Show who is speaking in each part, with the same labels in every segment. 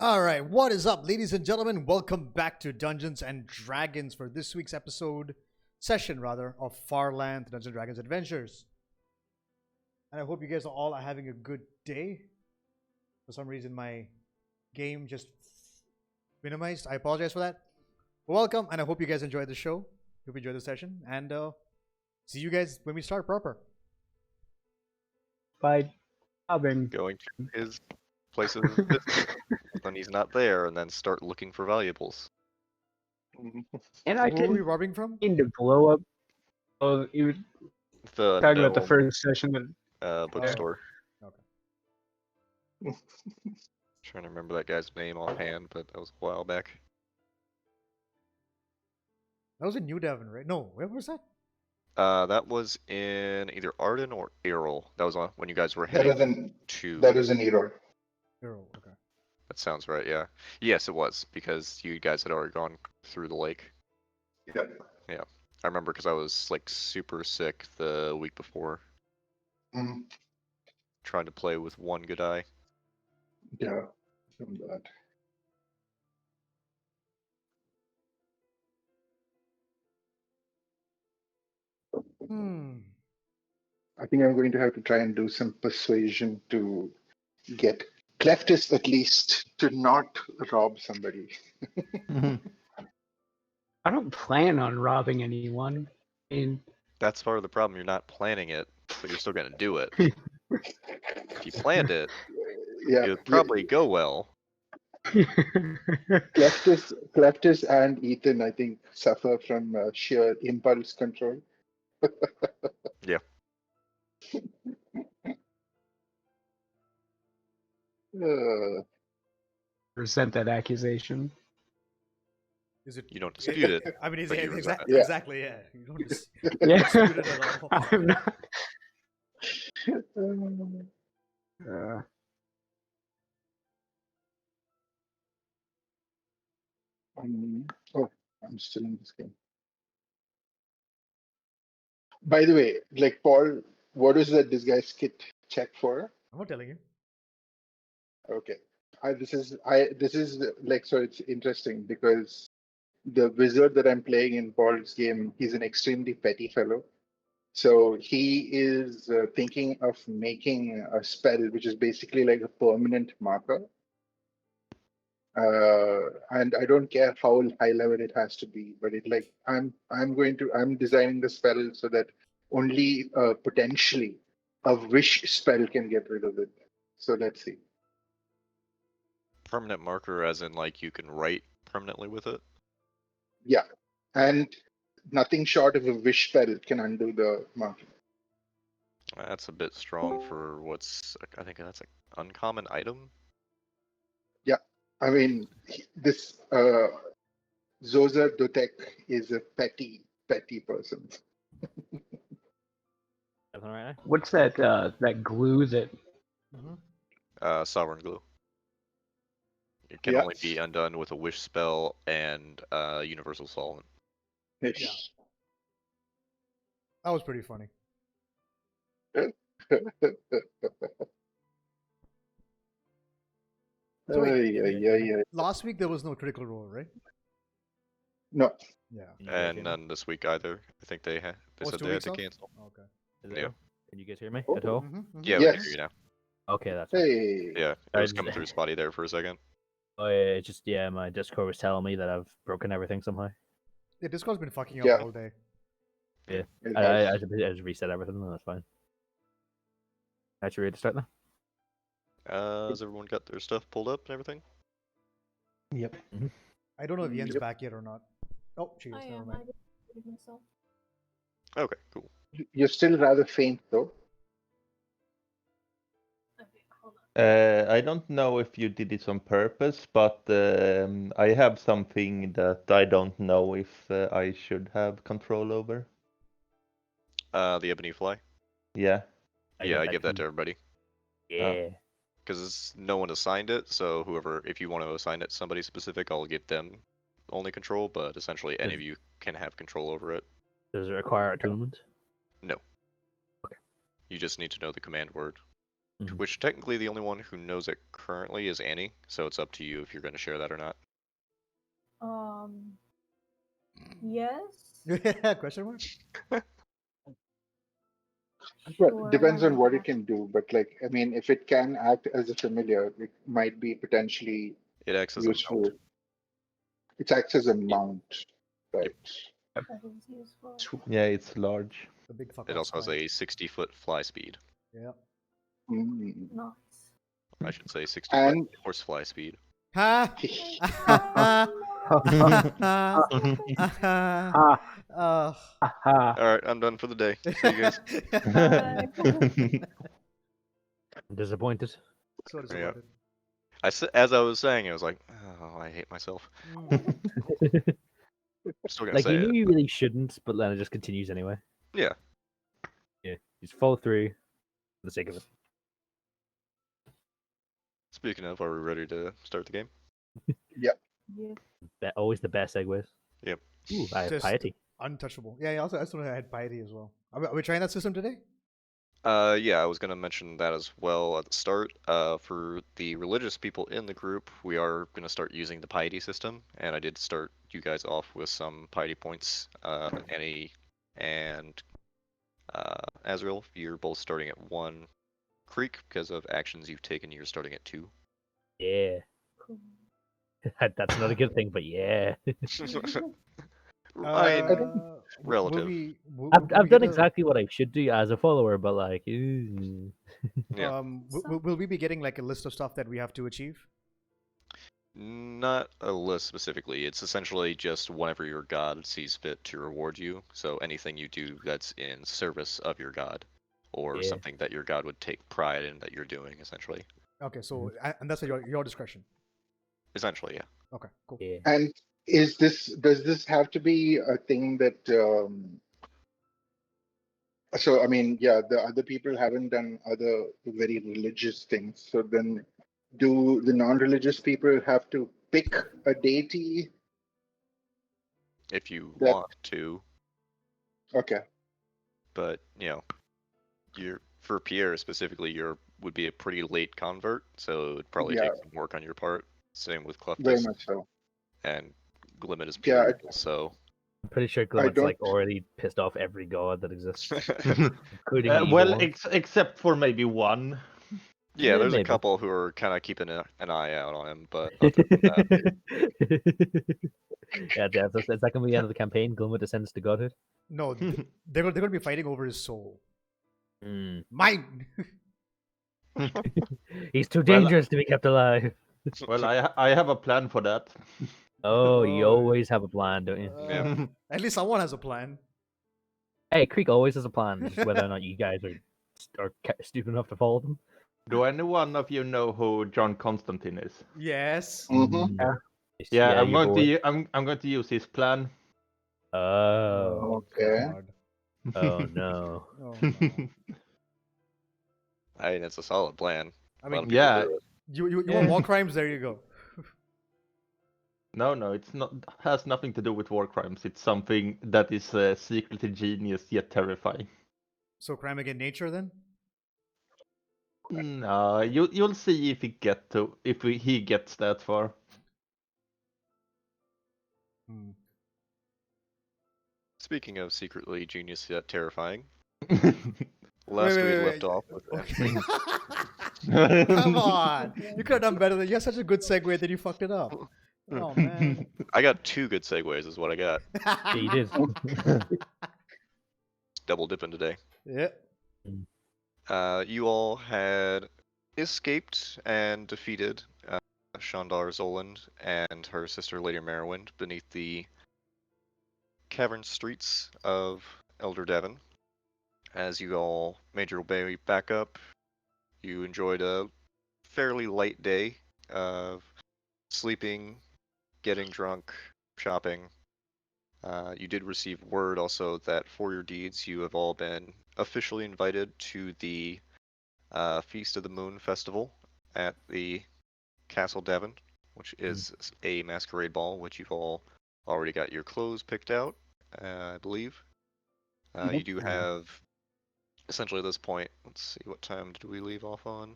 Speaker 1: All right, what is up, ladies and gentlemen? Welcome back to Dungeons and Dragons for this week's session of Farland Dungeons and Dragons Adventures. And I hope you guys all are having a good day. For some reason, my game just minimized. I apologize for that. Welcome, and I hope you guys enjoyed the show. Hope you enjoyed the session, and see you guys when we start proper.
Speaker 2: By Robin.
Speaker 3: Going to his place of business when he's not there, and then start looking for valuables.
Speaker 2: And I
Speaker 1: Where were we
Speaker 2: didn't
Speaker 1: robbing from?
Speaker 2: mean to blow up. Oh, you were talking about the first session.
Speaker 3: Bookstore.
Speaker 1: Okay.
Speaker 3: Trying to remember that guy's name offhand, but that was a while back.
Speaker 1: That was in New Devon, right? No, where was that?
Speaker 3: That was in either Arden or Errol. That was when you guys were
Speaker 4: That
Speaker 3: heading
Speaker 4: is an error.
Speaker 1: Earl, okay.
Speaker 3: That sounds right, yeah. Yes, it was, because you guys had already gone through the lake.
Speaker 4: Yep.
Speaker 3: Yeah. I remember because I was, like, super sick the week before.
Speaker 4: Mm,
Speaker 3: Trying to play with one good eye.
Speaker 4: yeah. From that. I think I'm going to have to try and do some persuasion to get Cleftis at least to not rob somebody.
Speaker 2: I don't plan on robbing anyone.
Speaker 3: That's part of the problem. You're not planning it, but you're still gonna do it. If you planned it,
Speaker 4: Yeah,
Speaker 3: it would probably go well.
Speaker 4: Cleftis and Ethan, I think, suffer from sheer impulse control.
Speaker 3: Yeah.
Speaker 2: Resent that accusation.
Speaker 1: Is it?
Speaker 3: You don't dispute it.
Speaker 1: I mean,
Speaker 3: but you resent it.
Speaker 4: Yeah.
Speaker 1: exactly, yeah. You don't dispute
Speaker 2: Yeah.
Speaker 1: it at all.
Speaker 2: I'm not.
Speaker 4: I'm still in this game. By the way, like Paul, what is that disguise kit check for?
Speaker 1: I'm not telling you.
Speaker 4: Okay. This is like, so it's interesting because the wizard that I'm playing in Paul's game, he's an extremely petty fellow. So he is thinking of making a spell which is basically like a permanent marker. And I don't care how high level it has to be, but I'm designing the spell so that only potentially a wish spell can get rid of it. So let's see.
Speaker 3: Permanent marker, as in like you can write permanently with it.
Speaker 4: Yeah, and nothing short of a wish spell can undo the marking.
Speaker 3: That's a bit strong for what's, I think that's an uncommon item.
Speaker 4: Yeah, I mean, this Zoza Dotek is a petty person.
Speaker 2: What's that? That glue that?
Speaker 3: Sovereign glue. It can only be undone with a wish spell and universal solvent.
Speaker 1: Yeah. That was pretty funny. So wait, last week there was no critical role, right?
Speaker 4: No.
Speaker 1: Yeah.
Speaker 3: And none this week either. I think they said they had to cancel.
Speaker 1: Okay.
Speaker 3: Yeah.
Speaker 5: Can you guys hear me at all?
Speaker 3: Yeah, we can hear you now.
Speaker 5: Okay, that's
Speaker 4: Hey.
Speaker 3: Yeah, it was coming through spotty there for a second.
Speaker 5: Oh yeah, it's just my Discord was telling me that I've broken everything somehow.
Speaker 1: Yeah, Discord's been fucking up all day.
Speaker 5: Yeah, I just reset everything, and that's fine. Actually, ready to start now?
Speaker 3: Has everyone got their stuff pulled up and everything?
Speaker 2: Yep.
Speaker 1: I don't know if Yen's back yet or not. Oh, she is.
Speaker 6: I
Speaker 1: Never
Speaker 6: am.
Speaker 1: mind.
Speaker 6: I did myself.
Speaker 3: Okay, cool.
Speaker 4: You're still rather faint, though.
Speaker 6: Okay, hold on.
Speaker 7: I don't know if you did it on purpose, but I have something that I don't know if I should have control over.
Speaker 3: The ebony fly.
Speaker 7: Yeah.
Speaker 3: I give that to everybody.
Speaker 5: Yeah.
Speaker 3: Because no one assigned it, so whoever, if you want to assign it to somebody specific, I'll give them only control, but essentially any of you can have control over it.
Speaker 5: Does it require attunement?
Speaker 3: No.
Speaker 5: Okay.
Speaker 3: You just need to know the command word.
Speaker 5: Mhm.
Speaker 3: Which technically the only one who knows it currently is Annie, so it's up to you if you're going to share that or not.
Speaker 6: Yes.
Speaker 1: Yeah, question mark?
Speaker 4: Well,
Speaker 6: Sure,
Speaker 4: depends
Speaker 6: why
Speaker 4: on what it
Speaker 6: not?
Speaker 4: can do, but like, I mean, if it can act as a familiar, it might be potentially
Speaker 3: It acts as a
Speaker 4: useful.
Speaker 3: mount.
Speaker 4: It acts as a
Speaker 3: Yep.
Speaker 4: mount, right?
Speaker 3: Yep.
Speaker 6: That is useful.
Speaker 7: Yeah, it's large.
Speaker 1: The big fuck
Speaker 3: It
Speaker 1: off
Speaker 3: also has
Speaker 1: spine.
Speaker 3: a 60-foot fly speed.
Speaker 1: Yeah.
Speaker 4: Mm.
Speaker 6: Nice.
Speaker 3: Or I should say 60-foot
Speaker 4: And
Speaker 3: horse fly speed.
Speaker 1: Ha!
Speaker 5: Ha
Speaker 1: Oh.
Speaker 5: ha.
Speaker 3: Alright, I'm done for the day. See you guys.
Speaker 6: Bye.
Speaker 5: I'm disappointed.
Speaker 1: So disappointed.
Speaker 3: As I was saying, I was like, oh, I hate myself.
Speaker 1: Mm.
Speaker 3: I'm still going to
Speaker 5: Like
Speaker 3: say
Speaker 5: you knew
Speaker 3: it.
Speaker 5: you really shouldn't, but then it just continues anyway.
Speaker 3: Yeah.
Speaker 5: Yeah, you just follow through for the sake of it.
Speaker 3: Speaking of, are we ready to start the game?
Speaker 6: Yeah.
Speaker 5: Always the best segues.
Speaker 3: Yep.
Speaker 5: Ooh, I have
Speaker 1: Just
Speaker 5: piety.
Speaker 1: untouchable. Yeah, also I had piety as well. Are we trying that system today?
Speaker 3: Yeah, I was going to mention that as well at the start. For the religious people in the group, we are going to start using the piety system, and I did start you guys off with some piety points. Annie and Azrael, you're both starting at 1 creek because of actions you've taken. You're starting at 2.
Speaker 5: Yeah.
Speaker 6: Cool.
Speaker 5: That's not a good thing, but yeah.
Speaker 3: I mean,
Speaker 1: Will
Speaker 3: relative.
Speaker 1: we?
Speaker 5: I've done exactly what I should do as a follower, but like, ooh.
Speaker 3: Yeah.
Speaker 1: Will we be getting like a list of stuff that we have to achieve?
Speaker 3: Not a list specifically. It's essentially just whenever your god sees fit to reward you. So anything you do that's in service of your god, or
Speaker 5: Yeah.
Speaker 3: something that your god would take pride in that you're doing, essentially.
Speaker 1: Okay, so and that's at your discretion.
Speaker 3: Essentially, yeah.
Speaker 1: Okay, cool.
Speaker 5: Yeah.
Speaker 4: and does this have to be a thing that so I mean, yeah, the other people haven't done other very religious things. So then do the non-religious people have to pick a deity
Speaker 3: If you
Speaker 4: that
Speaker 3: want to,
Speaker 4: okay.
Speaker 3: but you're for Pierre specifically, would be a pretty late convert, so it'd probably
Speaker 4: Yeah,
Speaker 3: take some work on your part. Same with
Speaker 4: very
Speaker 3: Cleftus,
Speaker 4: much so.
Speaker 3: and Glimmet is
Speaker 4: Yeah,
Speaker 3: pure evil, so.
Speaker 5: I'm pretty sure
Speaker 4: I
Speaker 5: Glimmet's
Speaker 4: don't
Speaker 5: like already pissed off every god that exists, including the evil
Speaker 7: Well,
Speaker 5: ones.
Speaker 7: except for maybe one.
Speaker 3: Yeah, there's a
Speaker 5: Maybe.
Speaker 3: couple who are kind of keeping an eye out on him, but other than that,
Speaker 5: Yeah, is that gonna be the end of the campaign? Glimmet descends to godhood.
Speaker 1: No, they're gonna be fighting over his soul.
Speaker 5: Mm.
Speaker 1: Mine.
Speaker 5: He's too
Speaker 7: Well,
Speaker 5: dangerous to be kept alive.
Speaker 7: Well, I have a plan for that.
Speaker 5: Oh, you
Speaker 1: Oh,
Speaker 5: always have a plan, don't you?
Speaker 3: Yeah.
Speaker 1: At least someone has a plan.
Speaker 5: Hey, Creek always has a plan, just whether or not you guys are stupid enough to follow them.
Speaker 7: Do any one of you know who John Constantine is?
Speaker 1: Yes.
Speaker 4: Mhm.
Speaker 5: Mm.
Speaker 7: Yeah, I'm
Speaker 5: your
Speaker 7: going
Speaker 5: boy.
Speaker 7: I'm going to use his plan.
Speaker 5: Oh,
Speaker 4: Okay.
Speaker 1: God.
Speaker 5: oh no.
Speaker 1: Oh no.
Speaker 3: I mean, it's a solid plan.
Speaker 1: I
Speaker 3: A lot
Speaker 1: mean,
Speaker 3: of people
Speaker 7: yeah.
Speaker 3: do it.
Speaker 1: you want war crimes? There you go.
Speaker 7: No, it's not. Has nothing to do with war crimes. It's something that is secretly genius yet terrifying.
Speaker 1: So crime against nature then?
Speaker 7: No, you'll see if he gets that far.
Speaker 1: Hmm.
Speaker 3: Speaking of secretly genius yet terrifying,
Speaker 1: Wait,
Speaker 3: last we
Speaker 1: wait,
Speaker 3: left
Speaker 1: wait.
Speaker 3: off with
Speaker 1: Okay. Come on. You could have done better than you had such a good segue that you fucked it up. Oh man.
Speaker 3: I got 2 good segues, is what I got.
Speaker 5: Yeah, you did.
Speaker 3: Double dipping today.
Speaker 1: Yeah.
Speaker 3: You all had escaped and defeated Shandar Zoland and her sister Lady Merriwind beneath the cavern streets of Elder Devon. As you all made your way back up, you enjoyed a fairly light day of sleeping, getting drunk, shopping. You did receive word also that for your deeds, you have all been officially invited to the Feast of the Moon Festival at the Castle Devon, which is a masquerade ball, which you've all already got your clothes picked out, I believe. You do have essentially at this point, let's see, what time did we leave off on?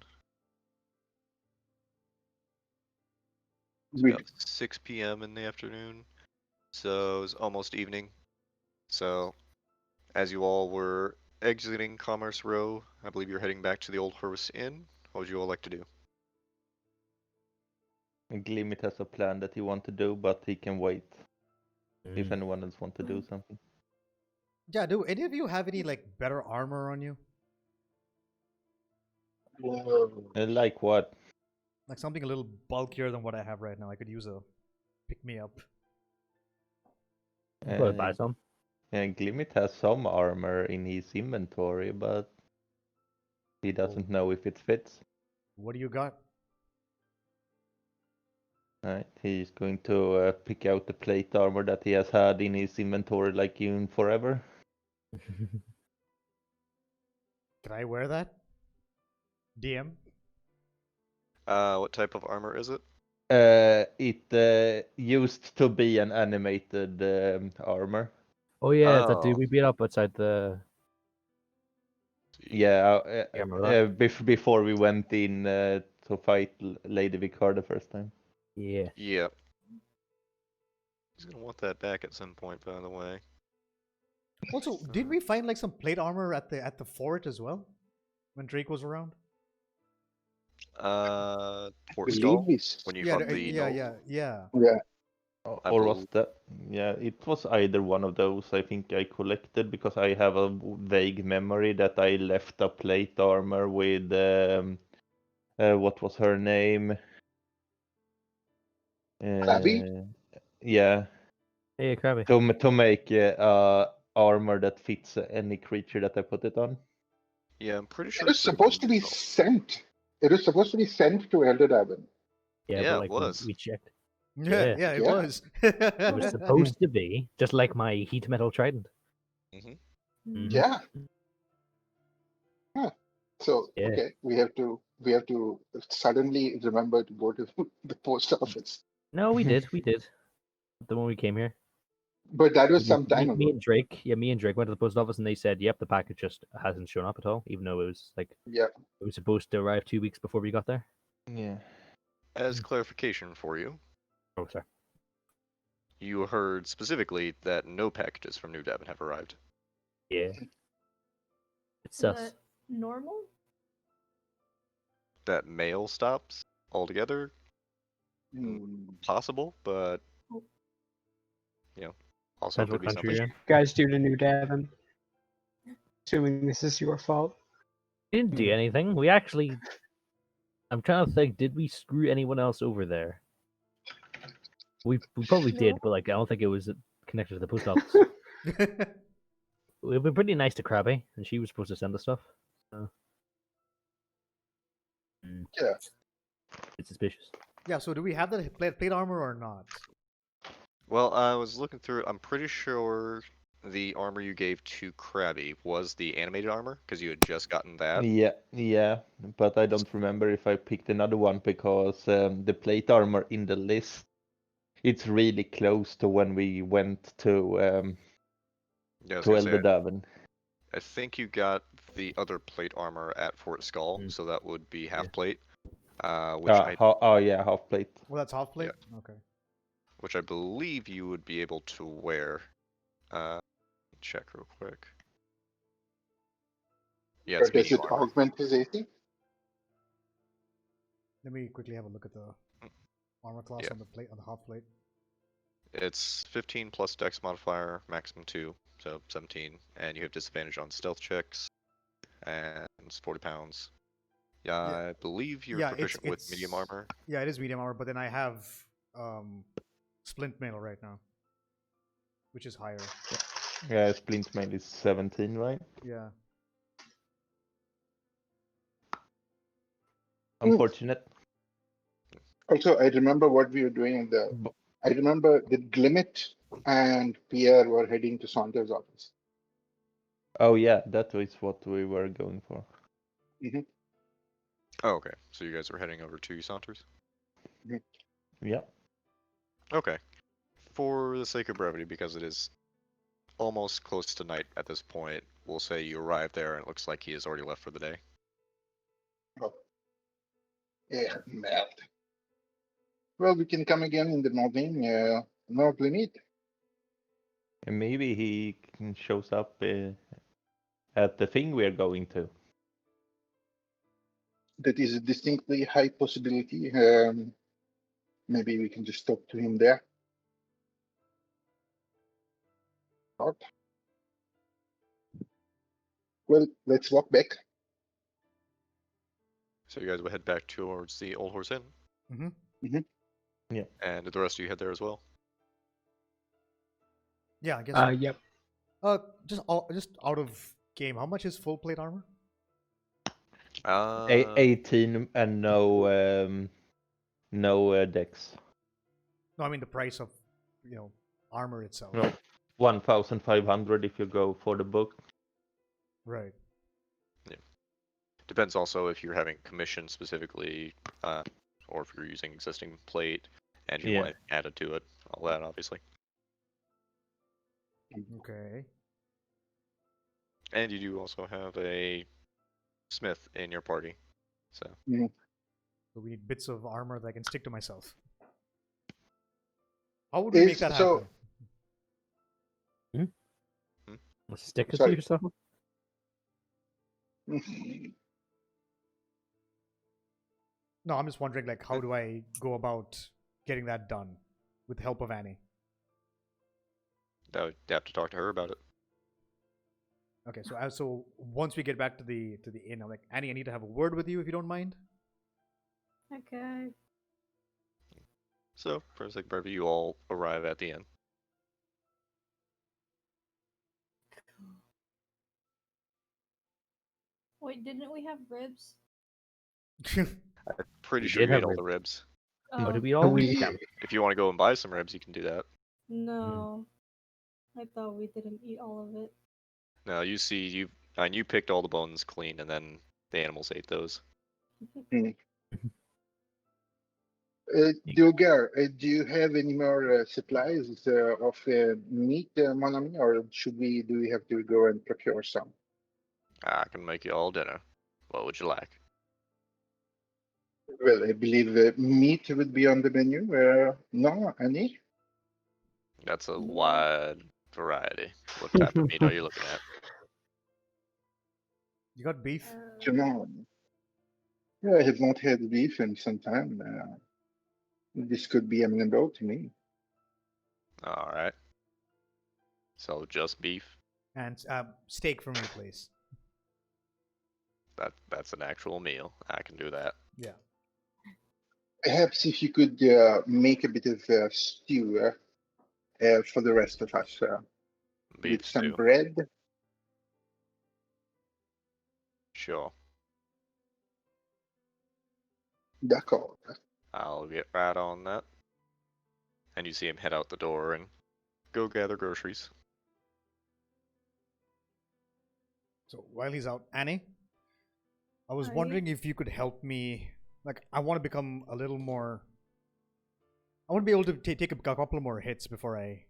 Speaker 3: It's
Speaker 4: We,
Speaker 3: about 6 p.m. in the afternoon, so it's almost evening. So, as you all were exiting Commerce Row, I believe you're heading back to the Old Horse Inn. What would you all like to do?
Speaker 7: Glimmet has a plan that he wants to do, but he can wait if
Speaker 5: Mm.
Speaker 7: anyone else wants to do something.
Speaker 1: Yeah, do any of you have any like better armor on you?
Speaker 7: Like what?
Speaker 1: Like something a little bulkier than what I have right now. I could use a pick me up.
Speaker 5: Go buy some.
Speaker 7: Glimmet has some armor in his inventory, but he doesn't know if it fits.
Speaker 1: What do you got?
Speaker 7: Right, he's going to pick out the plate armor that he has had in his inventory like in forever.
Speaker 1: Can I wear that? DM?
Speaker 3: What type of armor is it?
Speaker 7: It used to be an animated armor.
Speaker 5: Oh yeah, that
Speaker 3: Oh.
Speaker 5: dude we beat up outside the.
Speaker 7: Yeah,
Speaker 5: Yeah, remember that?
Speaker 7: before we went in to fight Lady Vicar the first time.
Speaker 5: Yeah.
Speaker 3: Yep. He's gonna want that back at some point, by the way.
Speaker 1: Also, didn't we find like some plate armor at the fort as well? When Drake was around?
Speaker 3: Fort
Speaker 4: believe
Speaker 3: Skull?
Speaker 4: we.
Speaker 3: When you
Speaker 1: Yeah,
Speaker 3: fought the
Speaker 1: yeah,
Speaker 3: gnome?
Speaker 1: yeah.
Speaker 4: Yeah.
Speaker 3: I
Speaker 7: Or was
Speaker 3: believe-
Speaker 7: that? Yeah, it was either one of those. I think I collected because I have a vague memory that I left a plate armor with what was her name?
Speaker 4: Krabby?
Speaker 7: Yeah,
Speaker 5: Hey, Krabby.
Speaker 7: to make armor that fits any creature that I put it on.
Speaker 3: Yeah, I'm pretty
Speaker 4: It
Speaker 3: sure
Speaker 4: was supposed to be
Speaker 3: certain-
Speaker 4: sent. It was supposed to be sent to Elder Davin.
Speaker 5: Yeah,
Speaker 3: Yeah,
Speaker 5: but
Speaker 3: it
Speaker 5: like
Speaker 3: was.
Speaker 5: we checked.
Speaker 1: Yeah,
Speaker 5: Yeah.
Speaker 1: it
Speaker 4: Yeah.
Speaker 1: was.
Speaker 5: It was supposed to be just like my heat metal trident.
Speaker 3: Mhm.
Speaker 5: Mhm.
Speaker 4: Yeah. Huh. So
Speaker 5: Yeah.
Speaker 4: okay, we have to suddenly remember to go to the post office.
Speaker 5: No, we did. We did. The one we came here.
Speaker 4: But that was
Speaker 5: Me-
Speaker 4: some time
Speaker 5: me
Speaker 4: ago.
Speaker 5: and Drake. Yeah, me and Drake went to the post office and they said, "Yep, the package just hasn't shown up at all," even though it was like
Speaker 4: Yeah.
Speaker 5: it was supposed to arrive 2 weeks before we got there.
Speaker 7: Yeah.
Speaker 3: As clarification for you,
Speaker 5: Oh, sorry.
Speaker 3: you heard specifically that no packages from New Devon have arrived.
Speaker 5: Yeah. It's
Speaker 6: Is
Speaker 5: sus.
Speaker 6: that normal?
Speaker 3: That mail stops altogether,
Speaker 4: Hmm.
Speaker 3: possible, but also
Speaker 5: Depends
Speaker 3: could
Speaker 5: what
Speaker 3: be
Speaker 5: country
Speaker 3: something.
Speaker 5: you're in.
Speaker 2: Guys do to New Devon. Assuming this is your fault.
Speaker 5: We didn't do anything. We actually. I'm trying to think. Did we screw anyone else over there? We probably
Speaker 6: No.
Speaker 5: did, but like I don't think it was connected to the post office. We've been pretty nice to Krabby, and she was supposed to send us stuff. So.
Speaker 4: Yeah.
Speaker 5: It's suspicious.
Speaker 1: Yeah, so do we have the plate armor or not?
Speaker 3: Well, I was looking through it. I'm pretty sure the armor you gave to Krabby was the animated armor, because you had just gotten that.
Speaker 7: Yeah, but I don't remember if I picked another one because the plate armor in the list, it's really close to when we went to
Speaker 3: Yeah, I was
Speaker 7: to
Speaker 3: gonna say,
Speaker 7: Elder Davin.
Speaker 3: I think you got the other plate armor at Fort Skull,
Speaker 5: Mm.
Speaker 3: so that would be half
Speaker 5: Yeah.
Speaker 3: plate, which
Speaker 7: Yeah, half plate.
Speaker 1: Well, that's half plate? Okay.
Speaker 3: which I believe you would be able to wear. Check real quick. Yeah, it's
Speaker 4: But does
Speaker 3: medium
Speaker 4: it
Speaker 3: armor.
Speaker 4: augment his AC?
Speaker 1: Let me quickly have a look at the armor class
Speaker 3: Yeah.
Speaker 1: on the plate, on the half plate.
Speaker 3: It's 15 plus dex modifier, maximum 2, so 17, and you have disadvantage on stealth checks, and it's 40 pounds. Yeah, I believe you're
Speaker 1: Yeah,
Speaker 3: proficient with medium armor.
Speaker 1: Yeah, it is medium armor, but then I have splint mail right now, which is higher.
Speaker 7: Yeah, splint mail is 17, right?
Speaker 1: Yeah.
Speaker 7: Unfortunate.
Speaker 4: Also, I remember what we were doing in the. I remember that Glimmet and Pierre were heading to Saunders' office.
Speaker 7: Oh yeah, that was what we were going for.
Speaker 3: Oh, okay. So you guys are heading over to Saunters?
Speaker 7: Yeah.
Speaker 3: Okay. For the sake of brevity, because it is almost close to night at this point. We'll say you arrive there and it looks like he has already left for the day.
Speaker 4: Oh. Yeah, mad. Well, we can come again in the morning. Normally meet.
Speaker 7: And maybe he shows up at the thing we're going to.
Speaker 4: That is a distinctly high possibility. Maybe we can just talk to him there. Not. Well, let's walk back.
Speaker 3: So you guys will head back towards the Old Horse Inn.
Speaker 1: Mm-hmm.
Speaker 3: And the rest of you head there as well.
Speaker 1: Yeah, I guess. So.
Speaker 2: Yep.
Speaker 1: Just out of game, how much is full plate armor?
Speaker 7: 18 and no dex.
Speaker 1: No, I mean the price of armor itself.
Speaker 7: No, 1,500 if you go for the book.
Speaker 1: Right.
Speaker 3: Depends also if you're having commission specifically, or if you're using existing plate and you want it added to it. All that, obviously.
Speaker 1: Okay.
Speaker 3: And you do also have a smith in your party. So
Speaker 1: So we need bits of armor that I can stick to myself. How would we make that happen?
Speaker 5: Stick it to
Speaker 4: Sorry.
Speaker 5: yourself.
Speaker 1: No, I'm just wondering, like, how do I go about getting that done with the help of Annie?
Speaker 3: that would have to talk to her about it.
Speaker 1: Okay, so once we get back to the inn, I'm like, Annie, I need to have a word with you if you don't mind.
Speaker 6: Okay.
Speaker 3: So, for a sec, Barbie, you all arrive at the inn.
Speaker 6: Wait, didn't we have ribs?
Speaker 3: Pretty
Speaker 5: We
Speaker 3: sure
Speaker 5: did
Speaker 3: you
Speaker 5: have
Speaker 3: ate all
Speaker 5: ribs.
Speaker 3: the ribs.
Speaker 5: Oh, did
Speaker 6: Oh,
Speaker 5: we all?
Speaker 4: We-
Speaker 5: Damn.
Speaker 3: If you want to go and buy some ribs, you can do that.
Speaker 6: no. I thought we didn't eat all of it.
Speaker 3: No, you see, you picked all the bones clean, and then the animals ate those.
Speaker 4: Diogar, do you have any more supplies of meat, mon ami, or do we have to go and procure some?
Speaker 3: I can make you all dinner. What would you like?
Speaker 4: Well, I believe meat would be on the menu. No, Annie?
Speaker 3: That's a wide variety. What type of meat are you looking at?
Speaker 1: You got beef?
Speaker 4: No. Yeah, I have not had beef in some time. This could be amenable to me.
Speaker 3: All right. So just beef.
Speaker 1: And steak for me, please.
Speaker 3: That's an actual meal. I can do that.
Speaker 1: Yeah.
Speaker 4: Perhaps if you could make a bit of stew for the rest of us
Speaker 3: Beef
Speaker 4: with some
Speaker 3: stew.
Speaker 4: bread.
Speaker 3: Sure.
Speaker 4: D'accord.
Speaker 3: I'll get right on that. And you see him head out the door and go gather groceries.
Speaker 1: So while he's out, Annie, I was
Speaker 6: Aye.
Speaker 1: wondering if you could help me. Like, I want to become a little more. I want to be able to take a couple more hits before I,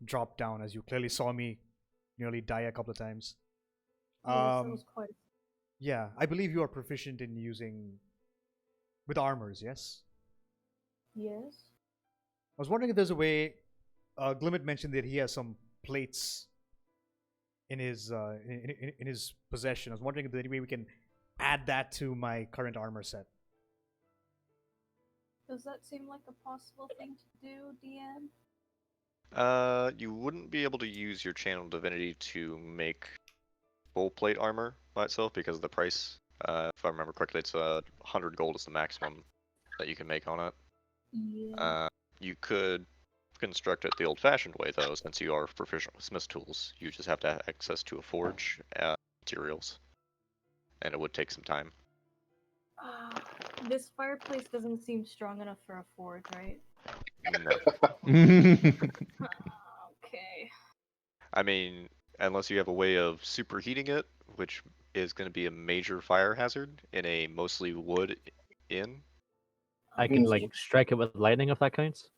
Speaker 1: drop down. As you clearly saw me nearly die a couple of times.
Speaker 6: Yes, that was quite.
Speaker 1: Yeah, I believe you are proficient in using with armors. Yes.
Speaker 6: Yes.
Speaker 1: I was wondering if there's a way. Glimmet mentioned that he has some plates in his in his possession. I was wondering if there's any way we can add that to my current armor set.
Speaker 6: Does that seem like a possible thing to do, DM?
Speaker 3: You wouldn't be able to use your channel divinity to make full plate armor by itself because of the price. If I remember correctly, it's 100 gold is the maximum that you can make on it.
Speaker 6: Yeah.
Speaker 3: You could construct it the old-fashioned way, though, since you are proficient with smith tools. You just have to have access to a forge, materials, and it would take some time.
Speaker 6: This fireplace doesn't seem strong enough for a forge, right?
Speaker 3: No.
Speaker 6: Okay.
Speaker 3: I mean, unless you have a way of superheating it, which is going to be a major fire hazard in a mostly wood inn.
Speaker 5: I can strike it with lightning if that counts.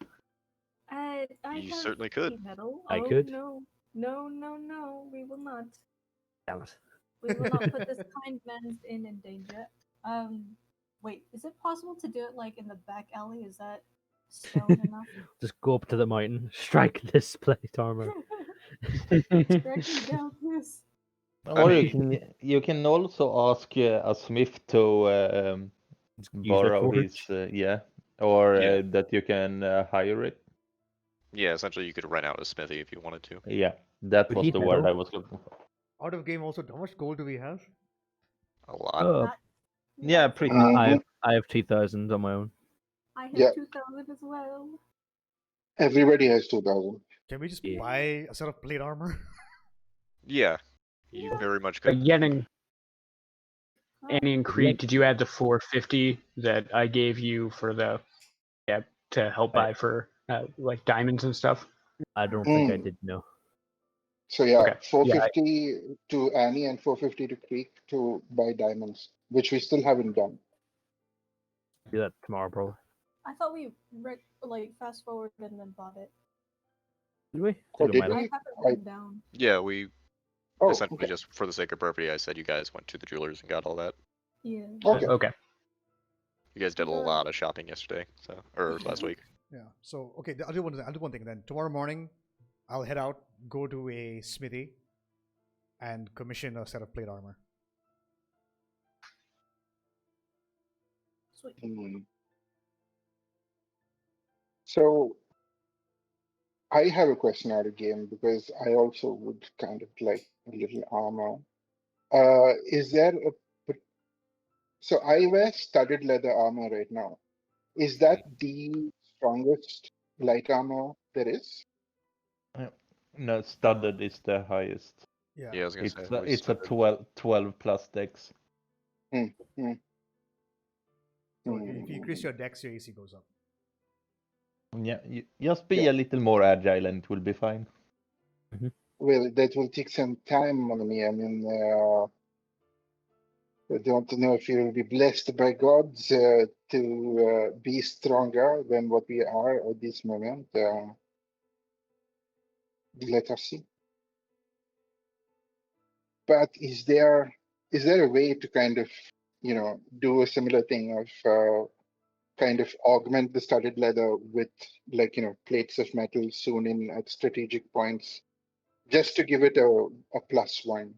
Speaker 6: I
Speaker 3: You
Speaker 6: have
Speaker 3: certainly could.
Speaker 6: heat metal.
Speaker 5: I
Speaker 6: Oh,
Speaker 5: could.
Speaker 6: No, No, no, no, we will not.
Speaker 5: Damn it.
Speaker 6: We will not put this kind man's inn in danger. Wait, is it possible to do it like in the back alley? Is that stone enough?
Speaker 5: Just go up to the mountain, strike this plate armor.
Speaker 6: Strike me down, please.
Speaker 7: Or
Speaker 3: mean-
Speaker 7: you can also ask a smith to
Speaker 5: Use a
Speaker 7: borrow his
Speaker 5: forge.
Speaker 7: yeah, or
Speaker 3: Yeah.
Speaker 7: that you can hire it.
Speaker 3: Yeah, essentially you could rent out a smithy if you wanted to.
Speaker 7: Yeah, that
Speaker 5: Would
Speaker 7: was
Speaker 5: he
Speaker 7: the word
Speaker 5: metal?
Speaker 7: I was looking for.
Speaker 1: Out of game also, how much gold do we have?
Speaker 3: A lot.
Speaker 5: Oh,
Speaker 7: Yeah, pretty.
Speaker 5: I have 2,000 on my own.
Speaker 6: I have
Speaker 4: Yeah.
Speaker 6: 2,000 as well.
Speaker 4: Everybody has 2,000.
Speaker 1: Can we just
Speaker 5: Yeah.
Speaker 1: buy a set of plate armor?
Speaker 3: Yeah, you
Speaker 6: Yeah.
Speaker 3: very much could.
Speaker 2: Annie and Creek,
Speaker 5: Yeah.
Speaker 2: did you add the 450 that I gave you for the to help buy for like diamonds and stuff?
Speaker 5: I don't think I
Speaker 4: Mm.
Speaker 5: did know.
Speaker 4: So yeah,
Speaker 2: Okay.
Speaker 4: 450 to Annie and 450 to Creek to buy diamonds, which we still haven't done.
Speaker 5: Do that tomorrow, probably.
Speaker 6: I thought we like fast forward and then bought it.
Speaker 5: Did we?
Speaker 4: Oh,
Speaker 5: Did
Speaker 4: did
Speaker 5: matter.
Speaker 6: I
Speaker 4: we?
Speaker 6: have it written down.
Speaker 3: Yeah, we
Speaker 4: Oh,
Speaker 3: essentially
Speaker 4: okay.
Speaker 3: just for the sake of brevity, I said you guys went to the jewelers and got all that.
Speaker 6: Yeah.
Speaker 4: Okay.
Speaker 2: Okay.
Speaker 3: You guys did a
Speaker 6: Good.
Speaker 3: lot of shopping yesterday, or last week.
Speaker 1: Yeah. So okay, I'll do one thing then. Tomorrow morning, I'll head out, go to a smithy, and commission a set of plate armor.
Speaker 6: Sweet.
Speaker 4: Hmm. So I have a question out of game because I also would kind of like a little armor. Is there so I wear studded leather armor right now. Is that the strongest light armor there is?
Speaker 7: No, studded is the highest.
Speaker 1: Yeah.
Speaker 3: Yeah, I was gonna
Speaker 7: It's
Speaker 3: say.
Speaker 7: a, it's a 12 plus dex.
Speaker 4: Hmm. Hmm.
Speaker 1: So if you increase
Speaker 4: Hmm.
Speaker 1: your dex, your AC goes up.
Speaker 7: Yeah, just be
Speaker 4: Yeah.
Speaker 7: a little more agile and it will be fine.
Speaker 4: Well, that will take some time on me. I mean, I don't know if you will be blessed by gods to be stronger than what we are at this moment. Let us see. But is there a way to kind of, do a similar thing of kind of augment the studded leather with like, plates of metal sewn in at strategic points, just to give it a +1?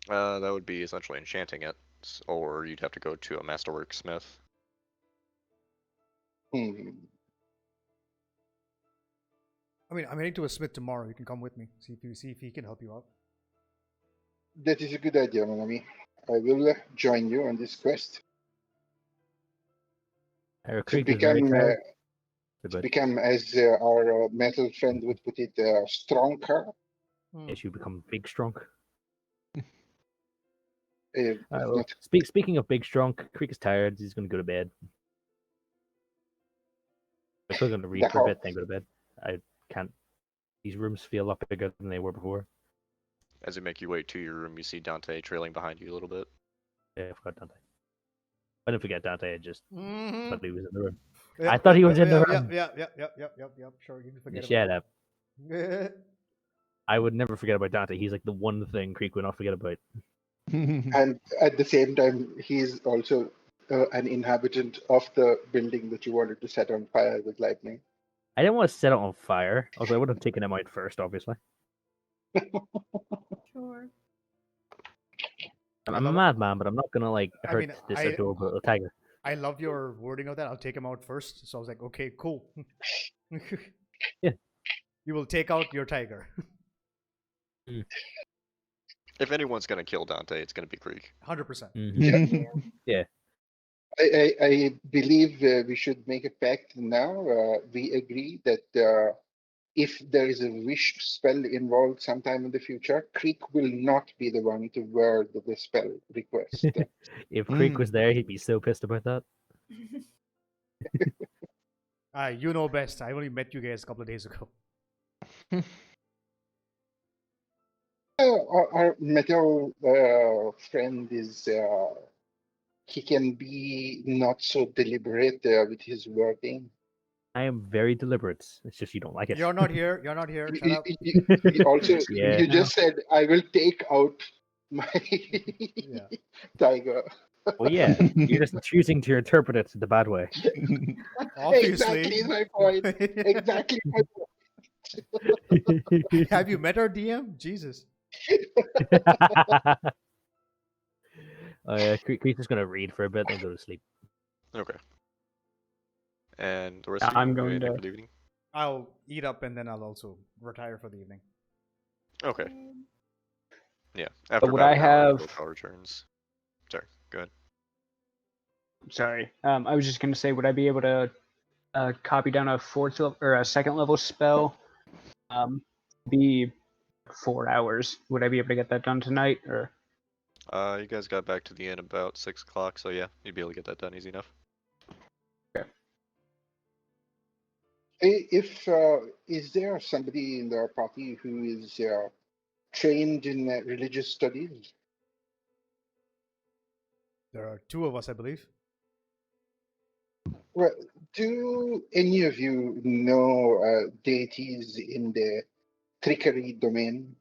Speaker 3: That would be essentially enchanting it, or you'd have to go to a masterwork smith.
Speaker 4: Hmm.
Speaker 1: I mean, I'm heading to a smith tomorrow. You can come with me. See if he can help you out.
Speaker 4: That is a good idea, Manami. I will join you on this quest
Speaker 5: Our
Speaker 4: to
Speaker 5: creek is very
Speaker 4: become,
Speaker 5: tired.
Speaker 4: as our metal friend would put it, stronger.
Speaker 5: Yes, you become big strong.
Speaker 4: If
Speaker 5: Well,
Speaker 4: not,
Speaker 5: speaking of big strong, Creek is tired. He's going to go to bed. I'm still going to read
Speaker 4: The
Speaker 5: for a bit,
Speaker 4: house.
Speaker 5: then go to bed. I can't. These rooms feel a lot bigger than they were before.
Speaker 3: As you make your way to your room, you see Dante trailing behind you a little bit.
Speaker 5: Yeah, I forgot Dante. I didn't forget Dante. I just
Speaker 1: Mm-hmm.
Speaker 5: thought he was in the room. I thought he was in the room.
Speaker 1: Yep. Sure, you can forget
Speaker 5: Shut
Speaker 1: about
Speaker 5: up.
Speaker 1: it.
Speaker 5: I would never forget about Dante. He's like the one thing Creek would not forget about.
Speaker 4: And at the same time, he's also an inhabitant of the building that you wanted to set on fire with lightning.
Speaker 5: I didn't want to set it on fire. Also, I would have taken him out first, obviously.
Speaker 6: Sure.
Speaker 5: I'm a madman, but I'm not gonna like
Speaker 1: I
Speaker 5: hurt
Speaker 1: mean,
Speaker 5: this
Speaker 1: I-
Speaker 5: adorable little tiger.
Speaker 1: I love your wording of that. I'll take him out first. So I was like, okay, cool.
Speaker 5: Yeah.
Speaker 1: You will take out your tiger.
Speaker 3: If anyone's gonna kill Dante, it's gonna be Greek.
Speaker 1: 100%.
Speaker 5: Yeah.
Speaker 4: I believe we should make a pact now. We agree that if there is a wish spell involved sometime in the future, Creek will not be the one to wear the spell request.
Speaker 5: If Creek was there, he'd be so pissed about that.
Speaker 1: You know best. I only met you guys a couple of days ago.
Speaker 4: Our metal friend is, he can be not so deliberate with his wording.
Speaker 5: I am very deliberate. It's just you don't like it.
Speaker 1: You're not here. You're not here. Shut up.
Speaker 4: Also,
Speaker 5: Yeah.
Speaker 4: you just said I will take out my
Speaker 1: Yeah.
Speaker 4: tiger.
Speaker 5: Well, yeah. You're just choosing to interpret it the bad way.
Speaker 1: Obviously.
Speaker 4: Exactly my point. Exactly my point.
Speaker 1: Have you met our DM? Jesus.
Speaker 5: Creature's gonna read for a bit and go to sleep.
Speaker 3: Okay. And the rest of
Speaker 2: I'm
Speaker 3: you
Speaker 2: going
Speaker 3: anything
Speaker 2: to-
Speaker 3: for the evening?
Speaker 1: I'll eat up and then I'll also retire for the evening.
Speaker 3: Okay.
Speaker 6: Um,
Speaker 3: Yeah. After
Speaker 2: would
Speaker 3: about
Speaker 2: I
Speaker 3: an hour,
Speaker 2: have-
Speaker 3: Bocal returns. Sorry. Go ahead.
Speaker 2: Sorry. I was just gonna say, would I be able to copy down a fourth level or a second level spell? Be 4 hours. Would I be able to get that done tonight, or?
Speaker 3: You guys got back to the inn about 6 o'clock, so yeah, you'd be able to get that done easy enough.
Speaker 4: If is there somebody in the party who is trained in religious studies?
Speaker 1: There are two of us, I believe.
Speaker 4: Well, do any of you know deities in the trickery domain?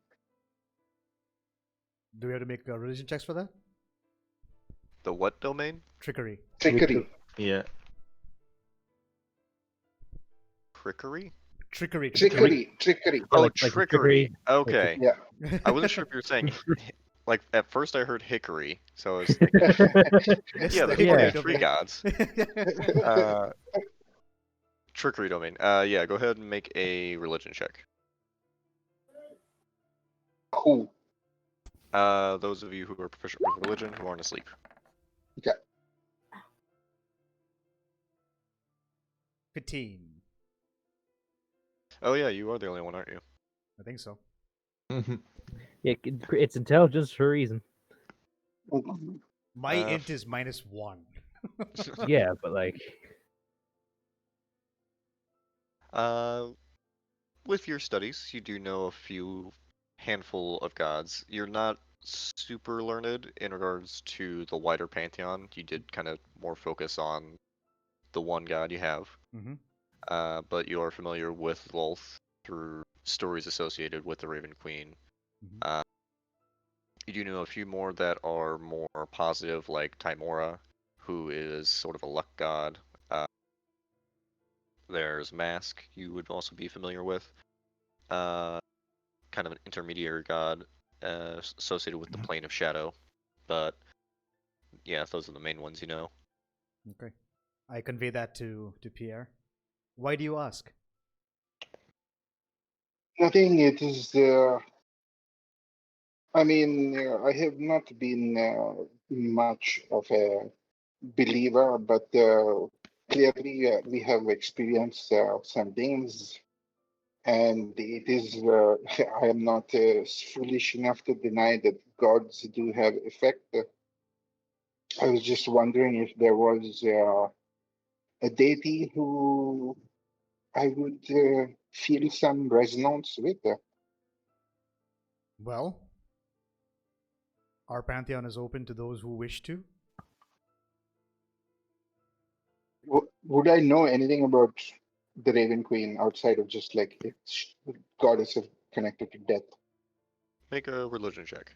Speaker 1: Do we have to make religion checks for that?
Speaker 3: The what domain?
Speaker 1: Trickery.
Speaker 4: Trickery.
Speaker 7: Yeah.
Speaker 3: Trickery?
Speaker 1: Trickery.
Speaker 4: Trickery.
Speaker 3: Oh,
Speaker 5: like
Speaker 3: trickery. Okay.
Speaker 4: Yeah.
Speaker 3: I wasn't sure if you were saying, like, at first I heard hickory, so I was thinking,
Speaker 1: It's
Speaker 3: yeah,
Speaker 1: the
Speaker 3: there's plenty
Speaker 1: Hickory
Speaker 3: of tree
Speaker 1: domain.
Speaker 3: gods. Trickery domain. Yeah, go ahead and make a religion check.
Speaker 4: Who?
Speaker 3: Those of you who are proficient with religion who aren't asleep.
Speaker 1: 15.
Speaker 3: Oh yeah, you are the only one, aren't you?
Speaker 1: I think so.
Speaker 5: Yeah, it's intelligence for a reason.
Speaker 1: My
Speaker 3: Uh,
Speaker 1: int is -1.
Speaker 5: Yeah, but like,
Speaker 3: With your studies, you do know a few handful of gods. You're not super learned in regards to the wider pantheon. You did kind of more focus on the one god you have.
Speaker 1: hmm
Speaker 3: But you are familiar with Lolth through stories associated with the Raven Queen.
Speaker 1: Mhm.
Speaker 3: You do know a few more that are more positive, like Timora, who is sort of a luck god. There's Mask, you would also be familiar with. Kind of an intermediary god associated with the Plane of Shadow. But yeah, those are the main ones you know.
Speaker 1: Okay. I convey that to Pierre. Why do you ask?
Speaker 4: Nothing. It is. I mean, I have not been much of a believer, but clearly we have experienced some things, and it is. I am not foolish enough to deny that gods do have effect. I was just wondering if there was a deity who I would feel some resonance with.
Speaker 1: Well, our pantheon is open to those who wish to.
Speaker 4: Would I know anything about the Raven Queen outside of just like it's goddess of connected to death?
Speaker 3: Make a religion check.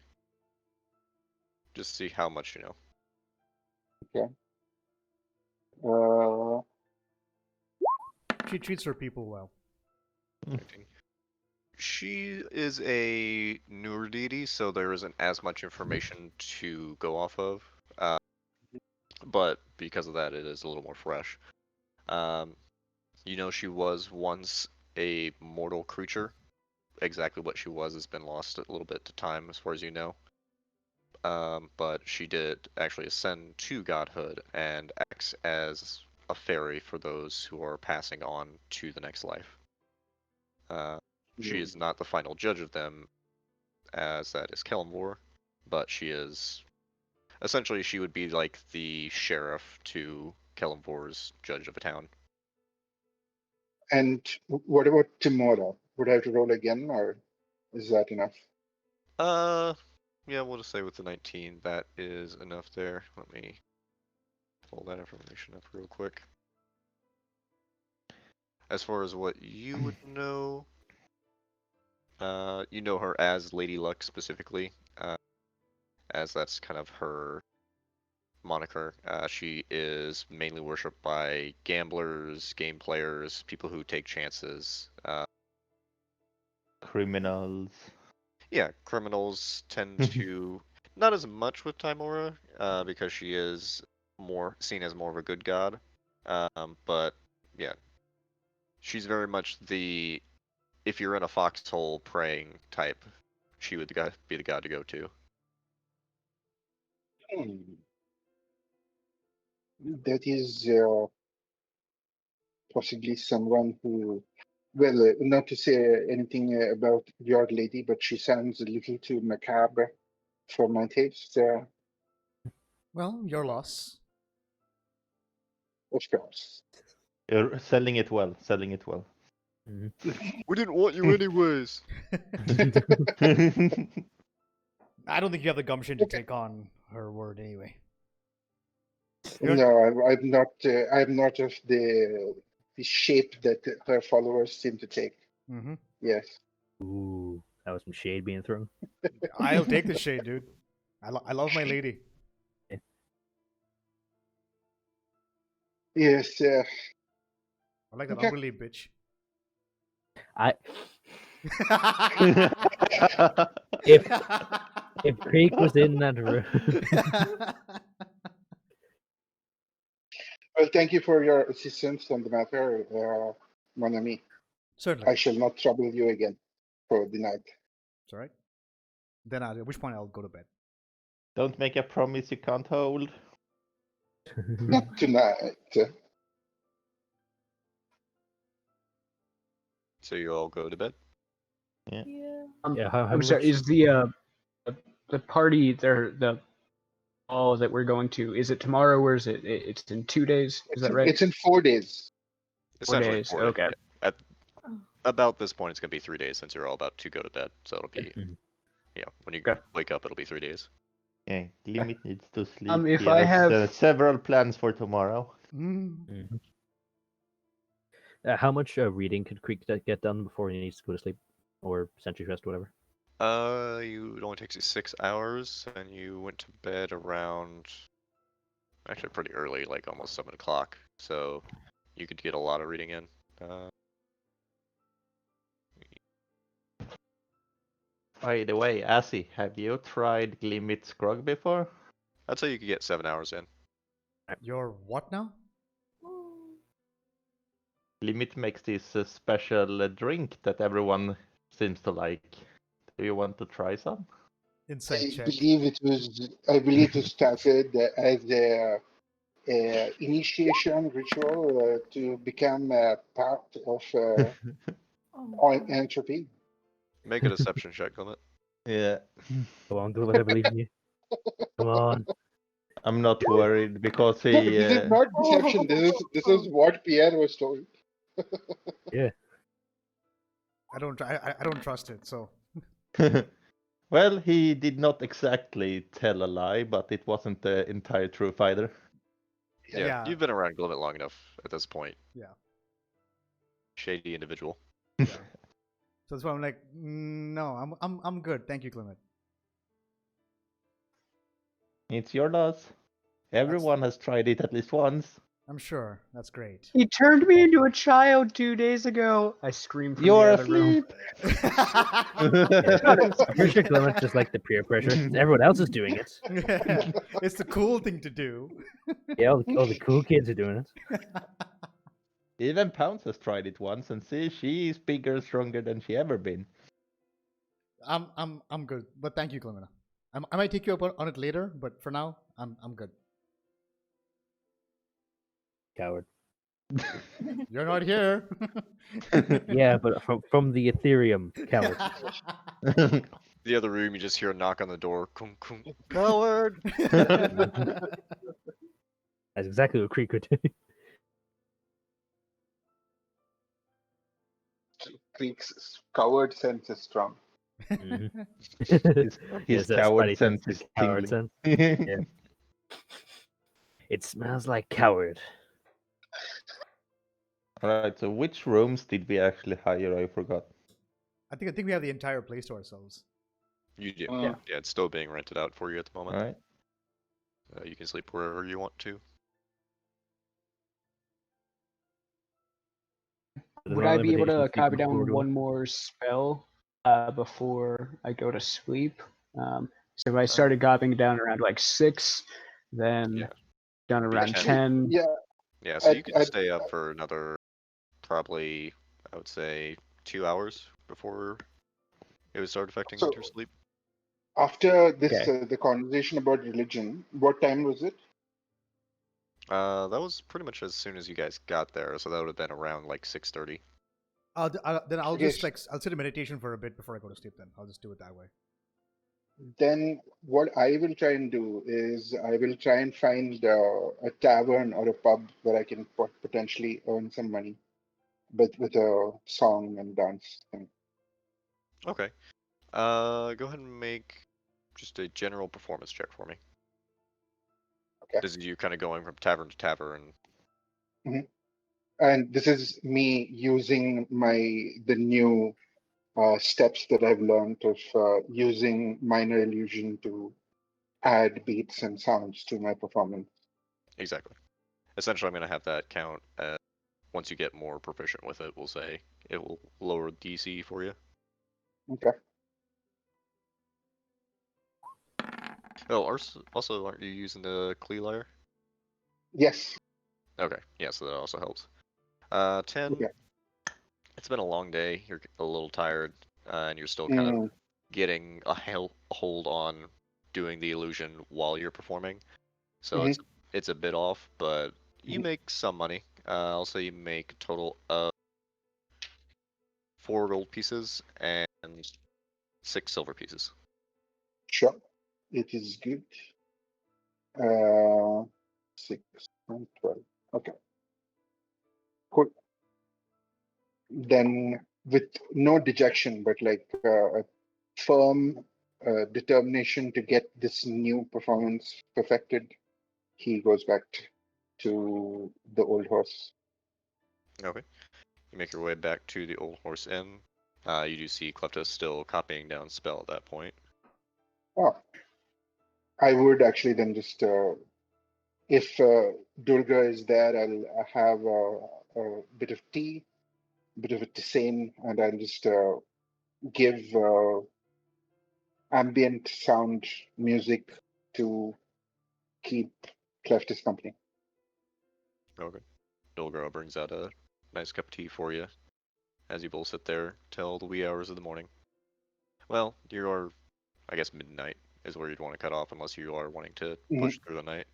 Speaker 3: Just see how much you know.
Speaker 1: She treats her people well.
Speaker 3: 19. She is a newer deity, so there isn't as much information to go off of. But because of that, it is a little more fresh. You know, she was once a mortal creature. Exactly what she was has been lost a little bit to time, as far as you know. But she did actually ascend to godhood and acts as a fairy for those who are passing on to the next life. She is not the final judge of them, as that is Kelmvor, but she is essentially she would be like the sheriff to Kelmvor's judge of a town.
Speaker 4: And what about tomorrow? Would I have to roll again, or is that enough?
Speaker 3: Yeah, we'll just say with the 19, that is enough there. Let me pull that information up real quick. as far as what you would know, you know her as Lady Luck specifically, as that's kind of her moniker. She is mainly worshipped by gamblers, game players, people who take chances.
Speaker 7: Criminals.
Speaker 3: Yeah, criminals tend to not as much with Timora, because she is more seen as more of a good god. But yeah, she's very much the if you're in a foxhole praying type, she would be the god to go to.
Speaker 4: Hmm. That is possibly someone who, well, not to say anything about your lady, but she sounds a little too macabre for my taste.
Speaker 1: Well, your loss.
Speaker 4: Of course.
Speaker 7: You're selling it well. Selling it well.
Speaker 3: We didn't want you anyways.
Speaker 1: I don't think you have the gumption to take on her word anyway.
Speaker 4: No, I'm not. I'm not of the shape that her followers seem to take.
Speaker 1: Mm-hmm.
Speaker 4: Yes.
Speaker 5: Ooh, that was some shade being thrown.
Speaker 1: I'll take the shade, dude. I love my lady.
Speaker 4: Yes.
Speaker 1: I like that
Speaker 4: Okay.
Speaker 1: unbelief bitch.
Speaker 5: I if Creek was in that room,
Speaker 4: Well, thank you for your assistance on the matter, mon ami.
Speaker 1: Certainly.
Speaker 4: I shall not trouble you again for the night.
Speaker 1: It's all right. Then at which point I'll go to bed.
Speaker 7: Don't make a promise you can't hold.
Speaker 4: Not tonight.
Speaker 3: So you all go to bed.
Speaker 6: Yeah.
Speaker 5: yeah, how
Speaker 2: I'm sorry.
Speaker 5: much-
Speaker 2: Is the party there the ball that we're going to? Is it tomorrow or is it's in 2 days? Is that right?
Speaker 4: It's in 4 days.
Speaker 3: Essentially,
Speaker 2: days,
Speaker 3: 4 days.
Speaker 2: okay.
Speaker 3: Yeah. At about this point, it's gonna be 3 days since you're all about to go to bed. So it'll be,
Speaker 5: Mhm.
Speaker 3: yeah. When you
Speaker 2: Okay.
Speaker 3: wake up, it'll be 3 days.
Speaker 7: Yeah, Limit needs to sleep.
Speaker 2: If
Speaker 7: He
Speaker 2: I
Speaker 7: has
Speaker 2: have-
Speaker 7: several plans for tomorrow.
Speaker 1: Mm.
Speaker 5: Mhm. How much reading could Creek get done before he needs to go to sleep, or sentry rest, whatever?
Speaker 3: It only takes you 6 hours, and you went to bed around actually pretty early, like almost 7 o'clock. So you could get a lot of reading in.
Speaker 7: By the way, Assy, have you tried Limit Scrog before?
Speaker 3: I'd say you could get 7 hours in.
Speaker 1: You're what now?
Speaker 7: Limit makes this special drink that everyone seems to like. Do you want to try some?
Speaker 1: Insight
Speaker 4: I
Speaker 1: check.
Speaker 4: believe it started as a initiation ritual to become part of entropy.
Speaker 3: Make a deception check on it.
Speaker 7: Yeah.
Speaker 5: Come on, Gilbert, I believe in you. Come on.
Speaker 7: I'm not worried because
Speaker 4: No,
Speaker 7: he.
Speaker 4: this is not deception. This is what Pierre was told.
Speaker 1: I don't trust it. So
Speaker 7: Well, he did not exactly tell a lie, but it wasn't the entire truth either.
Speaker 3: Yeah,
Speaker 1: Yeah.
Speaker 3: you've been around Glimmet long enough at this point.
Speaker 1: Yeah.
Speaker 3: Shady individual.
Speaker 1: yeah. So that's why I'm like, no, I'm good. Thank you, Clement.
Speaker 7: It's your loss. Everyone has tried it at least once.
Speaker 1: I'm sure that's great.
Speaker 2: He turned me into a child 2 days ago. I screamed from
Speaker 7: You're
Speaker 2: the other room.
Speaker 7: asleep.
Speaker 5: I'm pretty sure Clement's just like the peer pressure. Everyone else is doing it.
Speaker 1: It's the cool thing to do.
Speaker 5: Yeah, all the cool kids are doing it.
Speaker 7: Even Pounce has tried it once, and see, she's bigger, stronger than she ever been.
Speaker 1: I'm good, but thank you, Clemena. I might take you up on it later, but for now, I'm good.
Speaker 5: Coward.
Speaker 1: You're not here.
Speaker 5: Yeah, but from the Ethereum, coward.
Speaker 3: The other room, you just hear a knock on the door. Kung, kung, coward!
Speaker 5: That's exactly what Creek would do.
Speaker 4: Creek's coward sense is strong.
Speaker 5: Mhm.
Speaker 7: His
Speaker 5: Yes, that
Speaker 7: coward
Speaker 5: Spidey
Speaker 7: sense
Speaker 5: sense,
Speaker 7: is
Speaker 5: coward
Speaker 7: tingling.
Speaker 5: sense. Yeah. It smells like coward.
Speaker 7: Alright, so which rooms did we actually hire? I forgot.
Speaker 1: I think we have the entire place to ourselves.
Speaker 3: You do.
Speaker 4: Yeah.
Speaker 3: Yeah, it's still being rented out for you at the moment.
Speaker 7: Alright.
Speaker 3: You can sleep wherever you want to.
Speaker 2: Would I be able to copy
Speaker 5: down
Speaker 2: down one more spell before I go to sleep? So if I started copying down around like 6, then
Speaker 3: Yeah.
Speaker 2: done
Speaker 3: Be
Speaker 2: around
Speaker 3: 10.
Speaker 2: 10.
Speaker 4: Yeah.
Speaker 3: Yeah, so you could
Speaker 4: At,
Speaker 3: stay up for another, probably, I would say, 2 hours before it would start affecting
Speaker 4: so
Speaker 3: your sleep.
Speaker 4: after this,
Speaker 2: Okay.
Speaker 4: the conversation about religion, what time was it?
Speaker 3: That was pretty much as soon as you guys got there, so that would have been around like 6:30.
Speaker 1: Then I'll
Speaker 4: Okay,
Speaker 1: just like I'll sit in meditation for a bit before I go to sleep. Then I'll just do it that way.
Speaker 4: then what I will try and do is I will try and find a tavern or a pub where I can potentially earn some money, but with a song and dance thing.
Speaker 3: Okay. Go ahead and make just a general performance check for me.
Speaker 4: Okay.
Speaker 3: This is you kind of going from tavern to tavern.
Speaker 4: And this is me using the new steps that I've learned of using minor illusion to add beats and sounds to my performance.
Speaker 3: Exactly. Essentially, I'm going to have that count as once you get more proficient with it, we'll say it will lower DC for you.
Speaker 4: Okay.
Speaker 3: Oh, also, aren't you using the Klee lyre?
Speaker 4: Yes.
Speaker 3: Okay, yeah, so that also helps. 10.
Speaker 4: Okay.
Speaker 3: It's been a long day. You're a little tired, and you're still kind of
Speaker 4: Mm,
Speaker 3: getting a hold on doing the illusion while you're performing. So
Speaker 4: mhm,
Speaker 3: it's a bit off, but you
Speaker 4: mhm.
Speaker 3: make some money. I'll say you make a total of 4 gold pieces and 6 silver pieces.
Speaker 4: Sure. It is good. 6 and 12. Okay. Cool. Then with no dejection, but like a firm determination to get this new performance perfected, he goes back to the old horse.
Speaker 3: Okay. You make your way back to the Old Horse Inn. You do see Klepta still copying down spell at that point.
Speaker 4: Oh, I would actually then just, if Durga is there, I'll have a bit of tea, a bit of a tisane, and I'll just give ambient sound music to keep Cleftis company.
Speaker 3: Okay. Dolgro brings out a nice cup of tea for you as you both sit there till the wee hours of the morning. Well, you are, I guess, midnight is where you'd want to cut off unless you are wanting to push through the night.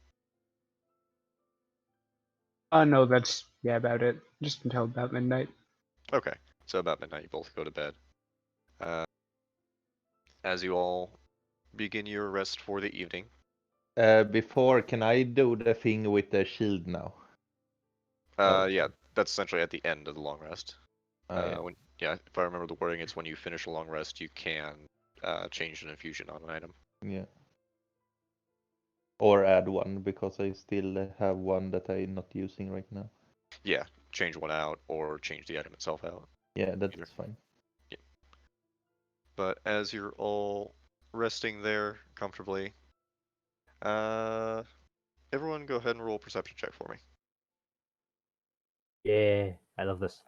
Speaker 2: No, that's about it. Just until about midnight.
Speaker 3: Okay, so about midnight you both go to bed. As you all begin your rest for the evening.
Speaker 7: Before, can I do the thing with the shield now?
Speaker 3: Yeah, that's essentially at the end of the long rest.
Speaker 7: Yeah.
Speaker 3: If I remember the wording, it's when you finish a long rest, you can change an infusion on an item.
Speaker 7: Yeah. Or add one, because I still have one that I'm not using right now.
Speaker 3: Yeah, change one out or change the item itself out.
Speaker 7: Yeah, that's
Speaker 3: Either.
Speaker 7: fine.
Speaker 3: Yeah. But as you're all resting there comfortably, everyone go ahead and roll a perception check for me.
Speaker 5: Yeah, I love this.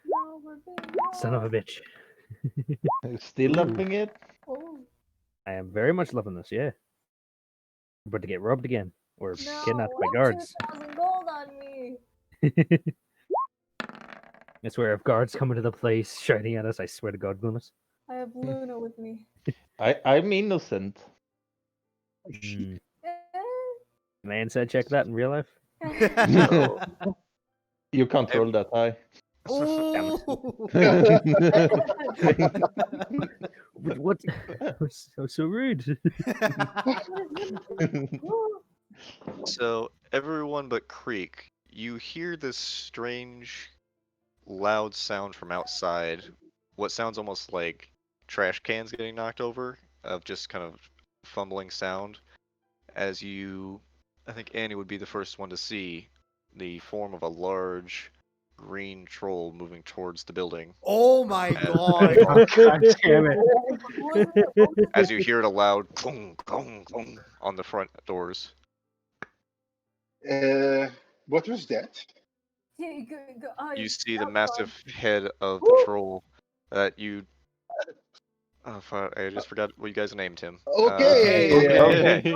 Speaker 6: No, we're being
Speaker 5: Son of a
Speaker 6: robbed.
Speaker 5: bitch.
Speaker 7: Still
Speaker 5: Ooh.
Speaker 7: loving it?
Speaker 6: Oh
Speaker 5: I am very much loving this, yeah. But to get robbed again. Or
Speaker 6: no!
Speaker 5: kidnapped by
Speaker 6: Have
Speaker 5: guards.
Speaker 6: 2,000 gold on me.
Speaker 5: I swear, if guards come into the place shouting at us, I swear to God, Glynis.
Speaker 6: I have Luna with me.
Speaker 7: I'm innocent.
Speaker 5: Mm.
Speaker 6: Eh,
Speaker 5: Man said check that in real life.
Speaker 7: You can't roll that high.
Speaker 5: Damn
Speaker 1: Oh!
Speaker 5: it. What? So rude.
Speaker 6: oh,
Speaker 3: So everyone but Creek, you hear this strange, loud sound from outside. What sounds almost like trash cans getting knocked over, of just kind of fumbling sound. As you, I think Annie would be the first one to see the form of a large green troll moving towards the building.
Speaker 1: Oh my
Speaker 3: And-
Speaker 1: god.
Speaker 2: God damn it.
Speaker 6: Was it
Speaker 3: As you hear it a loud clong, clong, clong on the front doors.
Speaker 4: What was that?
Speaker 3: You see the
Speaker 6: that
Speaker 3: massive
Speaker 6: one.
Speaker 3: head of the troll that you. Oh, fuck, I just forgot what you guys named him.
Speaker 4: Okay.
Speaker 1: Okay.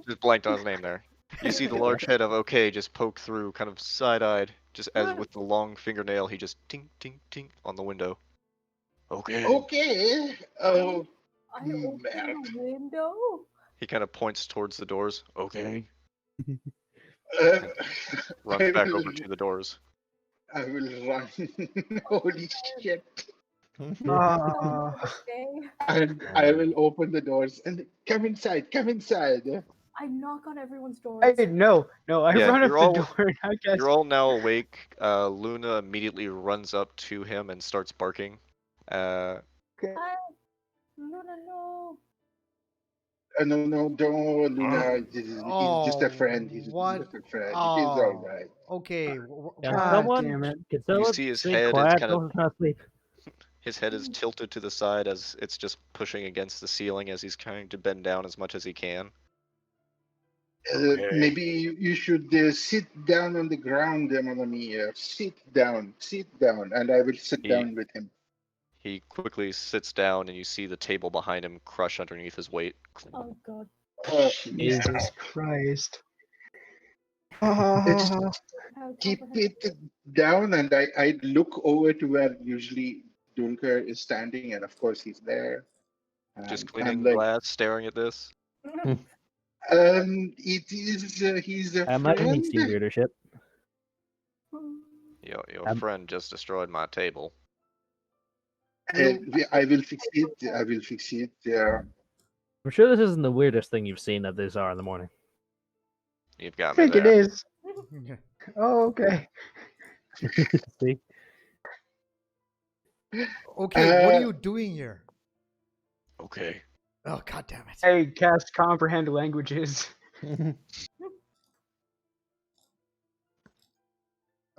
Speaker 3: Just blanked on his name there. You see the large head of OK just poke through, kind of side-eyed, just as with the long fingernail, he just tink, tink, tink on the window. Okay.
Speaker 4: Okay. Oh,
Speaker 6: I opened the window.
Speaker 3: He kind of points towards the doors. Okay.
Speaker 4: uh,
Speaker 3: Runs
Speaker 4: I
Speaker 3: back
Speaker 4: will,
Speaker 3: over to the doors.
Speaker 4: I will run. Holy shit.
Speaker 2: Ah.
Speaker 6: Okay.
Speaker 4: And I will open the doors and come inside. Come inside.
Speaker 6: I knock on everyone's doors.
Speaker 2: Hey, no, I
Speaker 3: Yeah,
Speaker 2: run up
Speaker 3: you're
Speaker 2: the
Speaker 3: all-
Speaker 2: door and I guess
Speaker 3: You're all now awake. Luna immediately runs up to him and starts barking.
Speaker 6: No, no.
Speaker 4: No, don't, Luna. He's just a friend. He's
Speaker 1: what?
Speaker 4: just a friend. It is all
Speaker 1: Oh,
Speaker 4: right.
Speaker 1: okay.
Speaker 5: Can
Speaker 2: God
Speaker 5: someone,
Speaker 2: damn it.
Speaker 5: can
Speaker 3: You
Speaker 5: someone
Speaker 3: see his
Speaker 5: stay
Speaker 3: head is
Speaker 5: quiet?
Speaker 3: kind of
Speaker 5: Don't try to sleep.
Speaker 3: his head is tilted to the side as it's just pushing against the ceiling as he's trying to bend down as much as he can. Okay.
Speaker 4: Maybe you should sit down on the ground, mon ami. Sit down, and I will sit
Speaker 3: He-
Speaker 4: down with him.
Speaker 3: He quickly sits down and you see the table behind him crush underneath his weight.
Speaker 6: Oh god.
Speaker 2: Jesus Christ.
Speaker 4: Just
Speaker 6: How
Speaker 4: keep
Speaker 6: comprehensive.
Speaker 4: it down, and I look over to where usually Dunker is standing, and of course he's there.
Speaker 3: Just
Speaker 4: And
Speaker 3: cleaning
Speaker 4: I'm like,
Speaker 3: glass, staring at this.
Speaker 4: it is he's a
Speaker 5: I imagine
Speaker 4: friend.
Speaker 5: he's team leadership.
Speaker 3: Your friend just destroyed my table.
Speaker 4: I will fix it. I will fix it.
Speaker 5: I'm sure this isn't the weirdest thing you've seen at this hour in the morning.
Speaker 3: You've
Speaker 2: I
Speaker 3: got me
Speaker 2: think it
Speaker 3: there.
Speaker 2: is. Oh, okay.
Speaker 5: See?
Speaker 1: Okay, what are
Speaker 4: Uh,
Speaker 1: you doing here?
Speaker 3: Okay.
Speaker 1: Oh, god damn it.
Speaker 2: I cast comprehend languages.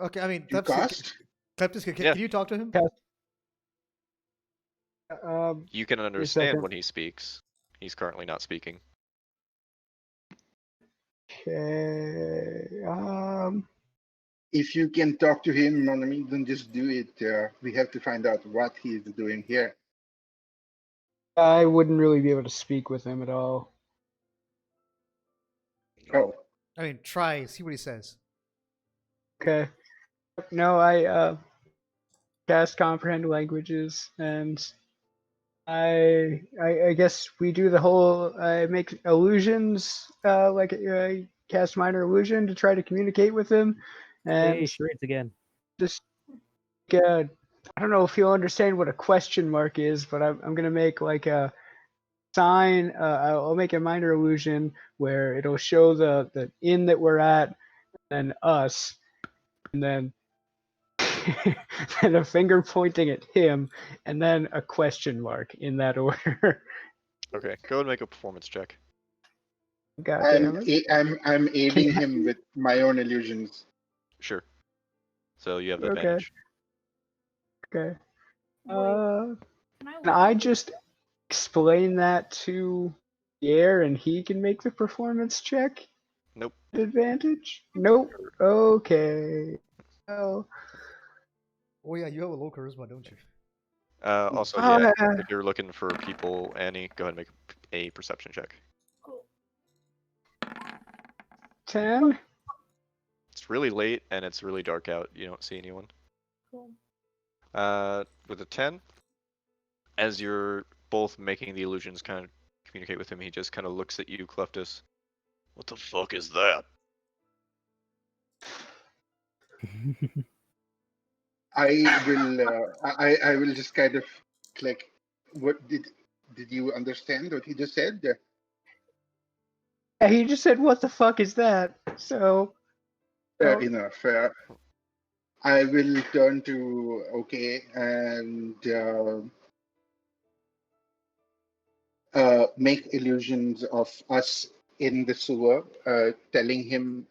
Speaker 1: Okay, I mean,
Speaker 4: you
Speaker 1: Kleptis,
Speaker 4: cast?
Speaker 1: Kleptis,
Speaker 3: Yeah.
Speaker 1: can you talk to him?
Speaker 3: You can
Speaker 2: second.
Speaker 3: understand when he speaks. He's currently not speaking.
Speaker 2: Okay.
Speaker 4: If you can talk to him, mon ami, then just do it. We have to find out what he is doing here.
Speaker 2: I wouldn't really be able to speak with him at all.
Speaker 4: Oh,
Speaker 1: I mean, try, see what he says.
Speaker 2: Okay. No, I cast comprehend languages, and I guess we do the whole I make illusions, like I cast minor illusion to try to communicate with him, and
Speaker 5: Hey, charades again.
Speaker 2: just I don't know if you'll understand what a question mark is, but I'm gonna make like a sign. I'll make a minor illusion where it'll show the inn that we're at, and us, and then and a finger pointing at him, and then a question mark in that order.
Speaker 3: Okay, go ahead and make a performance check.
Speaker 2: God damn it.
Speaker 4: I'm aiding him with my own illusions.
Speaker 3: Sure. So you have
Speaker 2: Okay.
Speaker 3: advantage.
Speaker 2: Okay.
Speaker 6: Wait,
Speaker 2: Can
Speaker 6: can
Speaker 2: I just explain that to Pierre and he can make the performance check?
Speaker 3: Nope.
Speaker 2: Advantage? Nope. Okay. Well,
Speaker 1: Oh yeah, you have a low charisma, don't you?
Speaker 3: Also, yeah,
Speaker 2: uh,
Speaker 3: if you're looking for people, Annie, go ahead and make a perception check.
Speaker 2: 10?
Speaker 3: It's really late and it's really dark out. You don't see anyone.
Speaker 6: Cool.
Speaker 3: With a 10, as you're both making the illusions kind of communicate with him, he just kind of looks at you, Cleftus. What the fuck is that?
Speaker 4: I will just kind of like, what did you understand what he just said?
Speaker 2: Yeah, he just said, "What the fuck is that?" So,
Speaker 4: Fair enough. I will turn to okay and make illusions of us in the sewer, telling him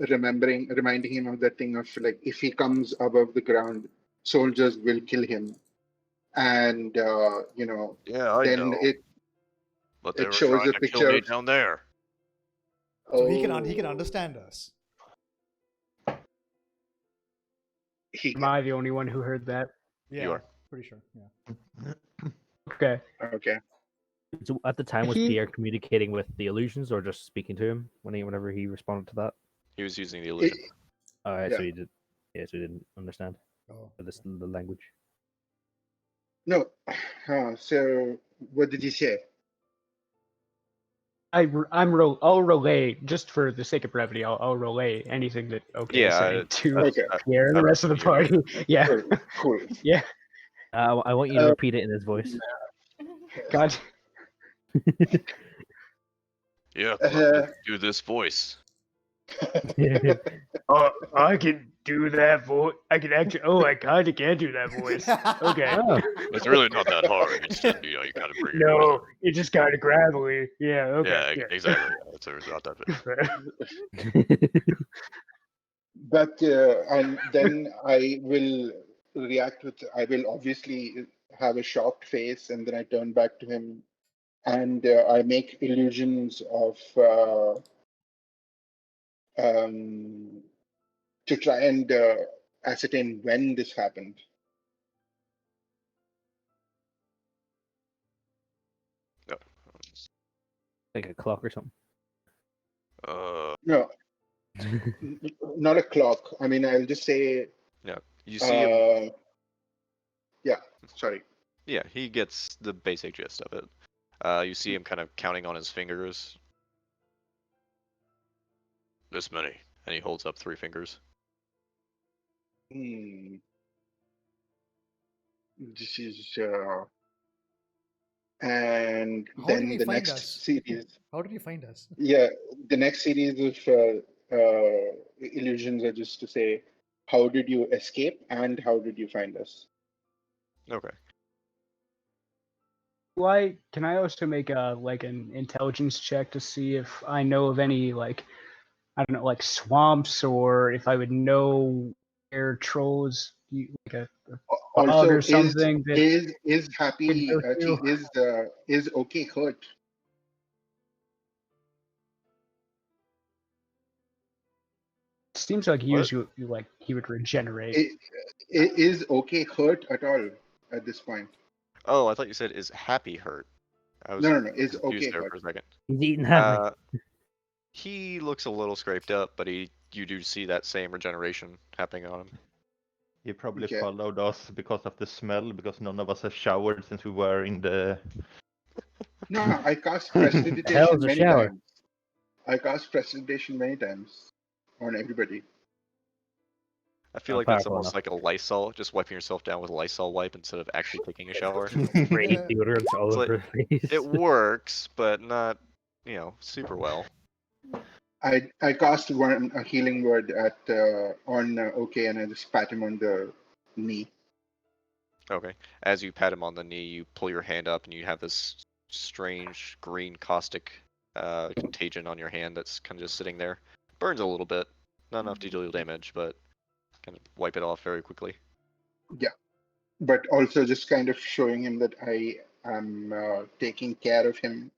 Speaker 4: reminding him of that thing of like, if he comes above the ground, soldiers will kill him, and
Speaker 3: Yeah, I
Speaker 4: then
Speaker 3: know. But they
Speaker 4: it
Speaker 3: were
Speaker 4: shows
Speaker 3: trying
Speaker 4: a
Speaker 3: to kill
Speaker 4: picture
Speaker 3: me
Speaker 4: of.
Speaker 3: down there.
Speaker 1: So he can
Speaker 4: Oh,
Speaker 1: understand us.
Speaker 4: he
Speaker 2: Am I the only one who heard that?
Speaker 1: Yeah,
Speaker 3: You are.
Speaker 1: pretty sure. Yeah.
Speaker 2: Okay.
Speaker 4: okay.
Speaker 5: So at the time, was
Speaker 2: He-
Speaker 5: Pierre communicating with the illusions or just speaking to him whenever he responded to that?
Speaker 3: He was using the illusion.
Speaker 5: All right,
Speaker 4: Yeah.
Speaker 5: so he did. Yeah, so he didn't understand
Speaker 1: Oh.
Speaker 5: the language.
Speaker 4: No. So what did he say?
Speaker 2: I'll relay just for the sake of brevity. I'll relay anything that
Speaker 3: Yeah,
Speaker 2: said to
Speaker 4: Okay.
Speaker 2: Pierre and the rest of the party. Yeah,
Speaker 4: Cool.
Speaker 2: yeah.
Speaker 5: I want you to
Speaker 4: Uh,
Speaker 5: repeat it in his voice.
Speaker 2: God,
Speaker 3: Yeah,
Speaker 4: Uh,
Speaker 3: do this voice.
Speaker 2: I can do that voice. I can actually. Oh, I kind of can do that voice. Okay.
Speaker 5: Oh,
Speaker 3: It's really not that hard. It's just you gotta bring your voice
Speaker 2: No,
Speaker 3: up.
Speaker 2: it's just kind of gravelly. Yeah. Okay.
Speaker 3: Yeah, exactly. It's not that big.
Speaker 4: but and then I will react with. I will obviously have a shocked face, and then I turn back to him, and I make illusions of to try and ascertain when this happened.
Speaker 5: like a clock or something.
Speaker 4: No, not a clock. I mean, I'll just say.
Speaker 3: You see him.
Speaker 4: Yeah. Sorry.
Speaker 3: Yeah, he gets the basic gist of it. You see him kind of counting on his fingers. This many, and he holds up 3 fingers.
Speaker 4: This is and
Speaker 1: How did
Speaker 4: then
Speaker 1: he
Speaker 4: the
Speaker 1: find
Speaker 4: next
Speaker 1: us?
Speaker 4: series.
Speaker 1: How did he find us?
Speaker 4: Yeah, the next series of illusions are just to say, how did you escape and how did you find us?
Speaker 3: Okay.
Speaker 2: Why can I also make an intelligence check to see if I know of any like I don't know like swamps or if I would know where trolls like a bog
Speaker 4: Also,
Speaker 2: or something that
Speaker 4: is
Speaker 2: could
Speaker 4: happy?
Speaker 2: go to.
Speaker 4: Is okay hurt?
Speaker 2: Seems like he
Speaker 3: What?
Speaker 2: usually like he would regenerate.
Speaker 4: Is okay hurt at all at this point?
Speaker 3: Oh, I thought you said is happy hurt. I was
Speaker 4: No. Is
Speaker 3: confused
Speaker 4: okay
Speaker 3: there
Speaker 4: hurt?
Speaker 3: for a second.
Speaker 5: He's eating happily.
Speaker 3: He looks a little scraped up, but you do see that same regeneration happening on him.
Speaker 7: He probably
Speaker 4: Okay.
Speaker 7: followed us because of the smell, because none of us have showered since we were in the.
Speaker 4: No, I cast
Speaker 5: Hell's
Speaker 4: prestidigitation
Speaker 5: a
Speaker 4: many
Speaker 5: shower.
Speaker 4: times. I cast prestidigitation many times on everybody.
Speaker 3: I feel
Speaker 5: Not
Speaker 3: like that's
Speaker 5: powerful
Speaker 3: almost
Speaker 5: enough.
Speaker 3: like a Lysol, just wiping yourself down with a Lysol wipe instead of actually taking a shower.
Speaker 5: Spray deodorant all
Speaker 3: It's like-
Speaker 5: over her face.
Speaker 3: It works, but not, super well.
Speaker 4: I cast a healing word at on OK, and I just pat him on the knee.
Speaker 3: Okay. As you pat him on the knee, you pull your hand up, and you have this strange green caustic contagion on your hand that's kind of just sitting there. Burns a little bit, not enough to deal damage, but kind of wipe it off very quickly.
Speaker 4: But also just kind of showing him that I am taking care of him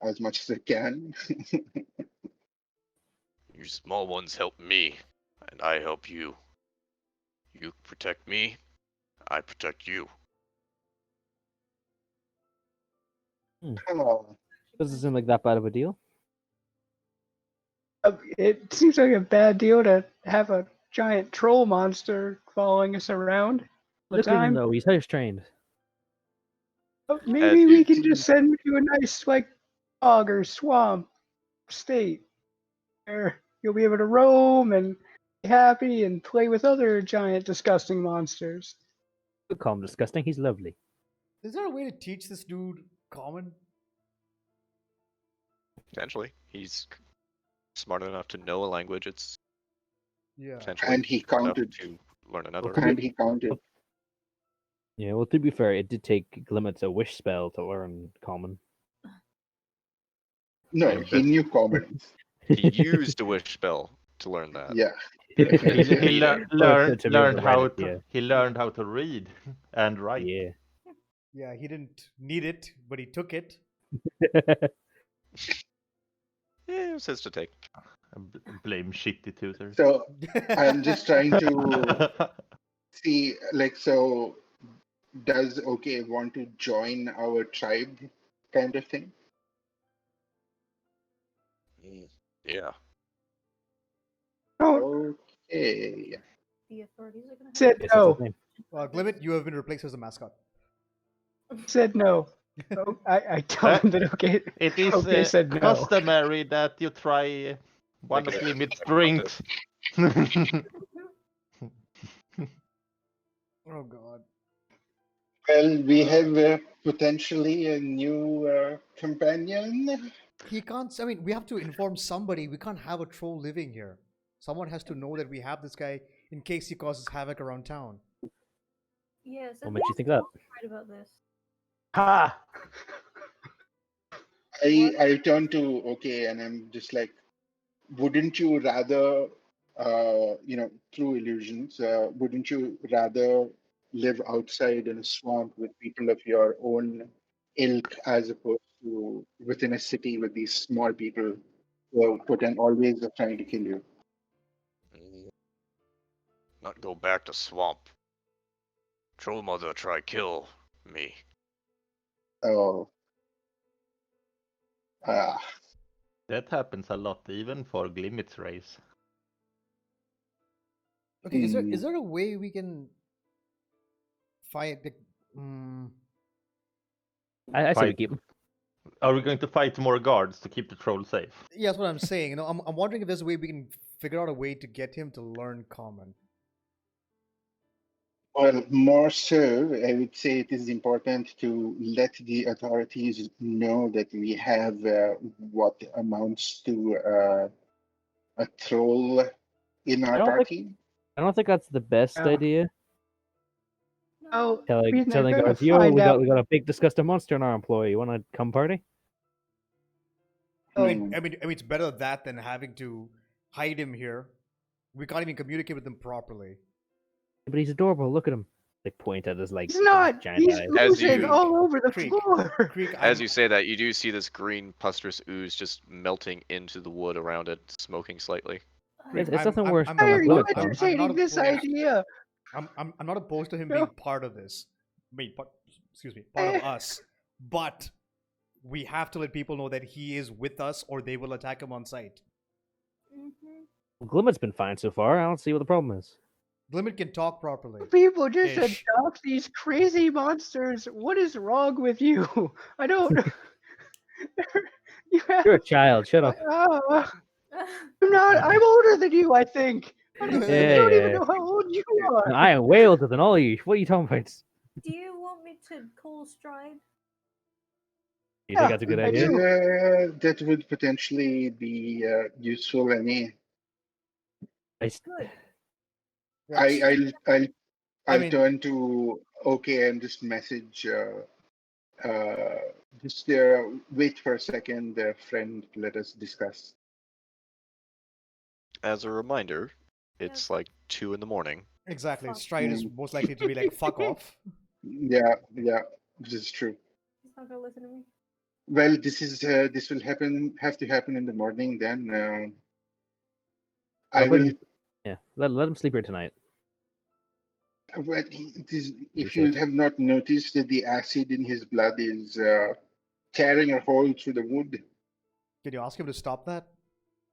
Speaker 4: as much as I can.
Speaker 3: You small ones help me, and I help you. You protect me, I protect you.
Speaker 4: Oh,
Speaker 5: Doesn't seem like that bad of a deal.
Speaker 2: It seems like a bad deal to have a giant troll monster following us around all the
Speaker 5: Look at him
Speaker 2: time.
Speaker 5: though; he's house trained.
Speaker 2: Maybe
Speaker 3: As
Speaker 2: we
Speaker 3: you-
Speaker 2: can just send him to a nice like bog or swamp state where you'll be able to roam and be happy and play with other giant disgusting monsters.
Speaker 5: Don't call him disgusting. He's lovely.
Speaker 1: Is there a way to teach this dude common?
Speaker 3: Potentially, he's smart enough to know a language. It's
Speaker 1: Yeah.
Speaker 3: potentially
Speaker 4: and he
Speaker 3: smart enough
Speaker 4: counted.
Speaker 3: to learn another.
Speaker 4: And he counted.
Speaker 5: Yeah. Well, to be fair, it did take Glimit's a wish spell to learn common.
Speaker 4: No,
Speaker 7: Yeah,
Speaker 4: he
Speaker 7: but-
Speaker 4: knew common.
Speaker 3: He used a wish spell to learn that.
Speaker 4: Yeah.
Speaker 7: He
Speaker 3: Defeat
Speaker 7: lear-
Speaker 3: him.
Speaker 7: learned
Speaker 5: To be able
Speaker 7: learned
Speaker 5: to write
Speaker 7: how
Speaker 5: it,
Speaker 7: to
Speaker 5: yeah.
Speaker 7: he learned how to read and write.
Speaker 5: Yeah.
Speaker 1: Yeah, he didn't need it, but he took it.
Speaker 3: Yeah, it was his to take.
Speaker 7: Blame shitty tutors.
Speaker 4: So I'm just trying to see, like, so does OK want to join our tribe kind of thing?
Speaker 3: Yeah.
Speaker 2: No,
Speaker 4: Okay.
Speaker 6: The authorities are gonna
Speaker 2: said
Speaker 5: Yes, that's his
Speaker 2: no.
Speaker 5: name.
Speaker 1: Glimmet, you have been replaced as the mascot.
Speaker 2: Said no. Oh, I told him that okay.
Speaker 7: It is
Speaker 2: Okay, said no.
Speaker 7: customary that you try one
Speaker 3: Like
Speaker 7: of
Speaker 3: a-
Speaker 7: Limit's drinks.
Speaker 1: Oh god.
Speaker 4: Well, we have potentially a new companion.
Speaker 1: He can't. I mean, we have to inform somebody. We can't have a troll living here. Someone has to know that we have this guy in case he causes havoc around town.
Speaker 6: Yes.
Speaker 5: What makes you think that?
Speaker 6: Right about this.
Speaker 2: Ha!
Speaker 4: I turn to OK and I'm just like, wouldn't you rather, through illusions, wouldn't you rather live outside in a swamp with people of your own ilk as opposed to within a city with these small people who always are trying to kill you?
Speaker 3: Not go back to swamp. Troll mother try kill me.
Speaker 4: Oh. Ah.
Speaker 7: That happens a lot, even for Glimit's race.
Speaker 1: Okay, is there a way we can fight the?
Speaker 5: I say we
Speaker 7: Fight.
Speaker 5: keep him.
Speaker 7: Are we going to fight more guards to keep the troll safe?
Speaker 1: Yeah, that's what I'm saying. You know, I'm wondering if there's a way we can figure out a way to get him to learn common.
Speaker 4: Well, more so, I would say it is important to let the authorities know that we have what amounts to a troll in our party.
Speaker 5: I don't think that's the best
Speaker 2: Yeah.
Speaker 5: idea.
Speaker 2: Oh,
Speaker 5: Telling
Speaker 2: they're gonna
Speaker 5: guards, yo,
Speaker 2: find
Speaker 5: we
Speaker 2: out.
Speaker 5: got a big disgusting monster in our employ. You want to come party?
Speaker 1: I mean, it's better that than having to hide him here. We can't even communicate with him properly.
Speaker 5: But he's adorable. Look at him. They point at his like
Speaker 2: He's not.
Speaker 5: giant
Speaker 2: He's
Speaker 5: eyes.
Speaker 3: As
Speaker 2: oozing
Speaker 3: you-
Speaker 2: all over the
Speaker 1: Creek.
Speaker 2: floor.
Speaker 1: Creek,
Speaker 3: As you say that, you do see this green pustrous ooze just melting into the wood around it, smoking slightly.
Speaker 5: It's
Speaker 1: I'm-
Speaker 5: nothing
Speaker 1: I'm-
Speaker 5: worse
Speaker 1: I'm-
Speaker 2: Why
Speaker 5: than
Speaker 2: are
Speaker 5: what
Speaker 2: you
Speaker 5: Glimmet's
Speaker 1: I'm-
Speaker 5: done.
Speaker 1: I'm
Speaker 2: entertaining
Speaker 1: not
Speaker 2: this
Speaker 1: opposed-
Speaker 2: idea?
Speaker 1: I'm not opposed to him
Speaker 2: No.
Speaker 1: being part of this. Part of us. But we have to let people know that he is with us, or they will attack him on sight.
Speaker 5: Glimmet's been fine so far. I don't see what the problem is.
Speaker 1: Glimmet can talk properly.
Speaker 2: People just
Speaker 1: Ish.
Speaker 2: adopt these crazy monsters. What is wrong with you? I don't. You have.
Speaker 5: You're a child. Shut up.
Speaker 2: I'm not. I'm older than you. I think. I don't,
Speaker 5: Yeah,
Speaker 2: I don't even
Speaker 5: yeah.
Speaker 2: know how old you are.
Speaker 5: I am way older than all of you. What are you talking about?
Speaker 6: Do you want me to call Stride?
Speaker 5: You think that's a good
Speaker 2: I
Speaker 5: idea?
Speaker 2: do.
Speaker 4: That would potentially be useful.
Speaker 6: Good.
Speaker 4: I'll
Speaker 1: mean-
Speaker 4: turn to OK and just message. Just wait for a second, friend. Let us discuss.
Speaker 3: As a reminder, it's like 2 a.m.
Speaker 1: Exactly.
Speaker 6: Fuck.
Speaker 1: Stride is most likely to be like, fuck off.
Speaker 4: Yeah, this is true.
Speaker 6: He's not gonna listen to me.
Speaker 4: Well, this will have to happen in the morning. Then I
Speaker 5: I'll let
Speaker 4: will.
Speaker 5: him- Yeah, let him sleep here tonight.
Speaker 4: But if
Speaker 5: Appreciate
Speaker 4: you have not noticed that the acid in his blood is tearing a hole through the wood.
Speaker 1: Can you ask him to stop that?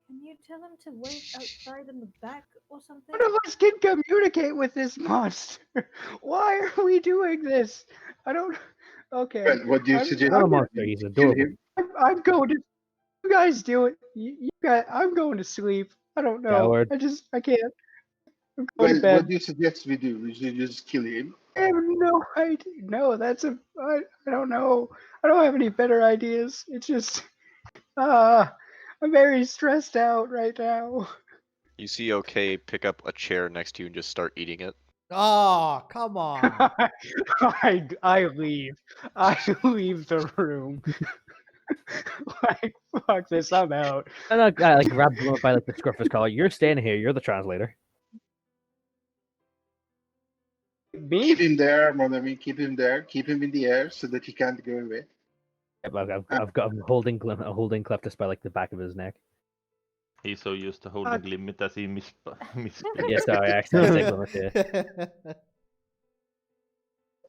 Speaker 6: Can you tell him to wait outside in the back or something?
Speaker 2: None of us can communicate with this monster. Why are we doing this? I don't. Okay.
Speaker 4: Well, what do you
Speaker 2: I'm-
Speaker 4: suggest?
Speaker 5: Not a
Speaker 2: I'm-
Speaker 5: monster. He's
Speaker 4: Kill
Speaker 5: adorable.
Speaker 4: him?
Speaker 2: I'm going to. You guys do it. You guys. I'm going to sleep. I don't know.
Speaker 5: Coward.
Speaker 2: I can't. I'm going
Speaker 4: Well,
Speaker 2: to bed.
Speaker 4: what do you suggest we do? We should just kill him.
Speaker 2: I have no idea. No, that's a. I don't know. I don't have any better ideas. It's just. I'm very stressed out right now.
Speaker 3: You see OK pick up a chair next to you and just start eating it.
Speaker 1: Oh, come on.
Speaker 2: I leave. I leave the room. Like, fuck this, I'm out.
Speaker 5: And I like grabbed him by like the scruff of his collar. You're staying here. You're the translator.
Speaker 2: Me?
Speaker 4: Keep him there, mon ami. Keep him there. Keep him in the air so that he can't go away.
Speaker 5: Yep, I'm holding Cleftus by like the back of his neck.
Speaker 7: He's so used to holding limit as he misplays.
Speaker 5: Yeah, sorry, I accidentally said Glimmet,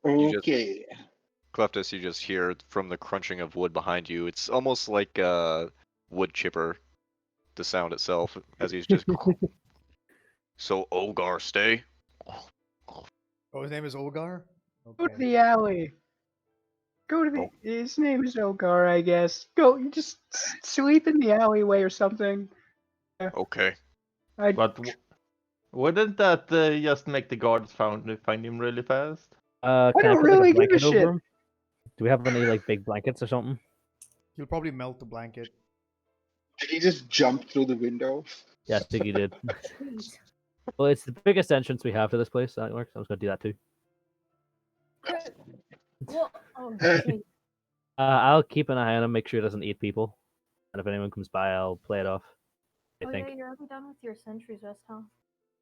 Speaker 5: yeah.
Speaker 3: You just-
Speaker 4: Okay.
Speaker 3: Cleftus, you just hear from the crunching of wood behind you. It's almost like a wood chipper, the sound itself, as he's just. So Ogar, stay.
Speaker 1: Oh, his name is Ogar?
Speaker 2: Go to
Speaker 1: Okay.
Speaker 2: the alley. Go to the. His name is Ogar, I guess. Go, you just sleep in the alleyway or something.
Speaker 3: Okay.
Speaker 7: But wouldn't that just make the guards find him really fast?
Speaker 5: Can
Speaker 2: I
Speaker 5: I
Speaker 2: don't
Speaker 5: put like,
Speaker 2: really
Speaker 5: a
Speaker 2: give a
Speaker 5: blanket over
Speaker 2: shit.
Speaker 5: him? Do we have any like big blankets or something?
Speaker 1: He'll probably melt the blanket.
Speaker 4: Did he just jump through the window?
Speaker 5: Yeah, I think you did.
Speaker 6: Please.
Speaker 5: Well, it's the biggest entrance we have to this place. That works. I was gonna do that too.
Speaker 6: Crit. Well, oh, jeez.
Speaker 5: I'll keep an eye on him, make sure he doesn't eat people, and if anyone comes by, I'll play it off. I
Speaker 6: Oh
Speaker 5: think.
Speaker 6: yeah, you're already done with your sentry's rest, huh?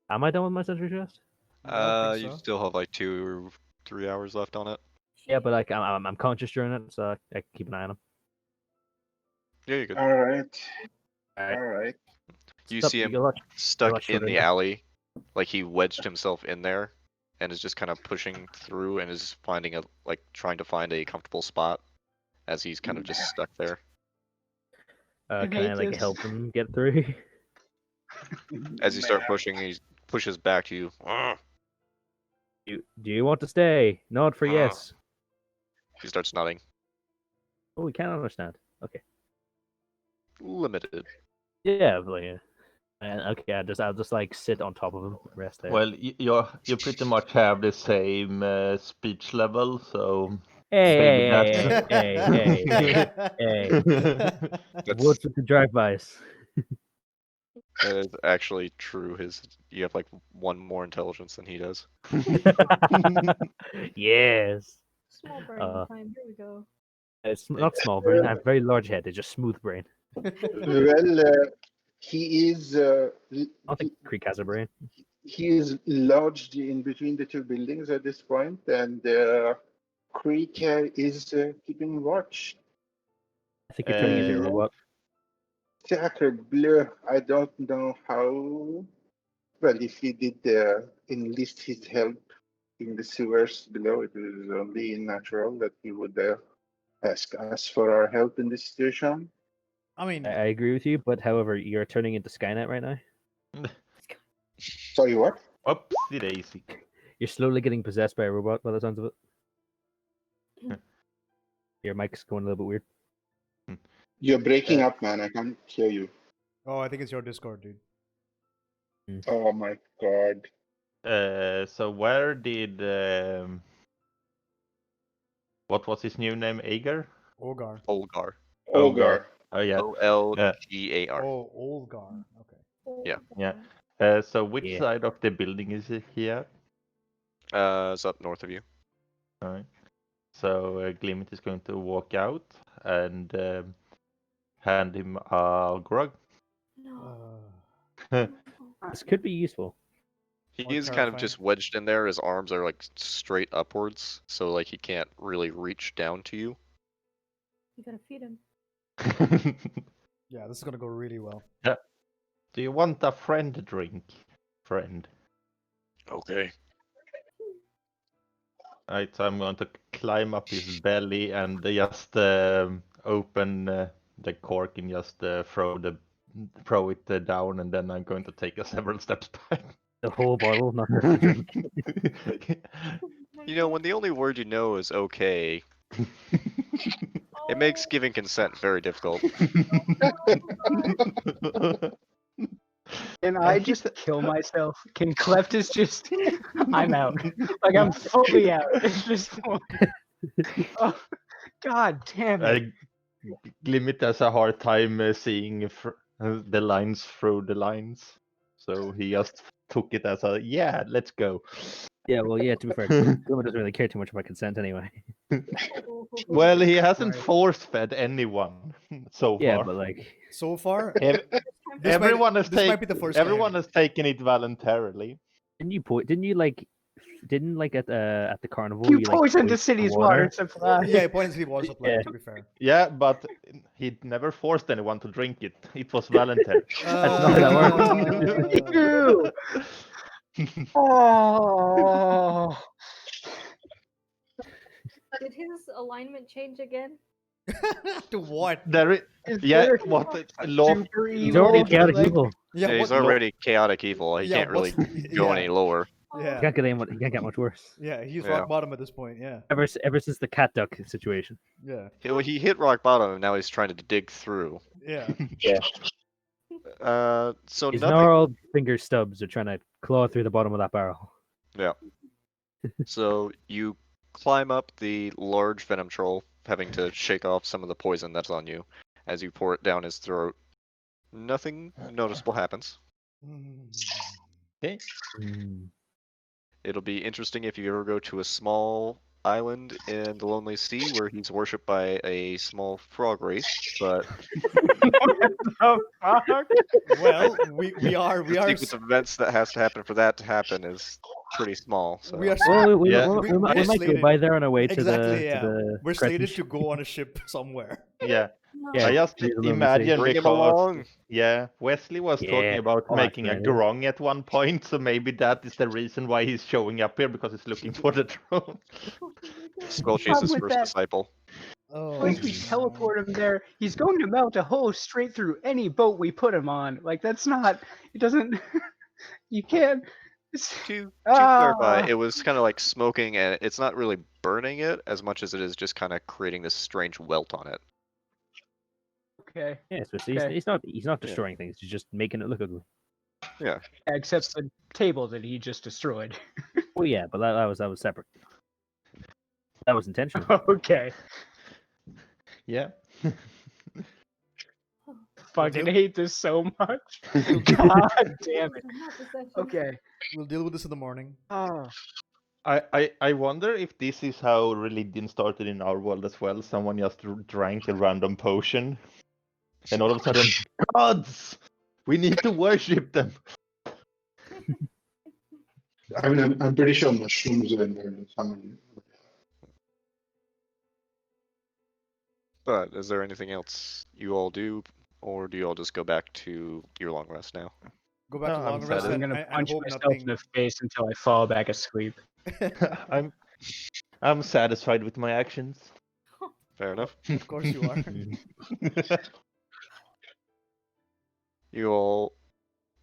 Speaker 5: Am I done with my sentry rest?
Speaker 1: I don't think
Speaker 3: You
Speaker 1: so.
Speaker 3: still have like 2 or 3 hours left on it.
Speaker 5: Yeah, but like I'm conscious during it, so I can keep an eye on him.
Speaker 3: Yeah, you're good.
Speaker 4: All right.
Speaker 5: Alright.
Speaker 4: All right.
Speaker 3: You
Speaker 5: Stop,
Speaker 3: see him
Speaker 5: you're
Speaker 3: stuck
Speaker 5: watch
Speaker 3: in
Speaker 5: for
Speaker 3: the
Speaker 5: it.
Speaker 3: alley, like he wedged himself in there, and is just kind of pushing through and is finding trying to find a comfortable spot, as he's kind of just stuck there.
Speaker 2: I
Speaker 5: Can I
Speaker 2: hate
Speaker 5: like
Speaker 2: this.
Speaker 5: help him get through?
Speaker 3: As you start pushing, he pushes back to you. "Ugh."
Speaker 5: Do you want to stay? Nod for yes.
Speaker 3: He starts nodding.
Speaker 5: Oh, we can't understand. Okay.
Speaker 3: Limited.
Speaker 5: Yeah, but yeah. And okay, I'll just like sit on top of him, rest there.
Speaker 7: Well, you pretty much have the same speech level, so
Speaker 5: Hey,
Speaker 7: maybe
Speaker 5: hey,
Speaker 7: that's-
Speaker 5: hey, hey, hey.
Speaker 3: That's
Speaker 5: What's with the drive-bys?
Speaker 3: that is actually true. You have like 1 more intelligence than he does.
Speaker 5: Yes.
Speaker 6: Small brain time. Here we go.
Speaker 5: It's not small brain. I have very large head. It's just smooth brain.
Speaker 4: Well, he is
Speaker 5: I don't think Creek has a brain.
Speaker 4: he is lodged in between the 2 buildings at this point, and Creek is keeping watch.
Speaker 5: I think you're turning into a robot.
Speaker 4: Sacre bleu! I don't know how. Well, if he did enlist his help in the sewers below, it was only natural that he would ask us for our help in this situation.
Speaker 1: I mean,
Speaker 5: I agree with you, but however, you're turning into Skynet right now.
Speaker 4: Sorry, what?
Speaker 7: Oopsie daisy.
Speaker 5: You're slowly getting possessed by a robot by the sounds of it. Your mic's going a little bit weird.
Speaker 4: You're breaking up, man. I can't hear you.
Speaker 1: oh, I think it's your Discord, dude.
Speaker 4: Oh my god.
Speaker 7: So where did what was his new name? Agar?
Speaker 1: Olgar.
Speaker 3: Olgar.
Speaker 4: Ogre.
Speaker 7: Oh yeah.
Speaker 3: Olgar.
Speaker 1: Oh, Olgar. Okay.
Speaker 3: Yeah.
Speaker 7: Yeah. So which
Speaker 5: Yeah.
Speaker 7: side of the building is he at?
Speaker 3: It's up north of you.
Speaker 7: Alright. So Glimmet is going to walk out and hand him a grog.
Speaker 6: No.
Speaker 5: This could be useful.
Speaker 3: He
Speaker 1: More
Speaker 3: is kind of
Speaker 1: terrifying.
Speaker 3: just wedged in there. His arms are like straight upwards, so like he can't really reach down to you.
Speaker 6: You gotta feed him.
Speaker 1: Yeah, this is gonna go really well.
Speaker 7: Do you want a friend drink, friend?
Speaker 3: Okay.
Speaker 7: Alright, so I'm going to climb up his belly and just open the cork and just throw it down, and then I'm going to take several steps back.
Speaker 5: The whole bottle, not just the drink.
Speaker 3: You know, when the only word you know is okay, it makes giving consent very difficult.
Speaker 2: Can I just kill myself? Can Cleftus just? I'm out. Like I'm fully out at this point. Oh, God damn it!
Speaker 7: Glimmet has a hard time seeing the lines through the lines, so he just took it as a yeah, let's go.
Speaker 5: Yeah, well, yeah. To be fair, Guma doesn't really care too much about consent anyway.
Speaker 7: Well, he hasn't
Speaker 2: Right.
Speaker 7: force-fed anyone so
Speaker 5: Yeah,
Speaker 7: far.
Speaker 5: but like,
Speaker 1: So far,
Speaker 7: Ev-
Speaker 1: This might-
Speaker 7: everyone has
Speaker 1: this might be the first time.
Speaker 7: everyone has taken it voluntarily.
Speaker 5: didn't you like at the carnival?
Speaker 2: You
Speaker 5: like,
Speaker 2: poisoned the
Speaker 5: poison
Speaker 2: city's water supply.
Speaker 1: yeah, point he was supply.
Speaker 5: Yeah.
Speaker 1: To be fair,
Speaker 7: Yeah, but he never forced anyone to drink it. It was voluntary.
Speaker 5: That's not how that
Speaker 2: Ew. Oh.
Speaker 6: Did his alignment change again?
Speaker 1: to what?
Speaker 7: There is,
Speaker 2: Is
Speaker 7: yeah,
Speaker 2: there
Speaker 7: what law?
Speaker 2: super
Speaker 5: He's
Speaker 2: evil?
Speaker 5: already chaotic
Speaker 2: Like,
Speaker 5: evil.
Speaker 1: Yeah,
Speaker 3: Yeah, he's
Speaker 1: what?
Speaker 3: already chaotic evil. He
Speaker 1: Yeah,
Speaker 3: can't really
Speaker 1: what's-
Speaker 3: go
Speaker 1: yeah.
Speaker 3: any lower.
Speaker 1: Yeah.
Speaker 5: He can't get much worse.
Speaker 1: Yeah, he's
Speaker 3: Yeah.
Speaker 1: rock bottom at this point. Yeah,
Speaker 5: Ever since the cat duck situation.
Speaker 1: yeah,
Speaker 3: He hit rock bottom, and now he's trying to dig through.
Speaker 1: yeah.
Speaker 3: So
Speaker 5: His
Speaker 3: nothing.
Speaker 5: gnarled finger stubs are trying to claw through the bottom of that barrel.
Speaker 3: So you climb up the large venom troll, having to shake off some of the poison that's on you. As you pour it down his throat, nothing noticeable happens.
Speaker 7: Okay.
Speaker 3: It'll be interesting if you ever go to a small island in the Lonely Sea where he's worshipped by a small frog race, but
Speaker 1: Well, we are
Speaker 3: the sequence of events that has to happen for that to happen is pretty small. So
Speaker 1: we are
Speaker 5: Well, we
Speaker 7: Yeah.
Speaker 5: might go
Speaker 1: slated-
Speaker 5: by there on our way to
Speaker 1: exactly.
Speaker 5: the
Speaker 1: Yeah,
Speaker 5: to the
Speaker 1: we're
Speaker 5: crescent
Speaker 1: slated
Speaker 5: ship.
Speaker 1: to go on a ship somewhere.
Speaker 7: Yeah,
Speaker 6: No.
Speaker 5: Yeah,
Speaker 7: I just
Speaker 5: to the Lonely Sea.
Speaker 7: imagine
Speaker 3: bring him
Speaker 7: because
Speaker 3: along.
Speaker 7: yeah, Wesley was talking
Speaker 5: Yeah,
Speaker 7: about
Speaker 5: I'll
Speaker 7: making a
Speaker 5: ask him.
Speaker 7: grong at one point, so maybe that is the reason why he's showing up here because he's looking for the throne.
Speaker 3: Squelch is his
Speaker 2: with
Speaker 3: first
Speaker 2: that-
Speaker 3: disciple.
Speaker 1: Oh,
Speaker 2: Once we teleport him there, he's going to melt a hole straight through any boat we put him on. Like that's not. It doesn't. You can't.
Speaker 3: To clarify,
Speaker 2: Ah.
Speaker 3: it was kind of like smoking, and it's not really burning it as much as it is just kind of creating this strange welt on it.
Speaker 2: Okay.
Speaker 5: Yeah, so
Speaker 2: Okay.
Speaker 5: he's not destroying things. He's just making it look ugly.
Speaker 2: Except the table that he just destroyed.
Speaker 5: Well, yeah, but that was separate. That was intentional.
Speaker 2: Okay.
Speaker 7: Yeah.
Speaker 2: Fucking
Speaker 1: deal-
Speaker 2: hate this so much. God damn it.
Speaker 6: Not the session.
Speaker 2: Okay.
Speaker 1: We'll deal with this in the morning.
Speaker 2: Oh.
Speaker 7: I wonder if this is how religion started in our world as well. Someone just drank a random potion, and all of a sudden, gods! We need to worship them.
Speaker 4: I mean, I'm pretty sure mushrooms are in there. Some.
Speaker 3: But is there anything else you all do, or do you all just go back to your long rest now?
Speaker 1: Go back
Speaker 7: No,
Speaker 1: to
Speaker 7: I'm
Speaker 1: long
Speaker 7: sad.
Speaker 1: rest
Speaker 2: I'm
Speaker 1: and,
Speaker 2: gonna
Speaker 1: and
Speaker 2: punch
Speaker 1: hope
Speaker 2: myself
Speaker 1: nothing.
Speaker 2: in the face until I fall back asleep.
Speaker 7: I'm satisfied with my actions.
Speaker 3: Fair enough.
Speaker 1: Of course you are.
Speaker 3: You all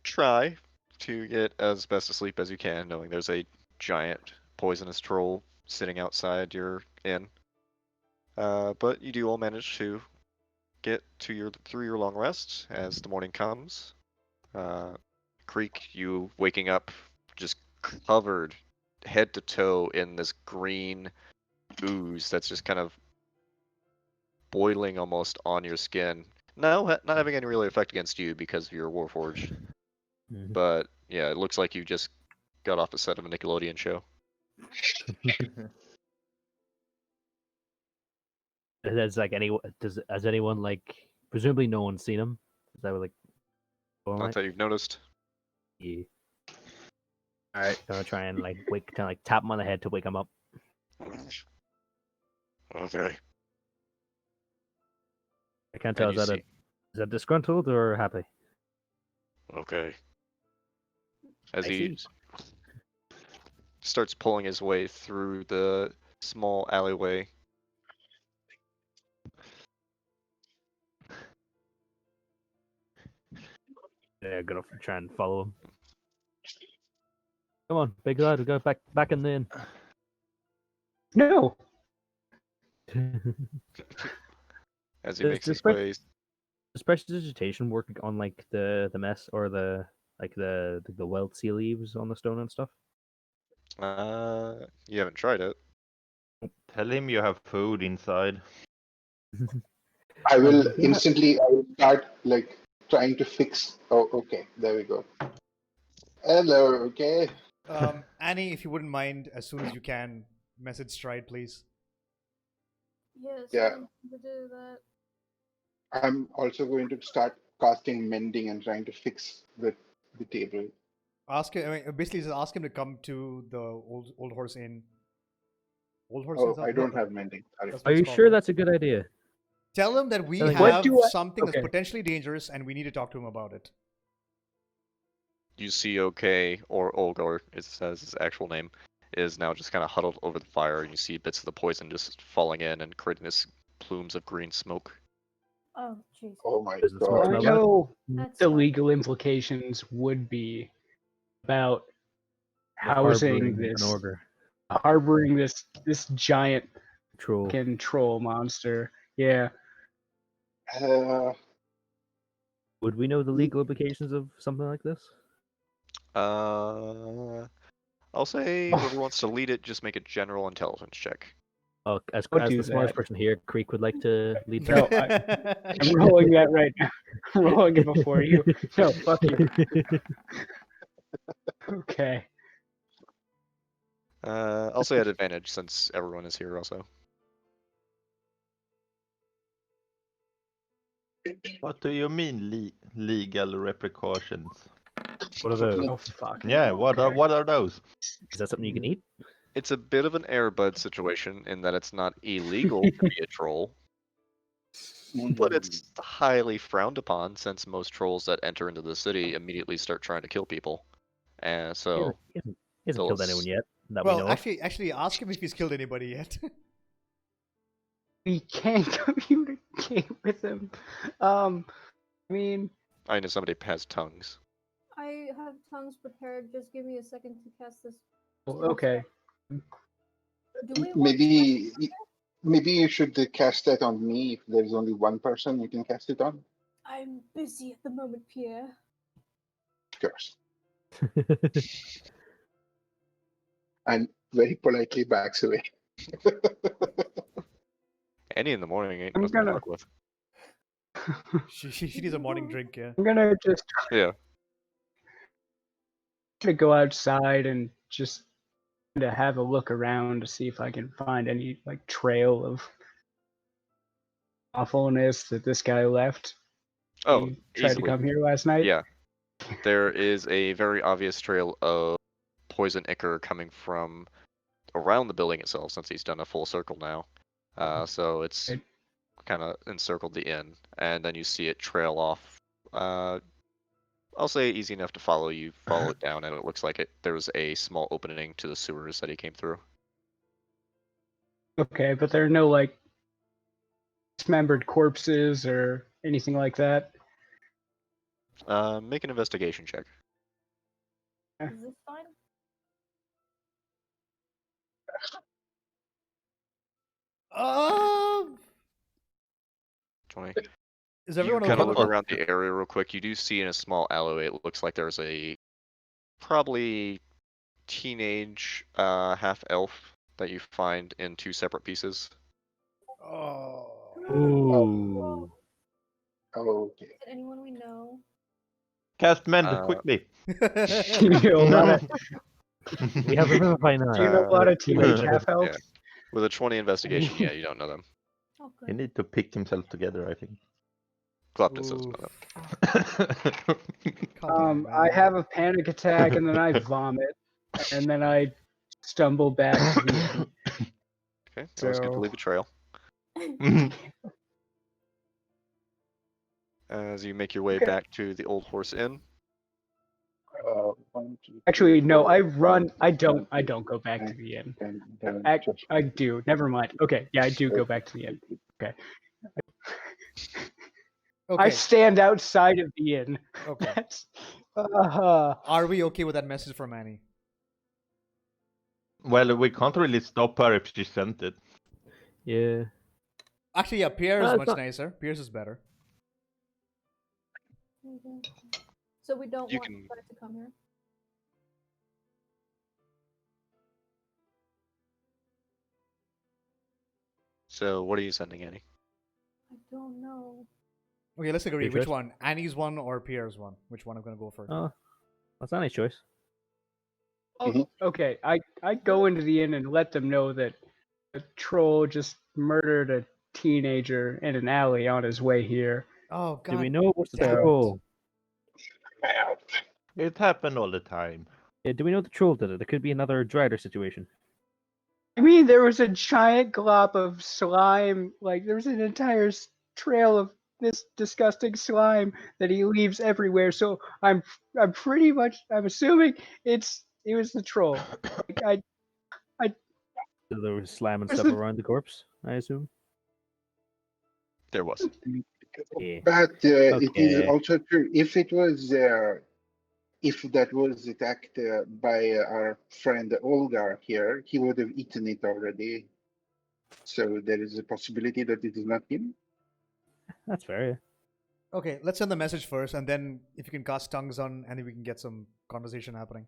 Speaker 3: try to get as best a sleep as you can, knowing there's a giant poisonous troll sitting outside your inn. But you do all manage to get to through your long rest as the morning comes. Creek, you waking up just covered head to toe in this green ooze that's just kind of boiling almost on your skin. No, not having any really effect against you because of your Warforged.
Speaker 5: Mhm.
Speaker 3: But yeah, it looks like you just got off a set of a Nickelodeon show.
Speaker 5: Has anyone like presumably no one's seen him? Is that like going
Speaker 3: Not
Speaker 5: right?
Speaker 3: that you've noticed.
Speaker 5: Yeah. All right, gonna try and like tap him on the head to wake him up.
Speaker 3: Okay.
Speaker 5: I can't tell.
Speaker 3: And
Speaker 5: Is
Speaker 3: you
Speaker 5: that is that disgruntled or happy?
Speaker 3: Okay. As
Speaker 5: I
Speaker 3: he
Speaker 5: see.
Speaker 3: starts pulling his way through the small alleyway.
Speaker 5: Yeah, gonna try and follow him. Come on, big lad, we go back in the inn.
Speaker 2: No.
Speaker 3: As he
Speaker 5: Does
Speaker 3: makes his
Speaker 5: this
Speaker 3: way.
Speaker 5: Does prestidigitation work on like the mess or the weld sea leaves on the stone and stuff?
Speaker 3: You haven't tried it.
Speaker 7: Tell him you have food inside.
Speaker 4: I will instantly. I will start like trying to fix. Oh, okay. There we go. Hello. Okay.
Speaker 1: Annie, if you wouldn't mind, as soon as you can, message Stride, please.
Speaker 6: Yes,
Speaker 4: Yeah.
Speaker 6: I'm going to do that.
Speaker 4: I'm also going to start casting mending and trying to fix the table.
Speaker 1: Ask him. I mean, basically, just ask him to come to the old horse inn. Old horse
Speaker 4: Oh,
Speaker 1: is
Speaker 4: I don't have mending. Sorry.
Speaker 1: That's what
Speaker 5: Are
Speaker 1: it's
Speaker 5: you
Speaker 1: called,
Speaker 5: sure
Speaker 1: right?
Speaker 5: that's a good idea?
Speaker 1: Tell him that we
Speaker 5: What
Speaker 1: have
Speaker 2: do I-
Speaker 1: something that's
Speaker 2: okay.
Speaker 1: potentially dangerous, and we need to talk to him about it.
Speaker 3: You see OK, or Olgar, it says his actual name, is now just kind of huddled over the fire, and you see bits of the poison just falling in and creating this plumes of green smoke.
Speaker 6: Oh, jeez.
Speaker 4: Oh my
Speaker 5: Does the smoke
Speaker 4: god.
Speaker 2: I
Speaker 5: smell bad?
Speaker 2: know
Speaker 6: That's
Speaker 2: the
Speaker 6: fine.
Speaker 2: legal implications would be about
Speaker 5: You're
Speaker 2: housing
Speaker 5: harboring
Speaker 2: this,
Speaker 5: an ogre.
Speaker 2: harboring this giant
Speaker 5: Troll.
Speaker 2: fucking troll monster. Yeah.
Speaker 5: Would we know the legal implications of something like this?
Speaker 3: I'll say whoever wants to lead it, just make a general intelligence check.
Speaker 5: Oh, as
Speaker 2: I'll
Speaker 5: the
Speaker 2: do
Speaker 5: smartest
Speaker 2: that.
Speaker 5: person here, Creek would like to lead
Speaker 2: No,
Speaker 5: that.
Speaker 2: I'm rolling that right now. I'm rolling it before you. No, fuck you. Okay.
Speaker 3: I'll say at advantage since everyone is here also.
Speaker 7: What do you mean legal repercussions?
Speaker 5: What are those?
Speaker 2: Oh fuck.
Speaker 7: Yeah, what are those?
Speaker 5: Is that something you can eat?
Speaker 3: It's a bit of an airbud situation in that it's not illegal to be a troll, but it's highly frowned upon since most trolls that enter into the city immediately start trying to kill people. And so
Speaker 5: He hasn't killed
Speaker 3: those-
Speaker 5: anyone yet that we
Speaker 1: well,
Speaker 5: know of.
Speaker 1: actually, ask him if he's killed anybody yet.
Speaker 2: We can't communicate with him. I mean,
Speaker 3: I know somebody has tongues.
Speaker 6: I have tongues prepared. Just give me a second to cast this.
Speaker 2: okay.
Speaker 6: Do we want
Speaker 4: Maybe you should cast that on me if there's only one person you can cast it on.
Speaker 6: I'm busy at the moment, Pierre.
Speaker 4: Of course. And very politely backs away.
Speaker 3: Annie in the morning ain't
Speaker 2: I'm
Speaker 3: nothing to
Speaker 2: gonna-
Speaker 3: fuck with.
Speaker 1: she needs a morning drink, yeah.
Speaker 2: I'm gonna just
Speaker 3: Yeah.
Speaker 2: try to go outside and just to have a look around to see if I can find any like trail of awfulness that this guy left.
Speaker 3: Oh,
Speaker 2: He tried
Speaker 3: easily.
Speaker 2: to come here last night.
Speaker 3: Yeah. There is a very obvious trail of poison ichor coming from around the building itself since he's done a full circle now. So it's
Speaker 2: Right.
Speaker 3: kind of encircled the inn, and then you see it trail off. I'll say easy enough to follow. You follow it down, and it looks like there's a small opening to the sewers that he came through.
Speaker 2: Okay, but there are no like dismembered corpses or anything like that.
Speaker 3: Make an investigation check.
Speaker 6: Is this fine?
Speaker 1: Um,
Speaker 3: 20.
Speaker 1: is
Speaker 3: You
Speaker 1: everyone
Speaker 3: kind
Speaker 1: okay
Speaker 3: of
Speaker 1: with
Speaker 3: look
Speaker 1: that?
Speaker 3: around the area real quick. You do see in a small alleyway, it looks like there's a probably teenage half elf that you find in two separate pieces.
Speaker 1: Oh.
Speaker 5: Ooh.
Speaker 4: Okay.
Speaker 6: Is it anyone we know?
Speaker 7: Cast mend
Speaker 3: Uh,
Speaker 7: quickly.
Speaker 2: You know, a lot of,
Speaker 5: We have a Revivify
Speaker 2: do you know a
Speaker 5: now.
Speaker 2: lot of teenage
Speaker 7: Yeah.
Speaker 2: half elves?
Speaker 3: Yeah. With a 20 investigation, yeah, you don't know them.
Speaker 6: Oh,
Speaker 7: He
Speaker 6: good.
Speaker 7: need to pick himself together, I think.
Speaker 3: Gleptis doesn't know them.
Speaker 1: Come on,
Speaker 2: I
Speaker 1: man.
Speaker 2: have a panic attack and then I vomit and then I stumble back to the inn.
Speaker 3: Okay, always good to
Speaker 2: So-
Speaker 3: leave a trail. As you make your way
Speaker 2: Okay.
Speaker 3: back to the Old Horse Inn.
Speaker 4: 1, 2,
Speaker 2: Actually, no,
Speaker 4: 4,
Speaker 2: I run.
Speaker 4: 5,
Speaker 2: I don't
Speaker 4: 6,
Speaker 2: go back to the inn.
Speaker 4: 10, 11,
Speaker 2: I do. Never mind. Okay, yeah, I do go back to the inn. I
Speaker 1: Okay.
Speaker 2: stand outside of the inn.
Speaker 1: Okay.
Speaker 2: That's,
Speaker 1: Are we okay with that message from Annie?
Speaker 7: Well, we can't really stop her if she sent it.
Speaker 5: Yeah.
Speaker 1: Actually, yeah, Pierre is
Speaker 5: it's
Speaker 1: much
Speaker 5: not-
Speaker 1: nicer. Pierce is better.
Speaker 6: Mhm. So we don't
Speaker 3: You
Speaker 6: want
Speaker 3: can-
Speaker 6: Fred to come here.
Speaker 3: So what are you sending, Annie?
Speaker 6: I don't know.
Speaker 1: Okay, let's agree.
Speaker 5: Your
Speaker 1: Which
Speaker 5: choice.
Speaker 1: one? Annie's one or Pierre's one? Which one I'm gonna go for?
Speaker 5: Oh, that's Annie's choice.
Speaker 2: Okay, I go into the inn and let them know that a troll just murdered a teenager in an alley on his way here.
Speaker 1: Oh
Speaker 5: Do we
Speaker 1: god.
Speaker 5: know what's the
Speaker 1: damn it.
Speaker 5: troll?
Speaker 7: It happened all the time.
Speaker 5: Yeah, do we know the troll did it? It could be another Drider situation.
Speaker 2: I mean, there was a giant glob of slime. Like, there was an entire trail of this disgusting slime that he leaves everywhere. So I'm pretty much I'm assuming it was the troll. Like,
Speaker 5: So there was slime and
Speaker 2: Where's
Speaker 5: stuff
Speaker 2: the-
Speaker 5: around the corpse, I assume.
Speaker 3: There was.
Speaker 5: Yeah.
Speaker 4: But it is
Speaker 5: Okay.
Speaker 4: also true. If it was, if that was attacked by our friend Olgar here, he would have eaten it already. So there is a possibility that it is not him.
Speaker 5: That's fair. Yeah.
Speaker 1: Okay, let's send the message first, and then if you can cast tongues on, and then we can get some conversation happening.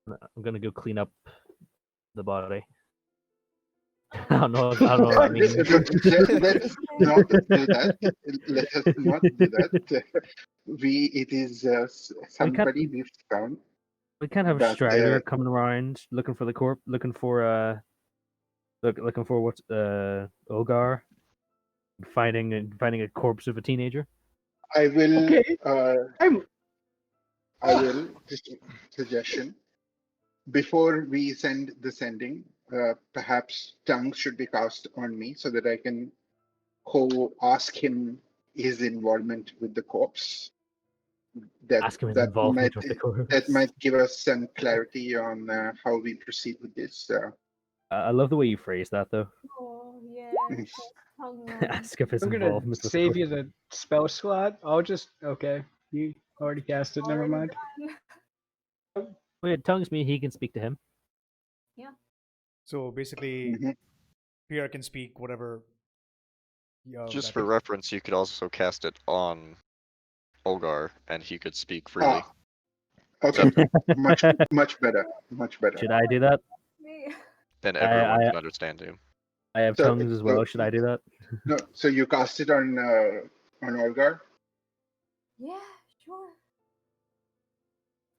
Speaker 5: I'm gonna go clean up the body. I don't know what that means.
Speaker 4: Let us not do that. Let us not do that. It is somebody we've found.
Speaker 5: We can't have a
Speaker 4: But,
Speaker 5: Strider coming around looking for the corpse, looking for what's Olgar, finding a corpse of a teenager.
Speaker 4: I will.
Speaker 2: Okay.
Speaker 4: I will. Just a suggestion. Before we send the sending, perhaps tongues should be cast on me so that I can ask him his involvement with the corpse.
Speaker 5: Ask him his involvement with the corpse.
Speaker 4: That might give us some clarity on how we proceed with this.
Speaker 5: I love the way you phrase that, though.
Speaker 6: Oh yeah.
Speaker 5: Ask if his
Speaker 2: I'm gonna
Speaker 5: involvement with the
Speaker 2: save
Speaker 5: corpse.
Speaker 2: you the spell slot. Okay. You already cast it. Never mind.
Speaker 5: Wait, tongues me. He can speak to him.
Speaker 1: So basically,
Speaker 4: Mhm.
Speaker 1: Pierre can speak whatever.
Speaker 3: Just
Speaker 1: I
Speaker 3: for
Speaker 1: think-
Speaker 3: reference, you could also cast it on Olgar, and he could speak freely.
Speaker 4: Okay, much better, much better.
Speaker 5: Should I do that?
Speaker 6: Me.
Speaker 3: Then everyone
Speaker 5: I-
Speaker 3: can understand him.
Speaker 5: I have
Speaker 4: So-
Speaker 5: tongues as well. Should I do that?
Speaker 4: No, so you cast it on Olgar.
Speaker 6: Yeah, sure.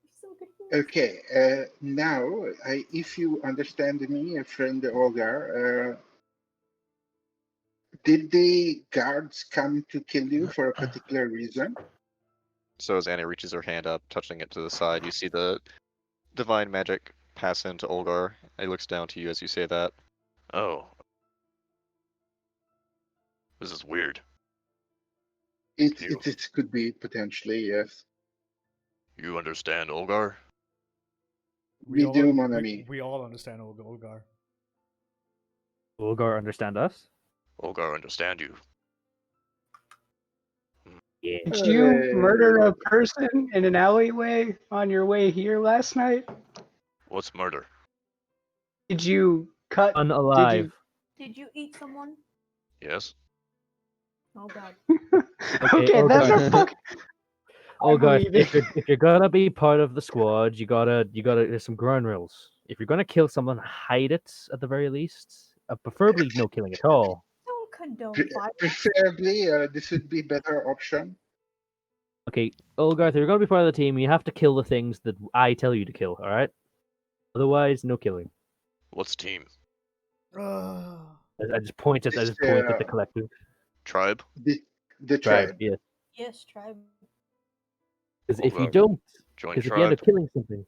Speaker 6: You're so good for this.
Speaker 4: Okay, now, if you understand me, friend Olgar, did the guards come to kill you for a particular reason?
Speaker 3: So as Annie reaches her hand up, touching it to the side, you see the divine magic pass into Olgar. He looks down to you as you say that. Oh. This is weird. You-
Speaker 4: It could be potentially, yes.
Speaker 3: You understand Olgar?
Speaker 4: We
Speaker 1: all-
Speaker 4: do, mon ami.
Speaker 1: We all understand Olgar.
Speaker 5: Olgar understand us?
Speaker 3: Olgar understand you.
Speaker 5: Yeah.
Speaker 2: Did you murder a person in an alleyway on your way here last night?
Speaker 3: What's murder?
Speaker 2: Did you cut?
Speaker 5: Unalive.
Speaker 6: Did you eat someone?
Speaker 3: Yes?
Speaker 6: Oh god.
Speaker 2: Okay, that's
Speaker 5: okay.
Speaker 2: a fuck.
Speaker 5: Oh god,
Speaker 2: believe it.
Speaker 5: if you're gonna be part of the squad, you gotta there's some ground rules. If you're gonna kill someone, hide it at the very least. Preferably no killing at all.
Speaker 6: Don't condone
Speaker 4: Pre-
Speaker 6: violence.
Speaker 4: Preferably, this would be better option.
Speaker 5: Okay, Olgar, if you're gonna be part of the team, you have to kill the things that I tell you to kill. All right. Otherwise, no killing.
Speaker 3: What's team?
Speaker 5: I just point at the collective
Speaker 3: Tribe?
Speaker 4: The
Speaker 5: tribe.
Speaker 4: tribe.
Speaker 5: Yeah.
Speaker 6: Yes, tribe.
Speaker 5: Because if you
Speaker 3: Olgar,
Speaker 5: don't,
Speaker 3: Join
Speaker 5: because if you end
Speaker 3: tribe?
Speaker 5: up killing something,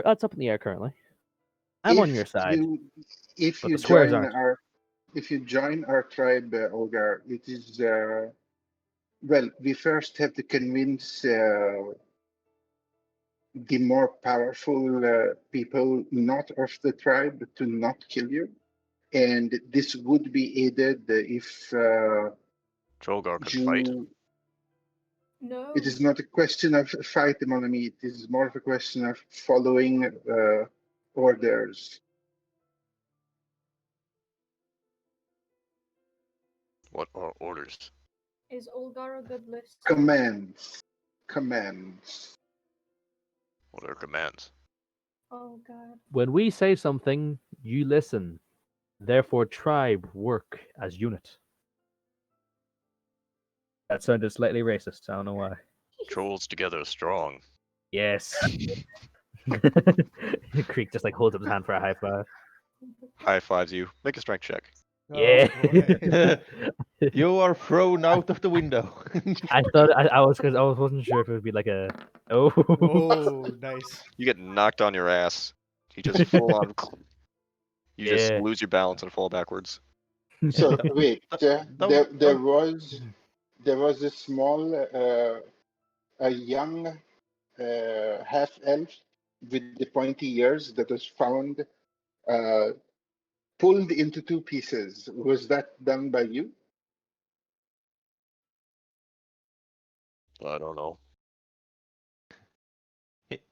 Speaker 5: that's up in the air currently. I'm on your side.
Speaker 4: If
Speaker 5: but
Speaker 4: you
Speaker 5: the squares
Speaker 4: join
Speaker 5: aren't.
Speaker 4: our tribe, Olgar, it is well. We first have to convince the more powerful people not of the tribe to not kill you, and this would be aided if
Speaker 3: Trollgar could fight.
Speaker 6: No.
Speaker 4: It is not a question of fight, mon ami. It is more of a question of following orders.
Speaker 3: What are orders?
Speaker 6: Is Olgar a good listener?
Speaker 4: Commands.
Speaker 3: What are commands?
Speaker 6: Oh god.
Speaker 5: When we say something, you listen. Therefore, tribe work as unit. That sounded slightly racist. I don't know why.
Speaker 3: Trolls together strong.
Speaker 5: Yes. Creek just like holds up his hand for a high five.
Speaker 3: High fives you. Make a strength check.
Speaker 5: Yeah.
Speaker 1: boy.
Speaker 7: You are thrown out of the window.
Speaker 5: I thought I was because I wasn't sure if it would be like a
Speaker 1: Oh, nice.
Speaker 3: You get knocked on your ass. You just full on. You just
Speaker 5: Yeah.
Speaker 3: lose your balance and fall backwards.
Speaker 4: So wait,
Speaker 7: Don't-
Speaker 4: there was a small, a young half elf with the pointy ears that was found uh, pulled into two pieces. Was that done by you?
Speaker 3: I don't know.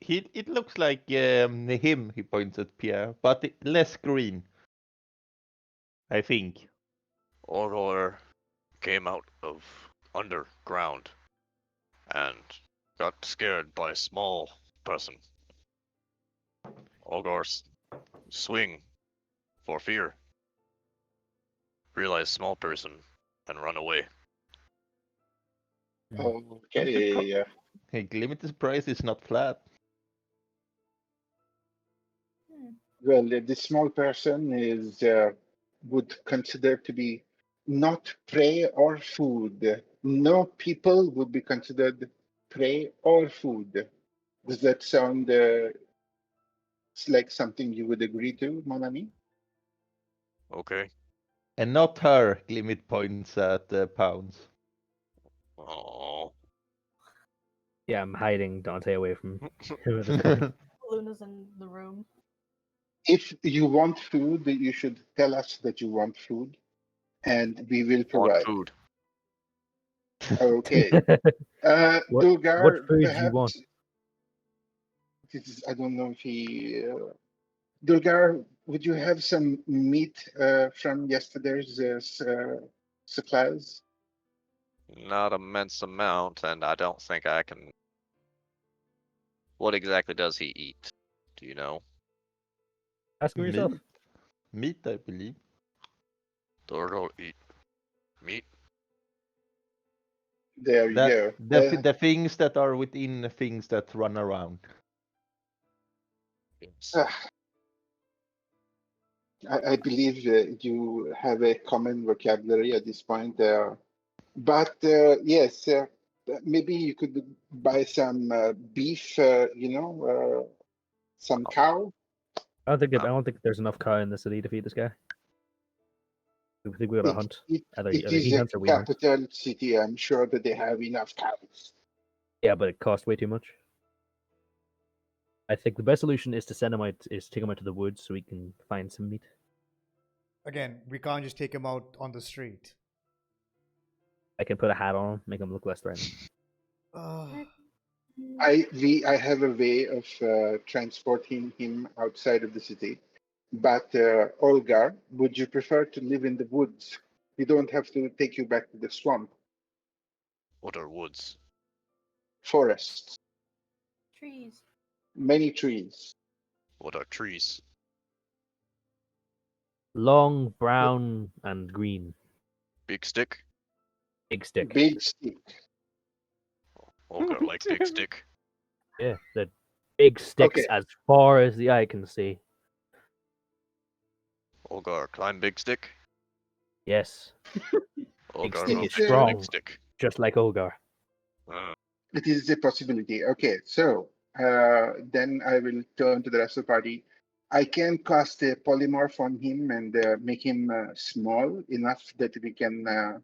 Speaker 7: It looks like him. He points at Pierre, but less green. I think.
Speaker 3: Auror came out of underground and got scared by a small person. Olgar's swing for fear. Realize small person and run away.
Speaker 4: Okay.
Speaker 7: Hey, limited price is not flat.
Speaker 4: Well, this small person is would consider to be not prey or food. No people would be considered prey or food. Does that sound like something you would agree to, mon ami?
Speaker 3: Okay.
Speaker 7: And not her. Limit points at pounds.
Speaker 3: Oh.
Speaker 5: Yeah, I'm hiding Dante away from him at this point.
Speaker 6: Luna's in the room.
Speaker 4: If you want food, you should tell us that you want food, and we will
Speaker 3: Want
Speaker 4: provide.
Speaker 3: food.
Speaker 4: Okay.
Speaker 5: What
Speaker 4: Dulgar,
Speaker 5: food do you
Speaker 4: perhaps.
Speaker 5: want?
Speaker 4: I don't know if he. Dulgar, would you have some meat from yesterday's supplies?
Speaker 3: Not immense amount, and I don't think I can. What exactly does he eat? Do you know?
Speaker 5: Ask him yourself.
Speaker 7: Meat, I believe.
Speaker 3: Dorgo eat meat.
Speaker 4: There you go.
Speaker 7: The things that are within the things that run around.
Speaker 3: Yes.
Speaker 4: I believe you have a common vocabulary at this point. But yes, maybe you could buy some beef, some cow.
Speaker 5: I don't think there's enough cow in the city to feed this guy. I think we gotta hunt. Either
Speaker 4: It
Speaker 5: he
Speaker 4: is a
Speaker 5: hunts or we hunt.
Speaker 4: capital city. I'm sure that they have enough cows.
Speaker 5: Yeah, but it costs way too much. I think the best solution is to send him out, is to take him out to the woods so we can find some meat.
Speaker 1: Again, we can't just take him out on the street.
Speaker 5: I can put a hat on him, make him look less threatening.
Speaker 4: I have a way of transporting him outside of the city. But Olga, would you prefer to live in the woods? We don't have to take you back to the swamp.
Speaker 3: What are woods?
Speaker 4: Forests,
Speaker 6: Trees.
Speaker 4: many trees.
Speaker 3: What are trees?
Speaker 5: Long, brown, and green.
Speaker 3: Big stick?
Speaker 5: Big stick.
Speaker 4: Big stick.
Speaker 3: Olga likes big stick.
Speaker 5: Yeah, the big sticks
Speaker 4: Okay.
Speaker 5: as far as the eye can see.
Speaker 3: Olgar climb big stick.
Speaker 5: Yes,
Speaker 3: Olgar
Speaker 5: stick
Speaker 3: move
Speaker 5: is
Speaker 3: big
Speaker 5: strong.
Speaker 3: stick.
Speaker 5: just like Olgar.
Speaker 4: It is a possibility. Okay, so then I will turn to the rest of the party. I can cast a polymorph on him and make him small enough that we can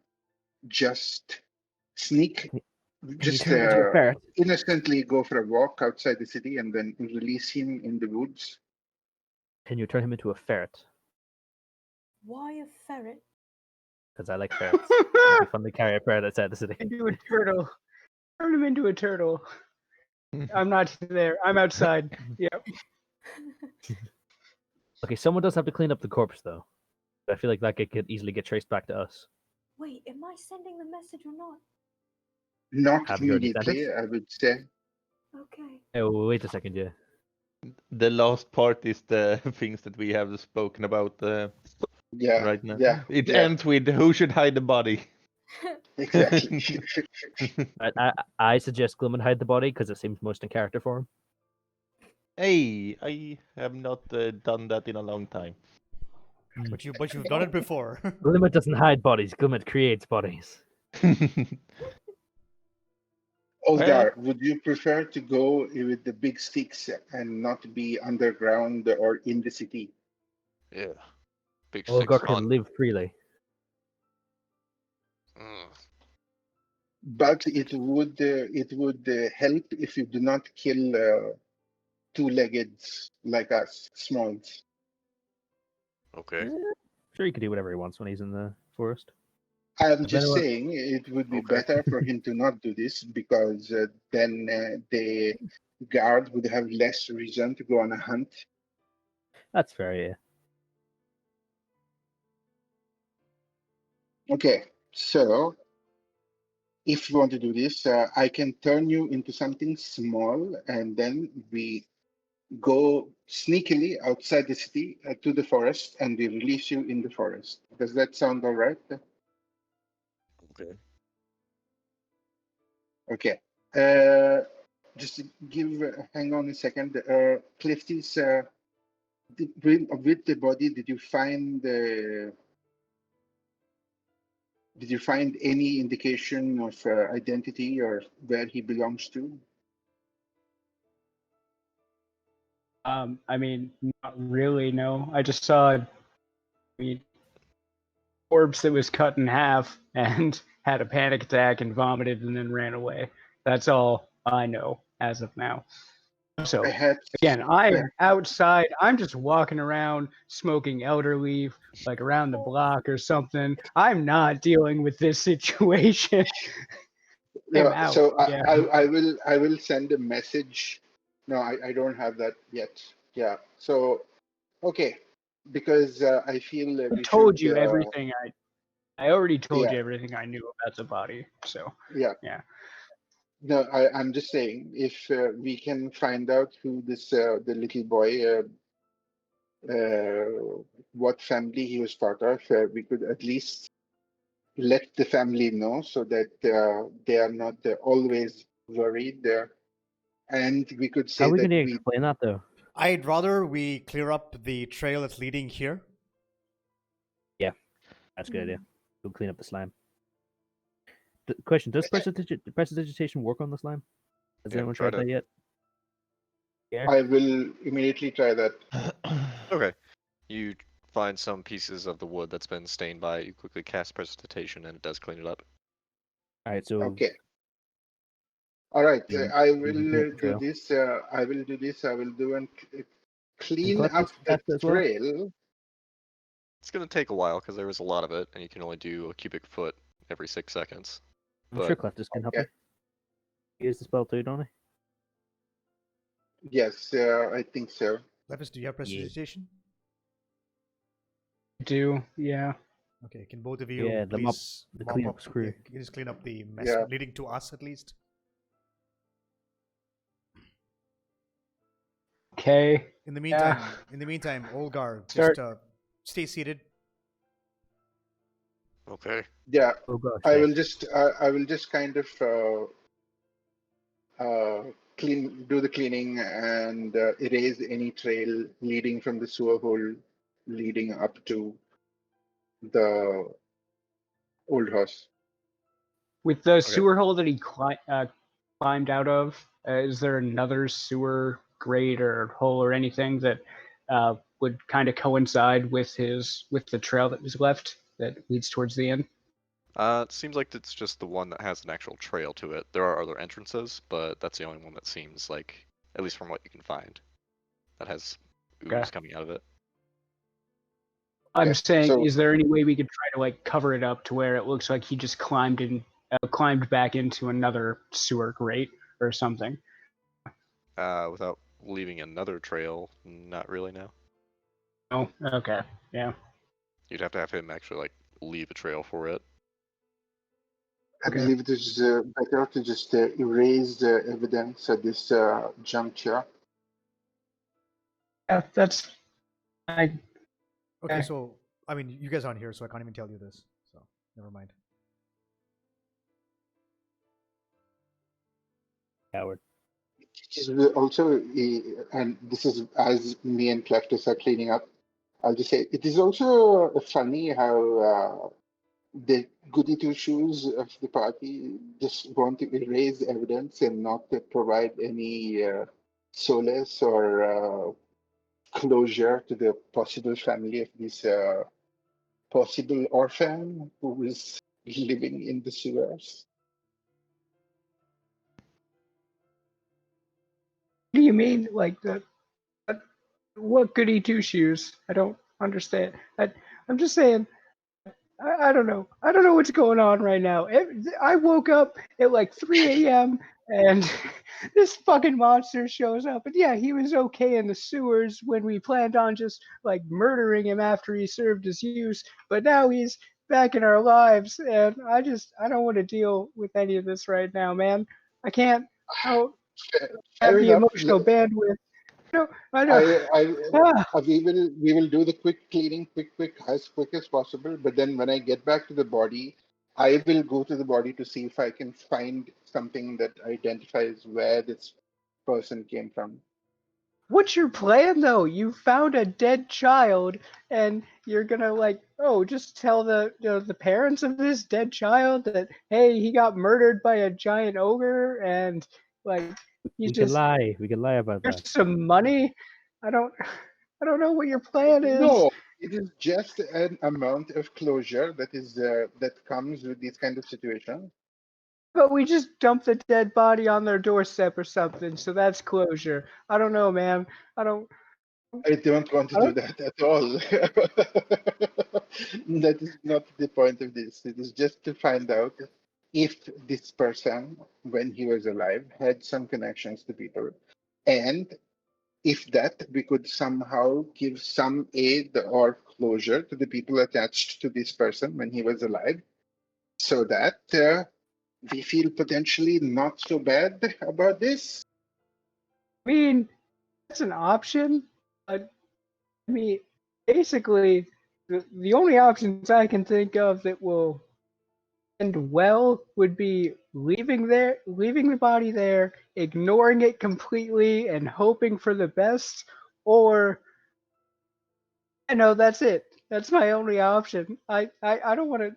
Speaker 4: just sneak,
Speaker 5: Can
Speaker 4: just
Speaker 5: you turn him into a ferret?
Speaker 4: innocently go for a walk outside the city and then release him in the woods.
Speaker 5: Can you turn him into a ferret?
Speaker 6: Why a ferret?
Speaker 5: Because I like ferrets. It'd be fun to carry a ferret outside the city.
Speaker 2: Into a turtle. Turn him into a turtle. I'm not there. I'm outside. Yep.
Speaker 5: Okay, someone does have to clean up the corpse, though. I feel like that could easily get traced back to us.
Speaker 6: Wait, am I sending the message or not?
Speaker 4: Not
Speaker 5: Have you already sent
Speaker 4: immediately, I would say.
Speaker 6: Okay.
Speaker 5: Oh, wait a second, yeah.
Speaker 7: The last part is the things that we have spoken about
Speaker 4: Yeah,
Speaker 7: right now.
Speaker 4: yeah,
Speaker 7: It
Speaker 4: yeah.
Speaker 7: ends with who should hide the body.
Speaker 4: Exactly.
Speaker 5: I suggest Glimmin hide the body because it seems most in character for him.
Speaker 7: Hey, I have not done that in a long time.
Speaker 1: But you've done it before.
Speaker 5: Glimmet doesn't hide bodies. Glimmet creates bodies.
Speaker 4: Olgar, would you prefer to go with the big sticks and not be underground or in the city?
Speaker 3: Yeah. Big
Speaker 5: Olgar
Speaker 3: six
Speaker 5: can
Speaker 3: fun.
Speaker 5: live freely.
Speaker 3: Mm.
Speaker 4: But it would help if you do not kill two-legged like us, smalls.
Speaker 3: Okay.
Speaker 5: Sure, he can do whatever he wants when he's in the forest.
Speaker 4: I'm
Speaker 5: If
Speaker 4: just
Speaker 5: anyone-
Speaker 4: saying it would be
Speaker 3: Okay.
Speaker 4: better for him to not do this because then the guard would have less reason to go on a hunt.
Speaker 5: That's fair, yeah.
Speaker 4: Okay, so if you want to do this, I can turn you into something small and then we go sneakily outside the city to the forest and we release you in the forest. Does that sound all right?
Speaker 3: Okay.
Speaker 4: Okay. Just give, hang on a second. Clifty's, with the body, did you find any indication of identity or where he belongs to?
Speaker 2: I mean, not really. No, I just saw corpse that was cut in half and had a panic attack and vomited and then ran away. That's all I know as of now. So
Speaker 4: Perhaps,
Speaker 2: again, I am outside. I'm just walking around smoking elder leaf, like around the block or something. I'm not dealing with this situation. I'm
Speaker 4: yeah,
Speaker 2: out.
Speaker 4: so
Speaker 2: Yeah.
Speaker 4: I will send a message. No, I don't have that yet. Yeah. So okay, because I feel
Speaker 2: I
Speaker 4: we
Speaker 2: told
Speaker 4: should.
Speaker 2: you everything I already told
Speaker 4: Yeah,
Speaker 2: you everything I knew about the body. So
Speaker 4: yeah.
Speaker 2: yeah.
Speaker 4: No, I'm just saying if we can find out who this the little boy, what family he was part of, we could at least let the family know so that they are not always worried. And we could
Speaker 5: How
Speaker 4: say
Speaker 5: are we
Speaker 4: that
Speaker 5: going to
Speaker 4: we,
Speaker 5: explain that, though?
Speaker 1: I'd rather we clear up the trail that's leading here.
Speaker 5: That's a good idea. We'll clean up the slime. Question: does prestidigitation work on the slime? Has
Speaker 3: Yeah,
Speaker 5: anyone
Speaker 3: try
Speaker 5: tried that yet? Yeah.
Speaker 4: I will immediately try that.
Speaker 3: Okay. You find some pieces of the wood that's been stained by it. You quickly cast prestidigitation and it does clean it up.
Speaker 5: All right. So
Speaker 4: Okay. All right.
Speaker 5: You-
Speaker 4: I
Speaker 5: you
Speaker 4: will
Speaker 5: clean up the
Speaker 4: do
Speaker 5: trail.
Speaker 4: this. I will do this. I will do and
Speaker 5: And
Speaker 4: clean up
Speaker 5: Collectus
Speaker 4: the
Speaker 5: cast it as well.
Speaker 4: trail.
Speaker 3: It's going to take a while because there was a lot of it, and you can only do a cubic foot every 6 seconds.
Speaker 5: I'm sure
Speaker 3: But
Speaker 5: Collectus can help
Speaker 4: Okay.
Speaker 5: you. He used the spell too, don't he?
Speaker 4: Yes, I think so.
Speaker 1: Levis, do you have prestidigitation?
Speaker 2: Do yeah.
Speaker 1: Okay, can both of you
Speaker 5: Yeah, the mop-
Speaker 1: please
Speaker 5: the
Speaker 1: mop
Speaker 5: cleanup
Speaker 1: up?
Speaker 5: crew.
Speaker 1: Yeah, can you just clean up the mess
Speaker 4: Yeah.
Speaker 1: leading to us at least?
Speaker 2: Okay.
Speaker 1: In the
Speaker 2: Yeah.
Speaker 1: meantime, Olgar,
Speaker 2: Start.
Speaker 1: just stay seated.
Speaker 3: okay.
Speaker 4: Yeah,
Speaker 5: Oh gosh.
Speaker 4: I
Speaker 5: yes.
Speaker 4: will just kind of do the cleaning and erase any trail leading from the sewer hole leading up to the old house.
Speaker 2: With the sewer hole that he climbed out of, is there another sewer grate or hole or anything that would kind of coincide with the trail that was left that leads towards the end?
Speaker 3: It seems like it's just the one that has an actual trail to it. There are other entrances, but that's the only one that seems like, at least from what you can find, that has ooze
Speaker 2: Okay.
Speaker 3: coming out of it.
Speaker 2: I'm
Speaker 4: Okay,
Speaker 2: saying,
Speaker 4: so-
Speaker 2: is there any way we could try to like cover it up to where it looks like he just climbed back into another sewer grate or something?
Speaker 3: Without leaving another trail, not really now.
Speaker 2: Oh, okay, yeah.
Speaker 3: You'd have to have him actually like leave a trail for it.
Speaker 4: I
Speaker 2: Okay.
Speaker 4: believe it is better to just erase the evidence at this juncture.
Speaker 2: Yeah, that's.
Speaker 1: Okay,
Speaker 2: Okay.
Speaker 1: so I mean, you guys aren't here, so I can't even tell you this. So never mind.
Speaker 5: Coward.
Speaker 4: Which is also, and this is as me and Cleftus are cleaning up, I'll just say it is also funny how the goody two shoes of the party just want to erase evidence and not to provide any solace or closure to the possible family of this possible orphan who is living in the sewers.
Speaker 2: What do you mean, like what goody two shoes? I don't understand. I'm just saying. I don't know. I don't know what's going on right now. I woke up at like 3 a.m. and this fucking monster shows up. And yeah, he was okay in the sewers when we planned on just like murdering him after he served his use. But now he's back in our lives, and I don't want to deal with any of this right now, man. I can't. I don't have
Speaker 4: Fair
Speaker 2: the
Speaker 4: enough.
Speaker 2: emotional bandwidth. I don't. Ah.
Speaker 4: We will do the quick cleaning, quick as quick as possible. But then when I get back to the body, I will go to the body to see if I can find something that identifies where this person came from.
Speaker 2: What's your plan though? You found a dead child, and you're gonna like, oh, just tell the parents of this dead child that hey, he got murdered by a giant ogre, and like he's
Speaker 5: We can
Speaker 2: just
Speaker 5: lie. We can lie about
Speaker 2: here's
Speaker 5: that.
Speaker 2: some money. I don't I don't know what your plan is.
Speaker 4: No, it is just an amount of closure that is that comes with these kind of situations.
Speaker 2: But we just dumped the dead body on their doorstep or something, so that's closure. I don't know, man. I don't.
Speaker 4: I don't want to
Speaker 2: I
Speaker 4: do
Speaker 2: don't
Speaker 4: that at all. That is not the point of this. It is just to find out if this person, when he was alive, had some connections to people. And if that, we could somehow give some aid or closure to the people attached to this person when he was alive, so that we feel potentially not so bad about this.
Speaker 2: I mean, that's an option. But I mean, basically, the only options I can think of that will end well would be leaving the body there, ignoring it completely, and hoping for the best. Or, I know that's it. That's my only option. I don't want to.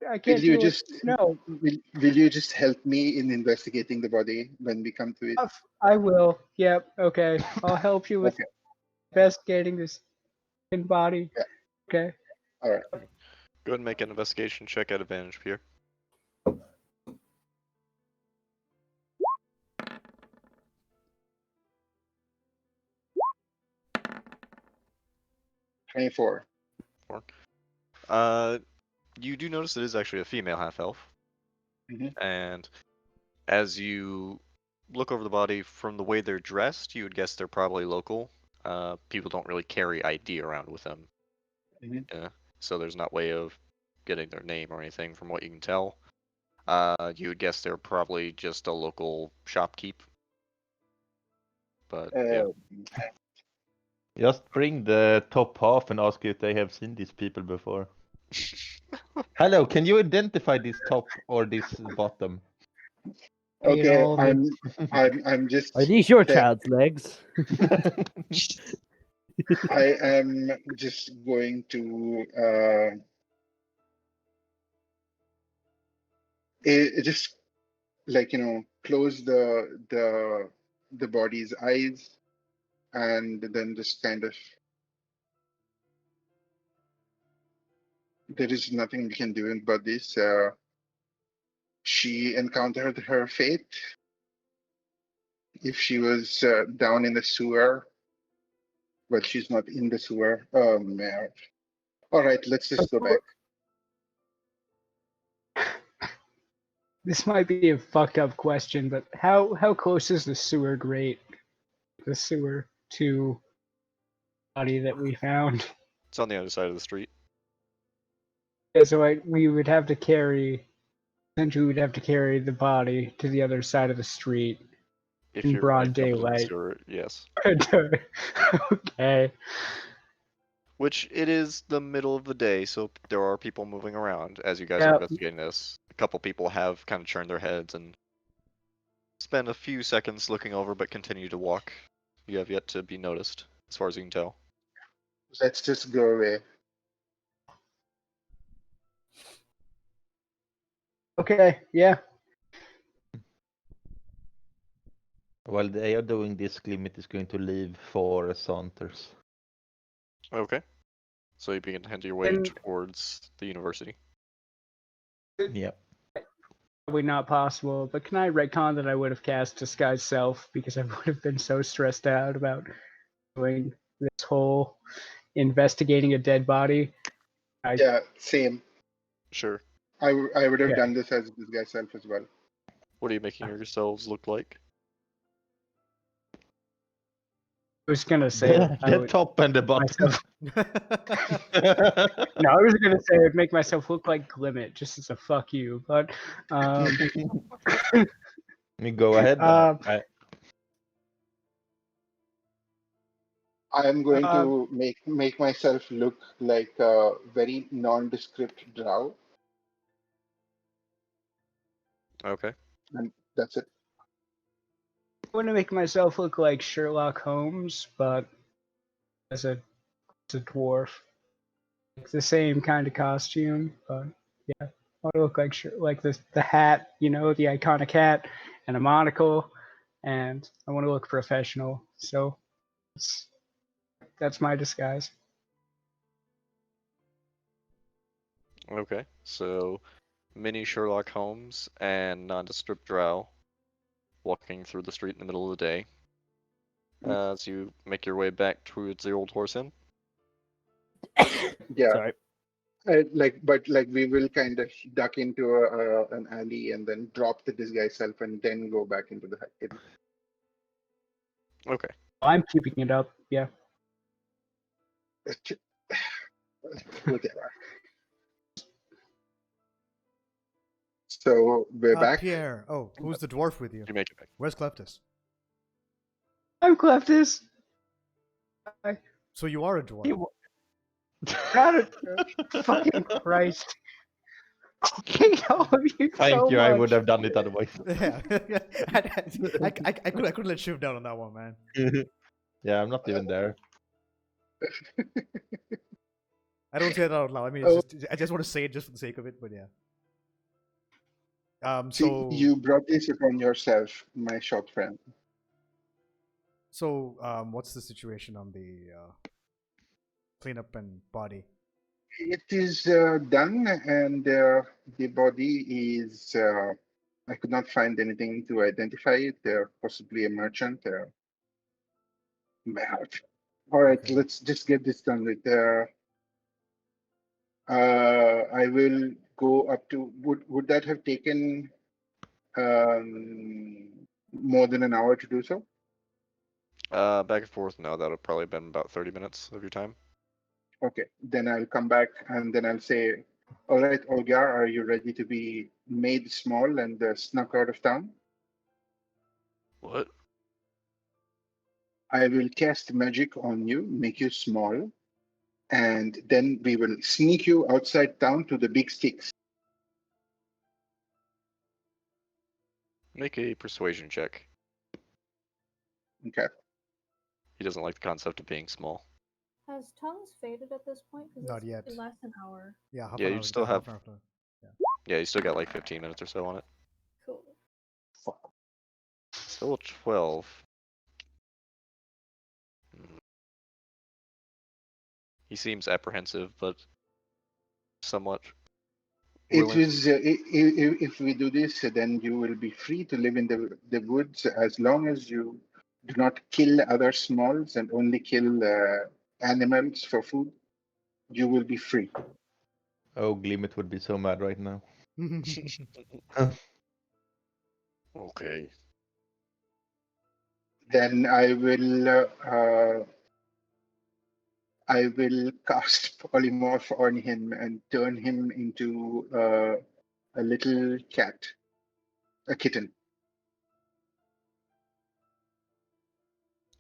Speaker 2: I
Speaker 4: Will
Speaker 2: can't
Speaker 4: you
Speaker 2: deal with
Speaker 4: just
Speaker 2: no.
Speaker 4: will you just help me in investigating the body when we come to it?
Speaker 2: I will. Yep. Okay. I'll help you with
Speaker 4: Okay.
Speaker 2: investigating this body.
Speaker 4: Yeah.
Speaker 2: Okay.
Speaker 4: All right.
Speaker 3: Go ahead and make an investigation check at advantage, Pierre.
Speaker 4: $24.
Speaker 3: You do notice it is actually a female half elf,
Speaker 4: Mhm.
Speaker 3: and as you look over the body from the way they're dressed, you would guess they're probably local. People don't really carry ID around with them.
Speaker 4: Mhm.
Speaker 3: Yeah, so there's not way of getting their name or anything from what you can tell. You would guess they're probably just a local shopkeep. But yeah.
Speaker 7: Just bring the top half and ask if they have seen these people before. Hello, can you identify this top or this bottom?
Speaker 4: Okay,
Speaker 2: all the-
Speaker 4: I'm just
Speaker 5: Are these your
Speaker 4: saying-
Speaker 5: child's legs?
Speaker 4: I am just going to just like close the body's eyes and then just kind of there is nothing we can do about this. She encountered her fate. If she was down in the sewer, but she's not in the sewer. Oh man. All right, let's just go back.
Speaker 2: This might be a fucked up question, but how close is the sewer grate? The sewer to body that we found.
Speaker 3: It's on the other side of the street.
Speaker 2: Yeah, so we would have to carry. Essentially, we'd have to carry the body to the other side of the street
Speaker 3: If
Speaker 2: in
Speaker 3: you're
Speaker 2: broad
Speaker 3: gonna jump into the
Speaker 2: daylight.
Speaker 3: sewer, yes.
Speaker 2: Okay.
Speaker 3: Which it is the middle of the day, so there are people moving around as you guys are
Speaker 2: Yeah.
Speaker 3: investigating this. A couple people have kind of turned their heads and spend a few seconds looking over, but continue to walk. You have yet to be noticed, as far as you can tell.
Speaker 4: Let's just go away.
Speaker 2: Okay, yeah.
Speaker 7: While they are doing this, Glimmet is going to leave for Saunders.
Speaker 3: Okay. So you begin to head your way
Speaker 2: And-
Speaker 3: towards the university.
Speaker 7: Yep.
Speaker 2: Probably not possible, but can I retcon that I would have cast Disguise Self because I would have been so stressed out about doing this whole investigating a dead body?
Speaker 4: Yeah, same.
Speaker 3: Sure.
Speaker 4: I would have
Speaker 2: Okay.
Speaker 4: done this as this guy's self as well.
Speaker 3: What are you making yourselves look like?
Speaker 2: I was gonna say I
Speaker 7: The
Speaker 2: would
Speaker 7: top and the bottom.
Speaker 2: myself. No, I was gonna say I'd make myself look like Glimmet just as a fuck you, but
Speaker 7: Me go ahead.
Speaker 2: Um,
Speaker 4: I am going
Speaker 2: Um,
Speaker 4: to make myself look like a very nondescript drow,
Speaker 3: Okay.
Speaker 4: and that's it.
Speaker 2: I want to make myself look like Sherlock Holmes, but as a dwarf. Like the same kind of costume, but yeah, I want to look like like the hat, the iconic hat, and a monocle, and I want to look professional. So that's my disguise.
Speaker 3: Okay. So, mini Sherlock Holmes and nondescript drow walking through the street in the middle of the day. As you make your way back towards the old horse inn.
Speaker 4: Yeah,
Speaker 5: Sorry.
Speaker 4: but we will kind of duck into an alley and then drop the disguise self and then go back into the hidden.
Speaker 3: Okay.
Speaker 2: I'm keeping it up. Yeah.
Speaker 4: Whatever. So we're back.
Speaker 1: Pierre. Oh, who's the dwarf with you?
Speaker 3: You make it back.
Speaker 1: Where's Cleptus?
Speaker 2: I'm Cleftus.
Speaker 1: So you are a dwarf.
Speaker 2: Not a fucking Christ. I hate all of you
Speaker 7: Thank
Speaker 2: so
Speaker 7: you.
Speaker 2: much.
Speaker 7: I would have done it otherwise.
Speaker 1: Yeah, I couldn't let Shiv down on that one, man.
Speaker 7: Yeah, I'm not even there.
Speaker 1: I don't say that out loud. I mean,
Speaker 4: Oh.
Speaker 1: I just want to say it just for the sake of it, but yeah.
Speaker 4: See,
Speaker 1: So
Speaker 4: you brought this upon yourself, my shop friend.
Speaker 1: what's the situation on the cleanup and body?
Speaker 4: It is done, and the body is. I could not find anything to identify it. Possibly a merchant. All right,
Speaker 1: Okay.
Speaker 4: let's just get this done with. I will go up to. Would that have taken more than an hour to do so?
Speaker 3: Back and forth. No, that would probably been about 30 minutes of your time.
Speaker 4: Okay, then I'll come back and then I'll say, all right, Olgar, are you ready to be made small and snuck out of town?
Speaker 3: What?
Speaker 4: I will cast magic on you, make you small, and then we will sneak you outside town to the big sticks.
Speaker 3: Make a persuasion check.
Speaker 4: Okay.
Speaker 3: He doesn't like the concept of being small.
Speaker 6: Has tongues faded at this point? 'Cause
Speaker 1: Not yet.
Speaker 6: It lasts an hour.
Speaker 1: Yeah, half
Speaker 3: Yeah,
Speaker 1: an
Speaker 3: you
Speaker 1: hour,
Speaker 3: still
Speaker 1: half
Speaker 3: have-
Speaker 1: an hour.
Speaker 3: Yeah, you still got like 15 minutes or so on it.
Speaker 6: Cool.
Speaker 3: Still a 12. Hmm. He seems apprehensive, but somewhat
Speaker 4: It
Speaker 3: willing.
Speaker 4: is, if we do this, then you will be free to live in the woods as long as you do not kill other smalls and only kill animals for food. You will be free.
Speaker 7: Oh, Glimmet would be so mad right now.
Speaker 3: Okay.
Speaker 4: Then I will cast polymorph on him and turn him into a little cat, a kitten.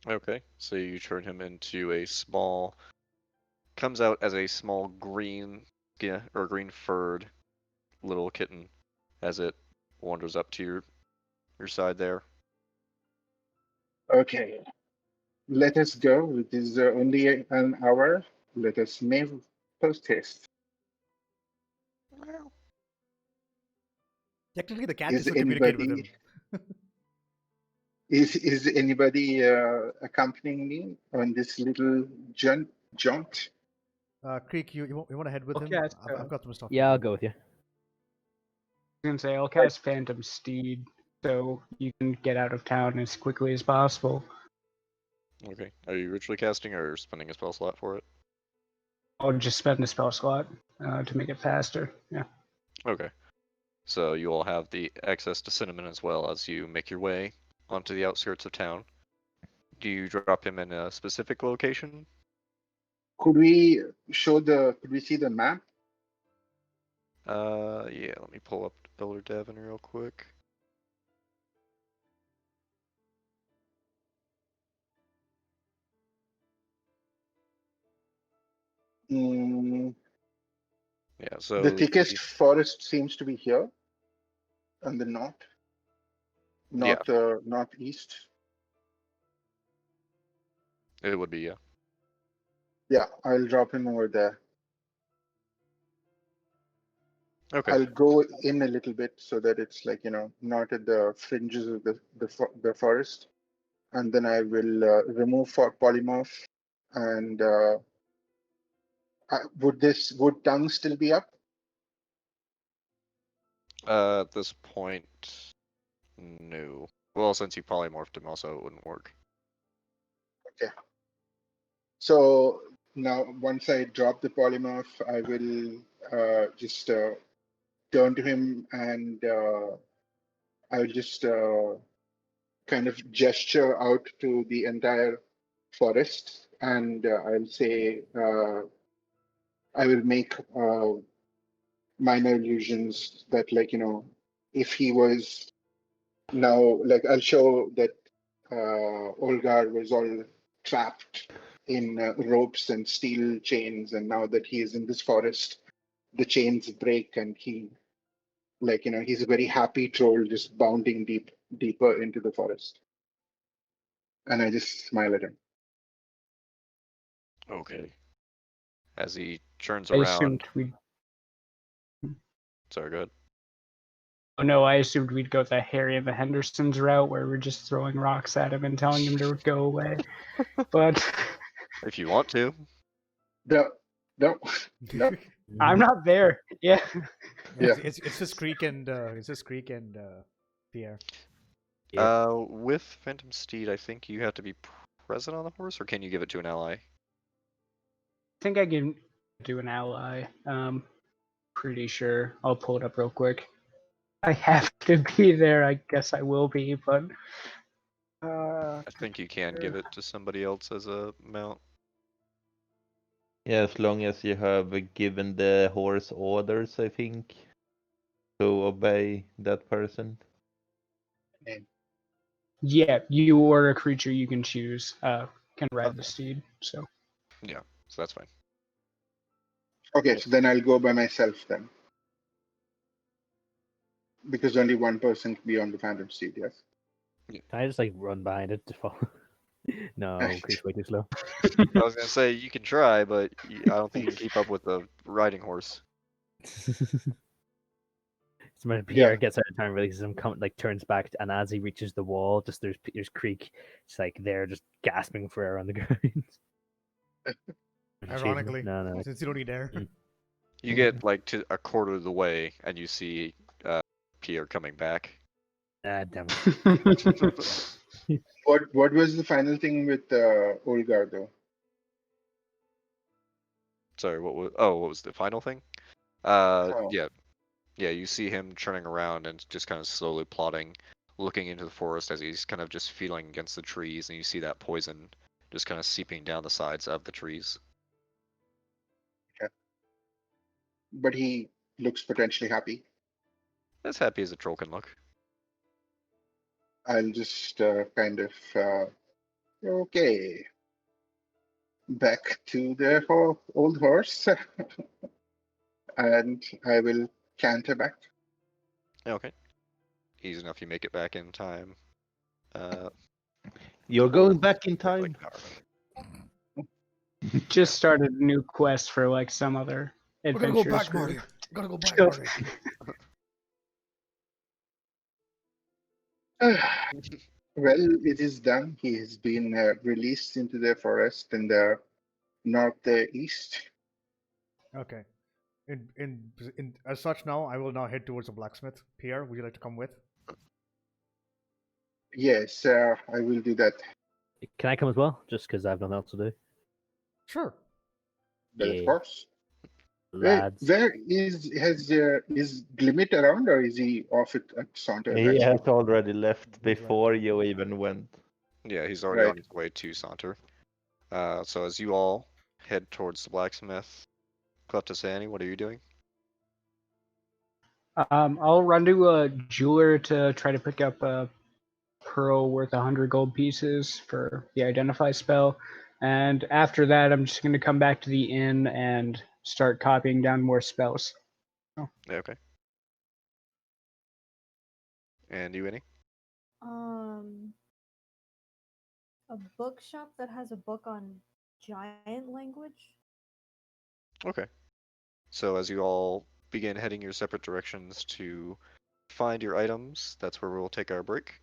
Speaker 3: Okay, so you turn him into a small, comes out as a small green skin or green furred little kitten as it wanders up to your your side there.
Speaker 4: Okay, let us go. It is only an hour. Let us make post haste.
Speaker 1: Technically, the cat
Speaker 4: Is
Speaker 1: can still communicate with him.
Speaker 4: is anybody accompanying me on this little jaunt?
Speaker 1: Creek, you want to head with him?
Speaker 2: Okay,
Speaker 1: I've got some stuff.
Speaker 5: Yeah,
Speaker 1: to
Speaker 5: I'll
Speaker 1: do.
Speaker 5: go with you.
Speaker 2: I was gonna say I'll cast Phantom Steed so you can get out of town as quickly as possible.
Speaker 3: Okay. Are you ritually casting or spending a spell slot for it?
Speaker 2: I'll just spend the spell slot to make it faster. Yeah.
Speaker 3: Okay. So you all have the access to Cinnamon as well as you make your way onto the outskirts of town. Do you drop him in a specific location?
Speaker 4: Could we Could we see the map?
Speaker 3: Yeah, let me pull up Elder Devon real quick.
Speaker 4: Mm,
Speaker 3: Yeah, so
Speaker 4: the thickest forest seems to be here, on the
Speaker 3: yeah,
Speaker 4: northeast.
Speaker 3: it would be, yeah.
Speaker 4: Yeah, I'll drop him over there.
Speaker 3: Okay.
Speaker 4: I'll go in a little bit so that it's like not at the fringes of the forest, and then I will remove for polymorph. And would tongue still be up?
Speaker 3: At this point, no. Well, since you polymorphed him, also it wouldn't work.
Speaker 4: Okay. So now once I drop the polymorph, I will just turn to him and I'll just kind of gesture out to the entire forest, and I'll say I will make minor illusions that, like, if he was now, like, I'll show that Olgar was all trapped in ropes and steel chains, and now that he is in this forest, the chains break, and he, like, he's a very happy troll just bounding deeper into the forest. And I just smile at him.
Speaker 3: Okay. As he turns
Speaker 2: I assumed
Speaker 3: around.
Speaker 2: we'd.
Speaker 3: Sorry, go ahead.
Speaker 2: Oh no, I assumed we'd go the Harry and the Hendersons route where we're just throwing rocks at him and telling him to go away. But
Speaker 3: If you want to.
Speaker 4: No, no, no.
Speaker 2: I'm not there. Yeah.
Speaker 4: Yeah.
Speaker 1: It's just Creek and Pierre.
Speaker 5: Yeah.
Speaker 3: With Phantom Steed, I think you have to be present on the horse, or can you give it to an ally?
Speaker 2: I think I can do an ally. Pretty sure. I'll pull it up real quick. I have to be there. I guess I will be, but.
Speaker 3: I think you can give it to somebody else as a mount.
Speaker 7: Yeah, as long as you have given the horse orders, I think, to obey that person.
Speaker 2: Yeah, you or a creature you can choose can ride the steed. So.
Speaker 3: Yeah, so that's fine.
Speaker 4: Okay, so then I'll go by myself then. Because only one person can be on the Phantom Steed, yes?
Speaker 5: Can I just like run behind it to follow? No, Creek's way too slow.
Speaker 3: I was gonna say you can try, but I don't think you can keep up with the riding horse.
Speaker 5: So when
Speaker 4: Yeah.
Speaker 5: Pierre gets out of town, releases him, turns back, and as he reaches the wall, just there's Creek, just like there, just gasping for air on the ground.
Speaker 1: Ironically,
Speaker 5: no.
Speaker 1: since you don't need air.
Speaker 3: You get like to a quarter of the way, and you see Pierre coming back.
Speaker 5: Ah, damn it.
Speaker 4: What was the final thing with Olgar though?
Speaker 3: Sorry, what was the final thing?
Speaker 4: Oh.
Speaker 3: Yeah, you see him turning around and just kind of slowly plodding, looking into the forest as he's kind of just feeling against the trees, and you see that poison just kind of seeping down the sides of the trees.
Speaker 4: But he looks potentially happy.
Speaker 3: As happy as a troll can look.
Speaker 4: I'll just kind of okay. Back to the old horse. And I will canter back.
Speaker 3: Okay. easy enough. You make it back in time.
Speaker 7: You're
Speaker 3: Or
Speaker 7: going back in
Speaker 3: like
Speaker 7: time.
Speaker 3: empowerment.
Speaker 2: Just started a new quest for like some other
Speaker 1: We're gonna go
Speaker 2: adventurous
Speaker 1: back, Marty.
Speaker 2: group.
Speaker 1: Gotta go back,
Speaker 2: Go-
Speaker 1: Marty.
Speaker 4: Well, it is done. He has been released into the forest in the northeast.
Speaker 1: Okay. In as such, now I will now head towards the blacksmith. Pierre, would you like to come with?
Speaker 4: Yes, I will do that.
Speaker 5: Can I come as well? Just because I've nothing else to do.
Speaker 1: Sure.
Speaker 4: Well, of
Speaker 5: Yeah.
Speaker 4: course.
Speaker 5: Lads.
Speaker 4: Where is Glimmet around, or is he off at Saunders?
Speaker 7: He
Speaker 4: Actually?
Speaker 7: has already left
Speaker 1: He's
Speaker 7: before
Speaker 1: left.
Speaker 7: you even went.
Speaker 3: Yeah, he's already
Speaker 4: Right.
Speaker 3: on his way to Saunter. So as you all head towards the blacksmith, Kleptosani, what are you doing?
Speaker 2: I'll run to a jeweler to try to pick up a pearl worth 100 gold pieces for the identify spell. And after that, I'm just going to come back to the inn and start copying down more spells.
Speaker 3: Yeah, okay. And you, Annie?
Speaker 6: A bookshop that has a book on giant language.
Speaker 3: Okay. So as you all begin heading your separate directions to find your items, that's where we'll take our break.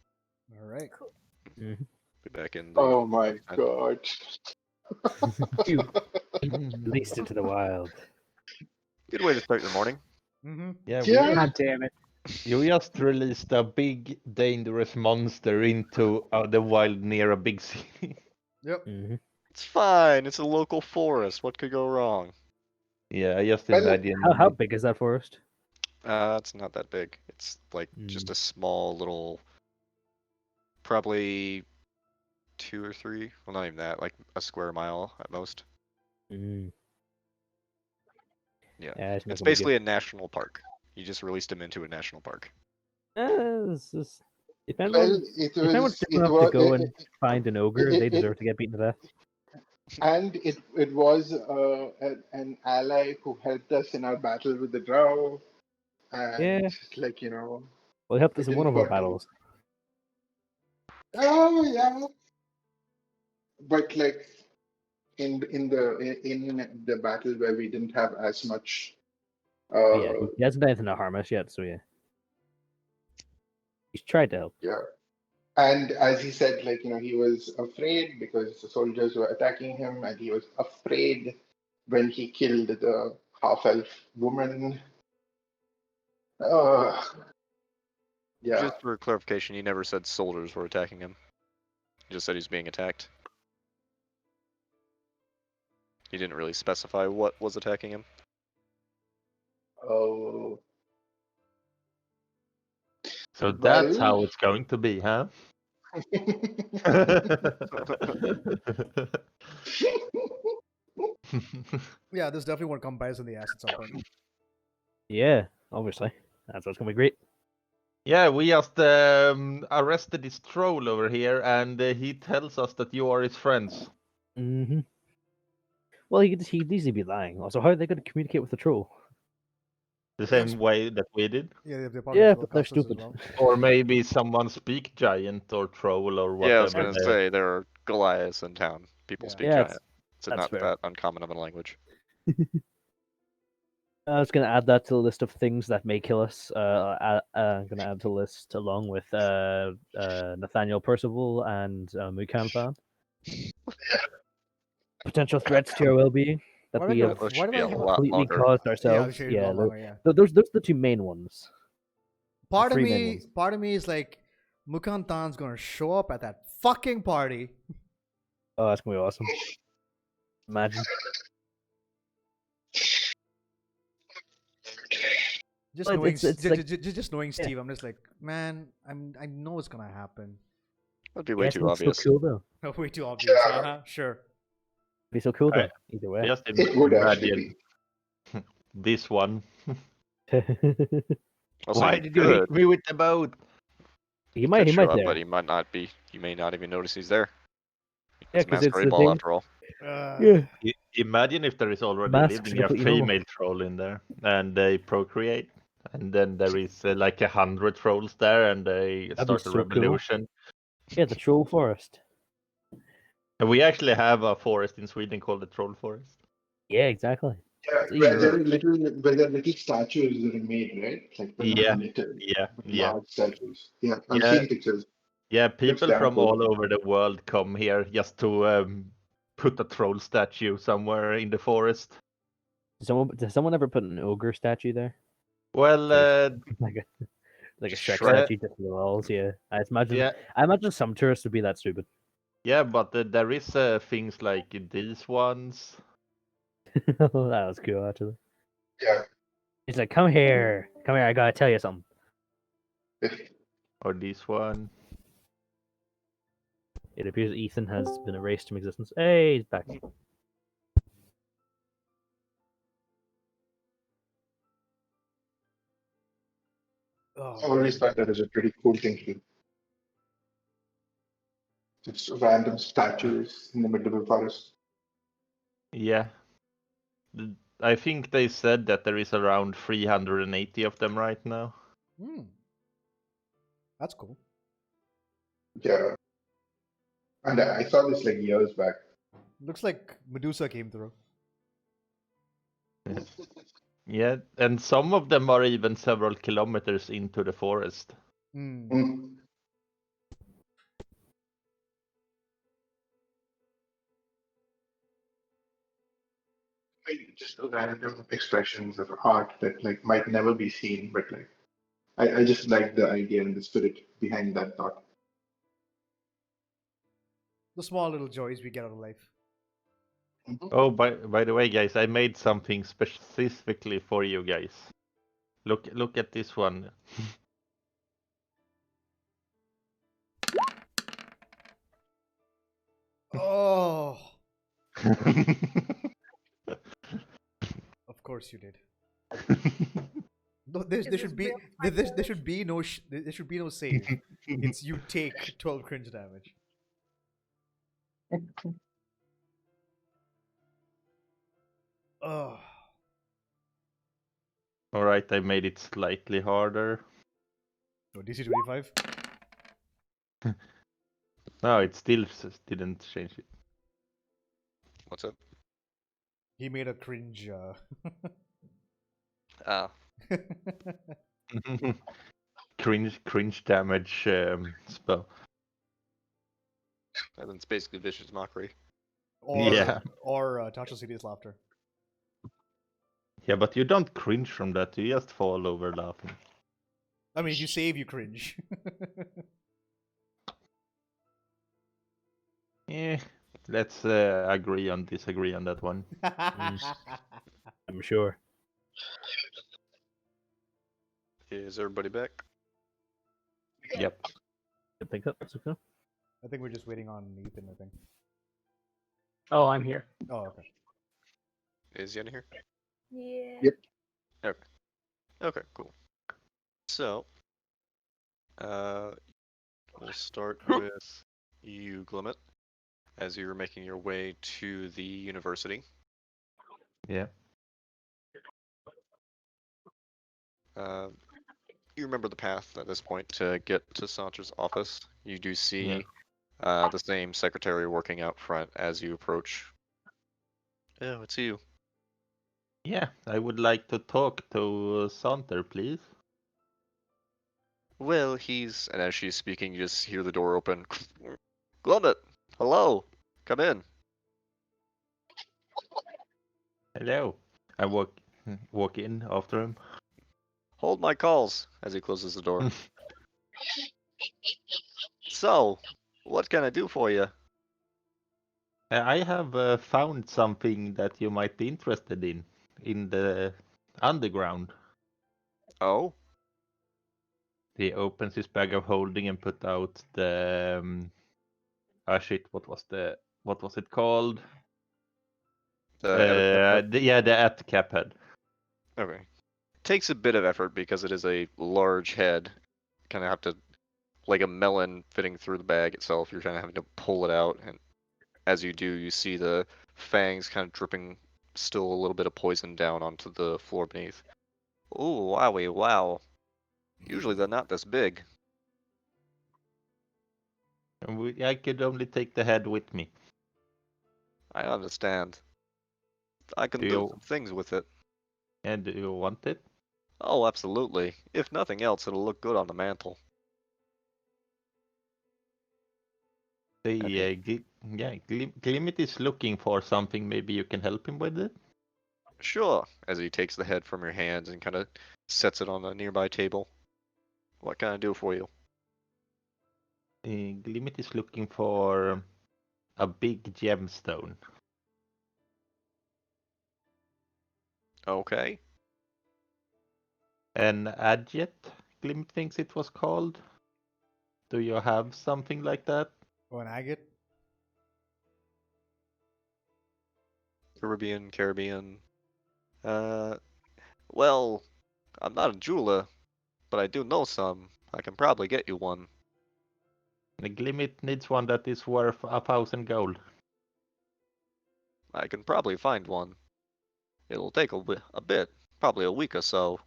Speaker 1: All right.
Speaker 6: Cool.
Speaker 3: Be back in the
Speaker 4: Oh my
Speaker 3: 10.
Speaker 4: god.
Speaker 5: Released into the wild.
Speaker 3: Good way to start your morning.
Speaker 1: Mm-hmm.
Speaker 7: Yeah,
Speaker 4: Yeah.
Speaker 2: God damn it.
Speaker 7: you just released a big, dangerous monster into the wild near a big city.
Speaker 1: Yep.
Speaker 5: Mhm.
Speaker 3: It's fine. It's a local forest. What could go wrong?
Speaker 7: Yeah, I just
Speaker 4: Well,
Speaker 7: imagine.
Speaker 5: How big is that forest?
Speaker 3: It's not that big. It's like just
Speaker 5: Mm.
Speaker 3: a small little, probably 2 or 3. Well, not even that. Like a square mile at most.
Speaker 5: Mm.
Speaker 3: Yeah.
Speaker 5: It's not
Speaker 3: It's
Speaker 5: gonna be
Speaker 3: basically a national park. You just released him into a national park.
Speaker 5: If anyone,
Speaker 4: well,
Speaker 5: if anyone's
Speaker 4: it
Speaker 5: dumb enough to
Speaker 4: was,
Speaker 5: go and find an ogre, they
Speaker 4: it,
Speaker 5: deserve to get beaten to death.
Speaker 4: and it was an ally who helped us in our battle with the drow, and
Speaker 5: Yeah.
Speaker 4: like you know,
Speaker 5: Well, he helped us
Speaker 4: it
Speaker 5: in one
Speaker 4: didn't
Speaker 5: of our
Speaker 4: got to.
Speaker 5: battles.
Speaker 4: Oh yeah, but like in the battle where we didn't have as much.
Speaker 5: But yeah, he hasn't done anything to harm us yet, so yeah. He's tried to help.
Speaker 4: Yeah. And as he said, like, he was afraid because the soldiers were attacking him, and he was afraid when he killed the half-elf woman. Yeah.
Speaker 3: Just for clarification, he never said soldiers were attacking him. He just said he's being attacked. He didn't really specify what was attacking him.
Speaker 4: Oh.
Speaker 7: So that's
Speaker 4: Well.
Speaker 7: how it's going to be, huh?
Speaker 1: Yeah, there's definitely one come bites in the ass at some point.
Speaker 5: Yeah, obviously. That's what's gonna be great.
Speaker 7: Yeah, we just arrested this troll over here, and he tells us that you are his friends.
Speaker 5: Mm-hmm. Well, he'd easily be lying. Also, how are they going to communicate with the troll?
Speaker 7: The same way that we did.
Speaker 1: Yeah, they're
Speaker 5: Yeah, but they're stupid.
Speaker 7: Or maybe someone speak giant or troll or whatever.
Speaker 3: Yeah, I was gonna
Speaker 7: the-
Speaker 3: say there are Goliaths in town. People
Speaker 1: Yeah.
Speaker 3: speak
Speaker 5: Yeah,
Speaker 3: giant. It's
Speaker 5: that's
Speaker 3: not
Speaker 5: fair.
Speaker 3: that uncommon of a language.
Speaker 5: I was going to add that to the list of things that may kill us. I'm going to add to the list along with Nathaniel Percival and Mukan Fan. Potential threats to our well-being that
Speaker 1: Why
Speaker 5: we
Speaker 1: do I
Speaker 5: have
Speaker 1: go-
Speaker 3: Those
Speaker 1: why
Speaker 3: should
Speaker 1: do
Speaker 3: be
Speaker 1: I
Speaker 3: a
Speaker 1: have-
Speaker 3: lot
Speaker 5: completely
Speaker 3: longer.
Speaker 5: caused
Speaker 1: Yeah,
Speaker 5: ourselves.
Speaker 1: sure, a lot longer, yeah.
Speaker 5: Those are the two main ones.
Speaker 1: Part of
Speaker 5: three main
Speaker 1: me,
Speaker 5: ones.
Speaker 1: part of me is like, Mukan Tan's gonna show up at that fucking party.
Speaker 5: Oh, that's gonna be awesome. Imagine.
Speaker 1: Just
Speaker 5: But
Speaker 1: knowing,
Speaker 5: it's like-
Speaker 1: just knowing
Speaker 5: yeah.
Speaker 1: Steve, I'm just like, man, I know it's gonna happen.
Speaker 3: That'd be way
Speaker 5: Yes,
Speaker 3: too
Speaker 5: it's
Speaker 3: obvious.
Speaker 5: So cool though.
Speaker 1: Way too obvious.
Speaker 4: Yeah.
Speaker 1: Uh-huh, sure.
Speaker 5: It'd be so cool though.
Speaker 7: Right.
Speaker 5: Either way.
Speaker 7: Just
Speaker 4: It would actually
Speaker 7: imagine
Speaker 4: be.
Speaker 7: this one.
Speaker 3: Also,
Speaker 7: Why
Speaker 3: you
Speaker 7: did you
Speaker 3: could
Speaker 7: hit me with the boat?
Speaker 5: he might
Speaker 3: show up,
Speaker 5: there.
Speaker 3: but he might not be. You may not even notice he's there.
Speaker 5: Yeah,
Speaker 3: It's a
Speaker 5: 'cause it's
Speaker 3: masquerade
Speaker 5: the
Speaker 3: ball
Speaker 5: thing-
Speaker 3: after all.
Speaker 5: Yeah.
Speaker 7: Imagine if there is already
Speaker 5: Masks
Speaker 7: living
Speaker 5: are
Speaker 7: a
Speaker 5: completely normal.
Speaker 7: female troll in there, and they procreate. and then there is like 100 trolls there, and they
Speaker 5: That'd be
Speaker 7: start a
Speaker 5: so cool.
Speaker 7: revolution.
Speaker 5: Yeah, the troll forest.
Speaker 7: And we actually have a forest in Sweden called the Troll Forest.
Speaker 5: Yeah, exactly.
Speaker 4: Yeah,
Speaker 5: It's
Speaker 4: where
Speaker 5: easy.
Speaker 4: there are little statues that are made, right? Like they're
Speaker 7: Yeah,
Speaker 4: not little,
Speaker 7: yeah,
Speaker 4: but
Speaker 7: yeah,
Speaker 4: large statues. Yeah, I've
Speaker 7: yeah,
Speaker 4: seen pictures.
Speaker 7: yeah.
Speaker 4: Looks
Speaker 7: People
Speaker 4: damn
Speaker 7: from
Speaker 4: cool.
Speaker 7: all over the world come here just to put a troll statue somewhere in the forest.
Speaker 5: Did someone ever put an ogre statue there?
Speaker 7: Well,
Speaker 5: Like a Shrek
Speaker 3: Shrek.
Speaker 5: statue just for the walls, yeah. I
Speaker 7: yeah,
Speaker 5: imagine some tourists would be that stupid.
Speaker 7: yeah, but there is things like these ones.
Speaker 5: That was cool actually.
Speaker 4: Yeah.
Speaker 5: He's like, come here, I gotta tell you something.
Speaker 7: Or this one.
Speaker 5: It appears Ethan has been erased from existence. Hey, he's back.
Speaker 4: I
Speaker 1: Oh,
Speaker 4: always thought that was a pretty cool thing to do. Just random statues in the middle of the forest.
Speaker 7: Yeah. I think they said that there is around 380 of them right now.
Speaker 1: that's cool.
Speaker 4: Yeah. And I saw this like years back.
Speaker 1: Looks like Medusa came through.
Speaker 7: Yeah, and some of them are even several kilometers into the forest.
Speaker 4: Mm. Just random expressions of art that like might never be seen, but like I just like the idea and the spirit behind that thought.
Speaker 1: The small little joys we get out of life.
Speaker 7: Oh, by the way, guys, I made something specifically for you guys. Look at this one.
Speaker 1: Oh, of course you did. No, there
Speaker 6: Is this
Speaker 1: should be
Speaker 6: real
Speaker 1: there should be no there should be no save. It's you take 12 cringe damage. Oh,
Speaker 7: All right, I made it slightly harder.
Speaker 1: no, DC 25.
Speaker 7: No, it still didn't change it.
Speaker 3: What's up?
Speaker 1: He made a cringe.
Speaker 3: Ah,
Speaker 7: Cringe damage spell.
Speaker 3: and then it's basically vicious mockery.
Speaker 7: Yeah.
Speaker 1: or Tasha City's laughter.
Speaker 7: Yeah, but you don't cringe from that. You just fall over laughing.
Speaker 1: I mean, if you save, you cringe.
Speaker 7: Yeah, let's agree on disagree on that one.
Speaker 5: I'm sure.
Speaker 3: Is everybody back?
Speaker 7: Yep.
Speaker 5: I think that's okay.
Speaker 1: I think we're just waiting on Ethan, I think.
Speaker 2: Oh, I'm here.
Speaker 1: Oh, okay.
Speaker 3: Is Yen here?
Speaker 6: Yeah.
Speaker 4: Yep.
Speaker 3: Okay, cool. So, we'll start with you, Glimmet, as you're making your way to the university.
Speaker 7: Yeah.
Speaker 3: You remember the path at this point to get to Sandra's office. You do see
Speaker 7: Yeah.
Speaker 3: the same secretary working out front as you approach. Oh, it's you.
Speaker 7: Yeah, I would like to talk to Saunter, please.
Speaker 3: Well, and as she's speaking, you just hear the door open. Glimmet, hello, come in.
Speaker 7: Hello. I walk in after him.
Speaker 3: Hold my calls, as he closes the door. So, what can I do for you?
Speaker 7: I have found something that you might be interested in the underground.
Speaker 3: Oh,
Speaker 7: He opens his bag of holding and put out the shit. What was it called?
Speaker 3: the
Speaker 7: The at cap head.
Speaker 3: okay. Takes a bit of effort because it is a large head. Kind of have to, like a melon fitting through the bag itself. You're kind of having to pull it out, and as you do, you see the fangs kind of dripping, still a little bit of poison down onto the floor beneath. Ooh, wowie, wow. Usually they're not this big.
Speaker 7: And I could only take the head with me.
Speaker 3: I understand. I can
Speaker 7: Do
Speaker 3: do
Speaker 7: you-
Speaker 3: some things with it.
Speaker 7: And do you want it?
Speaker 3: Oh, absolutely. If nothing else, it'll look good on the mantle.
Speaker 7: The Glimmet is looking for something. Maybe you can help him with it.
Speaker 3: Sure, as he takes the head from your hands and kind of sets it on a nearby table. What can I do for you?
Speaker 7: Glimmet is looking for a big gemstone.
Speaker 3: Okay.
Speaker 7: An agate, Glimmet thinks it was called. Do you have something like that?
Speaker 1: Oh, an agate.
Speaker 3: Caribbean. Well, I'm not a jeweler, but I do know some. I can probably get you one.
Speaker 7: The Glimmet needs one that is worth 1,000 gold.
Speaker 3: I can probably find one. It'll take a bit, probably a week or so.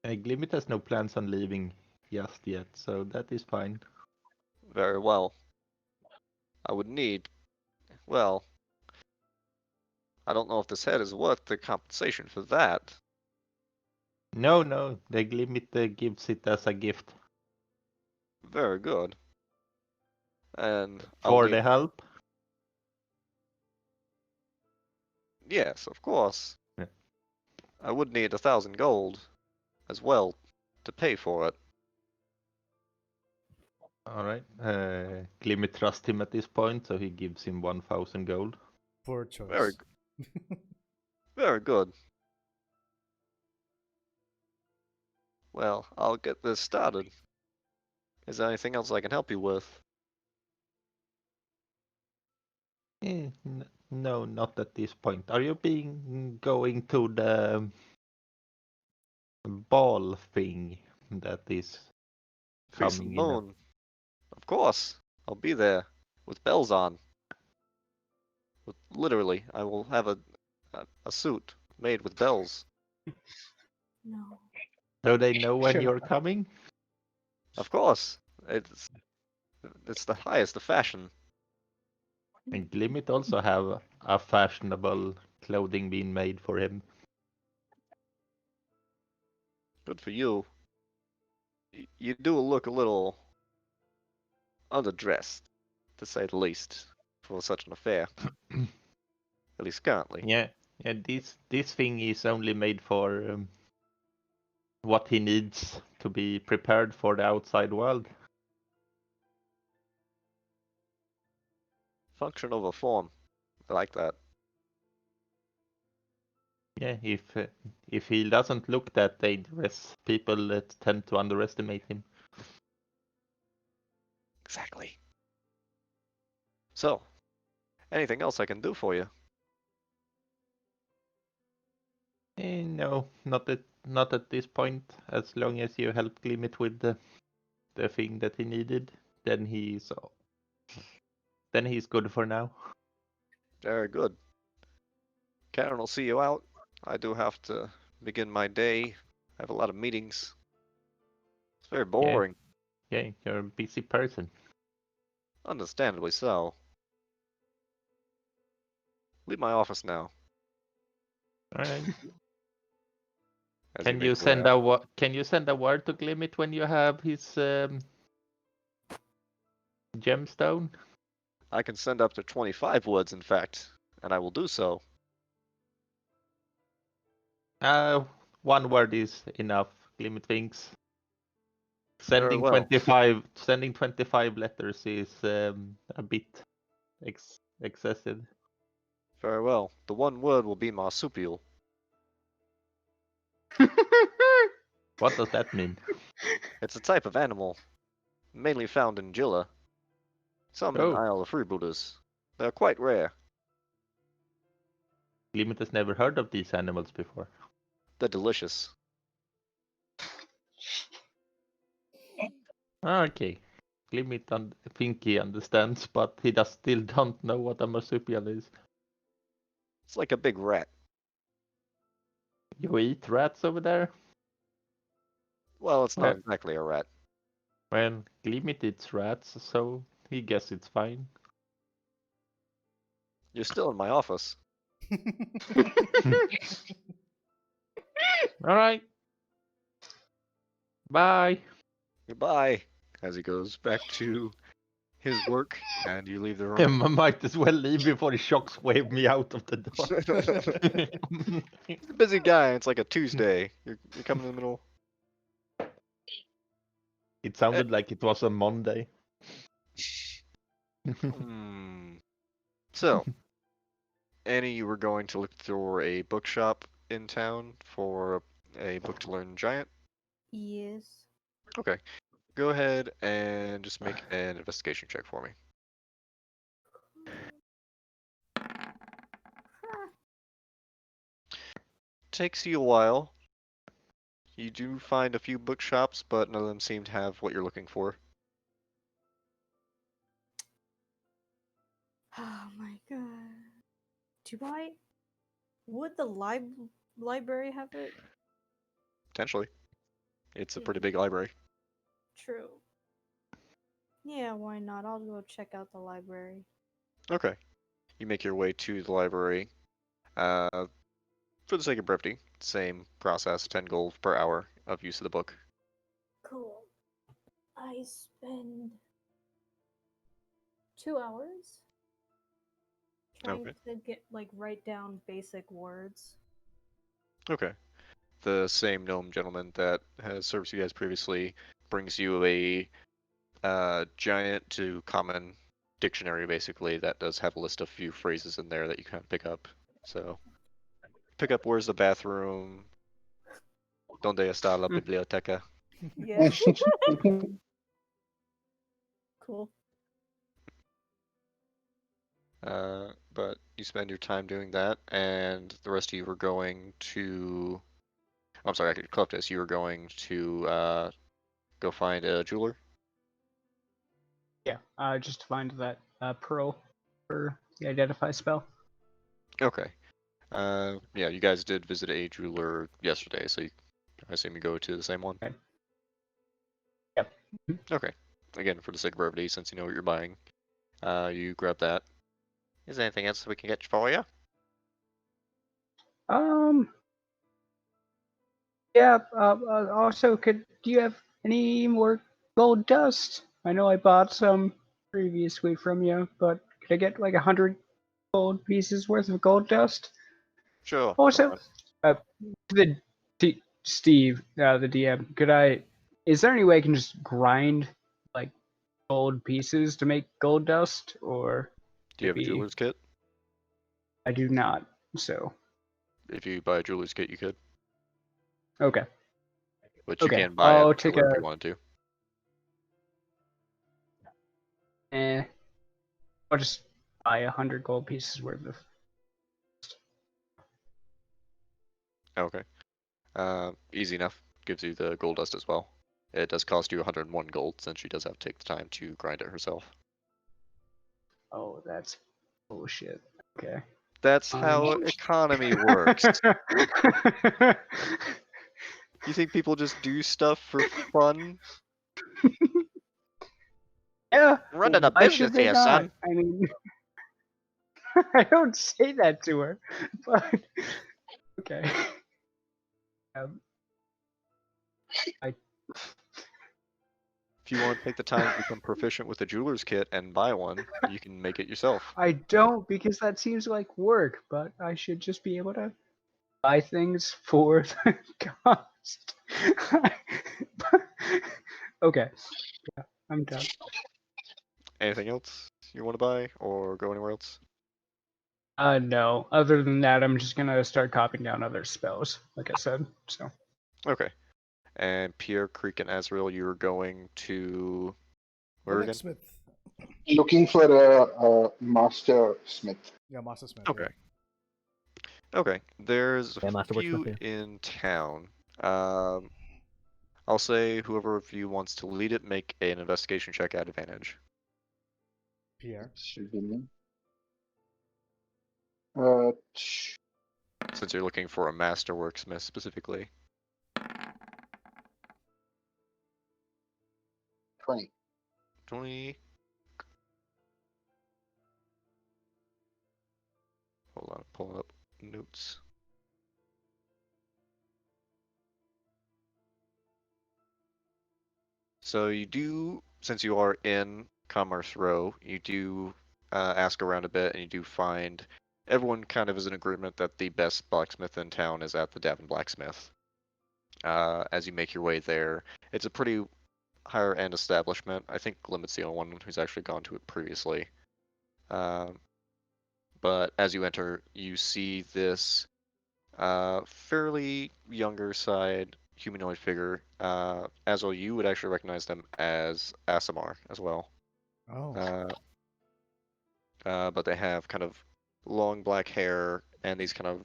Speaker 7: Glimmet has no plans on leaving just yet, so that is fine.
Speaker 3: Very well. I would need, well, I don't know if this head is worth the compensation for that.
Speaker 7: No, the Glimmet gives it as a gift.
Speaker 3: Very good. And I'll
Speaker 7: For
Speaker 3: need,
Speaker 7: the help?
Speaker 3: yes, of course.
Speaker 7: Yeah.
Speaker 3: I would need 1,000 gold as well to pay for it.
Speaker 7: Alright. Glimmet trusts him at this point, so he gives him 1,000 gold.
Speaker 1: Poor choice.
Speaker 3: Very good. Well, I'll get this started. Is there anything else I can help you with?
Speaker 7: No, not at this point. Are you going to the ball thing that is
Speaker 3: Crescent
Speaker 7: coming in?
Speaker 3: Moon. Of course. I'll be there with bells on. Literally, I will have a suit made with bells.
Speaker 6: No.
Speaker 7: So they know when
Speaker 2: Sure.
Speaker 7: you're coming?
Speaker 3: Of course. It's the highest of fashion.
Speaker 7: And Glimmet also have a fashionable clothing being made for him.
Speaker 3: Good for you. You do look a little underdressed, to say the least, for such an affair. At least currently.
Speaker 7: Yeah, this thing is only made for what he needs to be prepared for the outside world.
Speaker 3: Function over form. I like that.
Speaker 7: Yeah, if he doesn't look that dangerous, people tend to underestimate him.
Speaker 3: Exactly. So, anything else I can do for you?
Speaker 7: No, not at this point. As long as you help Glimmet with the thing that he needed, then he's good for now.
Speaker 3: Very good. Karen will see you out. I do have to begin my day. I have a lot of meetings. It's very boring.
Speaker 7: Yeah, you're a busy person.
Speaker 3: Understandably so. Leave my office now.
Speaker 7: All right.
Speaker 3: As
Speaker 7: Can
Speaker 3: he
Speaker 7: you
Speaker 3: makes way
Speaker 7: send
Speaker 3: out.
Speaker 7: a word to Glimmet when you have his gemstone?
Speaker 3: I can send up to 25 words, in fact, and I will do so.
Speaker 7: One word is enough. Glimmet thinks.
Speaker 3: Very well.
Speaker 7: Sending 25 letters is a bit excessive.
Speaker 3: Very well. The one word will be marsupial.
Speaker 7: What does that mean?
Speaker 3: It's a type of animal, mainly found in Jilla. Some in
Speaker 7: Oh,
Speaker 3: Isle of Freebooters. They're quite rare.
Speaker 7: Glimmet has never heard of these animals before.
Speaker 3: They're delicious.
Speaker 7: Okay. Glimmet think he understands, but he still don't know what a marsupial is.
Speaker 3: It's like a big rat.
Speaker 7: You eat rats over there?
Speaker 3: Well, it's not
Speaker 7: Well,
Speaker 3: exactly a rat.
Speaker 7: well, Glimmet eats rats, so he guess it's fine.
Speaker 3: You're still in my office.
Speaker 7: Alright. Bye.
Speaker 3: Goodbye. As he goes back to his work, and you leave the
Speaker 7: I
Speaker 3: room.
Speaker 7: might as well leave before the shocks wave me out of the door.
Speaker 3: He's a busy guy. It's like a Tuesday. You're coming in the middle.
Speaker 7: It sounded like it was a Monday.
Speaker 3: Hmm. So, Annie, you were going to look for a bookshop in town for a book to learn giant.
Speaker 6: Yes.
Speaker 3: Okay. Go ahead and just make an investigation check for me. Takes you a while. You do find a few bookshops, but none of them seem to have what you're looking for.
Speaker 6: Oh my god. Would the library have it?
Speaker 3: Potentially. It's a pretty
Speaker 6: Yeah.
Speaker 3: big library.
Speaker 6: True. Yeah, why not? I'll go check out the library.
Speaker 3: Okay. You make your way to the library. Uh, for the sake of brevity, same process, 10 gold per hour of use of the book.
Speaker 6: Cool. I spend 2 hours trying
Speaker 3: Okay.
Speaker 6: to write down basic words.
Speaker 3: Okay. The same gnome gentleman that has served you guys previously brings you a giant to common dictionary, basically, that does have a list of few phrases in there that you kind of pick up. So, pick up where's the bathroom, donde está la biblioteca.
Speaker 6: Yeah. Cool.
Speaker 3: But you spend your time doing that, and the rest of you are going to. I'm sorry, I could collect this. You were going to go find a jeweler.
Speaker 2: Yeah, just to find that pearl for the identify spell.
Speaker 3: Okay. Yeah, you guys did visit a jeweler yesterday, so I assume you go to the same one.
Speaker 2: Okay. Yep.
Speaker 3: Okay. Again, for the sake of brevity, since you know what you're buying, you grab that. Is there anything else we can get for you?
Speaker 2: Yeah. Also, do you have any more gold dust? I know I bought some previously from you, but could I get like 100 gold pieces worth of gold dust?
Speaker 3: Sure.
Speaker 2: Also,
Speaker 3: Alright.
Speaker 2: Steve, the DM, is there any way I can just grind like gold pieces to make gold dust, or
Speaker 3: Do you have a
Speaker 2: maybe
Speaker 3: jeweler's kit?
Speaker 2: I do not? So
Speaker 3: If you buy a jeweler's kit, you could.
Speaker 2: okay,
Speaker 3: But you
Speaker 2: okay,
Speaker 3: can buy a
Speaker 2: I'll take
Speaker 3: jeweler if you wanted to.
Speaker 2: I'll just buy 100 gold pieces worth of.
Speaker 3: Okay. Easy enough. Gives you the gold dust as well. It does cost you 101 gold, since she does have to take the time to grind it herself.
Speaker 2: Oh, that's bullshit. Okay.
Speaker 3: That's how economy works. You think people just do stuff for fun?
Speaker 2: Yeah.
Speaker 3: Running a
Speaker 2: Why should
Speaker 3: business
Speaker 2: they
Speaker 3: here,
Speaker 2: not?
Speaker 3: son.
Speaker 2: I mean, I don't say that to her, but okay. I
Speaker 3: If you want to take the time to become proficient with the jeweler's kit and buy one, you can make it yourself.
Speaker 2: I don't, because that seems like work, but I should just be able to buy things for the cost. Okay. Yeah, I'm done.
Speaker 3: Anything else you want to buy or go anywhere else?
Speaker 2: No. Other than that, I'm just gonna start copying down other spells, like I said. So
Speaker 3: Okay. And Pierre, Creek, and Azrael, you are going to where again?
Speaker 1: Blacksmith.
Speaker 4: Looking for a master smith.
Speaker 1: Yeah, Master Smith.
Speaker 3: Okay. Okay. There's
Speaker 5: Yeah,
Speaker 3: a
Speaker 5: Master
Speaker 3: few
Speaker 5: Wordsmith,
Speaker 3: in town. I'll say whoever of you wants to lead it, make an investigation check at advantage.
Speaker 1: Pierre.
Speaker 4: Should be me.
Speaker 3: since you're looking for a master worksmith specifically.
Speaker 4: 20.
Speaker 3: 20. Hold on, pulling up notes. So you do, since you are in Commerce Row, you do ask around a bit, and you do find everyone kind of is in agreement that the best blacksmith in town is at the Davin Blacksmith. As you make your way there, it's a pretty higher end establishment. I think Limit's the only one who's actually gone to it previously. But as you enter, you see this fairly younger side humanoid figure. Azul, you would actually recognize them as Asimar as well.
Speaker 1: Oh.
Speaker 3: But they have kind of long black hair and these kind of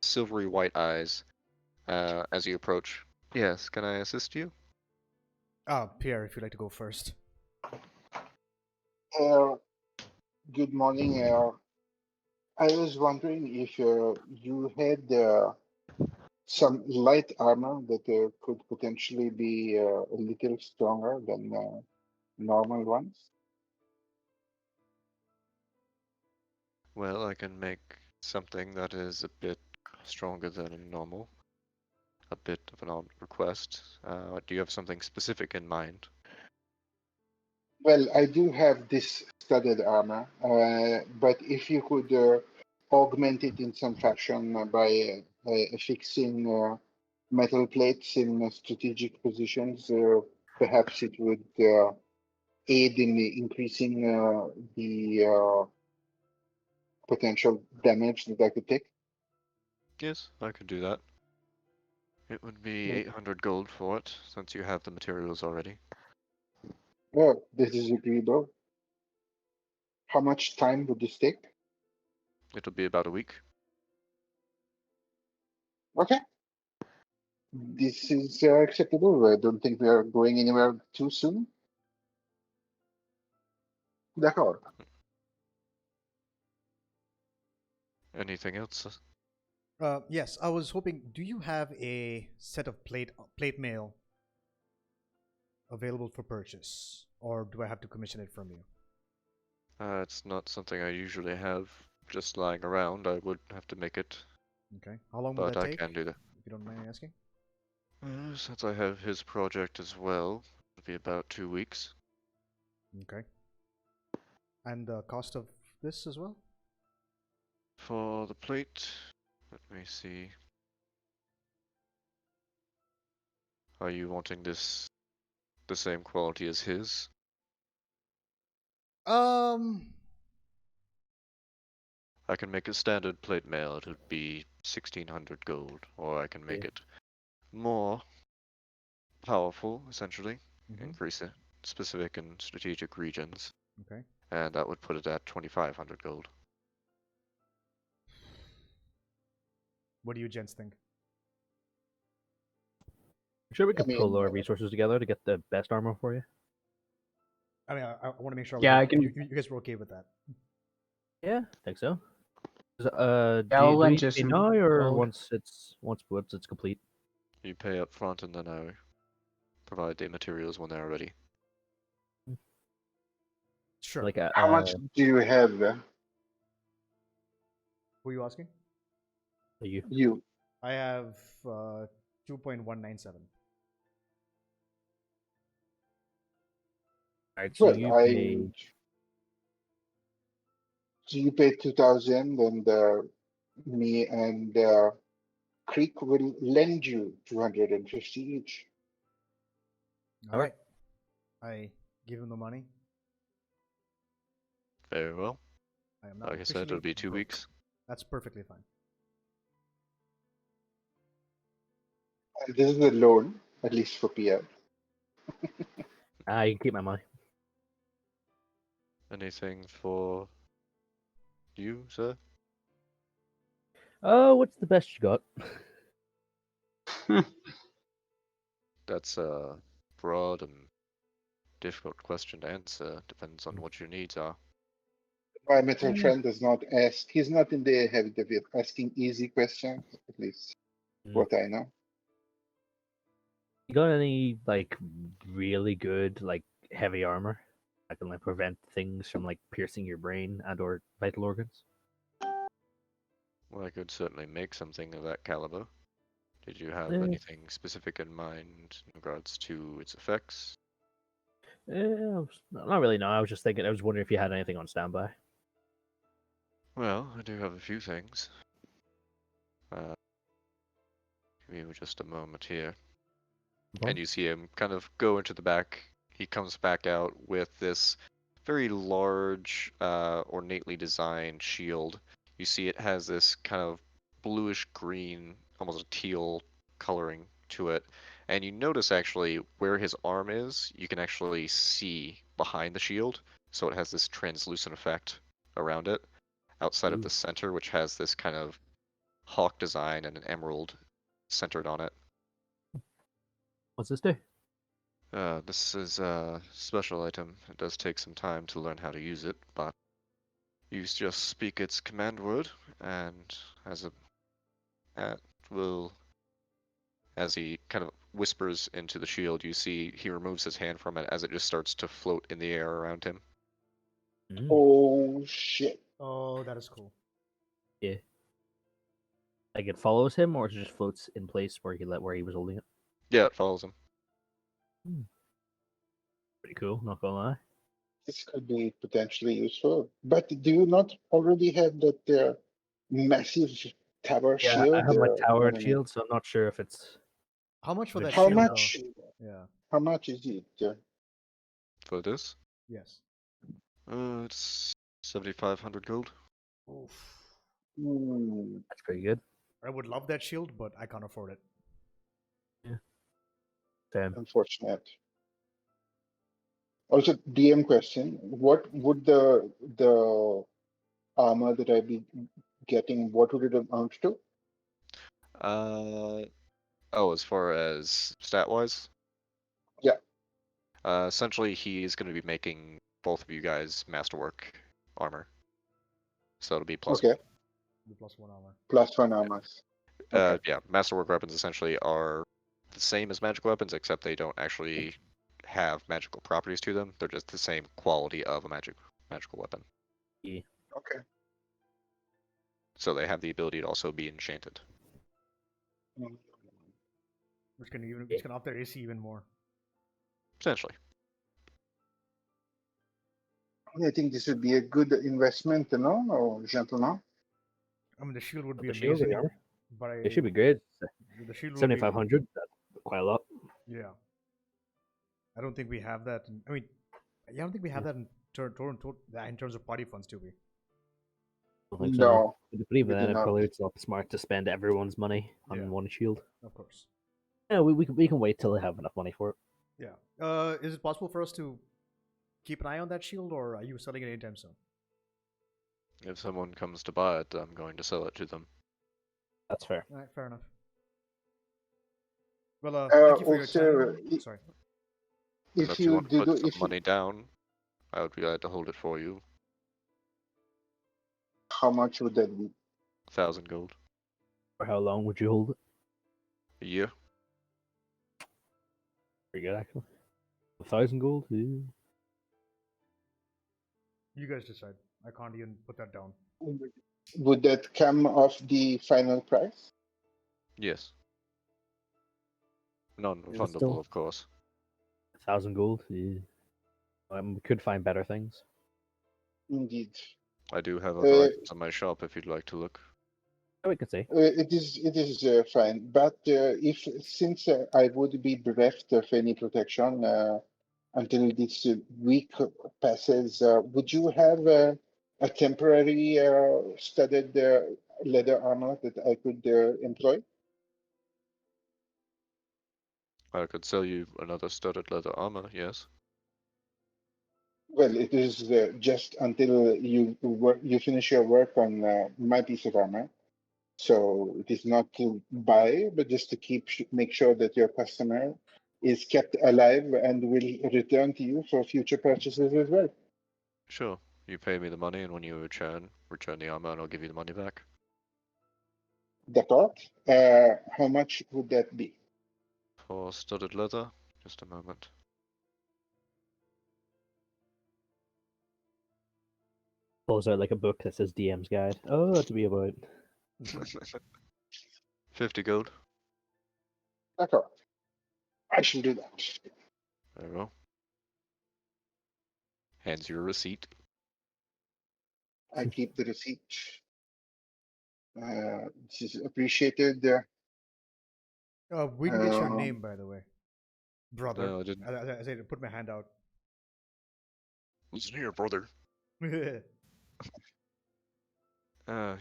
Speaker 3: silvery white eyes as you approach. Yes, can I assist you?
Speaker 1: Pierre, if you'd like to go first.
Speaker 4: Good morning. I was wondering if you had some light armor that could potentially be a little stronger than normal ones.
Speaker 3: Well, I can make something that is a bit stronger than normal. A bit of an odd request. Do you have something specific in mind?
Speaker 4: Well, I do have this studded armor, but if you could augment it in some fashion by affixing metal plates in strategic positions, perhaps it would aid in increasing the potential damage that I could take.
Speaker 3: Yes, I could do that. It would be 800 gold for it, since you have the materials already.
Speaker 4: Oh, this is agreeable. How much time would this take?
Speaker 3: It'll be about a week.
Speaker 4: Okay. This is acceptable. I don't think we are going anywhere too soon. D'accord.
Speaker 3: Anything else?
Speaker 1: Yes, I was hoping. Do you have a set of plate mail available for purchase, or do I have to commission it from you?
Speaker 3: It's not something I usually have just lying around. I would have to make it,
Speaker 1: Okay. How long will
Speaker 3: but
Speaker 1: that
Speaker 3: I
Speaker 1: take?
Speaker 3: can do that.
Speaker 1: If you don't mind me asking.
Speaker 3: Since I have his project as well, it'll be about 2 weeks.
Speaker 1: Okay. And the cost of this as well?
Speaker 3: For the plate, let me see. Are you wanting this the same quality as his?
Speaker 1: Um.
Speaker 3: I can make a standard plate mail, it'll be 1600 gold, or I can make
Speaker 5: Yeah.
Speaker 3: it more powerful, essentially,
Speaker 1: Mhm.
Speaker 3: increase it specific and strategic regions,
Speaker 1: Okay.
Speaker 3: and that would put it at 2500 gold.
Speaker 1: What do you gents think?
Speaker 5: Sure, we
Speaker 4: I
Speaker 5: could
Speaker 4: mean,
Speaker 5: pull our resources together to get the best armor for you.
Speaker 1: I mean, I want to make sure.
Speaker 2: Yeah, I
Speaker 1: you,
Speaker 2: can-
Speaker 1: you guys were okay with that.
Speaker 5: Yeah, I think so.
Speaker 2: Yeah,
Speaker 5: Do
Speaker 2: I'll
Speaker 5: you
Speaker 2: lend
Speaker 5: need
Speaker 2: you
Speaker 5: to pay
Speaker 2: some
Speaker 5: now or
Speaker 2: gold.
Speaker 5: once it's complete?
Speaker 3: You pay up front, and then I provide the materials when they're ready.
Speaker 1: Sure.
Speaker 5: Like
Speaker 4: how much do you have?
Speaker 1: Who are you asking?
Speaker 5: you?
Speaker 4: You.
Speaker 1: I have 2.197.
Speaker 5: Alright, so
Speaker 4: Well,
Speaker 5: you pay.
Speaker 4: so you pay 2,000, and me and Creek will lend you 250 each.
Speaker 1: All right. I give him the money.
Speaker 3: Very well.
Speaker 1: I am not
Speaker 3: Like I said, it'll be 2
Speaker 1: broke.
Speaker 3: weeks.
Speaker 1: That's perfectly fine.
Speaker 4: And this is a loan, at least for PR.
Speaker 5: You can keep my money.
Speaker 3: Anything for you, sir?
Speaker 5: Oh, what's the best you got?
Speaker 3: That's a broad and difficult question to answer. Depends on what your needs are.
Speaker 4: My metal friend does not ask. He's not in the habit of asking easy questions, at least what I know.
Speaker 5: You got any like really good like heavy armor that can like prevent things from like piercing your brain and or vital organs?
Speaker 3: Well, I could certainly make something of that caliber. Did you have
Speaker 5: Yeah.
Speaker 3: anything specific in mind in regards to its effects?
Speaker 5: Not really. No, I was just thinking. I was wondering if you had anything on standby.
Speaker 3: Well, I do have a few things. Give me just a moment here. And you see him kind of go into the back. He comes back out with this very large, ornately designed shield. You see it has this kind of bluish green, almost a teal coloring to it. And you notice actually where his arm is, you can actually see behind the shield. So it has this translucent effect around it, outside of the center, which has this kind of hawk design and an emerald centered on it.
Speaker 5: What's this do?
Speaker 3: This is a special item. It does take some time to learn how to use it, but you just speak its command word, and it will, as he kind of whispers into the shield, you see he removes his hand from it as it just starts to float in the air around him.
Speaker 4: Oh shit!
Speaker 1: Oh, that is cool.
Speaker 5: Yeah. Like it follows him, or it just floats in place where he was holding it.
Speaker 3: Yeah, it follows him.
Speaker 5: Pretty cool. Not gonna lie.
Speaker 4: This could be potentially useful. But do you not already have that massive tower
Speaker 5: Yeah,
Speaker 4: shield?
Speaker 5: I have my tower
Speaker 4: I mean,
Speaker 5: shield, so I'm not sure if it's.
Speaker 1: How much for
Speaker 5: Is it
Speaker 1: that
Speaker 4: how
Speaker 1: shield?
Speaker 4: much?
Speaker 1: Yeah.
Speaker 4: How much is it?
Speaker 3: For this,
Speaker 1: Yes.
Speaker 3: it's 7,500 gold.
Speaker 1: Oof.
Speaker 5: That's pretty good.
Speaker 1: I would love that shield, but I can't afford it.
Speaker 5: Same.
Speaker 4: Unfortunate. Also, DM question: what would the armor that I'd be getting? What would it amount to?
Speaker 3: As far as stat wise?
Speaker 4: Yeah.
Speaker 3: Essentially, he's going to be making both of you guys masterwork armor. So it'll be plus
Speaker 4: Okay.
Speaker 1: The +1 armor.
Speaker 4: +1 armor. Okay.
Speaker 3: Yeah, masterwork weapons essentially are the same as magic weapons, except they don't actually have magical properties to them. They're just the same quality of a magical weapon.
Speaker 5: Yeah.
Speaker 4: Okay.
Speaker 3: So they have the ability to also be enchanted.
Speaker 1: Which can up their AC even more.
Speaker 3: Essentially.
Speaker 4: I think this would be a good investment, or gentlemen.
Speaker 1: I mean, the shield would be
Speaker 5: The shield,
Speaker 1: amazing,
Speaker 5: the armor.
Speaker 1: but
Speaker 5: It should be great.
Speaker 1: the shield would be
Speaker 5: 7,500. That's quite a lot.
Speaker 1: Yeah. I don't think we have that. I mean, I don't think we have that in terms of party funds, do we?
Speaker 5: I don't think
Speaker 4: No,
Speaker 5: so. But even
Speaker 4: we
Speaker 5: then,
Speaker 4: do not.
Speaker 5: probably it's not smart to spend everyone's money on
Speaker 1: Yeah.
Speaker 5: one shield.
Speaker 1: Of course.
Speaker 5: Yeah, we can wait till they have enough money for it.
Speaker 1: Yeah. Is it possible for us to keep an eye on that shield, or are you selling it anytime soon?
Speaker 3: If someone comes to buy it, I'm going to sell it to them.
Speaker 5: That's fair.
Speaker 1: All right, fair enough. Well, thank you for your
Speaker 4: Also,
Speaker 1: time. Sorry.
Speaker 4: if
Speaker 3: you
Speaker 4: you
Speaker 3: want to
Speaker 4: do,
Speaker 3: put some money down, I would be glad to hold it for you.
Speaker 4: how much would that be?
Speaker 3: 1,000 gold.
Speaker 5: For how long would you hold it?
Speaker 3: A year.
Speaker 5: Pretty good, actually. 1,000 gold? Yeah.
Speaker 1: You guys decide. I can't even put that down.
Speaker 4: Would that come off the final price?
Speaker 3: Yes. Non-refundable,
Speaker 5: still-
Speaker 3: of course.
Speaker 5: 1,000 gold? Yeah. We could find better things.
Speaker 4: Indeed.
Speaker 3: I do have other items in my shop if you'd like to look.
Speaker 5: Oh, we can see.
Speaker 4: It is fine, but since I would be bereft of any protection until this week passes, would you have a temporary studded leather armor that I could employ?
Speaker 3: I could sell you another studded leather armor, yes.
Speaker 4: Well, it is just until you finish your work on my piece of armor. So it is not to buy, but just to make sure that your customer is kept alive and will return to you for future purchases as well.
Speaker 3: Sure. You pay me the money, and when you return the armor, and I'll give you the money back.
Speaker 4: D'accord. How much would that be?
Speaker 3: For studded leather, just a moment.
Speaker 5: Pulls out like a book that says DM's guide. Oh, that's to be about.
Speaker 3: 50 gold.
Speaker 4: D'accord. I shall do that.
Speaker 3: There we go. Hands you a receipt.
Speaker 4: I keep the receipt. This is appreciated.
Speaker 1: We didn't get your
Speaker 4: Um,
Speaker 1: name, by the way, brother.
Speaker 3: No, I didn't.
Speaker 1: I said, put my hand out.
Speaker 3: Listen here, brother.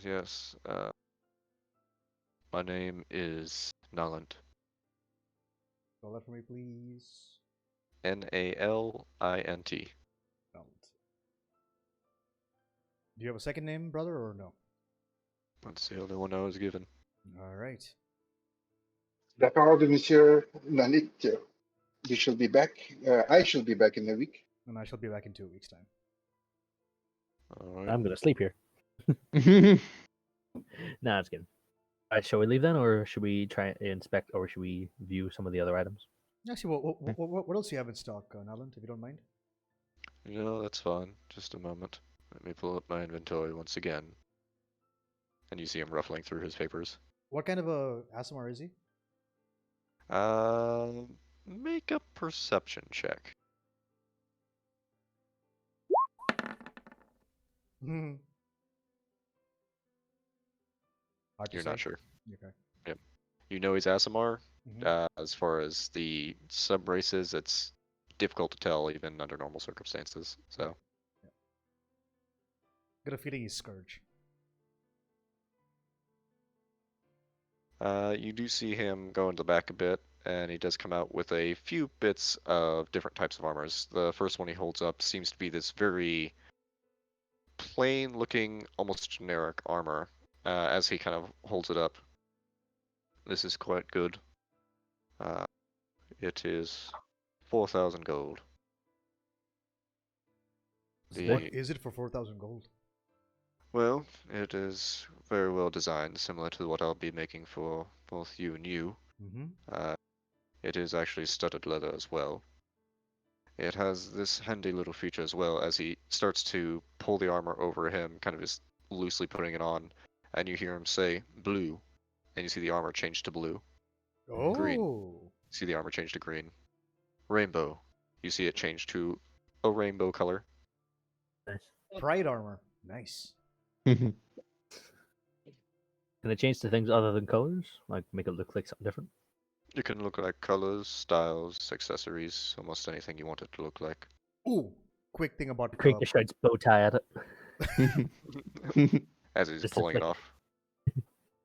Speaker 3: Yes. My name is Nalint.
Speaker 1: Spell that for me, please.
Speaker 3: Nalint.
Speaker 1: Don't. Do you have a second name, brother, or no?
Speaker 3: That's the only one I was given.
Speaker 1: All right.
Speaker 4: D'accord, Monsieur Nalit. We shall be back. I shall be back in a week.
Speaker 1: And I shall be back in 2 weeks' time.
Speaker 3: Alright.
Speaker 5: I'm gonna sleep here. Nah, it's good. Shall we leave then, or should we try and inspect, or should we view some of the other items?
Speaker 1: Actually, what else do you have in stock, Naland, if you don't mind?
Speaker 3: That's fine. Just a moment. Let me pull up my inventory once again. And you see him ruffling through his papers.
Speaker 1: What kind of a ASMR is he?
Speaker 3: Make a perception check.
Speaker 1: Hmm. Hard to
Speaker 3: You're
Speaker 1: say.
Speaker 3: not sure.
Speaker 1: Okay.
Speaker 3: Yep. You know he's Asimar.
Speaker 1: Mhm.
Speaker 3: As far as the sub races, it's difficult to tell even under normal circumstances. So
Speaker 1: Got a feeling he's Scourge.
Speaker 3: you do see him go into the back a bit, and he does come out with a few bits of different types of armors. The first one he holds up seems to be this very plain looking, almost generic armor. As he kind of holds it up, this is quite good. It is 4,000 gold.
Speaker 1: What is it for 4,000 gold?
Speaker 3: Well, it is very well designed, similar to what I'll be making for both you and you.
Speaker 1: Mm-hmm.
Speaker 3: It is actually studded leather as well. It has this handy little feature as well as he starts to pull the armor over him, kind of just loosely putting it on, and you hear him say blue, and you see the armor change to blue. Green.
Speaker 1: Oh.
Speaker 3: See the armor change to green. Rainbow. You see it change to a rainbow color.
Speaker 5: Nice.
Speaker 1: Pride armor. Nice.
Speaker 5: Can it change to things other than colors? Like make it look like something different?
Speaker 3: It can look like colors, styles, accessories, almost anything you want it to look like.
Speaker 1: Ooh. Quick thing about
Speaker 5: Creator shouts bow tie at it.
Speaker 3: As he's
Speaker 5: Just
Speaker 3: pulling it
Speaker 5: like-
Speaker 3: off.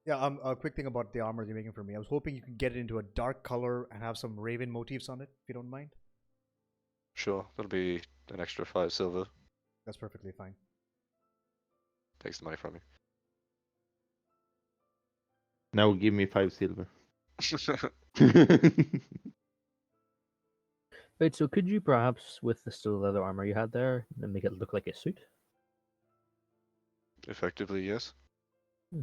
Speaker 1: Yeah, a quick thing about the armor you're making for me. I was hoping you could get it into a dark color and have some raven motifs on it, if you don't mind.
Speaker 3: Sure, that'll be an extra 5 silver.
Speaker 1: That's perfectly fine.
Speaker 3: Takes the money from
Speaker 7: Now give me 5 silver.
Speaker 3: you.
Speaker 5: Wait, so could you perhaps, with the still leather armor you had there, and make it look like a suit?
Speaker 3: Effectively, yes.
Speaker 5: Do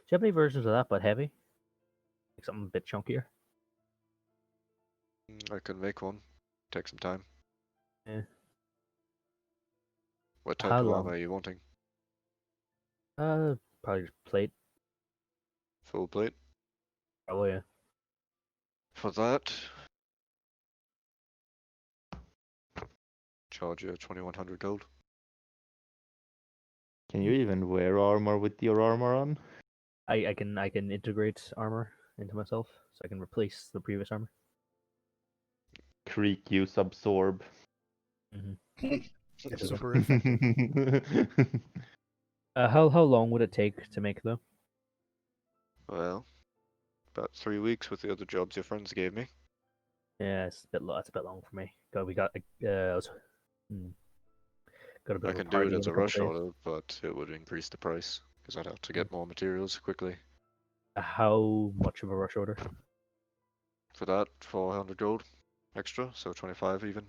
Speaker 5: you have any versions of that, but heavy? Like something a bit chunkier?
Speaker 3: I can make one. Take some time.
Speaker 5: Yeah.
Speaker 3: What type
Speaker 5: How
Speaker 3: of
Speaker 5: long?
Speaker 3: armor are you wanting?
Speaker 5: Probably just plate.
Speaker 3: Full plate?
Speaker 5: Oh yeah.
Speaker 3: For that, charge you 2,100 gold.
Speaker 7: Can you even wear armor with your armor on?
Speaker 5: I can integrate armor into myself, so I can replace the previous armor.
Speaker 7: Creek use absorb.
Speaker 1: It's super effective.
Speaker 5: How long would it take to make though?
Speaker 3: Well, about 3 weeks with the other jobs your friends gave me.
Speaker 5: Yeah, it's a bit it's a bit long for me. God, we got got a bit
Speaker 3: I
Speaker 5: of a
Speaker 3: can do
Speaker 5: party
Speaker 3: it
Speaker 5: in
Speaker 3: as
Speaker 5: a
Speaker 3: a
Speaker 5: couple
Speaker 3: rush
Speaker 5: days.
Speaker 3: order, but it would increase the price because I'd have to get more materials quickly.
Speaker 5: How much of a rush order?
Speaker 3: For that, 400 gold extra, so 25 even.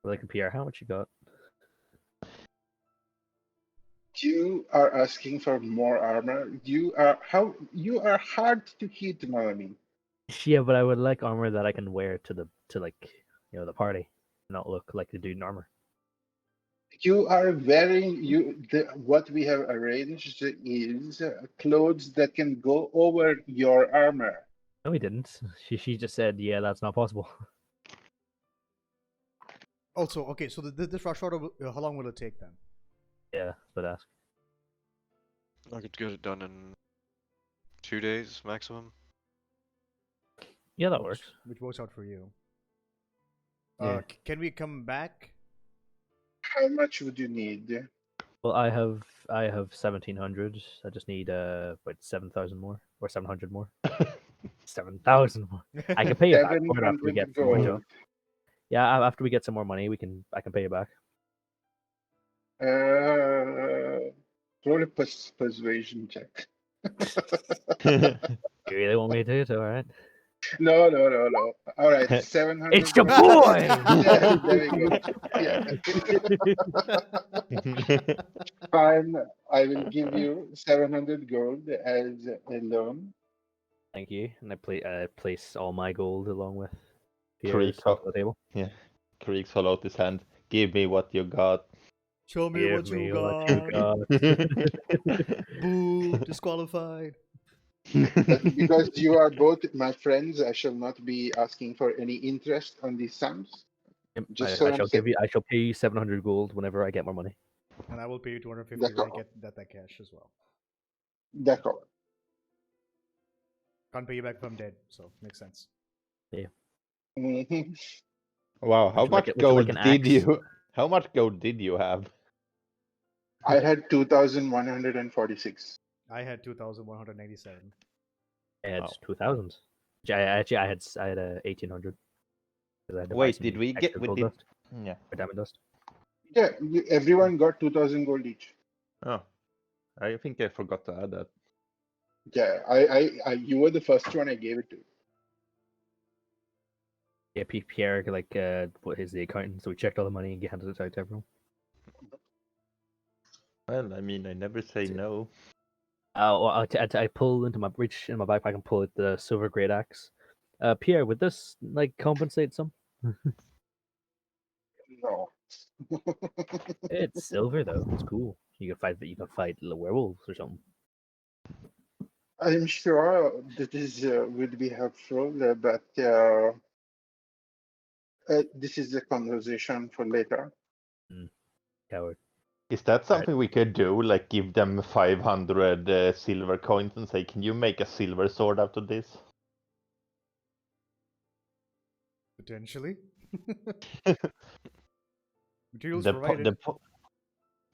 Speaker 5: Well, I compare how much you got.
Speaker 4: You are asking for more armor. You are hard to hit, Malami.
Speaker 5: Yeah, but I would like armor that I can wear to the party, not look like the dude in armor.
Speaker 4: You are wearing what we have arranged is clothes that can go over your armor.
Speaker 5: No, he didn't. She just said, yeah, that's not possible.
Speaker 1: Also, okay, so this rush order, how long will it take then?
Speaker 5: Yeah, but ask.
Speaker 3: I could get it done in 2 days maximum.
Speaker 5: Yeah, that
Speaker 1: Which-
Speaker 5: works.
Speaker 1: Which works out for you.
Speaker 5: Yeah.
Speaker 1: Can we come back?
Speaker 4: How much would you need?
Speaker 5: Well, I have 1,700. I just need about 7,000 more or 700 more. 7,000 more. I can pay you back for it after we get
Speaker 4: 700
Speaker 5: some more
Speaker 4: gold.
Speaker 5: job. Yeah, after we get some more money, I can pay you back.
Speaker 4: Roll a persuasion check.
Speaker 5: You really want me to? It's all right.
Speaker 4: No. All right, 700.
Speaker 5: It's your
Speaker 4: gold.
Speaker 5: boy.
Speaker 4: Yeah, there we go. Yeah. Fine, I will give you 700 gold as a loan.
Speaker 5: Thank you. And I place all my gold along with
Speaker 7: Creek,
Speaker 5: Pierre's onto the table.
Speaker 7: yeah. Creeks hold out his hand. Give me what you got.
Speaker 1: Show me
Speaker 5: Give
Speaker 1: what
Speaker 5: me
Speaker 1: you
Speaker 5: what
Speaker 1: got.
Speaker 5: you got.
Speaker 1: Boo, disqualified.
Speaker 4: But because you are both my friends, I shall not be asking for any interest on these sums.
Speaker 5: Yep,
Speaker 4: Just
Speaker 5: I
Speaker 4: so I'm
Speaker 5: shall
Speaker 4: safe.
Speaker 5: I shall pay you 700 gold whenever I get more money.
Speaker 1: And I will pay you 250 when I
Speaker 4: D'accord.
Speaker 1: get that cash as well.
Speaker 4: D'accord.
Speaker 1: Can't pay you back if I'm dead, so makes sense.
Speaker 4: Mhm.
Speaker 7: Wow, how
Speaker 5: Would you like
Speaker 7: much
Speaker 5: it- would you like
Speaker 7: gold
Speaker 5: an
Speaker 7: did
Speaker 5: axe?
Speaker 7: you? How much gold did you have?
Speaker 4: I had 2,146.
Speaker 1: I had 2,197.
Speaker 5: I had
Speaker 7: Wow.
Speaker 5: 2,000. I had 1,800. 'Cause I had to buy
Speaker 7: Wait,
Speaker 5: some
Speaker 7: did we get?
Speaker 5: extra
Speaker 7: We
Speaker 5: gold
Speaker 7: did.
Speaker 5: dust
Speaker 7: Yeah.
Speaker 5: or diamond dust.
Speaker 4: Yeah, everyone got 2,000 gold each.
Speaker 7: Oh, I think I forgot to add that.
Speaker 4: Yeah, you were the first one I gave it to.
Speaker 5: Yeah, Pierre what is the accountant? So we checked all the money and handed it out to everyone.
Speaker 7: Well, I mean, I never say no.
Speaker 5: Well, I pull into my reach in my backpack and pull out the silver great axe. Pierre, would this compensate some?
Speaker 4: No.
Speaker 5: It's silver though. It's cool. You can fight little werewolves or something.
Speaker 4: I'm sure that is will be helpful, but this is a conversation for later.
Speaker 5: Coward.
Speaker 7: Is that
Speaker 5: Alright.
Speaker 7: something we could do? Like give them 500 silver coins and say, "Can you make a silver sword out of this?"
Speaker 1: Potentially. Materials
Speaker 7: The
Speaker 1: provided.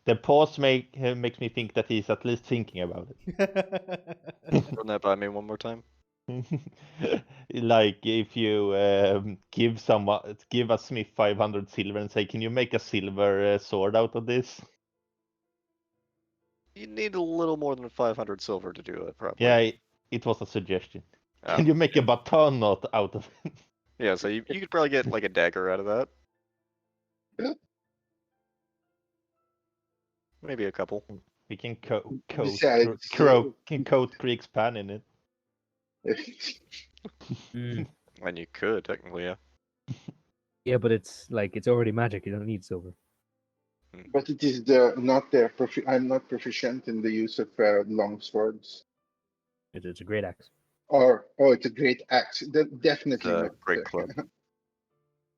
Speaker 7: the pause makes me think that he's at least thinking about
Speaker 3: Run that by me one more time.
Speaker 7: it. Like if you give a smith 500 silver and say, "Can you make a silver sword out of this?"
Speaker 3: You need a little more than 500 silver to do it properly.
Speaker 7: Yeah, it was a suggestion.
Speaker 3: Oh.
Speaker 7: Can you make a baton knot out of it?
Speaker 3: Yeah, so you could probably get like a dagger out of that. Maybe a couple.
Speaker 7: We can coat
Speaker 4: Besides,
Speaker 7: Creek's pan in it.
Speaker 3: And you could, technically, yeah.
Speaker 5: Yeah, but it's already magic. You don't need silver.
Speaker 4: but it is not I'm not proficient in the use of long swords.
Speaker 5: It's a great axe.
Speaker 4: It's a great axe. Definitely
Speaker 3: It's a
Speaker 4: not.
Speaker 3: great club.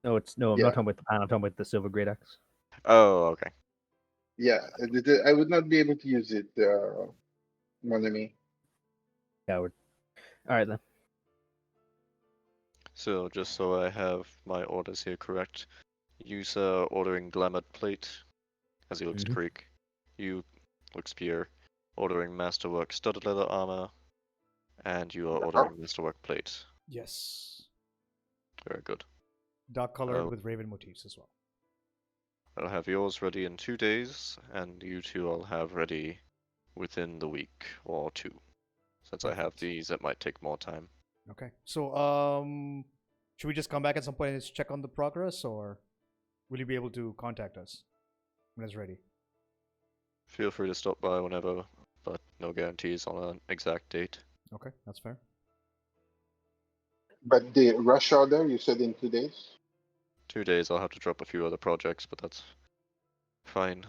Speaker 5: No, I'm
Speaker 4: Yeah.
Speaker 5: not talking about the pan. I'm talking about the silver great axe.
Speaker 3: Oh, okay.
Speaker 4: Yeah, I would not be able to use it, mon ami.
Speaker 5: Coward. All right then.
Speaker 3: So, just so I have my orders here correct, user ordering glamored plate, as he looks
Speaker 5: Mhm.
Speaker 3: Creek. You looks Pierre, ordering masterwork studded leather armor, and you are ordering masterwork plate.
Speaker 1: Yes.
Speaker 3: Very good.
Speaker 1: Dark colored
Speaker 3: Oh.
Speaker 1: with raven motifs as well.
Speaker 3: I'll have yours ready in 2 days, and you two I'll have ready within the week or two. Since I have
Speaker 1: Perfect.
Speaker 3: these, that might take more time.
Speaker 1: Okay. So, should we just come back at some point and just check on the progress, or will you be able to contact us when it's ready?
Speaker 3: Feel free to stop by whenever, but no guarantees on an exact date.
Speaker 1: Okay, that's fair.
Speaker 4: But the rush order, you said in 2 days?
Speaker 3: 2 days, I'll have to drop a few other projects, but that's fine.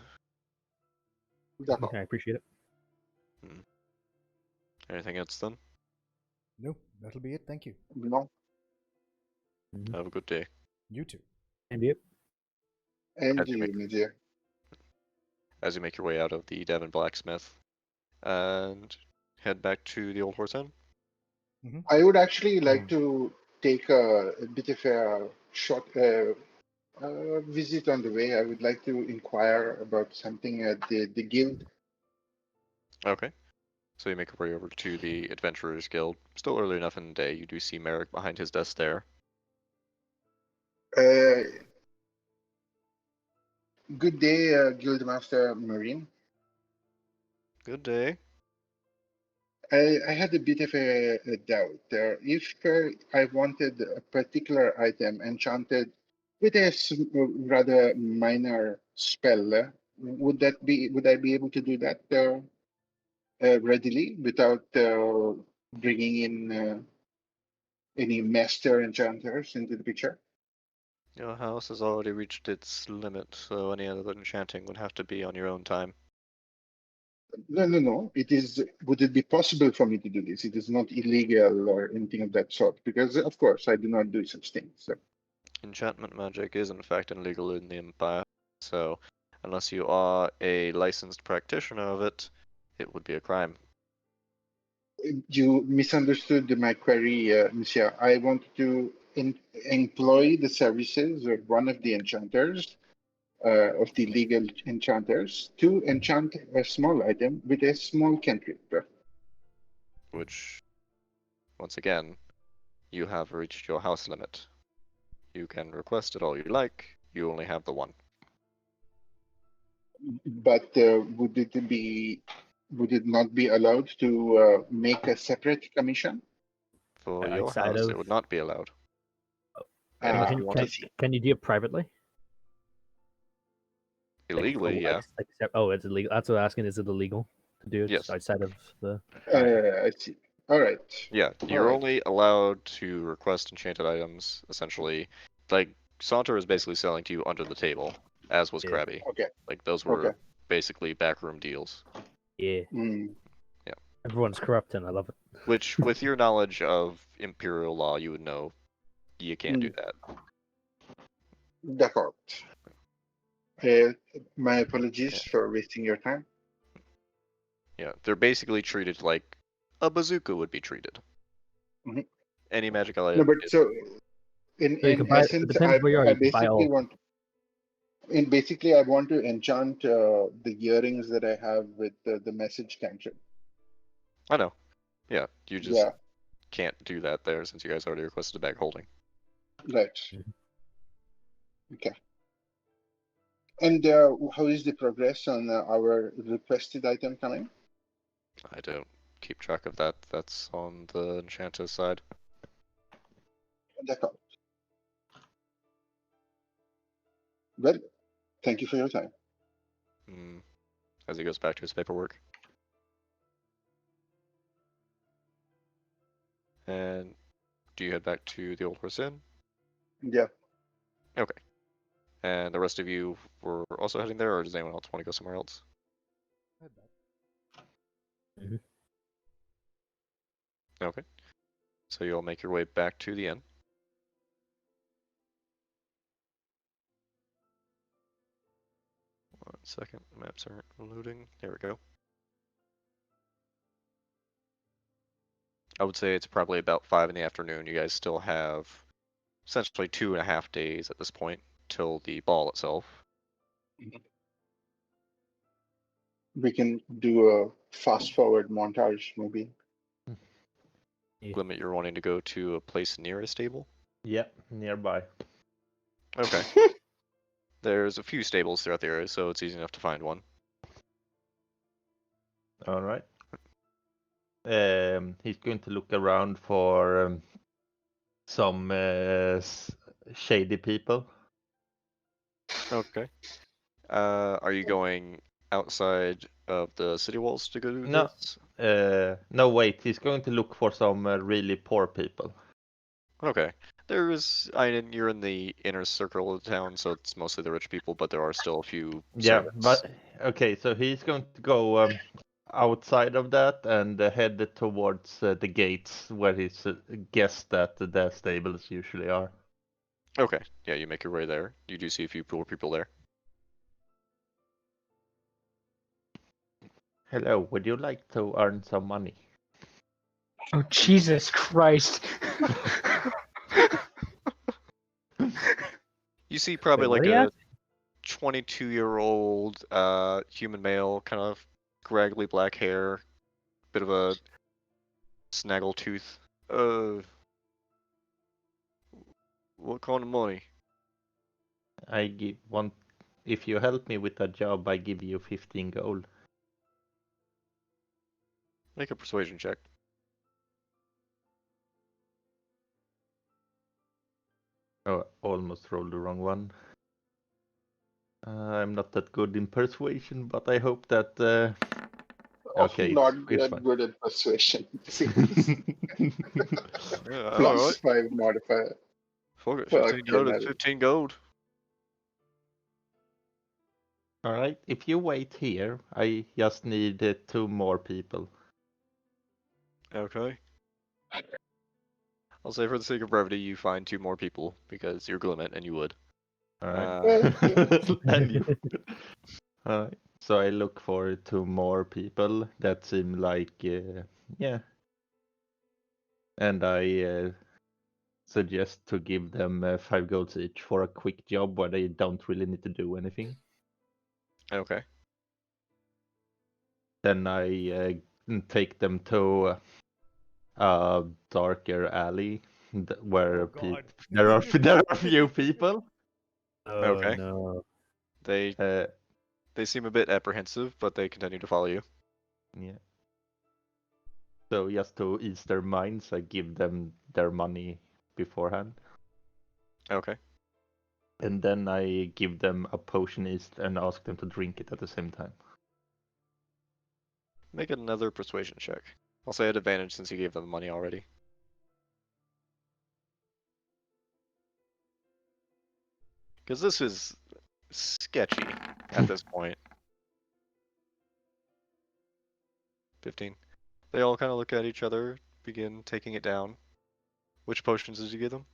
Speaker 4: D'accord.
Speaker 5: I appreciate it.
Speaker 3: Anything else then?
Speaker 1: No, that'll be it. Thank you.
Speaker 4: No.
Speaker 3: Have a good day.
Speaker 1: You too.
Speaker 5: And yep.
Speaker 4: And
Speaker 3: How'd you
Speaker 4: you,
Speaker 3: make-
Speaker 4: Nadir.
Speaker 3: As you make your way out of the Devon Blacksmith and head back to the Old Horse Inn.
Speaker 4: I would actually like to take a bit of a short visit on the way. I would like to inquire about something at the guild.
Speaker 3: Okay. So you make your way over to the Adventurers Guild. Still early enough in the day. You do see Merrick behind his desk there.
Speaker 4: Good day, Guildmaster Marine.
Speaker 3: Good day.
Speaker 4: I had a bit of a doubt. If I wanted a particular item enchanted with a rather minor spell, would I be able to do that readily without bringing in any master enchanters into the picture?
Speaker 3: Your house has already reached its limit, so any other enchanting would have to be on your own time.
Speaker 4: No. It is. Would it be possible for me to do this? It is not illegal or anything of that sort, because of course I do not do such things. So.
Speaker 3: Enchantment magic is in fact illegal in the Empire, so unless you are a licensed practitioner of it, it would be a crime.
Speaker 4: You misunderstood my query, Monsieur. I want to employ the services of one of the enchanters, of the legal enchanters, to enchant a small item with a small cantrip.
Speaker 3: Which, once again, you have reached your house limit. You can request it all you like, you only have the one.
Speaker 4: But would it not be allowed to make a separate commission?
Speaker 3: For your
Speaker 5: Outside
Speaker 3: house,
Speaker 5: of-
Speaker 3: it would not be allowed.
Speaker 5: Can,
Speaker 3: Unless
Speaker 5: can,
Speaker 3: you
Speaker 5: you-
Speaker 3: want
Speaker 5: can,
Speaker 3: to
Speaker 5: can you do it privately?
Speaker 3: illegally,
Speaker 5: Like,
Speaker 3: yeah.
Speaker 5: oh, it's illegal. That's what I'm asking. Is it illegal to do it
Speaker 3: Yes.
Speaker 5: outside of the?
Speaker 4: I see. All right.
Speaker 3: Yeah, you're
Speaker 4: Alright.
Speaker 3: only allowed to request enchanted items, essentially. Like, Saunter is basically selling to you under the table, as was
Speaker 5: Yeah.
Speaker 3: Krabby.
Speaker 4: Okay.
Speaker 3: Like, those were
Speaker 4: Okay.
Speaker 3: basically backroom deals.
Speaker 5: Yeah.
Speaker 4: Mm.
Speaker 5: Everyone's corrupt, and I love it.
Speaker 3: Which, with your knowledge of Imperial law, you would know you can't do that.
Speaker 4: D'accord. My apologies for wasting your time.
Speaker 3: Yeah, they're basically treated like a bazooka would be treated.
Speaker 4: Mhm.
Speaker 3: Any magical
Speaker 4: No,
Speaker 3: item.
Speaker 4: but
Speaker 3: is-
Speaker 4: so
Speaker 5: So you
Speaker 4: in
Speaker 5: can buy. It
Speaker 4: essence,
Speaker 5: depends where you are.
Speaker 4: I
Speaker 5: You can buy
Speaker 4: basically
Speaker 5: all.
Speaker 4: want. Basically, I want to enchant the earrings that I have with the message cantrip.
Speaker 3: I know. Yeah, you just
Speaker 4: Yeah,
Speaker 3: can't do that there since you guys already requested a bag holding.
Speaker 4: right.
Speaker 5: Mhm.
Speaker 4: Okay. And how is the progress on our requested item coming?
Speaker 3: I don't keep track of that. That's on the enchanter side.
Speaker 4: D'accord. Well, thank you for your time.
Speaker 3: As he goes back to his paperwork. And do you head back to the Old Horse Inn?
Speaker 4: Yeah.
Speaker 3: Okay. And the rest of you were also heading there, or does anyone else want to go somewhere else?
Speaker 5: Mhm.
Speaker 3: Okay. So you'll make your way back to the inn. One second, maps aren't loading. There we go. I would say it's probably about 5 in the afternoon. You guys still have essentially 2.5 days at this point till the ball itself.
Speaker 4: We can do a fast forward montage, maybe.
Speaker 5: Yeah.
Speaker 3: Limit you're wanting to go to a place near a stable?
Speaker 7: Yep, nearby.
Speaker 3: Okay. There's a few stables throughout the area, so it's easy enough to find one.
Speaker 7: All right. He's going to look around for some shady people.
Speaker 3: Okay. Are you going outside of the city walls to go do
Speaker 7: No.
Speaker 3: this?
Speaker 7: No, wait. He's going to look for some really poor people.
Speaker 3: Okay. You're in the inner circle of the town, so it's mostly the rich people, but there are still a few
Speaker 7: Yeah,
Speaker 3: servants.
Speaker 7: but okay. So he's going to go outside of that and head towards the gates where he's guessed that the stables usually are.
Speaker 3: Okay. Yeah, you make your way there. You do see a few poor people there.
Speaker 7: Hello, would you like to earn some money?
Speaker 2: Oh Jesus Christ!
Speaker 3: You see probably
Speaker 5: Wait,
Speaker 3: like
Speaker 5: where are you
Speaker 3: a 22-year-old human male, kind of scraggly black hair, bit of a snaggle tooth. What kind of money?
Speaker 7: I give one. If you help me with a job, I give you 15 gold.
Speaker 3: Make a persuasion check.
Speaker 7: Oh, almost rolled the wrong one. I'm not that good in persuasion, but I hope that. Okay,
Speaker 4: Not
Speaker 7: it's
Speaker 4: that
Speaker 7: fine.
Speaker 4: good at persuasion. Seems.
Speaker 3: Yeah,
Speaker 4: Plus 5 modifier.
Speaker 3: Fuck it,
Speaker 4: Fucking
Speaker 3: 15 gold is
Speaker 4: hell.
Speaker 3: 15 gold.
Speaker 7: All right, if you wait here, I just need 2 more people.
Speaker 3: Okay. I'll say for the sake of brevity, you find 2 more people because you're Glimmet and you would.
Speaker 7: All right.
Speaker 4: Okay.
Speaker 7: And you. All right. So I look for 2 more people that seem like, yeah. And I suggest to give them 5 golds each for a quick job where they don't really need to do anything.
Speaker 3: Okay.
Speaker 7: Then I take them to a darker alley where
Speaker 1: Oh God.
Speaker 7: there are few people.
Speaker 5: Oh
Speaker 3: Okay.
Speaker 5: no.
Speaker 3: They
Speaker 7: Uh,
Speaker 3: seem a bit apprehensive, but they continue to follow you.
Speaker 7: yeah. So just to ease their minds, I give them their money beforehand.
Speaker 3: Okay.
Speaker 7: And then I give them a potion east and ask them to drink it at the same time.
Speaker 3: Make another persuasion check. I'll say at advantage since you gave them the money already. Because this is sketchy at this point. 15. They all kind of look at each other, begin taking it down. Which potions did you give them?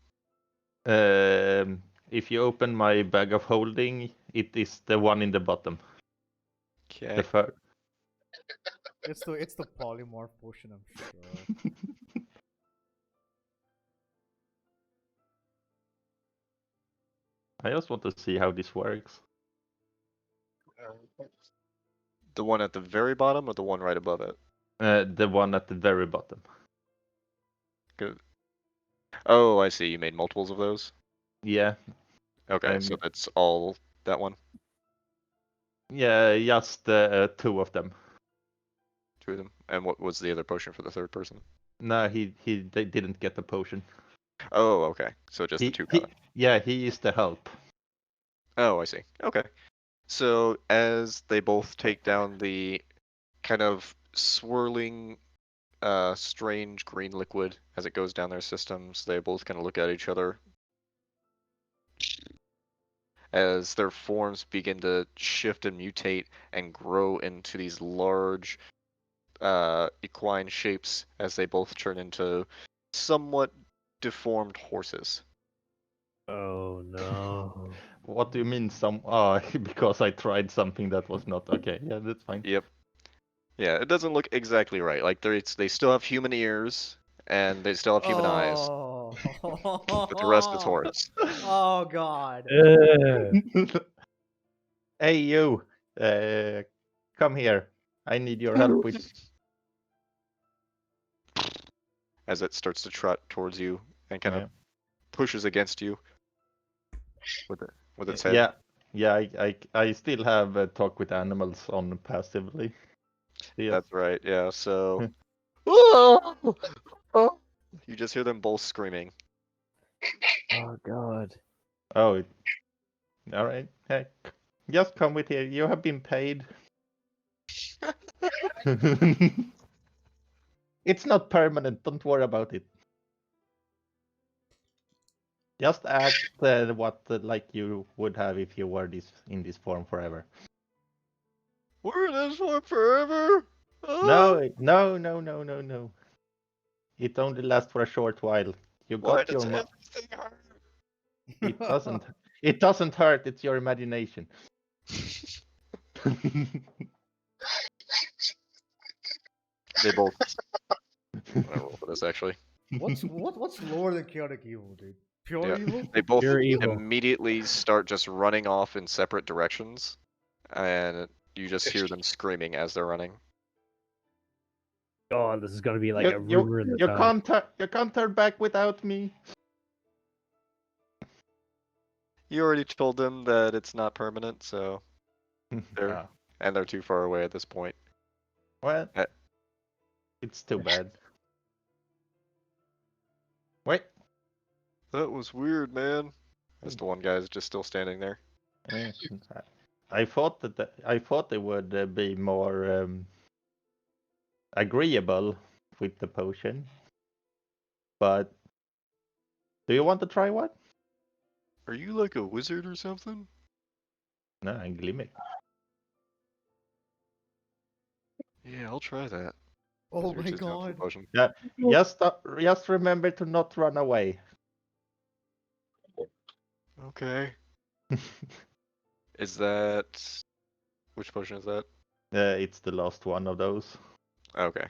Speaker 7: If you open my bag of holding, it is the one in the bottom.
Speaker 3: Okay.
Speaker 7: The first.
Speaker 1: It's the polymorph potion, I'm sure.
Speaker 7: I just want to see how this works.
Speaker 3: The one at the very bottom or the one right above it?
Speaker 7: The one at the very bottom.
Speaker 3: Good. Oh, I see. You made multiples of those?
Speaker 7: Yeah.
Speaker 3: Okay, so that's all that one?
Speaker 7: Yeah, just 2 of them.
Speaker 3: 2 of them. And what was the other potion for the third person?
Speaker 7: No, they didn't get the potion.
Speaker 3: Oh, okay. So just the 2 got it.
Speaker 7: Yeah, he is the help.
Speaker 3: Oh, I see. Okay. So as they both take down the kind of swirling, strange green liquid as it goes down their systems, they both kind of look at each other as their forms begin to shift and mutate and grow into these large, equine shapes as they both turn into somewhat deformed horses.
Speaker 5: Oh no.
Speaker 7: What do you mean because I tried something that was not okay. Yeah, that's fine.
Speaker 3: Yep. Yeah, it doesn't look exactly right. Like they still have human ears and they still have human eyes,
Speaker 1: Oh.
Speaker 3: but the rest is horse.
Speaker 1: Oh God.
Speaker 7: Hey you, come here. I need your help with.
Speaker 3: As it starts to trot towards you and kind
Speaker 7: Yeah.
Speaker 3: of pushes against you with its head.
Speaker 7: Yeah. I still have talk with animals on passively. Yes.
Speaker 3: That's right. Yeah. So, oh! You just hear them both screaming.
Speaker 5: Oh god.
Speaker 7: Oh, all right. Hey, just come with here. You have been paid. It's not permanent. Don't worry about it. Just act like you would have if you were in this form forever.
Speaker 3: We're in this one forever.
Speaker 7: No, no, no, no, no, no. It only lasts for a short while. You
Speaker 3: Why
Speaker 7: got
Speaker 3: does
Speaker 7: your.
Speaker 3: everything hurt?
Speaker 7: It doesn't. It doesn't hurt. It's your imagination.
Speaker 3: They both. I'm gonna roll for this actually.
Speaker 1: What's lower than chaotic evil, dude? Pure
Speaker 3: Yeah.
Speaker 1: evil?
Speaker 3: They both
Speaker 5: Pure evil.
Speaker 3: immediately start just running off in separate directions, and you just hear them screaming as they're running.
Speaker 5: Oh, this is gonna be like a rumor in the
Speaker 7: you
Speaker 5: town.
Speaker 7: you can't turn back without me.
Speaker 3: You already told them that it's not permanent, so they're
Speaker 7: Ah,
Speaker 3: and they're too far away at this point.
Speaker 7: well,
Speaker 3: Eh.
Speaker 7: it's too bad. Wait.
Speaker 3: That was weird, man. As the one guy's just still standing there.
Speaker 7: eh, I thought I thought they would be more agreeable with the potion, but do you want to try one?
Speaker 3: Are you like a wizard or something?
Speaker 7: No, I'm glimmick.
Speaker 3: Yeah, I'll try that.
Speaker 1: Oh
Speaker 3: You're
Speaker 1: my
Speaker 3: just down for the
Speaker 1: god.
Speaker 3: potion.
Speaker 7: Yeah, just remember to not run away.
Speaker 3: Okay. Is that which potion is that?
Speaker 7: It's the last one of those.
Speaker 3: Okay.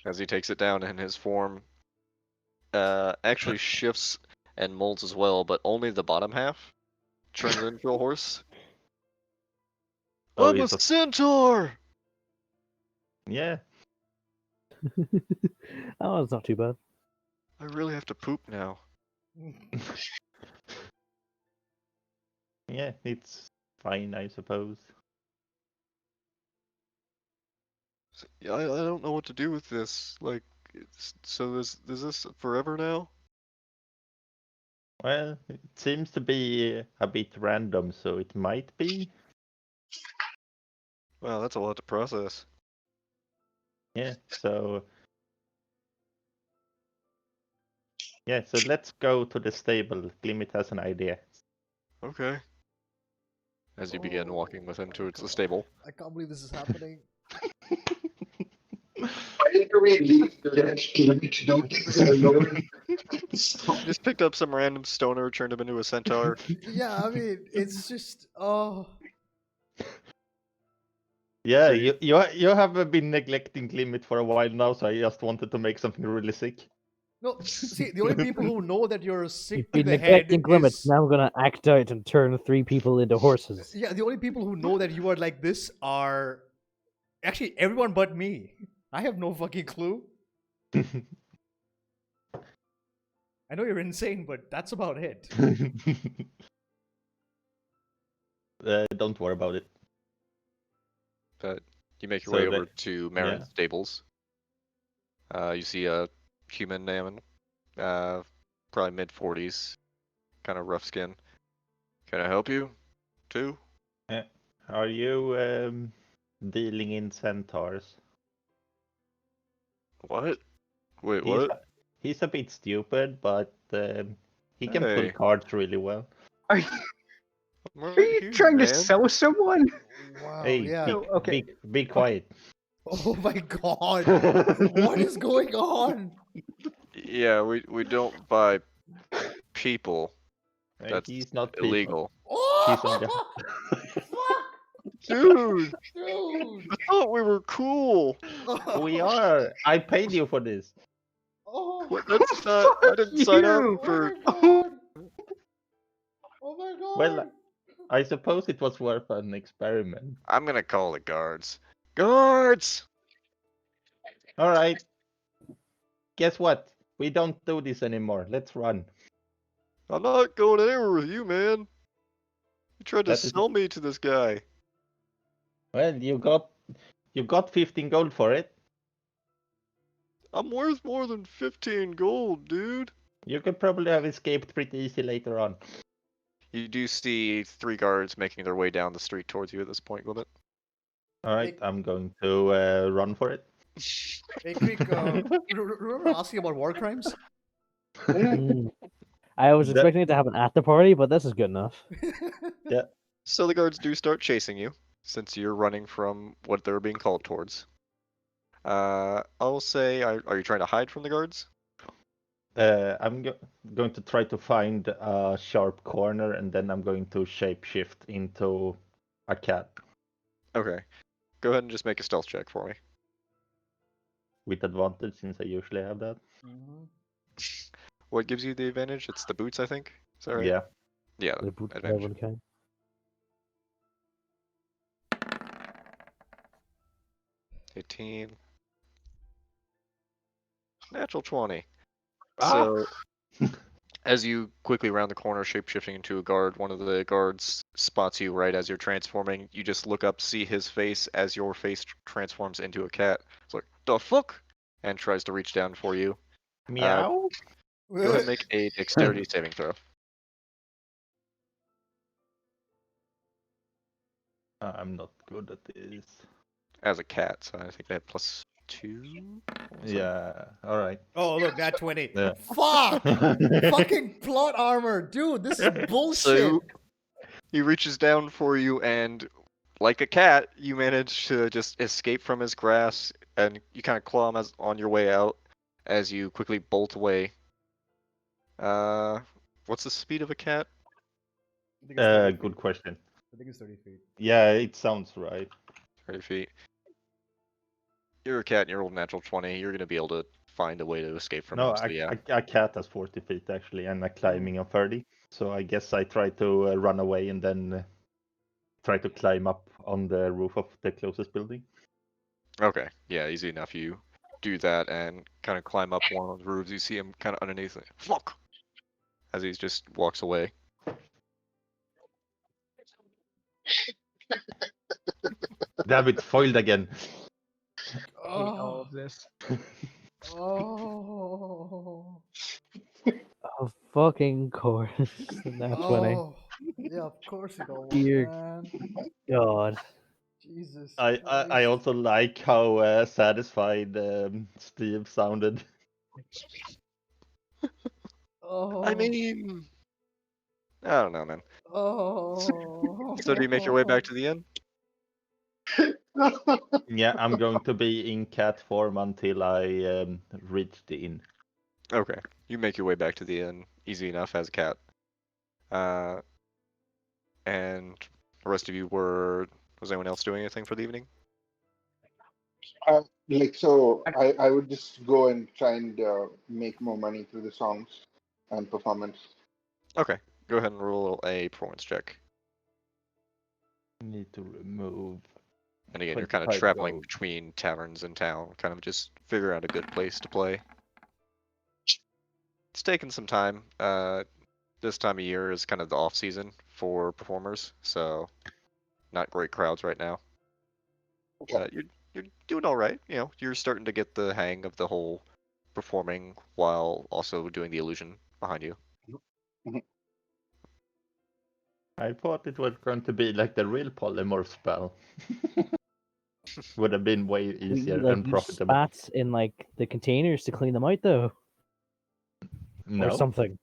Speaker 3: As he takes it down in his form, actually shifts and molds as well, but only the bottom half turns into a horse.
Speaker 7: Oh,
Speaker 3: I'm a
Speaker 7: it's a-
Speaker 3: centaur!
Speaker 7: Yeah.
Speaker 5: Oh, it's not too bad.
Speaker 3: I really have to poop now.
Speaker 7: Yeah, it's fine, I suppose.
Speaker 3: Yeah, I don't know what to do with this. Like, so is this forever now?
Speaker 7: Well, it seems to be a bit random, so it might be.
Speaker 3: Wow, that's a lot to process.
Speaker 7: Yeah, so. Yeah, so let's go to the stable. Glimmet has an idea.
Speaker 3: Okay. As you begin walking with him
Speaker 1: my
Speaker 3: towards the
Speaker 1: God.
Speaker 3: stable.
Speaker 1: I can't believe this is happening.
Speaker 4: Why do we leave the game to do this alone?
Speaker 3: Just picked up some random stoner, turned him into a centaur.
Speaker 1: Yeah, I mean, it's just oh.
Speaker 7: Yeah,
Speaker 3: So
Speaker 7: you have been neglecting Glimmet for a while now, so I just wanted to make something really sick.
Speaker 1: No, see, the only people who know that you're sick
Speaker 5: You've
Speaker 1: to
Speaker 5: been
Speaker 1: the head
Speaker 5: neglecting Glimmets.
Speaker 1: is
Speaker 5: Now I'm gonna act out and turn 3 people into horses.
Speaker 1: yeah. The only people who know that you are like this are actually everyone but me. I have no fucking clue. I know you're insane, but that's about it.
Speaker 7: Don't worry about it.
Speaker 3: But you make your
Speaker 7: So
Speaker 3: way
Speaker 7: the-
Speaker 3: over to Marin's
Speaker 7: yeah.
Speaker 3: stables. You see a human man, probably mid-40s, kind of rough skin. Can I help you? Too?
Speaker 7: Are you dealing in centaurs?
Speaker 3: What? Wait,
Speaker 7: He's
Speaker 3: what?
Speaker 7: a, he's a bit stupid, but he can pull
Speaker 3: Hey.
Speaker 7: cards really well.
Speaker 2: Are you trying to sell someone?
Speaker 1: Wow.
Speaker 7: Hey,
Speaker 1: Yeah.
Speaker 2: okay.
Speaker 7: be quiet.
Speaker 1: Oh my god. What is going on?
Speaker 3: Yeah, we don't buy people. That's
Speaker 7: He's not people.
Speaker 3: illegal.
Speaker 1: Oh!
Speaker 7: He's on the.
Speaker 1: Fuck!
Speaker 3: Dude,
Speaker 1: Dude!
Speaker 3: I thought we were cool.
Speaker 7: We are. I paid you for this.
Speaker 1: Oh,
Speaker 3: What? That's not. I didn't sign
Speaker 2: you.
Speaker 3: up for.
Speaker 1: oh my god! Oh my god!
Speaker 7: Well, I suppose it was worth an experiment.
Speaker 3: I'm gonna call the guards. Guards!
Speaker 7: All right. Guess what? We don't do this anymore. Let's run.
Speaker 3: I'm not going anywhere with you, man. You tried to
Speaker 7: That is-
Speaker 3: sell me to this guy.
Speaker 7: Well, you got 15 gold for it.
Speaker 3: I'm worth more than 15 gold, dude.
Speaker 7: You could probably have escaped pretty easy later on.
Speaker 3: You do see 3 guards making their way down the street towards you at this point, Glimmet.
Speaker 7: All right,
Speaker 1: Hey,
Speaker 7: I'm going to run for it.
Speaker 1: hey Creek, remember asking about war crimes?
Speaker 5: Mm. I was
Speaker 7: That-
Speaker 5: expecting it to happen at the party, but this is good enough.
Speaker 7: Yeah.
Speaker 3: So the guards do start chasing you, since you're running from what they're being called towards. I'll say, are you trying to hide from the guards?
Speaker 7: I'm going to try to find a sharp corner, and then I'm going to shapeshift into a cat
Speaker 3: Okay. Go ahead and just make a stealth check for me.
Speaker 7: with advantage, since I usually have that.
Speaker 1: Mhm.
Speaker 3: What gives you the advantage? It's the boots, I think. Is that right?
Speaker 7: Yeah.
Speaker 3: Yeah,
Speaker 5: The boot
Speaker 3: advantage.
Speaker 5: level kind.
Speaker 3: 18. Natural 20.
Speaker 7: Ah!
Speaker 3: So, as you quickly round the corner, shapeshifting into a guard, one of the guards spots you right as you're transforming. You just look up, see his face as your face transforms into a cat. It's like, the fuck? And tries to reach down for you.
Speaker 7: Meow.
Speaker 3: Go ahead and make a dexterity saving throw.
Speaker 7: I'm not good at this.
Speaker 3: As a cat, so I think they have +2.
Speaker 7: Yeah. All right.
Speaker 1: Oh, look, that 20.
Speaker 7: Yeah.
Speaker 1: Fuck! Fucking plot armor, dude. This is bullshit.
Speaker 3: So he reaches down for you, and like a cat, you manage to just escape from his grasp, and you kind of claw him on your way out as you quickly bolt away. What's the speed of a cat?
Speaker 1: I think it's 30 feet.
Speaker 7: Good question.
Speaker 1: I think it's 30 feet.
Speaker 7: Yeah, it sounds right.
Speaker 3: 30 feet. You're a cat and you're old natural 20. You're gonna be able to find a way to escape from
Speaker 7: No,
Speaker 3: him. So yeah.
Speaker 7: a cat has 40 feet actually, and a climbing of 30. So I guess I try to run away and then try to climb up on the roof of the closest building.
Speaker 3: Okay. Yeah, easy enough. You do that and kind of climb up one of the roofs. You see him kind of underneath it. Fuck! As he just walks away.
Speaker 7: Damn it, foiled again.
Speaker 2: I hate all of this.
Speaker 1: Oh.
Speaker 5: Oh, fucking course. Now 20.
Speaker 1: Oh. Yeah, of course you don't want,
Speaker 5: Dear
Speaker 1: man.
Speaker 5: God.
Speaker 1: Jesus
Speaker 7: I
Speaker 1: Christ.
Speaker 7: also like how satisfied Steve sounded.
Speaker 1: Oh.
Speaker 3: I mean, I don't know, man.
Speaker 1: Oh.
Speaker 3: So do you make your way back to the inn?
Speaker 7: Yeah, I'm going to be in cat form until I reach the inn.
Speaker 3: Okay. You make your way back to the inn, easy enough as a cat. And the rest of you was anyone else doing anything for the evening?
Speaker 4: I would just go and try and make more money through the songs and performance.
Speaker 3: Okay. Go ahead and roll a performance check.
Speaker 7: Need to remove.
Speaker 3: And again, you're kind of
Speaker 7: 25
Speaker 3: traveling
Speaker 7: gold.
Speaker 3: between taverns in town, kind of just figure out a good place to play. It's taken some time. This time of year is kind of the off season for performers, so not great crowds right now.
Speaker 4: Okay.
Speaker 3: You're doing all right. You know, you're starting to get the hang of the whole performing while also doing the illusion behind you.
Speaker 7: I thought it was going to be like the real polymorph spell. Would have been way easier
Speaker 5: Like,
Speaker 7: and
Speaker 5: you
Speaker 7: profitable.
Speaker 5: spat in, like, the containers to clean them out, though.
Speaker 7: No.
Speaker 5: Or something.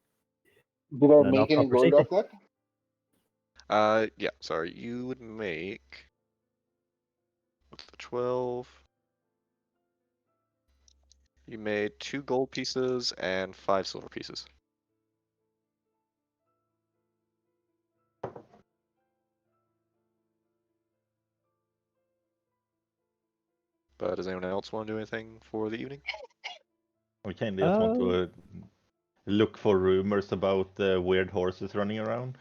Speaker 4: Did I
Speaker 5: No,
Speaker 4: make
Speaker 5: not
Speaker 4: any
Speaker 5: proper
Speaker 4: gold
Speaker 5: safety.
Speaker 4: off that?
Speaker 3: Yeah, sorry. You would make what's the 12? You made 2 gold pieces and 5 silver pieces. But does anyone else want to do anything for the evening?
Speaker 7: We kind of just want
Speaker 5: Uh,
Speaker 7: to look for rumors about weird horses running around.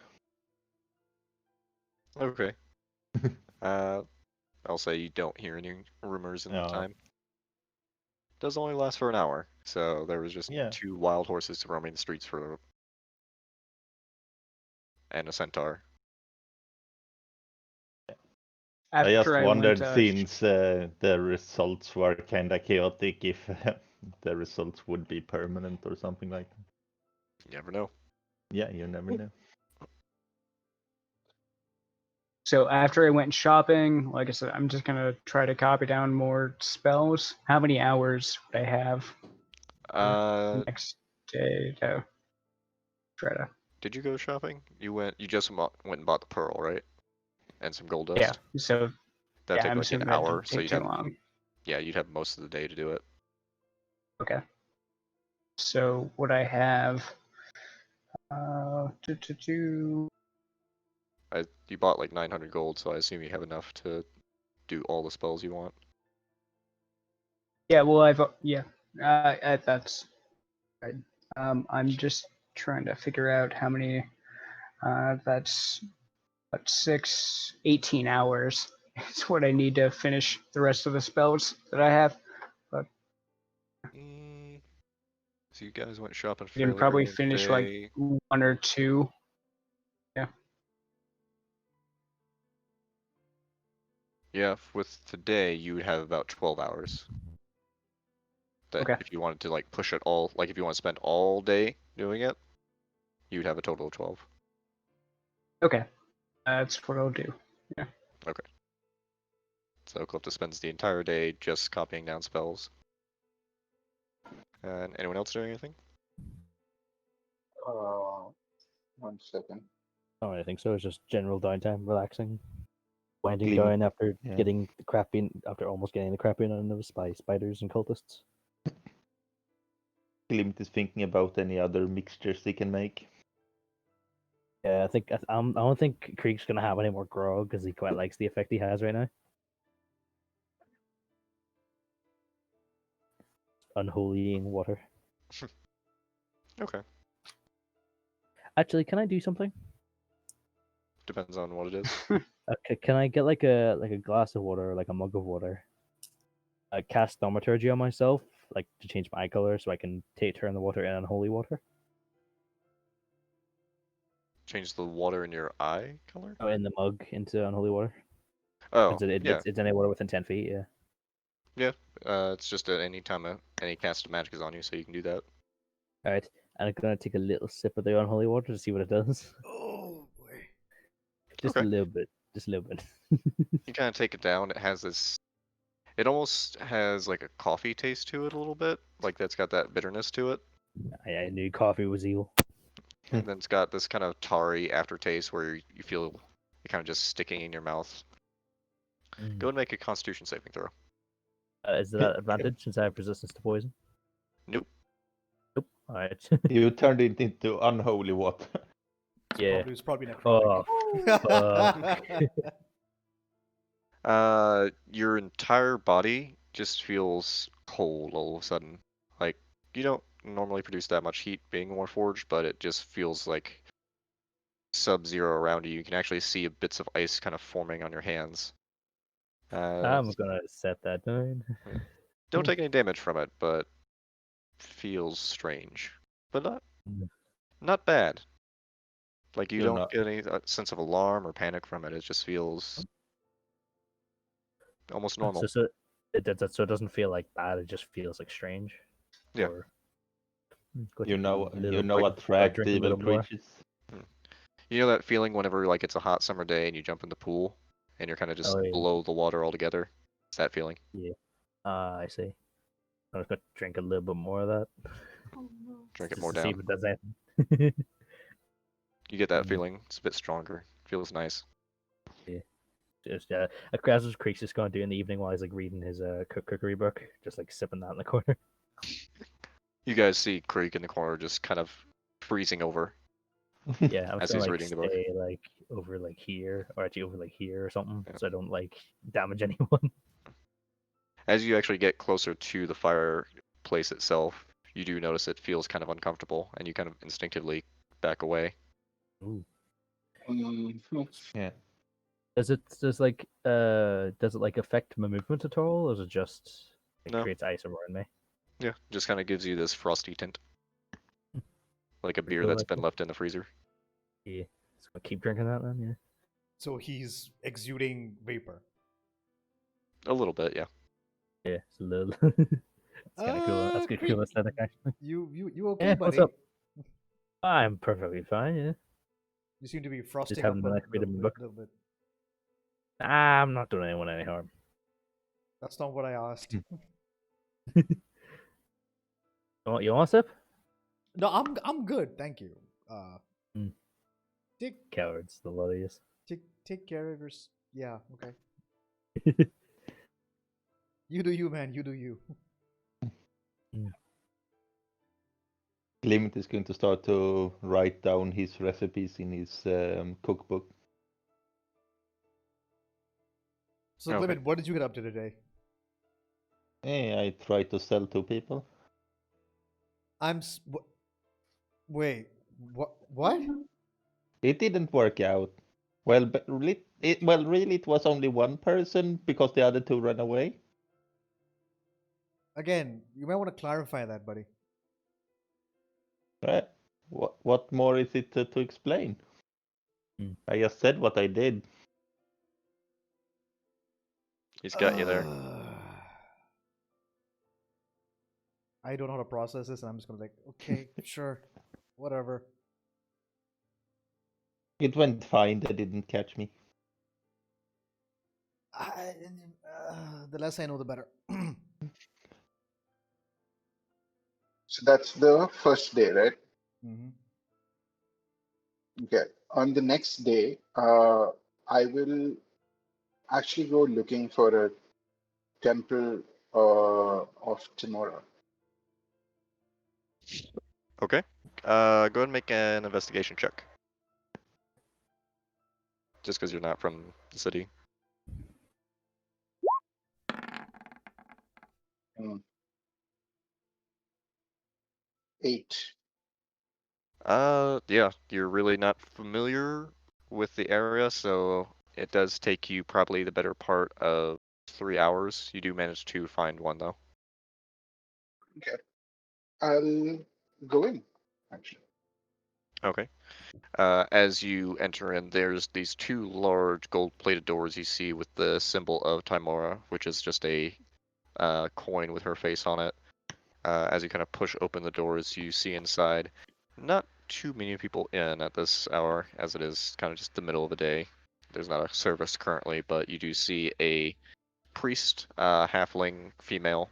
Speaker 3: Okay. I'll say you don't hear any rumors in the
Speaker 7: No.
Speaker 3: time. Does only last for an hour, so there was just
Speaker 7: Yeah.
Speaker 3: 2 wild horses roaming the streets and a centaur.
Speaker 7: I just
Speaker 2: After I
Speaker 7: wondered,
Speaker 2: went,
Speaker 7: since the results were kind of chaotic, if the results would be permanent or something like that.
Speaker 3: You never know.
Speaker 7: Yeah, you never know.
Speaker 2: So after I went shopping, like I said, I'm just gonna try to copy down more spells. How many hours would I have next day to try to?
Speaker 3: Did you go shopping? You just went and bought the pearl, right? And some gold
Speaker 2: Yeah.
Speaker 3: dust.
Speaker 2: So
Speaker 3: That'd
Speaker 2: yeah,
Speaker 3: take
Speaker 2: I'm
Speaker 3: like an
Speaker 2: assuming that
Speaker 3: hour,
Speaker 2: didn't
Speaker 3: so
Speaker 2: take
Speaker 3: you'd
Speaker 2: too
Speaker 3: have
Speaker 2: long.
Speaker 3: you'd have most of the day to do it.
Speaker 2: Okay. So what I have,
Speaker 3: You bought like 900 gold, so I assume you have enough to do all the spells you want.
Speaker 2: yeah. Well, that's right. I'm just trying to figure out how many. That's 18 hours. It's what I need to finish the rest of the spells that I have.
Speaker 3: So you guys went shopping
Speaker 2: You can
Speaker 3: fairly
Speaker 2: probably
Speaker 3: early in the
Speaker 2: finish like
Speaker 3: day.
Speaker 2: 1 or 2. Yeah.
Speaker 3: Yeah, with today you would have about 12 hours. That
Speaker 2: Okay.
Speaker 3: if you wanted to like push it all, like if you want to spend all day doing it, you'd have a total of 12.
Speaker 2: Okay. That's what I'll do.
Speaker 3: Okay. So Clifton spends the entire day just copying down spells. And anyone else doing anything?
Speaker 4: 1 second.
Speaker 5: Oh, I think so. It's just general downtime, relaxing, winding
Speaker 7: Glim-
Speaker 5: down after
Speaker 7: yeah.
Speaker 5: getting the crap being after almost getting the crap being out of us by spiders and cultists.
Speaker 7: Glimt is thinking about any other mixtures he can make.
Speaker 5: Yeah, I don't think Krieg's gonna have any more grog because he quite likes the effect he has right now. Unholying water.
Speaker 3: Okay.
Speaker 5: Actually, can I do something?
Speaker 3: Depends on what it is.
Speaker 5: Okay, can I get like a glass of water, or like a mug of water? I cast thaumaturgy on myself, like to change my eye color, so I can turn the water in unholy water.
Speaker 3: Change the water in your eye color?
Speaker 5: Oh, in the mug into unholy water.
Speaker 3: Oh, yeah.
Speaker 5: It's any water within 10 feet. Yeah.
Speaker 3: Yeah. It's just at any time any cast of magic is on you, so you can do that.
Speaker 5: All right, and I'm gonna take a little sip of the unholy water to see what it does.
Speaker 1: Oh boy.
Speaker 5: Just
Speaker 3: Okay.
Speaker 5: a little bit. Just a little bit.
Speaker 3: You kind of take it down. It has this. It almost has like a coffee taste to it a little bit. Like that's got that bitterness to it.
Speaker 5: I knew coffee was evil.
Speaker 3: And then it's got this kind of tarry aftertaste where you feel it kind of just sticking in your mouth. Go and make a constitution saving throw.
Speaker 5: Is that advantage since I have resistance to poison?
Speaker 3: Nope.
Speaker 5: Nope. All right.
Speaker 7: You turned it into unholy water.
Speaker 5: Yeah.
Speaker 1: It's probably necrotic.
Speaker 3: Your entire body just feels cold all of a sudden. Like you don't normally produce that much heat being Warforged, but it just feels like sub-zero around you. You can actually see bits of ice kind of forming on your hands.
Speaker 5: I'm gonna set that down.
Speaker 3: Don't take any damage from it, but feels strange. But not bad. Like you
Speaker 7: You're
Speaker 3: don't
Speaker 7: not-
Speaker 3: get any sense of alarm or panic from it. It just feels almost normal.
Speaker 5: So it doesn't feel like bad. It just feels like strange.
Speaker 3: Yeah.
Speaker 5: Or,
Speaker 7: You know
Speaker 5: little
Speaker 7: what
Speaker 5: bit,
Speaker 7: attract
Speaker 5: drink a
Speaker 7: evil
Speaker 5: little more.
Speaker 7: creatures.
Speaker 3: You know that feeling whenever like it's a hot summer day and you jump in the pool and you're kind of just
Speaker 5: Oh, yeah.
Speaker 3: below the water altogether? It's that feeling.
Speaker 5: I see. I'm just gonna drink a little bit more of that.
Speaker 6: Oh no.
Speaker 3: Drink it
Speaker 5: Just
Speaker 3: more
Speaker 5: to see
Speaker 3: down.
Speaker 5: if it does anything.
Speaker 3: You get that feeling. It's a bit stronger. Feels nice.
Speaker 5: Just that's what Creek's just gonna do in the evening while he's like reading his cookery book, just like sipping that in the corner.
Speaker 3: You guys see Creek in the corner just kind of freezing over.
Speaker 5: Yeah, I'm
Speaker 3: As
Speaker 5: just gonna
Speaker 3: he's
Speaker 5: like
Speaker 3: reading the book.
Speaker 5: stay like over like here, or actually over like here or something,
Speaker 3: Yeah.
Speaker 5: so I don't like damage anyone.
Speaker 3: As you actually get closer to the fireplace itself, you do notice it feels kind of uncomfortable, and you kind of instinctively back away.
Speaker 5: Ooh.
Speaker 7: Yeah.
Speaker 5: Does it like affect my movement at all, or is it just it
Speaker 3: No.
Speaker 5: creates ice around me?
Speaker 3: Yeah, just kind of gives you this frosty tint, like a
Speaker 5: Pretty
Speaker 3: beer
Speaker 5: cool,
Speaker 3: that's been
Speaker 5: actually.
Speaker 3: left in the freezer.
Speaker 5: Yeah, so I keep drinking that then. Yeah.
Speaker 1: So he's exuding vapor.
Speaker 3: A little bit, yeah.
Speaker 5: Yeah, it's a little. It's kind of cool. That's good,
Speaker 1: Creek,
Speaker 5: cool aesthetic actually.
Speaker 1: You okay,
Speaker 5: Yeah,
Speaker 1: buddy?
Speaker 5: what's up? I'm perfectly fine. Yeah.
Speaker 1: You seem to be frosting
Speaker 5: having
Speaker 1: up
Speaker 5: a
Speaker 1: a
Speaker 5: nice read of my book.
Speaker 1: little bit.
Speaker 5: I'm not doing anyone any harm.
Speaker 1: That's not what I asked.
Speaker 5: You want a sip?
Speaker 1: No, I'm good, thank you.
Speaker 5: Hmm.
Speaker 1: Take
Speaker 5: Cowards, the lot of you.
Speaker 1: take care of your. Yeah, okay. You do you, man. You do you.
Speaker 7: Clement is going to start to write down his recipes in his cookbook.
Speaker 1: So,
Speaker 3: Okay.
Speaker 1: Clement, what did you get up to today?
Speaker 7: Hey, I try to sell to people.
Speaker 1: Wait, what? What?
Speaker 7: It didn't work out. Well, but really, it was only one person because the other two ran away.
Speaker 1: Again, you might want to clarify that, buddy.
Speaker 7: Right? What more is it to explain?
Speaker 5: Hmm.
Speaker 7: I just said what I did.
Speaker 3: He's got you there.
Speaker 1: I don't know how to process this, and I'm just gonna like, okay, sure, whatever.
Speaker 7: It went fine. They didn't catch me.
Speaker 1: I, the less I know, the better.
Speaker 4: So that's the first day, right?
Speaker 1: Hmm.
Speaker 4: Okay. On the next day, I will actually go looking for a temple of tomorrow.
Speaker 3: Okay. Go ahead and make an investigation check. Just because you're not from the city.
Speaker 4: Hmm. 8.
Speaker 3: Yeah, you're really not familiar with the area, so it does take you probably the better part of 3 hours. You do manage to find one though.
Speaker 4: Okay. I'll go in, actually.
Speaker 3: Okay. As you enter in, there's these two large gold-plated doors you see with the symbol of Timora, which is just a coin with her face on it. As you kind of push open the doors, you see inside not too many people in at this hour, as it is kind of just the middle of the day. There's not a service currently, but you do see a priest, halfling female,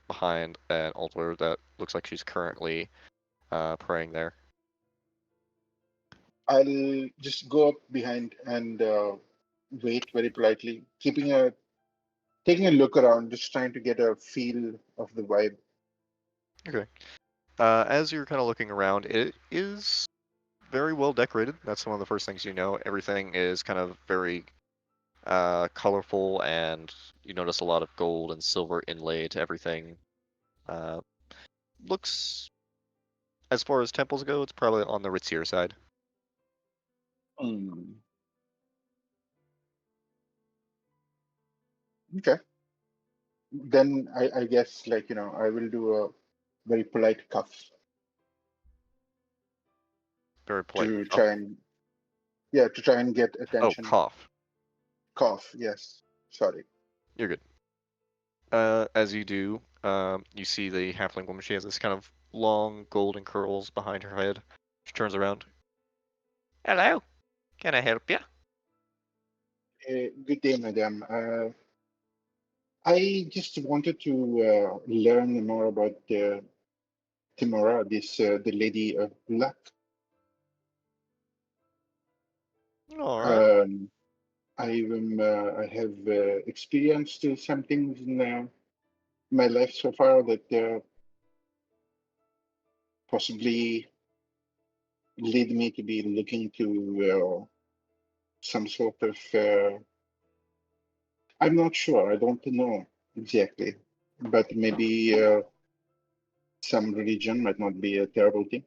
Speaker 3: behind an altar that looks like she's currently praying there.
Speaker 4: I'll just go up behind and wait very politely, taking a look around, just trying to get a feel of the vibe.
Speaker 3: Okay. As you're kind of looking around, it is very well decorated. That's one of the first things you know. Everything is kind of very colorful, and you notice a lot of gold and silver inlay to everything. Uh, looks, as far as temples go, it's probably on the ritzier side.
Speaker 4: Hmm. Okay. Then I guess, like, I will do a very polite cuff
Speaker 3: Very polite.
Speaker 4: to
Speaker 3: Oh,
Speaker 4: try and, yeah, to try and get
Speaker 3: oh,
Speaker 4: attention.
Speaker 3: cough.
Speaker 4: Cough, yes. Sorry.
Speaker 3: You're good. As you do, you see the halfling woman. She has this kind of long golden curls behind her head. She turns around. Hello, can I help you?
Speaker 4: Good day, madam. I just wanted to learn more about Timora, the Lady of Luck.
Speaker 3: All right.
Speaker 4: I have experienced some things in my life so far that possibly lead me to be looking to some sort of. I'm not sure. I don't know exactly, but maybe some religion might not be a terrible thing.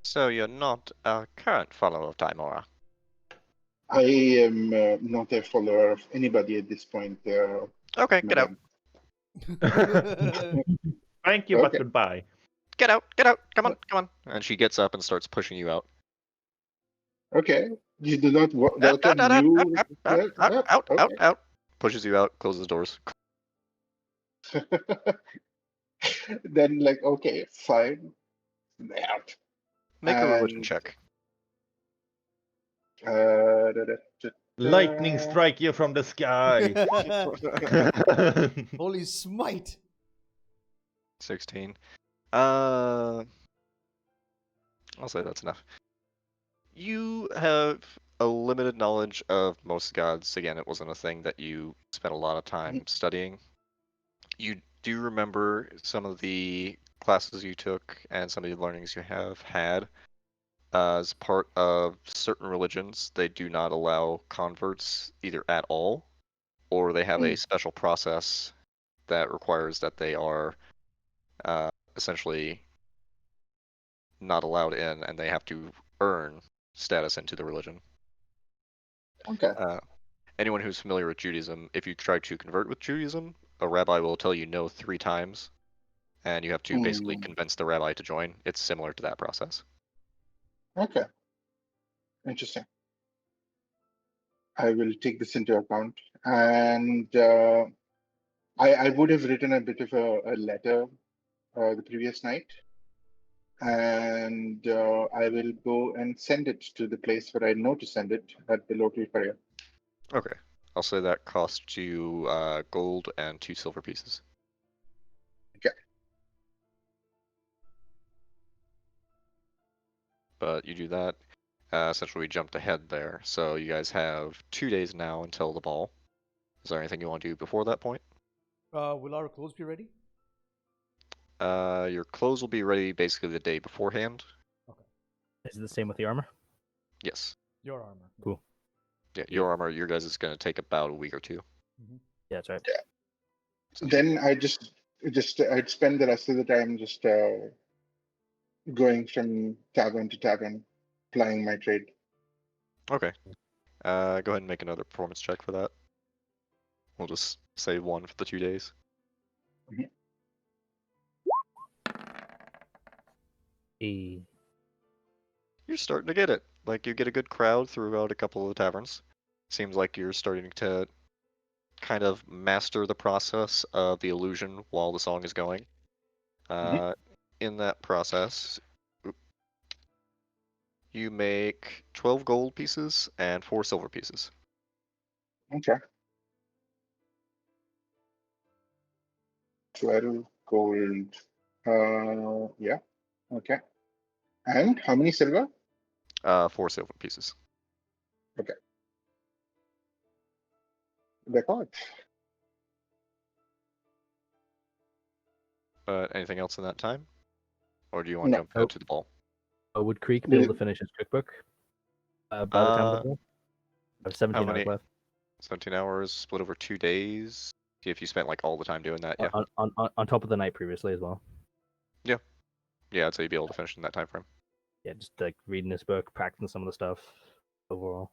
Speaker 3: So you're not a current follower of Timora?
Speaker 4: I am not a follower of anybody at this point,
Speaker 3: Okay, get out.
Speaker 4: madam.
Speaker 7: Thank you, but
Speaker 4: Okay.
Speaker 7: goodbye.
Speaker 3: Get out, get out. Come on, come on. And she gets up and starts pushing you out.
Speaker 4: Okay. You do not
Speaker 3: Out, out,
Speaker 4: welcome
Speaker 3: out, out,
Speaker 4: new.
Speaker 3: out, out, out, out, out,
Speaker 4: Okay.
Speaker 3: out. Pushes you out, closes the doors.
Speaker 4: Then, like, okay, fine, out.
Speaker 3: Make a religion
Speaker 4: And
Speaker 3: check.
Speaker 4: uh, da- da- da-
Speaker 7: Lightning strike you from the sky.
Speaker 1: Holy smite!
Speaker 3: 16. I'll say that's enough. You have a limited knowledge of most gods. Again, it wasn't a thing that you spent a lot of time studying. You do remember some of the classes you took and some of the learnings you have had. As part of certain religions, they do not allow converts either at all, or they have a special process that requires that they are essentially not allowed in, and they have to earn status into the religion.
Speaker 4: Okay.
Speaker 3: Anyone who's familiar with Judaism, if you try to convert with Judaism, a rabbi will tell you no 3 times, and you have to basically convince the rabbi to join. It's similar to that process.
Speaker 4: Okay. Interesting. I will take this into account. And I would have written a bit of a letter the previous night. And I will go and send it to the place where I know to send it at the local courier.
Speaker 3: Okay. I'll say that costs you gold and 2 silver pieces.
Speaker 4: Okay.
Speaker 3: But you do that. Essentially, we jumped ahead there. So you guys have 2 days now until the ball. Is there anything you want to do before that point?
Speaker 1: Will our clothes be ready?
Speaker 3: Your clothes will be ready basically the day beforehand.
Speaker 5: Is it the same with the armor?
Speaker 3: Yes.
Speaker 1: Your armor.
Speaker 5: Cool.
Speaker 3: Yeah, your armor, your guys is going to take about a week or 2.
Speaker 5: Yeah, that's right.
Speaker 4: Then I'd spend the rest of the time just going from tavern to tavern, plying my trade.
Speaker 3: Okay. Go ahead and make another performance check for that. We'll just say 1 for the 2 days.
Speaker 5: E.
Speaker 3: You're starting to get it. Like, you get a good crowd throughout a couple of the taverns. Seems like you're starting to kind of master the process of the illusion while the song is going. In that process, you make 12 gold pieces and 4 silver pieces.
Speaker 4: Okay. 12 gold. Yeah. Okay. And how many silver?
Speaker 3: 4 silver pieces.
Speaker 4: Okay. Record.
Speaker 3: Anything else in that time? Or do you want to
Speaker 4: No.
Speaker 3: jump ahead to the ball?
Speaker 5: Would Creek be able to finish his cookbook by the time of the ball? I have 17 hours
Speaker 3: many?
Speaker 5: left.
Speaker 3: 17 hours split over 2 days. If you spent like all the time doing that, yeah.
Speaker 5: On top of the night previously as well.
Speaker 3: Yeah, I'd say you'd be able to finish in that time frame.
Speaker 5: Yeah, just like reading this book, practicing some of the stuff overall.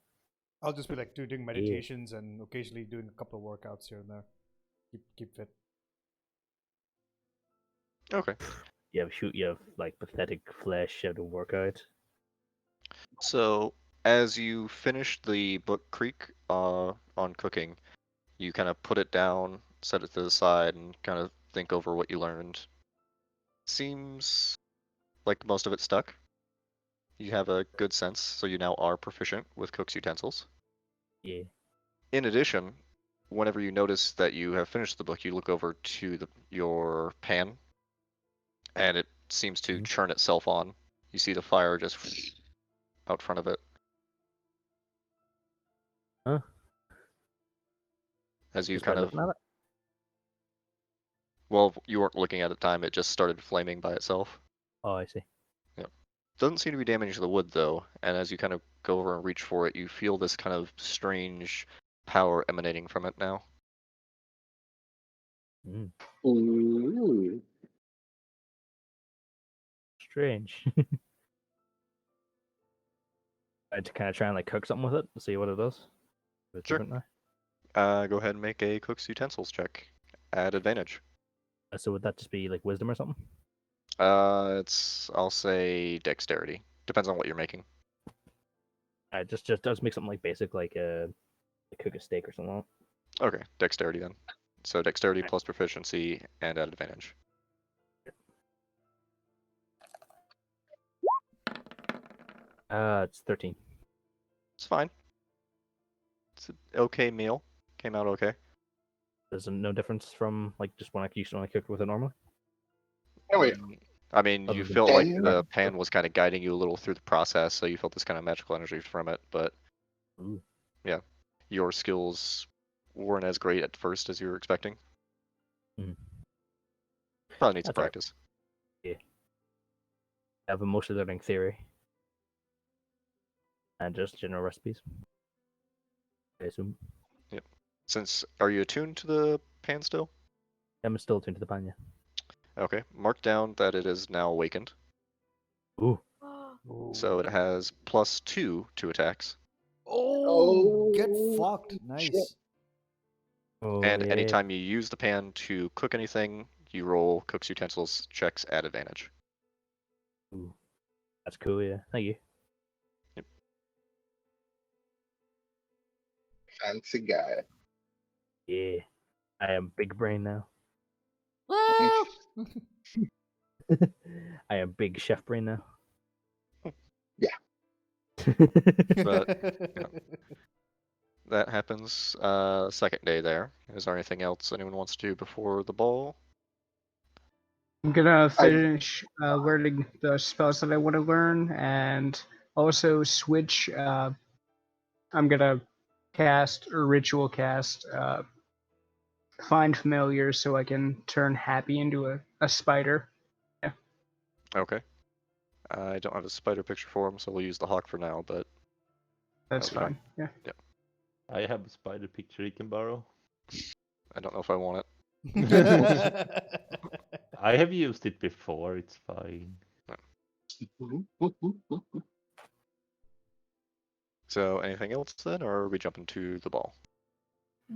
Speaker 1: I'll just be like doing meditations and occasionally doing a couple of workouts here and there. Keep fit.
Speaker 3: Okay.
Speaker 5: You have like pathetic flesh you have to work out.
Speaker 3: So as you finish the book Creek on cooking, you kind of put it down, set it to the side, and kind of think over what you learned. Seems like most of it stuck. You have a good sense, so you now are proficient with cook's utensils.
Speaker 5: Yeah.
Speaker 3: In addition, whenever you notice that you have finished the book, you look over to your pan, and it seems to churn itself on. You see the fire just out front of it.
Speaker 5: Huh?
Speaker 3: As you
Speaker 5: Just by
Speaker 3: kind of,
Speaker 5: looking at it?
Speaker 3: well, you weren't looking at the time, it just started flaming by itself.
Speaker 5: Oh, I see.
Speaker 3: Doesn't seem to be damaging the wood though, and as you kind of go over and reach for it, you feel this kind of strange power emanating from it now.
Speaker 5: Mm,
Speaker 4: Ooh.
Speaker 5: strange. I had to kind of try and like cook something with it to see what it does. It's
Speaker 3: Sure.
Speaker 5: different now.
Speaker 3: Go ahead and make a cook's utensils check. Add advantage.
Speaker 5: So would that just be like wisdom or something?
Speaker 3: I'll say dexterity. Depends on what you're making.
Speaker 5: Just does make something like basic, like cook a steak or something.
Speaker 3: Okay, dexterity then. So dexterity plus proficiency and add advantage.
Speaker 5: It's 13.
Speaker 3: It's fine. It's an okay meal. Came out okay.
Speaker 5: There's no difference from like just when I used to when I cooked with it normally.
Speaker 4: Oh wait,
Speaker 3: I mean,
Speaker 5: Other
Speaker 3: you
Speaker 5: than
Speaker 3: felt like
Speaker 4: ten?
Speaker 3: the pan was kind of guiding you a little through the process, so you felt this kind of magical energy from it. But
Speaker 5: Ooh.
Speaker 3: yeah, your skills weren't as great at first as you were expecting.
Speaker 5: Mhm.
Speaker 3: Probably need some
Speaker 5: That's all right.
Speaker 3: practice.
Speaker 5: I've been mostly learning theory and just general recipes. I assume.
Speaker 3: Since are you attuned to the pan still?
Speaker 5: I'm still tuned to the pan, yeah.
Speaker 3: Okay, mark down that it is now awakened.
Speaker 5: Ooh.
Speaker 3: So it has +2 to attacks,
Speaker 1: Oh, get
Speaker 4: Oh,
Speaker 1: fucked.
Speaker 4: shit.
Speaker 1: Nice.
Speaker 5: Oh
Speaker 3: and
Speaker 5: yeah.
Speaker 3: anytime you use the pan to cook anything, you roll cook's utensils checks at advantage.
Speaker 5: Ooh. That's cool, yeah. Thank you.
Speaker 4: Fancy guy.
Speaker 5: Yeah. I am big brain now.
Speaker 1: Well,
Speaker 5: I am big chef brain now.
Speaker 3: But, That happens. Second day there. Is there anything else anyone wants to do before the ball?
Speaker 2: I'm gonna
Speaker 4: I
Speaker 2: finish learning the spells that I want to learn, and also switch. I'm gonna cast or ritual cast find familiar, so I can turn happy into a spider.
Speaker 3: Okay. I don't have a spider picture for him, so we'll use the hawk for now, but
Speaker 2: That's
Speaker 3: that'll be
Speaker 2: fine. Yeah.
Speaker 7: I have a spider picture you can borrow.
Speaker 3: I don't know if I want it.
Speaker 7: I have used it before, it's fine.
Speaker 3: So anything else then, or are we jumping to the ball?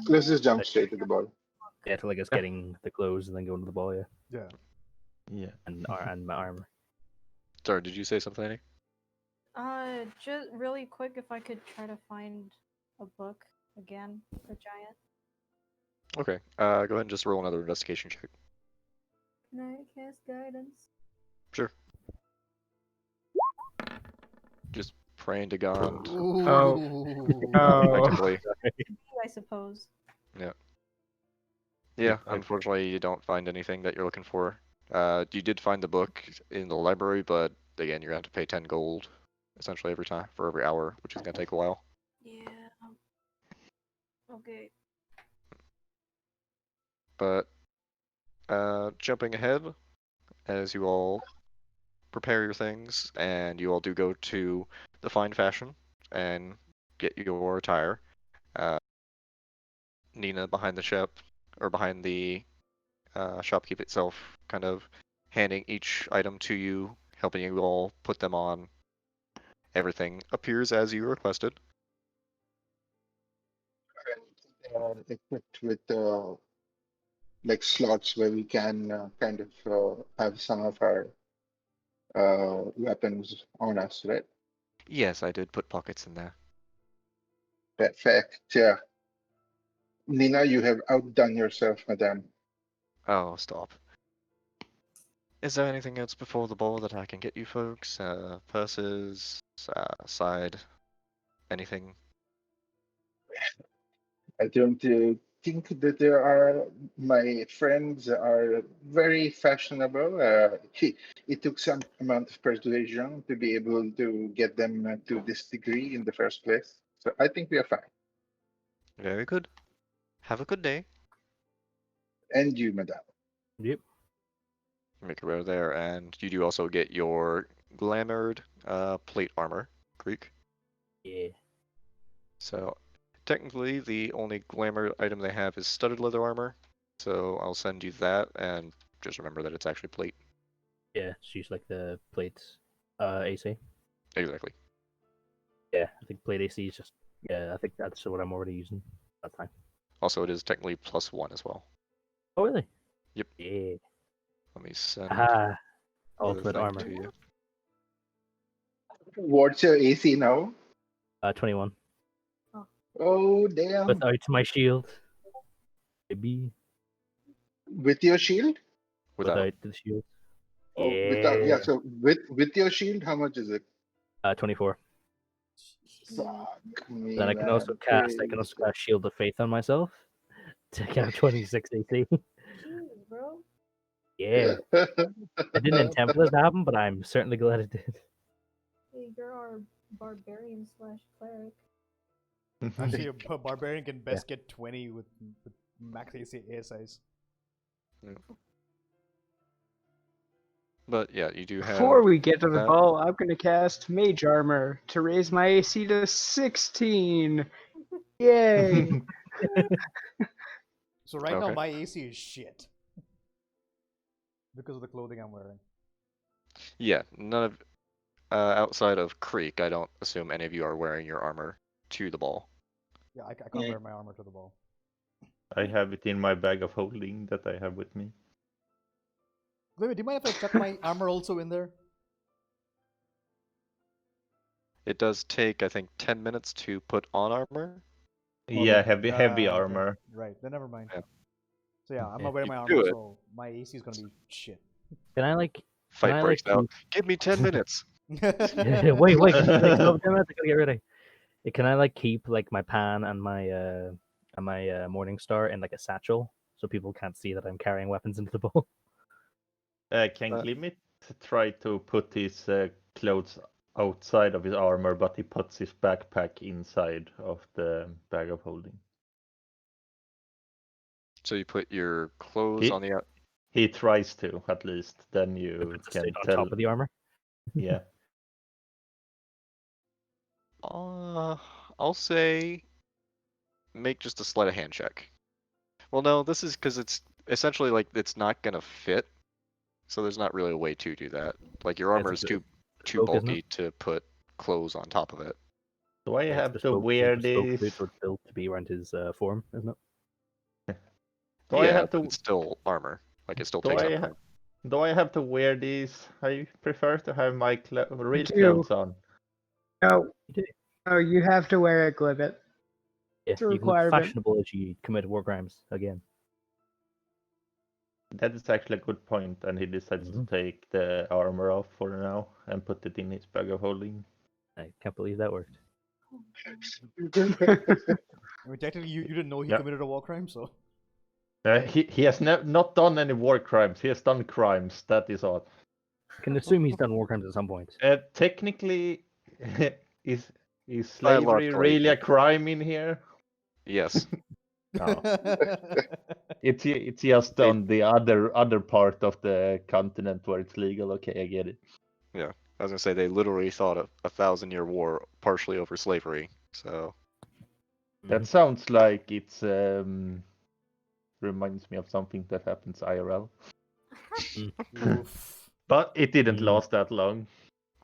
Speaker 4: Let's just jump straight to the ball.
Speaker 5: Yeah, to like us getting the clothes and then going to the ball, yeah.
Speaker 1: yeah.
Speaker 7: Yeah.
Speaker 5: And my armor.
Speaker 3: Sorry, did you say something, Annie?
Speaker 6: Just really quick, if I could try to find a book again for Giant.
Speaker 3: Okay. Go ahead and just roll another investigation check.
Speaker 6: Can I cast guidance?
Speaker 3: Sure. Just praying to God.
Speaker 1: Ooh.
Speaker 2: Oh.
Speaker 3: Effectively.
Speaker 6: I suppose.
Speaker 3: Yeah,
Speaker 5: Yeah.
Speaker 3: unfortunately, you don't find anything that you're looking for. You did find the book in the library, but again, you're going to have to pay 10 gold essentially every time for every hour, which is going to take a while.
Speaker 6: Yeah. Okay.
Speaker 3: But jumping ahead, as you all prepare your things, and you all do go to the fine fashion and get your attire. Nina behind the shop, or behind the shopkeep itself, kind of handing each item to you, helping you all put them on. Everything appears as you requested.
Speaker 4: Equipped with like slots where we can kind of have some of our weapons on us, right?
Speaker 3: Yes, I did put pockets in there.
Speaker 4: Perfect. Yeah. Nina, you have outdone yourself, madame.
Speaker 3: Oh, stop. Is there anything else before the ball that I can get you folks? Purses, side, anything?
Speaker 4: I don't think that there are. My friends are very fashionable. It took some amount of persuasion to be able to get them to this degree in the first place. So I think we are fine.
Speaker 3: Very good. Have a good day.
Speaker 4: And you, madame.
Speaker 5: Yep.
Speaker 3: Make your way there, and you do also get your glamored plate armor, Greek.
Speaker 5: Yeah.
Speaker 3: So technically, the only glamour item they have is studded leather armor. So I'll send you that, and just remember that it's actually plate.
Speaker 5: Yeah. It's used like the plates AC.
Speaker 3: Exactly.
Speaker 5: Yeah, I think plate AC is just I think that's what I'm already using. That's fine.
Speaker 3: Also, it is technically +1 as well.
Speaker 5: Oh really?
Speaker 3: Yep.
Speaker 5: Yeah.
Speaker 3: Let me send
Speaker 5: Ah,
Speaker 3: the
Speaker 5: ultimate
Speaker 3: thing
Speaker 5: armor.
Speaker 3: to you.
Speaker 4: What's your AC now?
Speaker 5: 21.
Speaker 4: Oh, damn.
Speaker 5: Without my shield. Maybe
Speaker 4: With your shield?
Speaker 3: Without.
Speaker 5: the shield.
Speaker 4: Oh,
Speaker 5: Yeah.
Speaker 4: without. Yeah. So with your shield, how much is it?
Speaker 5: 24.
Speaker 4: Fuck me,
Speaker 5: Then I can also
Speaker 4: man.
Speaker 5: cast. I can also cast Shield of Faith on myself to get 26 AC.
Speaker 6: Jeez, bro.
Speaker 5: Yeah, I didn't intend for this to happen, but I'm certainly glad it did.
Speaker 6: Hey, you're our barbarian slash cleric.
Speaker 1: Actually, a barbarian can best get 20 with max AC ASIs.
Speaker 3: But yeah, you do have.
Speaker 2: Before we get to the
Speaker 3: that.
Speaker 2: ball, I'm gonna cast Mage Armor to raise my AC to 16. Yay!
Speaker 1: So right now
Speaker 3: Okay.
Speaker 1: my AC is shit because of the clothing I'm wearing.
Speaker 3: Yeah, none of outside of Creek, I don't assume any of you are wearing your armor to the ball.
Speaker 1: Yeah, I can't wear my armor to the ball.
Speaker 7: I have it in my bag of holding that I have with me.
Speaker 1: Wait, do you mind if I chuck my armor also in there?
Speaker 3: It does take, I think, 10 minutes to put on armor.
Speaker 7: Yeah, heavy
Speaker 1: Okay.
Speaker 7: armor.
Speaker 1: Right, then never mind.
Speaker 3: Yeah.
Speaker 1: So yeah, I'm
Speaker 5: Yeah.
Speaker 1: not wearing
Speaker 3: You
Speaker 1: my
Speaker 3: do
Speaker 1: armor,
Speaker 3: it.
Speaker 1: so my AC is gonna be shit.
Speaker 5: Can I like?
Speaker 3: Fight
Speaker 5: I,
Speaker 3: breaks
Speaker 5: like,
Speaker 3: out. Give me 10 minutes.
Speaker 5: wait, stop doing that. I gotta get ready. Can I like keep like my pan and my Morning Star in like a satchel so people can't see that I'm carrying weapons into the ball?
Speaker 7: Can Glimmet try to put his clothes outside of his armor, but he puts his backpack inside of the bag of holding?
Speaker 3: So you put your clothes
Speaker 7: He-
Speaker 3: on the out.
Speaker 7: He tries to, at least. Then
Speaker 5: If
Speaker 7: you
Speaker 5: it's
Speaker 7: can
Speaker 5: straight on
Speaker 7: tell.
Speaker 5: top of the armor.
Speaker 7: Yeah.
Speaker 3: I'll say make just a sleight of hand check. Well, no, this is because it's essentially like it's not gonna fit, so there's not really a way to do that. Like your armor is too
Speaker 5: bespoke, isn't
Speaker 3: bulky to put clothes on top of it.
Speaker 7: Do I
Speaker 5: It's
Speaker 7: have to
Speaker 5: bespoke,
Speaker 7: wear
Speaker 5: bespoke suit,
Speaker 7: this?
Speaker 5: so it's built to be around his form, isn't it?
Speaker 7: Do I
Speaker 3: Yeah,
Speaker 7: have
Speaker 3: but
Speaker 7: to?
Speaker 3: it's still armor. Like it still
Speaker 7: Do
Speaker 3: takes up
Speaker 7: I?
Speaker 3: room.
Speaker 7: Do I have to wear these? I prefer to have my real
Speaker 2: do.
Speaker 7: clothes on.
Speaker 2: No,
Speaker 5: You do.
Speaker 2: no, you have to wear it, Glibbit.
Speaker 5: Yeah,
Speaker 2: It's a
Speaker 5: you can look
Speaker 2: requirement.
Speaker 5: fashionable as you commit war crimes again.
Speaker 7: That is actually a good point, and he decides to take the armor off for now and put it in his bag of holding.
Speaker 5: I can't believe that worked.
Speaker 1: I mean, technically, you didn't know he
Speaker 7: Yeah.
Speaker 1: committed a war crime, so.
Speaker 7: He has not done any war crimes. He has done crimes. That is all.
Speaker 5: I can assume he's done war crimes at some point.
Speaker 7: Technically, is
Speaker 3: Biologically,
Speaker 7: slavery really a crime in here?
Speaker 3: Yes.
Speaker 5: Oh.
Speaker 7: It's just
Speaker 3: They-
Speaker 7: on the other part of the continent where it's legal. Okay, I get it.
Speaker 3: Yeah, I was gonna say they literally thought a 1,000-year war partially over slavery. So
Speaker 7: That sounds like it's reminds me of something that happens IRL.
Speaker 1: Oof.
Speaker 7: But it didn't
Speaker 5: Mm.
Speaker 7: last that long.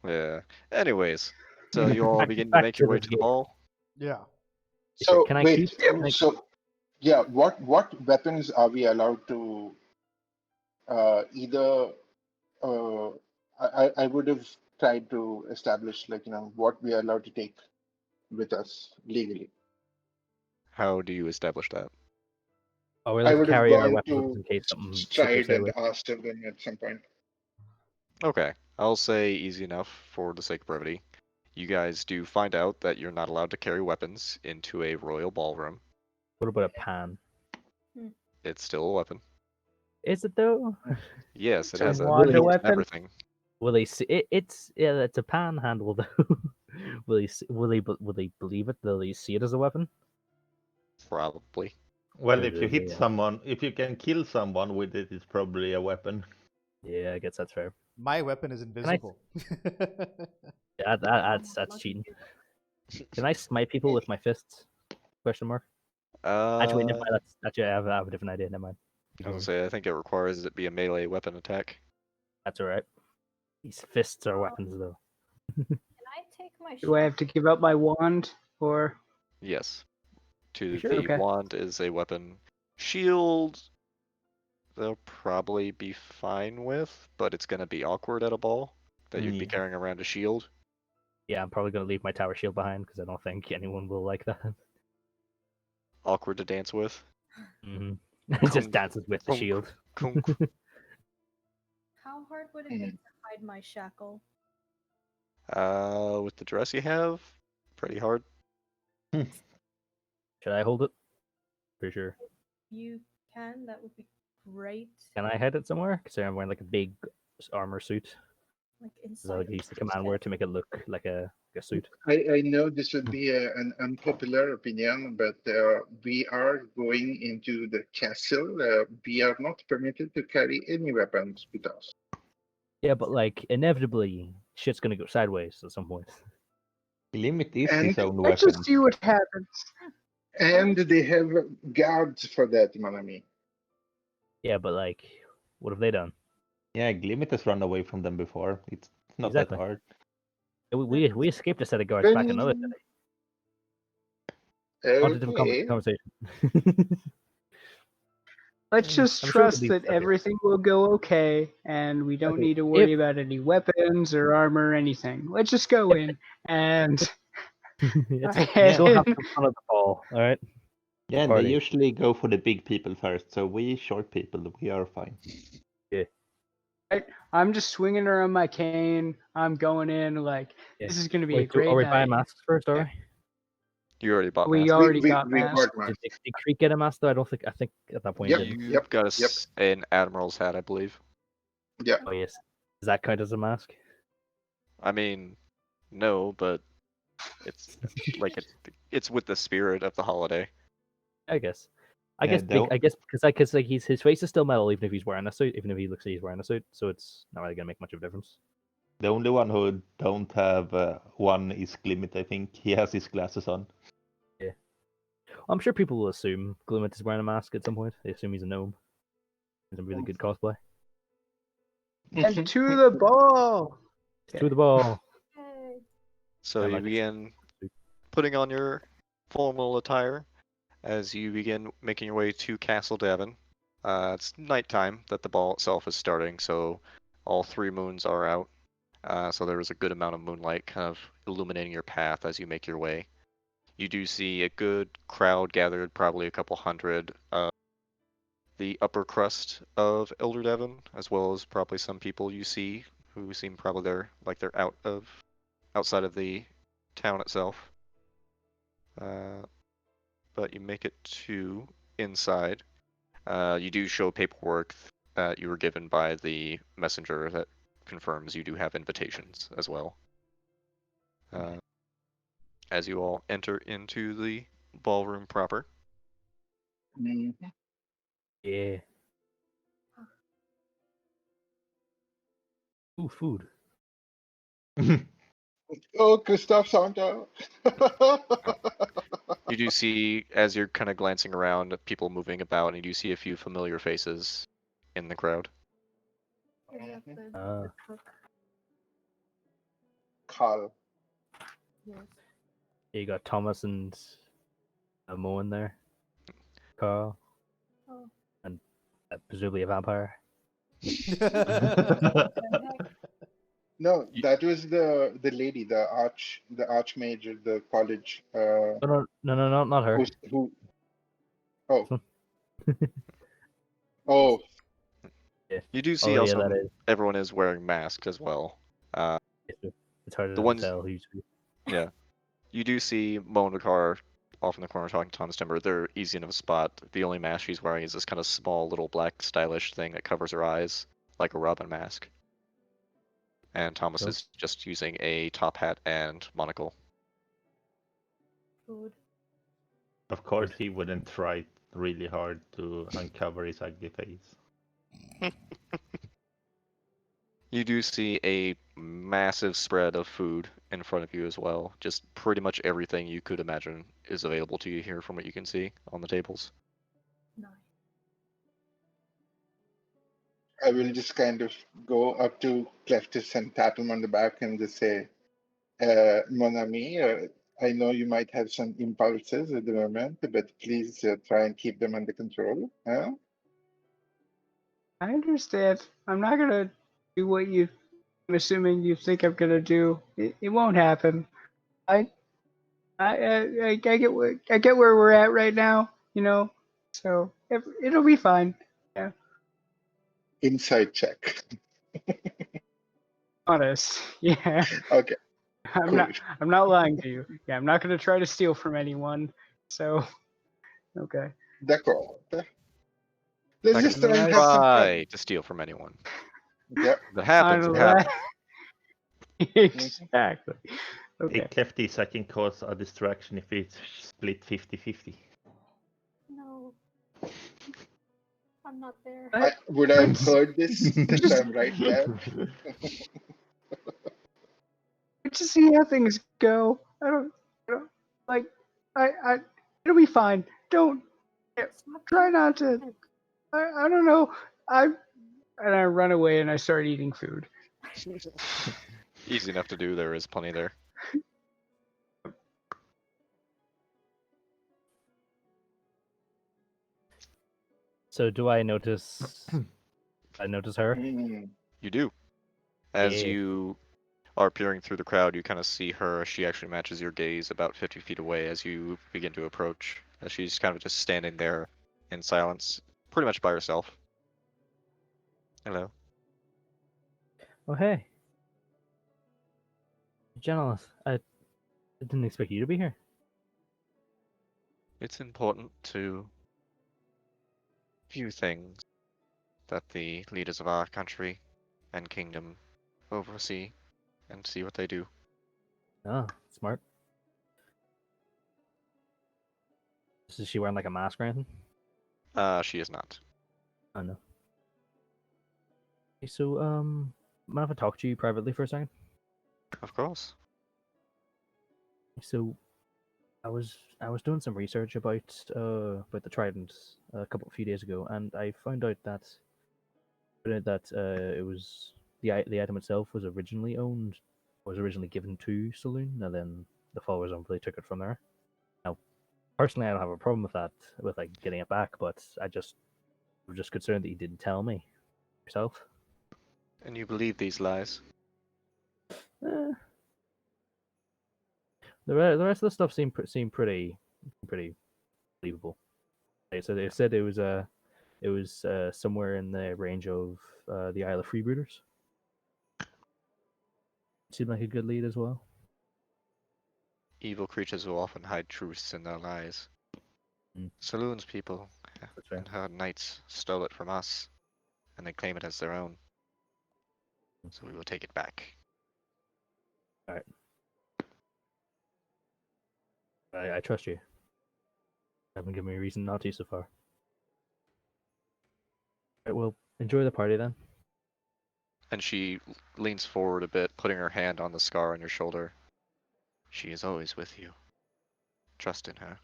Speaker 3: yeah. Anyways, so you all
Speaker 5: Back-
Speaker 3: begin to
Speaker 5: back
Speaker 3: make
Speaker 5: to
Speaker 3: your way
Speaker 5: this
Speaker 3: to the
Speaker 5: game.
Speaker 3: ball.
Speaker 1: Yeah.
Speaker 4: So
Speaker 5: Can I
Speaker 4: wait,
Speaker 5: keep? Can I-
Speaker 4: so yeah, what weapons are we allowed to either I would have tried to establish like what we are allowed to take with us legally.
Speaker 3: How do you establish that?
Speaker 5: Oh, we're
Speaker 4: I
Speaker 5: allowed to
Speaker 4: would have
Speaker 5: carry our
Speaker 4: gone
Speaker 5: weapons with us
Speaker 4: to
Speaker 5: in case something super
Speaker 4: Stride
Speaker 5: say
Speaker 4: and
Speaker 5: with.
Speaker 4: asked them at some point.
Speaker 3: Okay, I'll say easy enough for the sake of brevity. You guys do find out that you're not allowed to carry weapons into a royal ballroom.
Speaker 5: What about a pan?
Speaker 3: It's still a weapon.
Speaker 5: Is it though?
Speaker 3: Yes, it
Speaker 2: So
Speaker 3: has a
Speaker 2: wand a
Speaker 3: hilt and
Speaker 2: weapon?
Speaker 3: everything.
Speaker 5: Will they see it? It's a pan handle though. Will they believe it? Will they see it as a weapon?
Speaker 3: Probably.
Speaker 7: Well,
Speaker 5: Or
Speaker 7: if you
Speaker 5: do
Speaker 7: hit
Speaker 5: they,
Speaker 7: someone, if you can kill someone with it, it's probably a weapon.
Speaker 5: Yeah, I guess that's fair.
Speaker 1: My weapon is invisible.
Speaker 5: Yeah, that's cheating. Can I smite people with my fists? Question mark. Actually, never mind. That's actually I have a different idea. Never mind.
Speaker 3: I was gonna say I think it requires it be a melee weapon attack.
Speaker 5: That's all right. These fists are weapons though.
Speaker 6: Can I take my
Speaker 2: Do I have to give up my wand, or
Speaker 3: Yes. To
Speaker 5: Sure,
Speaker 3: the
Speaker 2: okay.
Speaker 3: wand is a weapon. Shield they'll probably be fine with, but it's gonna be awkward at a ball that you'd be
Speaker 7: Yeah.
Speaker 3: carrying around a shield.
Speaker 5: Yeah, I'm probably gonna leave my tower shield behind because I don't think anyone will like that.
Speaker 3: Awkward to dance with.
Speaker 5: Mm-hmm. It just
Speaker 3: Kunk,
Speaker 5: dances with the
Speaker 3: kunk,
Speaker 5: shield.
Speaker 3: kunk.
Speaker 6: How hard would it be to hide my shackle?
Speaker 3: With the dress you have, pretty hard.
Speaker 5: Should I hold it? For sure.
Speaker 6: You can. That would be great.
Speaker 5: Can I head it somewhere? Because I'm wearing like a big armor suit.
Speaker 6: Like
Speaker 5: So
Speaker 6: inside.
Speaker 5: I use the command word to make it look like a suit.
Speaker 4: I know this would be an unpopular opinion, but we are going into the castle. We are not permitted to carry any weapons with us.
Speaker 5: Yeah, but like inevitably, shit's gonna go sideways at some point.
Speaker 7: Limit is
Speaker 4: And
Speaker 7: his own
Speaker 2: Let's
Speaker 7: weapon.
Speaker 2: just see what happens.
Speaker 4: And they have guards for that, Manami.
Speaker 5: Yeah, but like, what have they done?
Speaker 7: Yeah, Glimmet has run away from them before. It's not
Speaker 5: Exactly.
Speaker 7: that hard.
Speaker 5: We escaped a set of guards back another day. On to different
Speaker 4: Okay.
Speaker 5: conversation.
Speaker 2: Let's just
Speaker 5: I'm sure it'll
Speaker 2: trust
Speaker 5: be
Speaker 2: that
Speaker 5: okay.
Speaker 2: everything will go okay, and we don't
Speaker 5: Okay,
Speaker 2: need to worry about any weapons or armor or anything. Let's just go in and
Speaker 5: Go have some fun at the ball, all right?
Speaker 7: Yeah,
Speaker 5: Party.
Speaker 7: they usually go for the big people first, so we short people, we are fine.
Speaker 2: I'm just swinging around my cane. I'm going in like
Speaker 5: Yeah.
Speaker 2: this is gonna be a
Speaker 5: Wait,
Speaker 2: great
Speaker 5: are we
Speaker 2: night.
Speaker 5: buying masks first? Are we?
Speaker 3: You already bought
Speaker 2: We
Speaker 3: masks.
Speaker 2: already
Speaker 4: we,
Speaker 2: got
Speaker 4: we
Speaker 2: masks.
Speaker 4: got masks.
Speaker 5: Did Creek get a mask though? I think at that point
Speaker 4: Yep.
Speaker 5: he didn't.
Speaker 3: You've got an admiral's hat, I believe.
Speaker 4: Yeah.
Speaker 5: Oh yes. Does that count as a mask?
Speaker 3: I mean, no, but it's like it's with the spirit of the holiday.
Speaker 5: I guess.
Speaker 7: Yeah,
Speaker 5: I guess because like his face is still metal even if he's wearing a suit, even if he looks like he's wearing a suit, so it's not really gonna make much of a difference.
Speaker 7: The only one who don't have one is Glimmet, I think. He has his glasses on.
Speaker 5: I'm sure people will assume Glimmet is wearing a mask at some point. They assume he's a gnome. It's a really good cosplay.
Speaker 2: And to the ball.
Speaker 5: Through the ball.
Speaker 6: Yay.
Speaker 3: So
Speaker 5: I
Speaker 3: you
Speaker 5: like it.
Speaker 3: begin putting on your formal attire as you begin making your way to Castle Devon. It's nighttime that the ball itself is starting, so all 3 moons are out. So there is a good amount of moonlight kind of illuminating your path as you make your way. You do see a good crowd gathered, probably a couple hundred. The upper crust of Elder Devon, as well as probably some people you see who seem probably they're outside of the town itself. But you make it to inside. You do show paperwork that you were given by the messenger that confirms you do have invitations as well. As you all enter into the ballroom proper.
Speaker 4: Mm.
Speaker 5: Yeah. Ooh, food.
Speaker 4: Oh, Christoph Santa.
Speaker 3: You do see, as you're kind of glancing around, people moving about, and you do see a few familiar faces in the crowd.
Speaker 6: Is that the
Speaker 5: Ah.
Speaker 6: cook?
Speaker 4: Carl.
Speaker 6: Yes.
Speaker 5: You got Thomas and Mo in there. Carl.
Speaker 6: Oh.
Speaker 5: And presumably a vampire.
Speaker 6: The heck?
Speaker 4: No, that was the lady, the archmage of the college.
Speaker 5: No, not her.
Speaker 4: Who? Oh. Oh.
Speaker 3: You do see
Speaker 5: Oh,
Speaker 3: also
Speaker 5: yeah, that is.
Speaker 3: everyone is wearing masks as well.
Speaker 5: It's harder
Speaker 3: The
Speaker 5: to
Speaker 3: ones-
Speaker 5: tell who's who.
Speaker 3: Yeah. You do see Mo and Vakar off in the corner talking to Thomas Timber. They're easy enough spot. The only mask she's wearing is this kind of small little black stylish thing that covers her eyes, like a robin mask. And Thomas
Speaker 5: Nope.
Speaker 3: is just using a top hat and monocle.
Speaker 6: Food.
Speaker 7: Of course, he wouldn't try really hard to uncover his ugly face.
Speaker 3: You do see a massive spread of food in front of you as well. Just pretty much everything you could imagine is available to you here from what you can see on the tables.
Speaker 6: Nice.
Speaker 4: I will just kind of go up to Cleftis and tap him on the back and just say, Mon ami, I know you might have some impulses at the moment, but please try and keep them under control. Huh?
Speaker 2: I understand. I'm not gonna do what I'm assuming you think I'm gonna do. It won't happen. I get where we're at right now, you know. So it'll be fine. Yeah,
Speaker 4: Insight check.
Speaker 2: honest. Yeah.
Speaker 4: Okay.
Speaker 2: I'm not lying to you. Yeah, I'm not gonna try to steal from anyone. So, okay.
Speaker 4: D'accord.
Speaker 3: Not
Speaker 4: Let's
Speaker 3: gonna
Speaker 4: just try and
Speaker 2: Nice.
Speaker 4: have some fun.
Speaker 3: try to steal from anyone.
Speaker 4: Yeah.
Speaker 3: If it happens, it
Speaker 2: Unless-
Speaker 3: happens.
Speaker 2: exactly. Okay.
Speaker 7: Take lefties, I can cause a distraction if it's split 50-50.
Speaker 6: No. I'm not there.
Speaker 4: I would have heard this since I'm right there.
Speaker 2: Just see how things go. I don't like. It'll be fine. Don't
Speaker 6: Stop
Speaker 2: try
Speaker 6: being
Speaker 2: not to.
Speaker 6: sick.
Speaker 2: I don't know. I run away and I start eating food.
Speaker 3: Easy enough to do. There is plenty there.
Speaker 5: So do I notice? I notice her.
Speaker 4: Mm.
Speaker 3: You do. As
Speaker 5: Yeah.
Speaker 3: you are peering through the crowd, you kind of see her. She actually matches your gaze about 50 feet away as you begin to approach. As she's kind of just standing there in silence, pretty much by herself. Hello.
Speaker 5: Oh hey, gentlemen. I didn't expect you to be here.
Speaker 3: It's important to view things that the leaders of our country and kingdom oversee and see what they do.
Speaker 5: Oh, smart. Is she wearing like a mask or anything?
Speaker 3: She is not.
Speaker 5: Oh no. Okay, so mind if I talk to you privately for a second?
Speaker 3: Of course.
Speaker 5: So I was doing some research about the trident a few days ago, and I found out that it was the item itself was originally given to Saloon, and then the followers unbelievably took it from there. Now, personally, I don't have a problem with that, with like getting it back, but I'm just concerned that you didn't tell me yourself.
Speaker 3: And you believe these lies?
Speaker 5: Eh, the rest of the stuff seemed pretty believable. So they said it was somewhere in the range of the Isle of Freebooters. Seemed like a good lead as well.
Speaker 3: Evil creatures will often hide truths in their lies.
Speaker 5: Mm.
Speaker 3: Saloon's people
Speaker 5: That's fair.
Speaker 3: and her knights stole it from us, and they claim it as their own. So we will take it back.
Speaker 5: All right. I trust you. You haven't given me a reason not to so far. Right, well, enjoy the party then.
Speaker 3: And she leans forward a bit, putting her hand on the scar on your shoulder. She is always with you. Trust in her.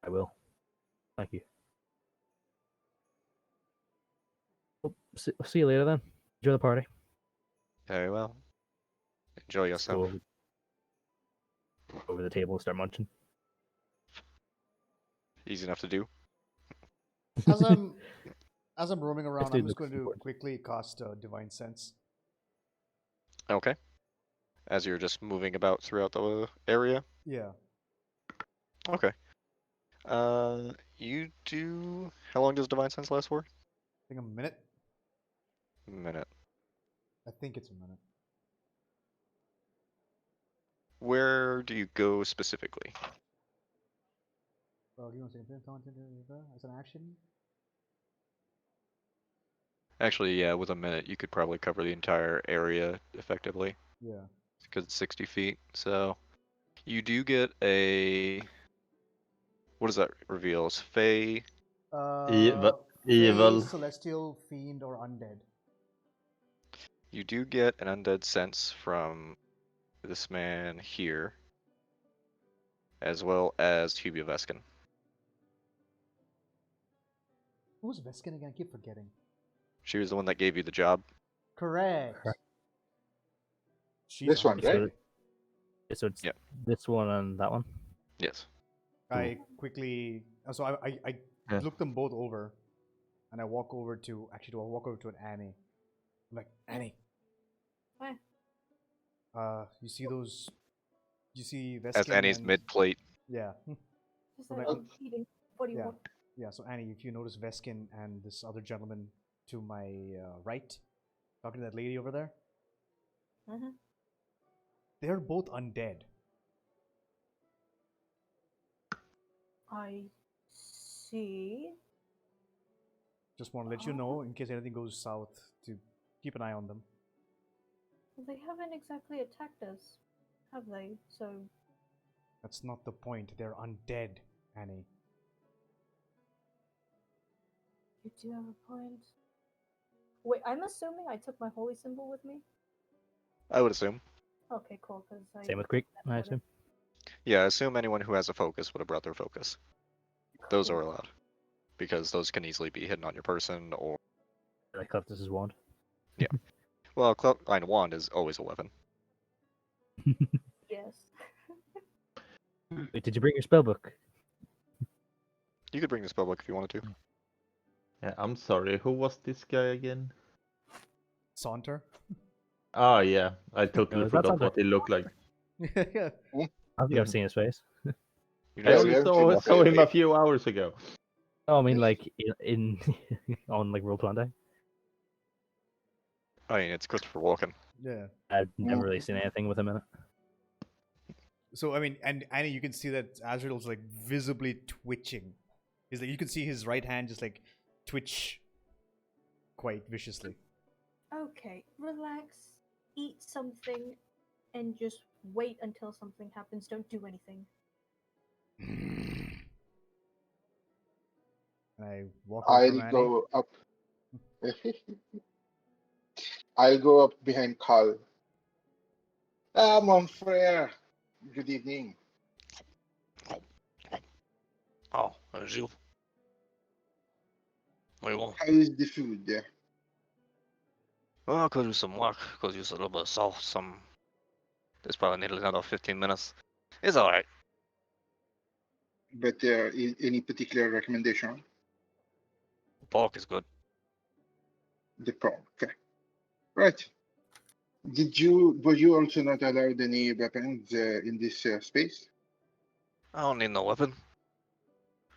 Speaker 5: I will. Thank you. Well, see you later then. Enjoy the party.
Speaker 3: Very well. Enjoy
Speaker 5: Just go
Speaker 3: yourself.
Speaker 5: over the table and start munching.
Speaker 3: Easy enough to do.
Speaker 1: As I'm roaming around,
Speaker 5: dude
Speaker 1: I'm just
Speaker 5: looks
Speaker 1: going to
Speaker 5: important.
Speaker 1: quickly cast Divine Sense.
Speaker 3: Okay. As you're just moving about throughout the area.
Speaker 1: Yeah.
Speaker 3: Okay. You do. How long does Divine Sense last for?
Speaker 1: I think a minute.
Speaker 3: Minute.
Speaker 1: I think it's a minute.
Speaker 3: Where do you go specifically?
Speaker 1: Well, do you want to say as an action?
Speaker 3: Actually, yeah, with a minute, you could probably cover the entire area effectively
Speaker 1: Yeah.
Speaker 3: because it's 60 feet. So you do get a. What does that reveal? It's Fey.
Speaker 7: Evil.
Speaker 1: Fey, celestial, fiend, or undead.
Speaker 3: You do get an undead sense from this man here, as well as Hubia Veskin.
Speaker 1: Who was Veskin again? I keep forgetting.
Speaker 3: She was the one that gave you the job.
Speaker 1: Correct.
Speaker 5: Correct.
Speaker 1: She's
Speaker 4: This one,
Speaker 1: awesome.
Speaker 4: right?
Speaker 5: So it's
Speaker 3: Yep.
Speaker 5: this one and that one.
Speaker 3: Yes.
Speaker 1: I quickly. So I
Speaker 3: Yeah.
Speaker 1: look them both over, and I walk over to. Actually, I walk over to an Annie. I'm like, Annie.
Speaker 6: What?
Speaker 1: You see those? You see Veskin
Speaker 3: As Annie's
Speaker 1: and-
Speaker 3: mid plate.
Speaker 1: Yeah.
Speaker 6: Just
Speaker 1: So
Speaker 6: like
Speaker 1: that-
Speaker 6: I'm eating. What do you
Speaker 1: Yeah.
Speaker 6: want?
Speaker 1: Yeah, so Annie, if you notice Veskin and this other gentleman to my right, talking to that lady over there,
Speaker 6: Uh-huh.
Speaker 1: they're both undead.
Speaker 6: I see.
Speaker 1: Just want to let you know in case anything goes south to keep an eye on them.
Speaker 6: Well, they haven't exactly attacked us, have they? So
Speaker 1: That's not the point. They're undead, Annie.
Speaker 6: you do have a point. Wait, I'm assuming I took my holy symbol with me.
Speaker 3: I would assume.
Speaker 6: Okay, cool. Because
Speaker 5: Same with Creek, I assume.
Speaker 3: Yeah, I assume anyone who has a focus would have brought their focus. Those
Speaker 6: Cool.
Speaker 3: are allowed. Because those can easily be hidden on your person or.
Speaker 5: Like Cleftus' wand.
Speaker 3: Well, wand is always a weapon.
Speaker 6: Yes.
Speaker 5: Wait, did you bring your spellbook?
Speaker 3: You could bring the spellbook if you wanted to.
Speaker 7: Yeah, I'm sorry. Who was this guy again?
Speaker 1: Saunter?
Speaker 7: Ah, yeah. I totally
Speaker 5: is that
Speaker 7: forgot what
Speaker 5: something?
Speaker 7: he looked like.
Speaker 1: Yeah.
Speaker 5: I think I've seen his face.
Speaker 3: You
Speaker 7: I
Speaker 3: know,
Speaker 4: Yeah,
Speaker 7: only
Speaker 4: we haven't seen his
Speaker 7: saw him a
Speaker 4: face.
Speaker 7: few hours ago.
Speaker 5: Oh, I mean, like in on like Roll20.
Speaker 3: I mean, it's Christopher Walken.
Speaker 1: Yeah.
Speaker 5: I've never really seen anything with him in it.
Speaker 1: So I mean, and Annie, you can see that Azrael's like visibly twitching. He's like, you can see his right hand just like twitch quite viciously.
Speaker 6: Okay, relax, eat something, and just wait until something happens. Don't do anything.
Speaker 1: And I walk away from
Speaker 4: I'll
Speaker 1: Annie.
Speaker 4: go up. I'll go up behind Carl. Ah, mon frère. Good evening.
Speaker 8: Oh, Gilles. What do you want?
Speaker 4: How is the food there?
Speaker 8: Well, I could do some work. Could use a little bit of salt. This probably needed another 15 minutes. It's alright.
Speaker 4: But any particular recommendation?
Speaker 8: Pork is good.
Speaker 4: The prawn. Okay. Right. Were you also not allowed any weapons in this space?
Speaker 8: I don't need no weapon.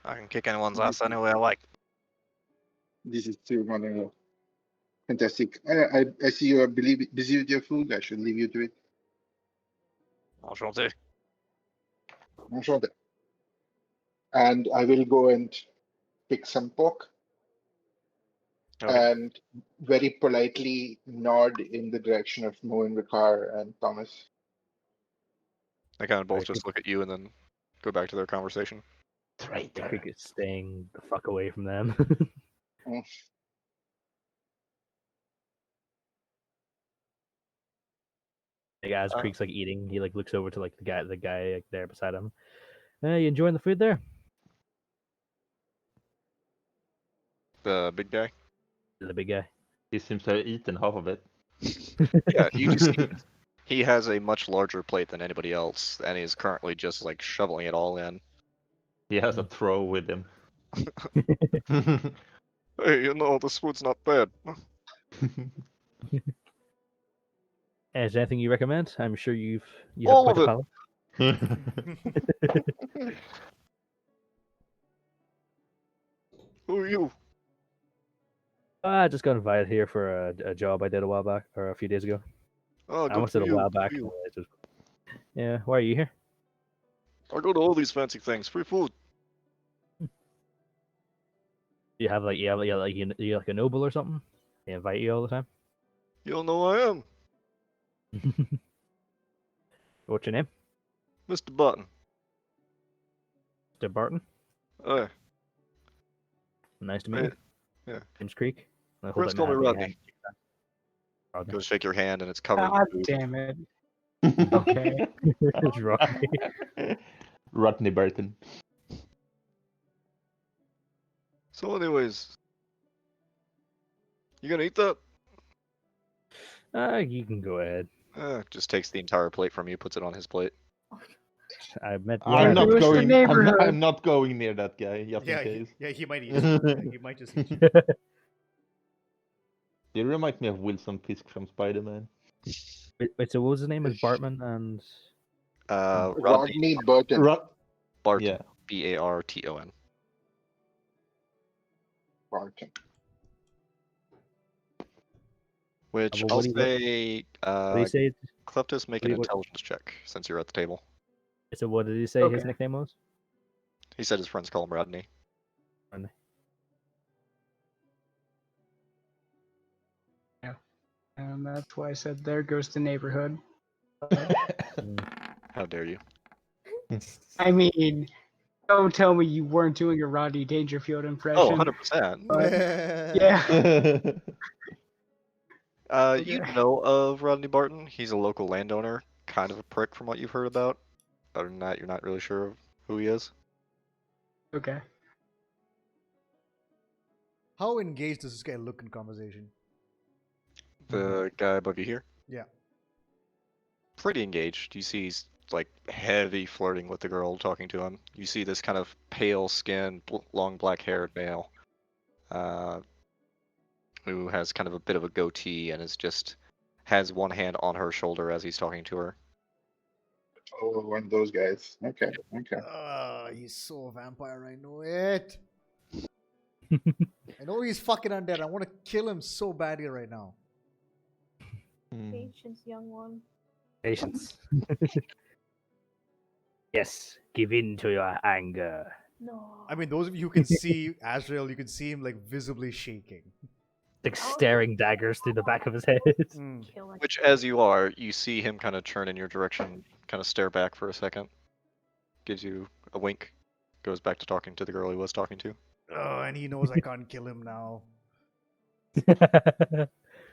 Speaker 8: I can kick anyone's
Speaker 4: Mhm.
Speaker 8: ass any way I like.
Speaker 4: This is too wonderful. Fantastic. I see you are busy with your food. I should leave you to it.
Speaker 8: Enchanté.
Speaker 4: Enchanté. And I will go and pick some pork
Speaker 8: Okay.
Speaker 4: and very politely nod in the direction of Mo and Ricard and Thomas.
Speaker 3: They kind of both
Speaker 5: Right.
Speaker 3: just look at you and then go back to their conversation.
Speaker 7: Traitor.
Speaker 5: Creek is staying the fuck away from them.
Speaker 4: Mm.
Speaker 5: Like as
Speaker 3: Uh,
Speaker 5: Creek's like eating, he like looks over to like the guy like, there beside him. You enjoying the food there?
Speaker 3: The big guy.
Speaker 5: The big guy.
Speaker 7: He seems to have eaten half of it.
Speaker 3: Yeah, you just see he has a much larger plate than anybody else, and he's currently just like shoveling it all in.
Speaker 7: He has a throw with him.
Speaker 3: Hey, you know, this food's not bad.
Speaker 5: Is there anything you recommend? I'm sure you have
Speaker 3: All
Speaker 5: quite
Speaker 3: of
Speaker 5: a
Speaker 3: it.
Speaker 5: palate.
Speaker 3: Who are you?
Speaker 5: I just got invited here for a job I did a while back, or a few days ago.
Speaker 3: Oh,
Speaker 5: I
Speaker 3: good
Speaker 5: almost
Speaker 3: for
Speaker 5: did a
Speaker 3: you.
Speaker 5: while
Speaker 3: Good
Speaker 5: back.
Speaker 3: for you.
Speaker 5: Yeah, why are you here?
Speaker 3: I go to all these fancy things. Free food.
Speaker 5: You have like you like a noble or something? They invite you all the time.
Speaker 3: You don't know who I am,
Speaker 5: What's your name?
Speaker 3: Mr. Button.
Speaker 5: Mr. Barton.
Speaker 3: Hey,
Speaker 5: Nice to meet
Speaker 3: hey,
Speaker 5: you.
Speaker 3: yeah.
Speaker 5: James Creek. I hold
Speaker 3: Friends
Speaker 5: out
Speaker 3: call
Speaker 5: my
Speaker 3: me
Speaker 5: hand,
Speaker 3: Rodney.
Speaker 5: Rodney.
Speaker 3: Go shake your hand, and it's covered
Speaker 2: God
Speaker 3: in food.
Speaker 2: damn it. Okay.
Speaker 5: It's Rodney.
Speaker 7: Rodney Burton.
Speaker 3: So, anyways, you gonna eat that?
Speaker 5: You can go ahead.
Speaker 3: Just takes the entire plate from you, puts it on his plate.
Speaker 5: I met.
Speaker 7: I'm not
Speaker 2: Ruins the
Speaker 7: going.
Speaker 2: neighborhood.
Speaker 7: I'm not going near that guy just
Speaker 1: Yeah,
Speaker 7: in case.
Speaker 1: he might eat you. Yeah, he might just eat you.
Speaker 7: They remind me of Wilson Fisk from Spider-Man.
Speaker 5: Wait, so what was his name? Was Bartman and
Speaker 3: Rodney
Speaker 4: Rodney Burton.
Speaker 3: Barton.
Speaker 7: Yeah.
Speaker 3: Barton.
Speaker 4: Barton.
Speaker 3: Which
Speaker 5: well,
Speaker 3: I'll
Speaker 5: what do you-
Speaker 3: say,
Speaker 5: What did he say?
Speaker 3: Kleptus, make
Speaker 5: what
Speaker 3: an
Speaker 5: do you- what-
Speaker 3: intelligence check since you're at the table.
Speaker 5: So what did he say his
Speaker 2: Okay.
Speaker 5: nickname was?
Speaker 3: He said his friends call him Rodney.
Speaker 5: Rodney.
Speaker 2: And that's why I said there goes the neighborhood.
Speaker 3: How dare you?
Speaker 2: I mean, don't tell me you weren't doing a Rodney Dangerfield
Speaker 3: Oh,
Speaker 2: impression.
Speaker 3: 100%.
Speaker 2: Yeah.
Speaker 3: You
Speaker 2: Okay.
Speaker 3: know of Rodney Barton. He's a local landowner, kind of a prick from what you've heard about. Other than that, you're not really sure of who he is.
Speaker 2: Okay.
Speaker 1: How engaged does this guy look in conversation?
Speaker 3: The guy above you here,
Speaker 1: Yeah.
Speaker 3: pretty engaged. You see he's like heavy flirting with the girl talking to him. You see this kind of pale skinned, long black haired male who has kind of a bit of a goatee and is just has one hand on her shoulder as he's talking to her.
Speaker 4: Oh, one of those guys. Okay. Okay.
Speaker 1: He's so a vampire. I know it. I know he's fucking undead. I want to kill him so badly right now.
Speaker 6: Patience, young one.
Speaker 5: Patience. Yes, give in to your anger.
Speaker 6: No.
Speaker 1: I mean, those of you who can see Azrael, you can see him like visibly shaking.
Speaker 5: Like staring daggers through the back of his head.
Speaker 1: Mm.
Speaker 6: Killing.
Speaker 3: Which, as you are, you see him kind of turn in your direction, kind of stare back for a second, gives you a wink, goes back to talking to the girl he was talking to.
Speaker 1: Oh, and he knows I can't kill him now.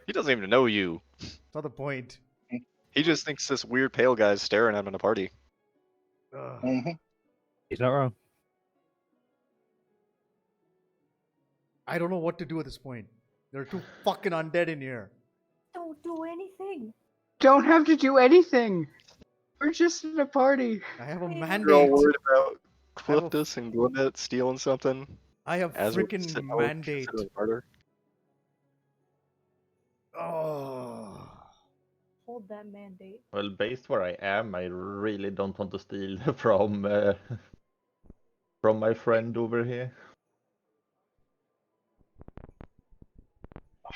Speaker 3: He doesn't even know you.
Speaker 1: That's not the point.
Speaker 3: He just thinks this weird pale guy's staring at him in a party.
Speaker 1: Ugh.
Speaker 4: hmm
Speaker 5: He's not wrong.
Speaker 1: I don't know what to do at this point. There are two fucking undead in here.
Speaker 6: Don't do anything.
Speaker 2: Don't have to do anything. We're just at a party.
Speaker 1: I have a
Speaker 6: You're all
Speaker 3: You're all
Speaker 1: mandate.
Speaker 3: worried about
Speaker 1: I have a-
Speaker 3: Cliftus and Gwinnett stealing something.
Speaker 1: I have
Speaker 3: As we're
Speaker 1: freaking
Speaker 3: sitting out with
Speaker 1: mandate.
Speaker 3: considering murder.
Speaker 1: Oh.
Speaker 6: Hold that mandate.
Speaker 7: Well, based where I am, I really don't want to steal from my friend over here.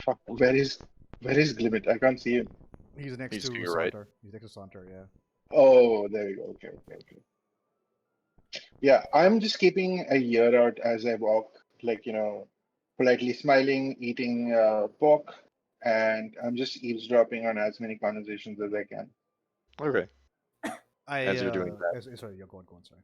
Speaker 4: Fuck. Where is Glimmet? I can't see him.
Speaker 1: He's next
Speaker 3: He's
Speaker 1: to
Speaker 3: to your right.
Speaker 1: Saunter. He's next to Saunter, yeah.
Speaker 4: Oh, there we go. Okay. Yeah, I'm just keeping a ear out as I walk, like, politely smiling, eating pork, and I'm just eavesdropping on as many conversations as I can.
Speaker 3: Okay.
Speaker 1: I,
Speaker 3: As you're doing that.
Speaker 1: Sorry, you're going, sorry.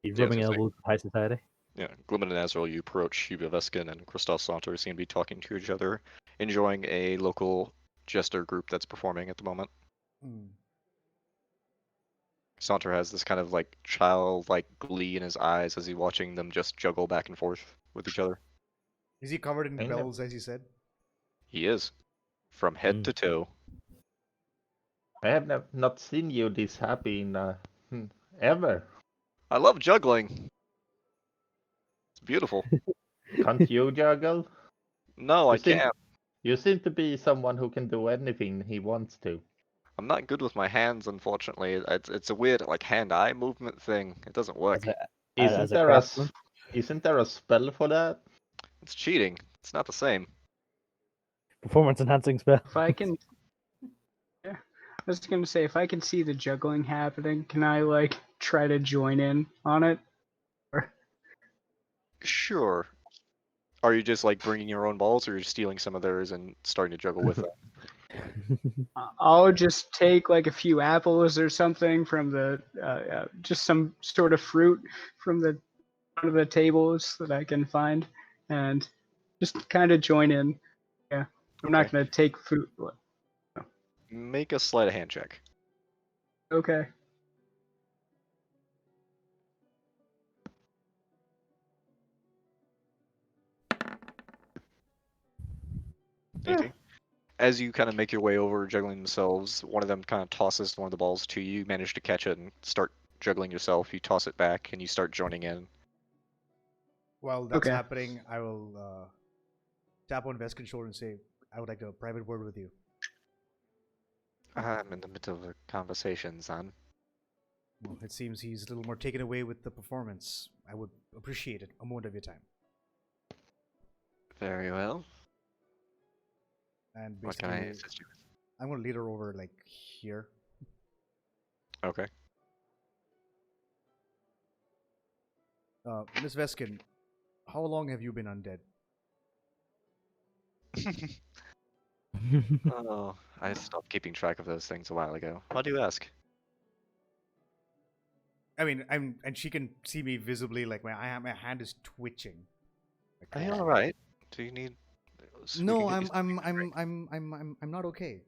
Speaker 5: He's
Speaker 3: Yeah,
Speaker 5: rubbing
Speaker 3: it's like-
Speaker 5: elbows with high society.
Speaker 3: Yeah, Glimmet and Azrael, you approach Yuba Veskin and Christoph Saunter seem to be talking to each other, enjoying a local jester group that's performing at the moment.
Speaker 1: Mm.
Speaker 3: Saunter has this kind of like childlike glee in his eyes as he's watching them just juggle back and forth with each other.
Speaker 1: Is he covered in
Speaker 7: I know.
Speaker 1: bells, as he said?
Speaker 3: He is. From head
Speaker 5: Mm.
Speaker 3: to toe.
Speaker 7: I have not seen you this happy in ever.
Speaker 3: I love juggling. It's beautiful.
Speaker 7: Can't you juggle?
Speaker 3: No, I
Speaker 7: You seem-
Speaker 3: can't.
Speaker 7: You seem to be someone who can do anything he wants to.
Speaker 3: I'm not good with my hands, unfortunately. It's a weird like hand-eye movement thing. It doesn't work.
Speaker 5: As a craftsman.
Speaker 7: Isn't there a spell for that?
Speaker 3: It's cheating. It's not the same.
Speaker 5: Performance enhancing spell.
Speaker 2: If I can, yeah, I was gonna say if I can see the juggling happening, can I like try to join in on it?
Speaker 3: Sure. Are you just like bringing your own balls, or you're stealing some of theirs and starting to juggle with them?
Speaker 2: I'll just take like a few apples or something from the just some sort of fruit from the one of the tables that I can find, and just kind of join in. Yeah, I'm not
Speaker 3: Okay.
Speaker 2: gonna take food.
Speaker 3: Make a sleight of hand check.
Speaker 2: Okay.
Speaker 3: As you kind of make your way over, juggling themselves, one of them kind of tosses one of the balls to you. You manage to catch it and start juggling yourself. You toss it back and you start joining in.
Speaker 1: While that's
Speaker 2: Okay.
Speaker 1: happening, I will tap on Veskin's shoulder and say, I would like a private word with you.
Speaker 3: I'm in the middle of a conversation, son.
Speaker 1: Well, it seems he's a little more taken away with the performance. I would appreciate it. A moment of your time.
Speaker 3: Very well.
Speaker 1: and
Speaker 3: What can I
Speaker 1: basically,
Speaker 3: assist you with?
Speaker 1: I'm gonna lead her over like here.
Speaker 3: Okay.
Speaker 1: Miss Veskin, how long have you been undead?
Speaker 3: Oh, I stopped keeping track of those things a while ago. Why do you ask?
Speaker 1: I mean, and she can see me visibly. Like my hand is twitching. Like,
Speaker 3: Are you all right? Do you need? We
Speaker 1: No,
Speaker 3: can get you something to drink.
Speaker 1: I'm not okay.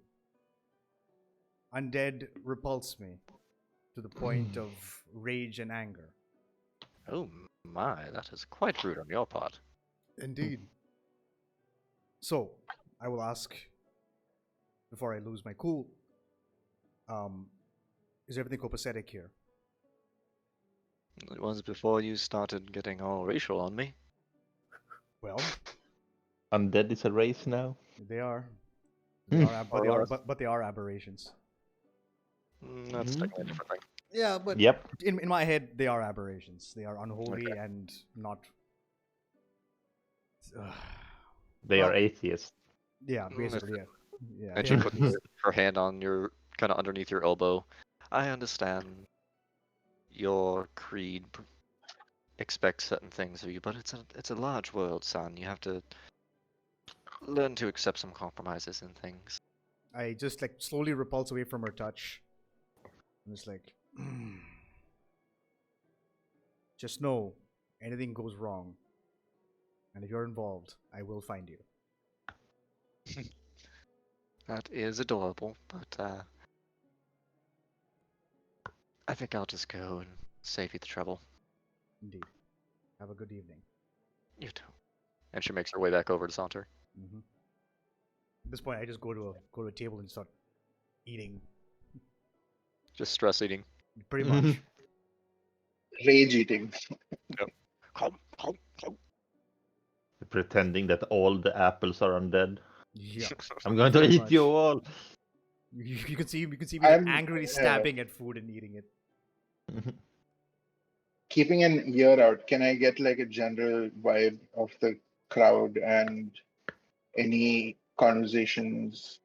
Speaker 1: Undead repulse me to the point of rage and anger.
Speaker 3: Oh my, that is quite rude on your part.
Speaker 1: Indeed. So, I will ask before I lose my cool. Is everything copacetic here?
Speaker 3: It was before you started getting all racial on me.
Speaker 1: Well,
Speaker 7: Undead is a race now.
Speaker 1: they are. They are, but
Speaker 3: Or
Speaker 1: they are,
Speaker 3: was.
Speaker 1: but they are aberrations.
Speaker 3: That's technically a different thing.
Speaker 1: Yeah, but
Speaker 7: Yep.
Speaker 1: in my head, they are aberrations. They are unholy
Speaker 3: Okay.
Speaker 1: and not.
Speaker 7: They are
Speaker 1: Well,
Speaker 7: atheists.
Speaker 1: yeah,
Speaker 3: Mm,
Speaker 1: basically, yeah. Yeah,
Speaker 3: And
Speaker 1: they
Speaker 3: she
Speaker 1: are
Speaker 3: puts
Speaker 1: atheists.
Speaker 3: her hand on your, kind of underneath your elbow. I understand your creed expects certain things of you, but it's a large world, son. You have to learn to accept some compromises and things.
Speaker 1: I just like slowly repulse away from her touch. I'm just like, just know anything goes wrong, and if you're involved, I will find you.
Speaker 3: That is adorable, but I think I'll just go and save you the trouble.
Speaker 1: Indeed. Have a good evening.
Speaker 3: You too. And she makes her way back over to Saunter.
Speaker 1: Mm-hmm. At this point, I just go to a table and start eating.
Speaker 3: Just stress eating.
Speaker 1: Pretty much.
Speaker 4: Rage eating.
Speaker 7: Pretending that all the apples are undead.
Speaker 1: Yeah.
Speaker 7: I'm going to
Speaker 1: Pretty
Speaker 7: eat you
Speaker 1: much.
Speaker 7: all.
Speaker 1: You can see me like
Speaker 4: I'm
Speaker 1: angrily stabbing at food and eating it.
Speaker 4: keeping an ear out. Can I get like a general vibe of the crowd and any conversations?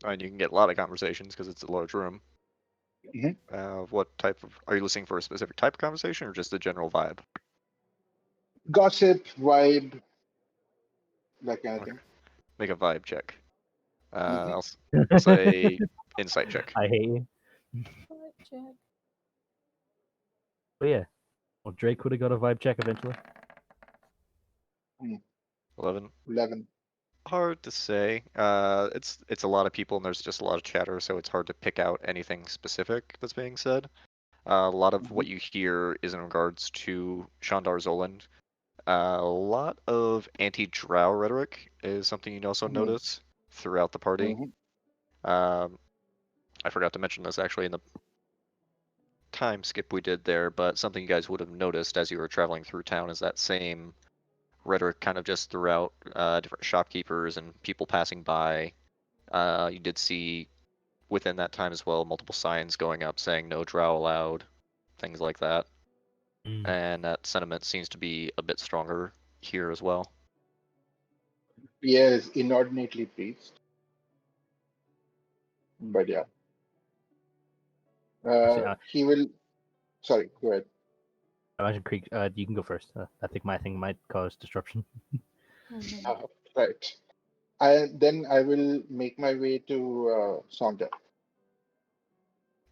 Speaker 3: And you can get a lot of conversations because it's a large room.
Speaker 4: Mhm.
Speaker 3: What type of? Are you listening for a specific type of conversation or just a general vibe?
Speaker 4: Gossip, vibe, that kind of
Speaker 3: Okay.
Speaker 4: thing.
Speaker 3: Make a vibe check.
Speaker 4: Mhm.
Speaker 3: I'll say insight check.
Speaker 5: I hate you.
Speaker 6: Vibe check.
Speaker 5: But yeah. Well, Drake would have got a vibe check eventually.
Speaker 3: 11.
Speaker 4: 11.
Speaker 3: Hard to say. It's a lot of people and there's just a lot of chatter, so it's hard to pick out anything specific that's being said. A lot of what you hear is in regards to Shandar Zoland. A lot of anti-drow rhetoric is something you also notice throughout the party.
Speaker 4: Mhm.
Speaker 3: I forgot to mention this actually in the time skip we did there, but something you guys would have noticed as you were traveling through town is that same rhetoric kind of just throughout different shopkeepers and people passing by. You did see within that time as well multiple signs going up saying no drow allowed, things like that. And that sentiment seems to be a bit stronger here as well.
Speaker 4: Pierre is inordinately pleased. But yeah. He will. Sorry, go ahead.
Speaker 5: I imagine Creek, you can go first. I think my thing might cause disruption.
Speaker 6: Mhm.
Speaker 4: Right. Then I will make my way to Saunter.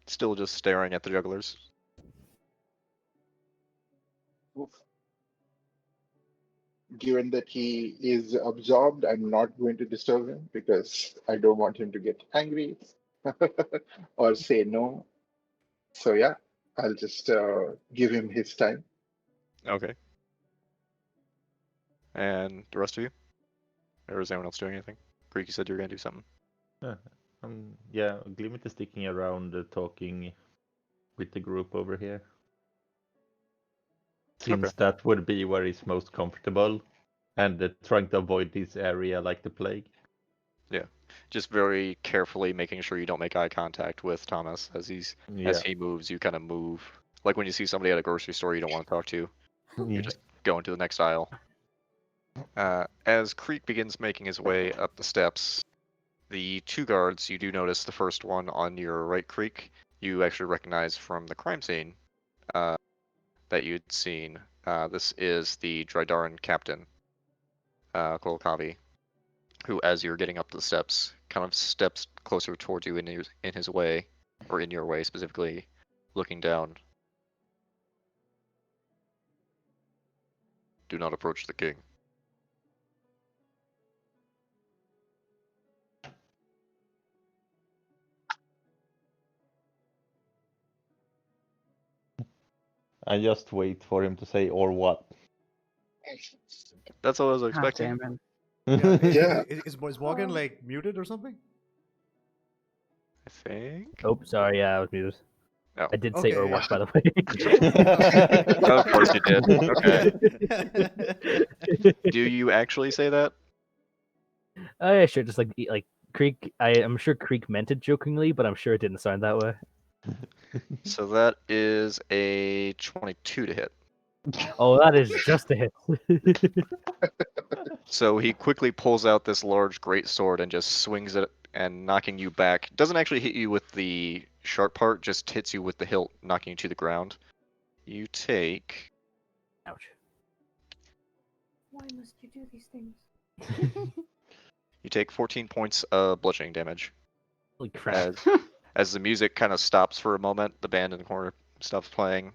Speaker 3: Still just staring at the jugglers.
Speaker 4: Given that he is absorbed, I'm not going to disturb him because I don't want him to get angry or say no. So yeah, I'll just give him his time.
Speaker 3: Okay. And the rest of you? Or is anyone else doing anything? Greek, you said you were gonna do something.
Speaker 7: Yeah, Glimmet is sticking around talking with the group over here. Since that would be where he's most comfortable and trying to avoid this area like the plague.
Speaker 3: Yeah. Just very carefully making sure you don't make eye contact with Thomas as
Speaker 7: Yeah.
Speaker 3: he moves, you kind of move. Like when you see somebody at a grocery store you don't want to talk to,
Speaker 7: Yeah.
Speaker 3: you're just going to the next aisle. As Creek begins making his way up the steps, the two guards, you do notice the first one on your right, Creek, you actually recognize from the crime scene that you'd seen. This is the Drydaran captain, Kolkavi, who, as you're getting up the steps, kind of steps closer towards you in his way, or in your way specifically, looking down. Do not approach the king.
Speaker 7: I just wait for him to say or what.
Speaker 3: That's all I was
Speaker 2: God
Speaker 3: expecting.
Speaker 2: damn it.
Speaker 1: Yeah,
Speaker 4: Yeah.
Speaker 1: is Morgan like muted or something?
Speaker 3: I think.
Speaker 5: Oh, sorry, yeah, I was muted.
Speaker 3: No.
Speaker 5: I did say
Speaker 1: Okay,
Speaker 5: or
Speaker 1: yeah.
Speaker 5: what, by the way.
Speaker 3: Of course you did. Okay. Do you actually say that?
Speaker 5: Oh yeah, sure. Just like Creek. I'm sure Creek meant it jokingly, but I'm sure it didn't sound that way.
Speaker 3: So that is a 22 to hit.
Speaker 5: Oh, that is just a hit.
Speaker 3: So he quickly pulls out this large great sword and just swings it and knocking you back. Doesn't actually hit you with the sharp part, just hits you with the hilt, knocking you to the ground. You take
Speaker 5: Ouch.
Speaker 6: Why must you do these things?
Speaker 3: 14 points of bludgeoning damage.
Speaker 5: Holy crap!
Speaker 3: As the music kind of stops for a moment, the band in the corner stops playing.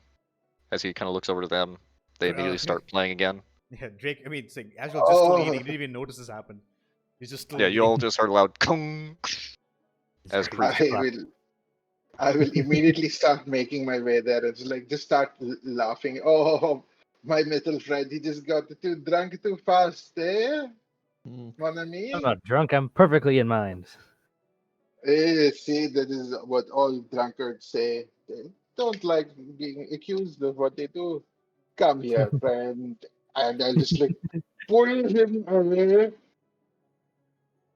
Speaker 3: As he kind of looks over to them, they immediately start playing again.
Speaker 1: Yeah, Drake. I mean, it's like Angelo just still eating. He didn't even notice this happened. He's just still
Speaker 3: Yeah,
Speaker 1: eating.
Speaker 3: you all just heard a loud kung as Creek.
Speaker 4: I will immediately start making my way there. It's like just start laughing. Oh, my metal friend, he just got too drunk too fast, eh? Mon ami?
Speaker 5: I'm not drunk. I'm perfectly in mind.
Speaker 4: See, that is what all drunkards say. They don't like being accused of what they do. Come here, friend. And I'll just like pull him away.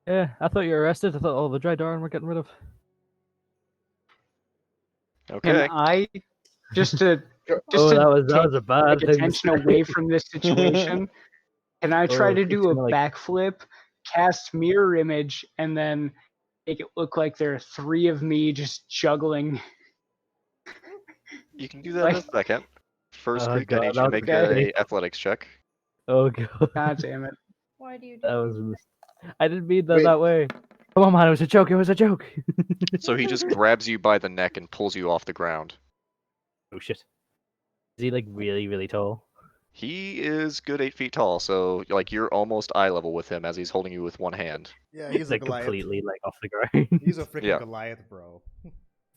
Speaker 5: Yeah, I thought you were arrested. I thought all the Drydaran were getting rid of.
Speaker 2: Can
Speaker 3: Okay.
Speaker 2: I just to
Speaker 5: Oh,
Speaker 2: to
Speaker 5: that was a
Speaker 2: take
Speaker 5: bad thing to
Speaker 2: attention
Speaker 5: say.
Speaker 2: away from this situation? Can I try
Speaker 5: Oh,
Speaker 2: to
Speaker 5: Creek's
Speaker 2: do a
Speaker 5: gonna, like,
Speaker 2: backflip, cast mirror image, and then make it look like there are three of me just juggling?
Speaker 3: You can do that in a second. First,
Speaker 5: Oh
Speaker 3: Creek, I
Speaker 5: god,
Speaker 3: need you
Speaker 5: that
Speaker 3: to
Speaker 5: was
Speaker 3: make
Speaker 2: okay.
Speaker 3: a athletics check.
Speaker 5: Oh god,
Speaker 2: God damn it!
Speaker 6: Why do you do
Speaker 5: that was.
Speaker 6: things?
Speaker 5: I didn't mean that
Speaker 4: Wait.
Speaker 5: that way. Come on, man, it was a joke. It was a joke.
Speaker 3: So he just grabs you by the neck and pulls you off the ground.
Speaker 5: Oh shit. Is he like really, really tall?
Speaker 3: He is good 8 feet tall, so like you're almost eye level with him as he's holding you with one hand.
Speaker 1: Yeah, he's a
Speaker 5: Like
Speaker 1: Goliath.
Speaker 5: completely like off the ground.
Speaker 1: He's a freaking
Speaker 3: Yeah.
Speaker 1: Goliath, bro.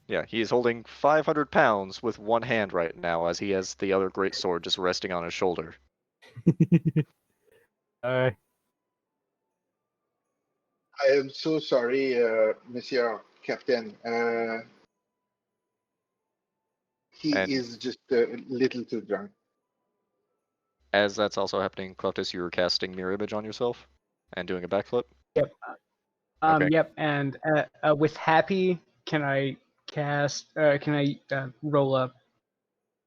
Speaker 3: Yeah, he is holding 500 pounds with one hand right now as he has the other great sword just resting on his shoulder.
Speaker 5: Alright.
Speaker 4: I am so sorry, Monsieur Captain. He
Speaker 3: And-
Speaker 4: is just a little too drunk.
Speaker 3: As that's also happening, Cleftus, you were casting mirror image on yourself and doing a backflip.
Speaker 2: Yep.
Speaker 3: Okay.
Speaker 2: Yep. And with happy, can I cast? Can I roll up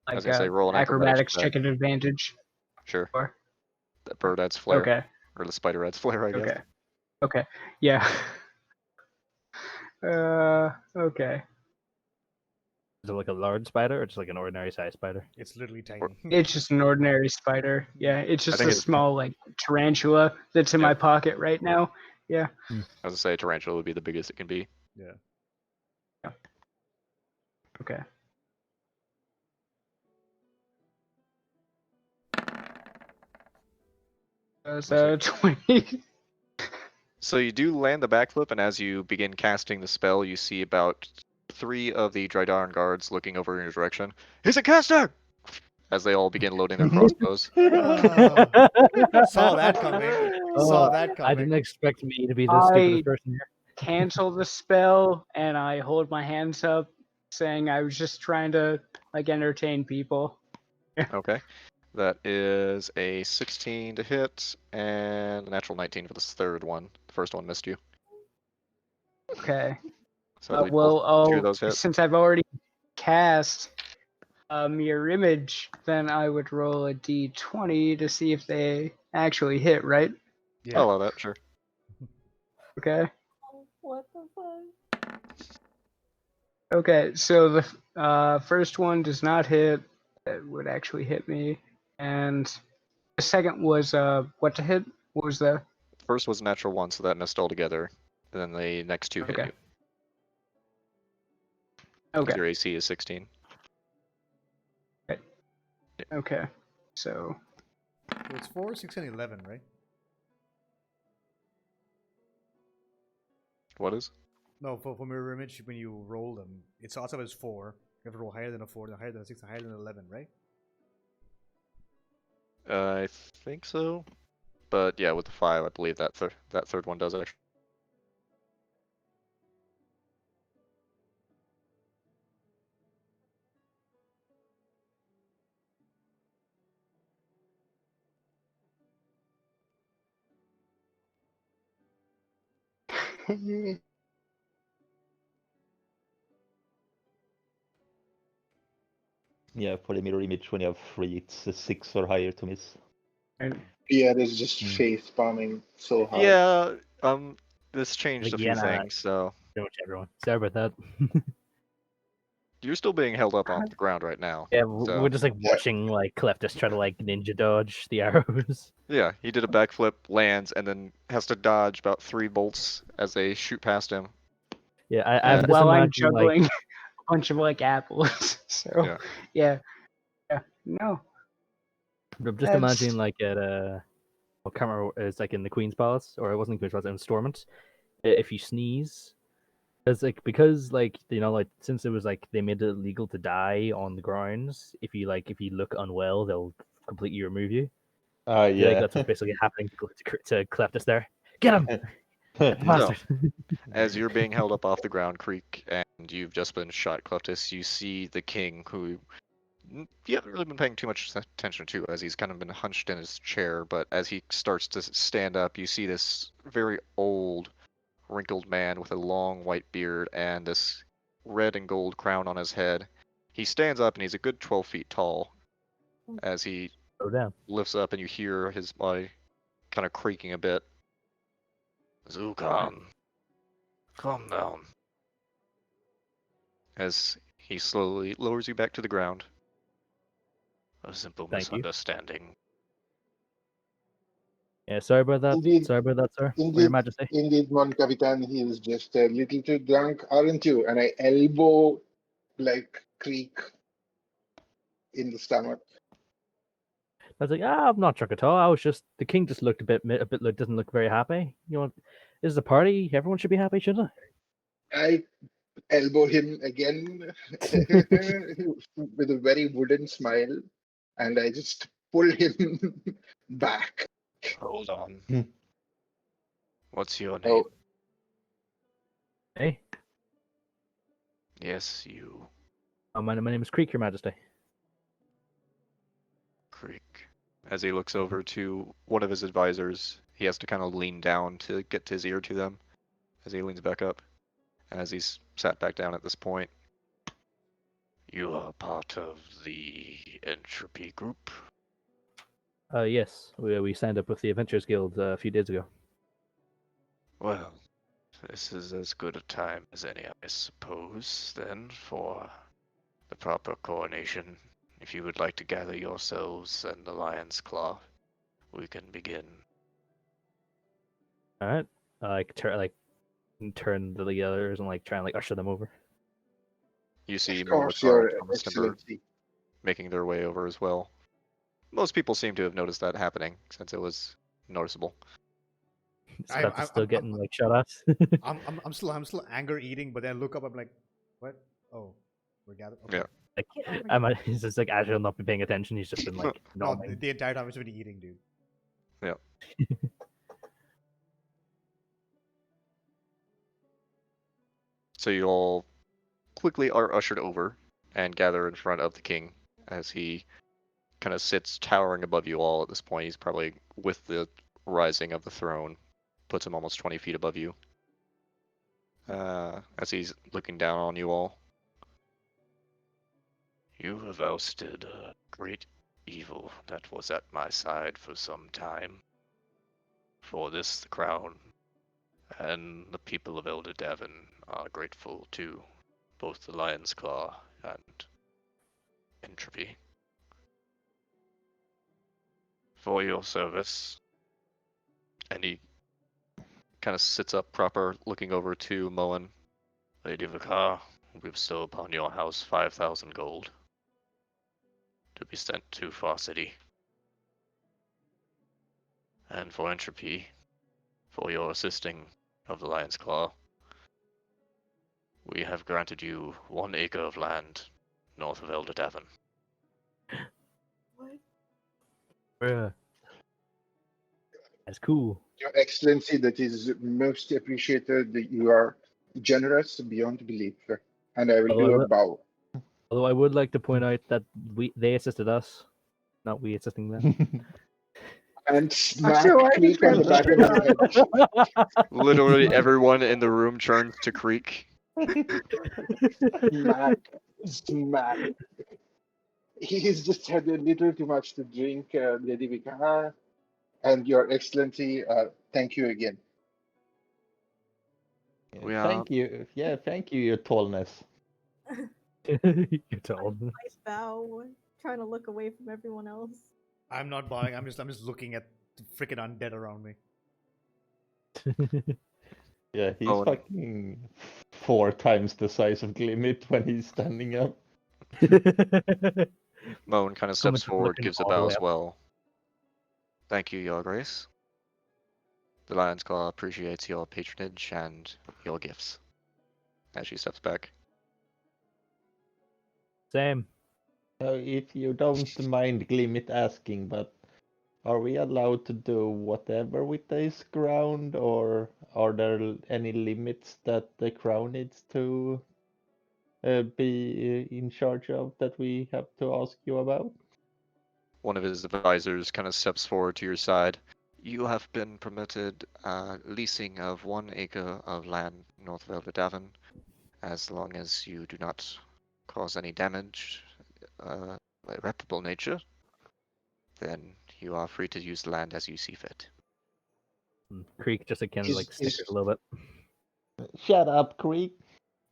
Speaker 3: I was
Speaker 2: like
Speaker 3: gonna say roll an
Speaker 2: acrobatics check
Speaker 3: check.
Speaker 2: at advantage?
Speaker 3: Sure.
Speaker 2: Or
Speaker 3: That bird adds flare.
Speaker 2: okay.
Speaker 3: Or the spider adds flare, I guess.
Speaker 2: Okay. Okay. Yeah. Okay.
Speaker 5: Is it like a large spider or just like an ordinary size spider?
Speaker 1: It's literally tiny.
Speaker 2: It's just an ordinary spider. Yeah, it's just
Speaker 3: think
Speaker 2: a
Speaker 3: it's-
Speaker 2: small like tarantula that's in my
Speaker 3: Yep.
Speaker 2: pocket right now. Yeah.
Speaker 3: I was gonna say tarantula would be the biggest it can be.
Speaker 1: Yeah.
Speaker 2: Okay. So 20.
Speaker 3: So you do land the backflip, and as you begin casting the spell, you see about 3 of the Drydaran guards looking over in your direction. He's a caster! As they all begin loading their crossbows.
Speaker 1: Saw that coming. Saw that coming.
Speaker 5: I didn't expect me to be the stupidest person here.
Speaker 2: Cancel the spell and I hold my hands up saying I was just trying to like entertain people.
Speaker 3: Okay. That is a 16 to hit and a natural 19 for this third one. The first one missed you.
Speaker 2: Okay.
Speaker 3: So at least
Speaker 2: Well,
Speaker 3: both- 2 of
Speaker 2: oh,
Speaker 3: those hit.
Speaker 2: since I've already cast a mirror image, then I would roll a d20 to see if they actually hit, right?
Speaker 1: Yeah.
Speaker 3: I'll allow that, sure.
Speaker 2: Okay.
Speaker 6: Oh, what the fuck?
Speaker 2: Okay, so the first one does not hit. That would actually hit me. And the second was what to hit? What was the?
Speaker 3: First was a natural 1, so that missed altogether. And then the next 2 hit
Speaker 2: Okay.
Speaker 3: you.
Speaker 2: Okay.
Speaker 3: Your AC is 16.
Speaker 2: Okay. So
Speaker 1: So it's 4, 6, and 11, right?
Speaker 3: What is?
Speaker 1: No, for mirror image, when you roll them, it starts off as 4. You have to roll higher than a 4, then higher than a 6, and higher than 11, right?
Speaker 3: I think so. But yeah, with the 5, I believe that that third one does actually.
Speaker 7: Yeah, for the mirror image, when you have 3, it's a 6 or higher to miss.
Speaker 4: Pierre is just
Speaker 7: Hmm.
Speaker 4: face palming so hard.
Speaker 3: Yeah, this changed
Speaker 5: Like,
Speaker 3: a
Speaker 5: yeah,
Speaker 3: few
Speaker 5: nah,
Speaker 3: things, so
Speaker 5: pretty much everyone. Sorry about that.
Speaker 3: you're still being held up off the ground right now.
Speaker 5: Yeah,
Speaker 3: So
Speaker 5: we're just like
Speaker 4: Yeah.
Speaker 5: watching like Clef just try to like ninja dodge the arrows.
Speaker 3: yeah, he did a backflip, lands, and then has to dodge about 3 bolts as they shoot past him.
Speaker 5: Yeah, I
Speaker 3: Yeah.
Speaker 5: have this
Speaker 2: while I'm
Speaker 5: imagine like
Speaker 2: juggling a bunch of like apples. So
Speaker 3: Yeah.
Speaker 2: yeah. No.
Speaker 5: I'm just imagining like at I can't remember, it's like in the Queen's Palace, or it wasn't the Queen's Palace, it was Stormont. If you sneeze, because like you know, like since it was like they made it illegal to die on the grounds, if you look unwell, they'll completely remove you. I feel like
Speaker 7: Yeah.
Speaker 5: that's what's basically happening to Cleptus there. Get him,
Speaker 3: No.
Speaker 5: bastard!
Speaker 3: As you're being held up off the ground, Creek, and you've just been shot, Cleftus, you see the king, who you haven't really been paying too much attention to, as he's kind of been hunched in his chair, but as he starts to stand up, you see this very old, wrinkled man with a long white beard and this red and gold crown on his head. He stands up and he's a good 12 feet tall as he
Speaker 5: Go down.
Speaker 3: lifts up and you hear his body kind of creaking a bit.
Speaker 8: Zukan, calm down.
Speaker 3: As he slowly lowers you back to the ground.
Speaker 8: A simple
Speaker 5: Thank you.
Speaker 8: misunderstanding.
Speaker 5: Yeah, sorry about that.
Speaker 4: Indeed.
Speaker 5: Sorry about that, sir. Your
Speaker 4: Indeed,
Speaker 5: Majesty.
Speaker 4: indeed, Mon Capitan, he is just a little too drunk, aren't you? And I elbow like Creek in the stomach.
Speaker 5: I was like, I'm not drunk at all. I was just the king just looked a bit like doesn't look very happy. You know, this is a party. Everyone should be happy, shouldn't
Speaker 4: I elbow him again with a very wooden smile, and I just pull him back.
Speaker 8: Hold on.
Speaker 7: Hmm.
Speaker 8: What's your name?
Speaker 4: Oh,
Speaker 5: I? Hey,
Speaker 8: Yes, you,
Speaker 5: my name is Creek, Your Majesty.
Speaker 3: Creek. As he looks over to one of his advisors, he has to kind of lean down to get his ear to them as he leans back up. And as he's sat back down at this point,
Speaker 8: you are part of the Entropy Group.
Speaker 5: Yes, we signed up with the Adventurers Guild a few days ago.
Speaker 8: Well, this is as good a time as any, I suppose, then, for the proper coronation. If you would like to gather yourselves and the Lion's Claw, we can begin.
Speaker 5: All right, turn to the others and like try and like usher them over.
Speaker 3: you see
Speaker 4: of course,
Speaker 3: Movatar
Speaker 4: Your
Speaker 3: and Thomas Timber
Speaker 4: Excellency.
Speaker 3: making their way over as well. Most people seem to have noticed that happening since it was noticeable.
Speaker 5: Stuff is still
Speaker 1: I'm-
Speaker 5: getting like shot at.
Speaker 1: I'm still anger eating, but then I look up, I'm like, what? Oh, we're gathered. Okay.
Speaker 3: Yeah.
Speaker 5: Like,
Speaker 6: Get over
Speaker 5: I'm
Speaker 6: here.
Speaker 5: it's just like Azure not been paying attention. He's just been like
Speaker 1: No,
Speaker 5: nodding.
Speaker 1: the entire time he's been eating, dude.
Speaker 3: So you all quickly are ushered over and gather in front of the king as he kind of sits towering above you all at this point. He's probably, with the rising of the throne, puts him almost 20 feet above you. As he's looking down on you all.
Speaker 8: You have ousted a great evil that was at my side for some time. For this, the crown and the people of Elder Devon are grateful to both the Lion's Claw and Entropy for your service. And he kind of sits up proper, looking over to Moen. Lady Vikar, we bestow upon your house 5,000 gold to be sent to Far City. And for Entropy, for your assisting of the Lion's Claw, we have granted you 1 acre of land north of Elder Devon.
Speaker 6: What?
Speaker 5: Bruh. That's cool.
Speaker 4: Your Excellency, that is most appreciated. That you are generous beyond belief, and I will
Speaker 5: Although I
Speaker 4: do a
Speaker 5: will-
Speaker 4: bow.
Speaker 5: Although I would like to point out that they assisted us, not we assisting them.
Speaker 4: And smack
Speaker 2: sure I
Speaker 4: Creek on the back of the head.
Speaker 3: Literally everyone in the room turns to Creek.
Speaker 4: Smack, smack. He's just had a little too much to drink, Lady Vikar. And Your Excellency, thank you again.
Speaker 8: We are-
Speaker 7: Thank you. Yeah, thank you, your tallness.
Speaker 5: You're told.
Speaker 6: Nice bow. Trying to look away from everyone else.
Speaker 1: I'm not buying. I'm just looking at the freaking undead around me.
Speaker 7: Yeah, he's
Speaker 3: Oh, and-
Speaker 7: fucking 4 times the size of Glimmet when he's standing up.
Speaker 3: Moen kind of
Speaker 5: Someone's
Speaker 3: steps forward,
Speaker 5: looking
Speaker 3: gives a
Speaker 5: all the
Speaker 3: bow
Speaker 5: way
Speaker 3: as
Speaker 5: up.
Speaker 3: well. Thank you, Your Grace. The Lion's Claw appreciates your patronage and your gifts. As she steps back.
Speaker 5: Same.
Speaker 7: So if you don't mind Glimmet asking, but are we allowed to do whatever with this ground, or are there any limits that the crown needs to be in charge of that we have to ask you about?
Speaker 3: One of his advisors kind of steps forward to your side. You have been permitted leasing of 1 acre of land north of Elder Devon, as long as you do not cause any damage of irreparable nature. Then you are free to use the land as you see fit.
Speaker 5: Creek just kind of
Speaker 4: Is-
Speaker 5: like snickers
Speaker 4: is-
Speaker 5: a little
Speaker 7: Shut up, Creek.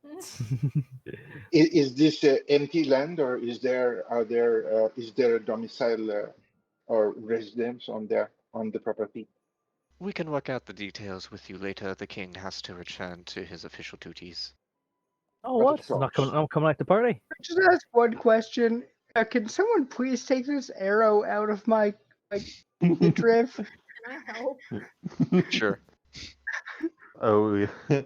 Speaker 5: bit.
Speaker 4: Is this empty land, or is there a domicile or residence on the property?
Speaker 3: We can work out the details with you later. The king has to return to his official duties.
Speaker 5: Oh,
Speaker 4: Of
Speaker 5: what? It's not
Speaker 4: course.
Speaker 5: coming like the party.
Speaker 2: Just ask one question. Can someone please take this arrow out of my midriff?
Speaker 6: Can I help?
Speaker 3: Sure.
Speaker 7: Oh, yeah.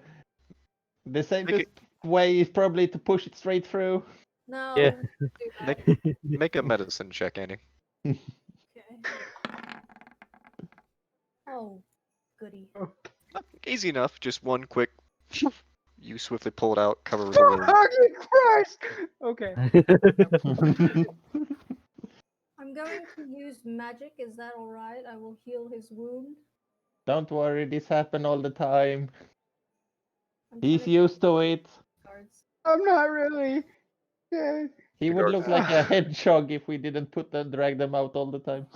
Speaker 7: The safest way is probably to push it straight through.
Speaker 6: No.
Speaker 5: Yeah.
Speaker 6: Do that.
Speaker 3: Make a medicine check, Annie.
Speaker 6: Okay. Oh, goody.
Speaker 3: Easy enough. Just one quick. You swiftly pull it out, cover the
Speaker 2: For
Speaker 3: wound.
Speaker 2: fucking Christ! Okay.
Speaker 6: I'm going to use magic. Is that alright? I will heal his wound.
Speaker 7: Don't worry, this happens all the time.
Speaker 6: I'm
Speaker 7: He's
Speaker 6: trying to
Speaker 7: used to it.
Speaker 6: cards.
Speaker 2: I'm not really. Yeah.
Speaker 7: He would look like a hedgehog if we didn't drag them out all the time.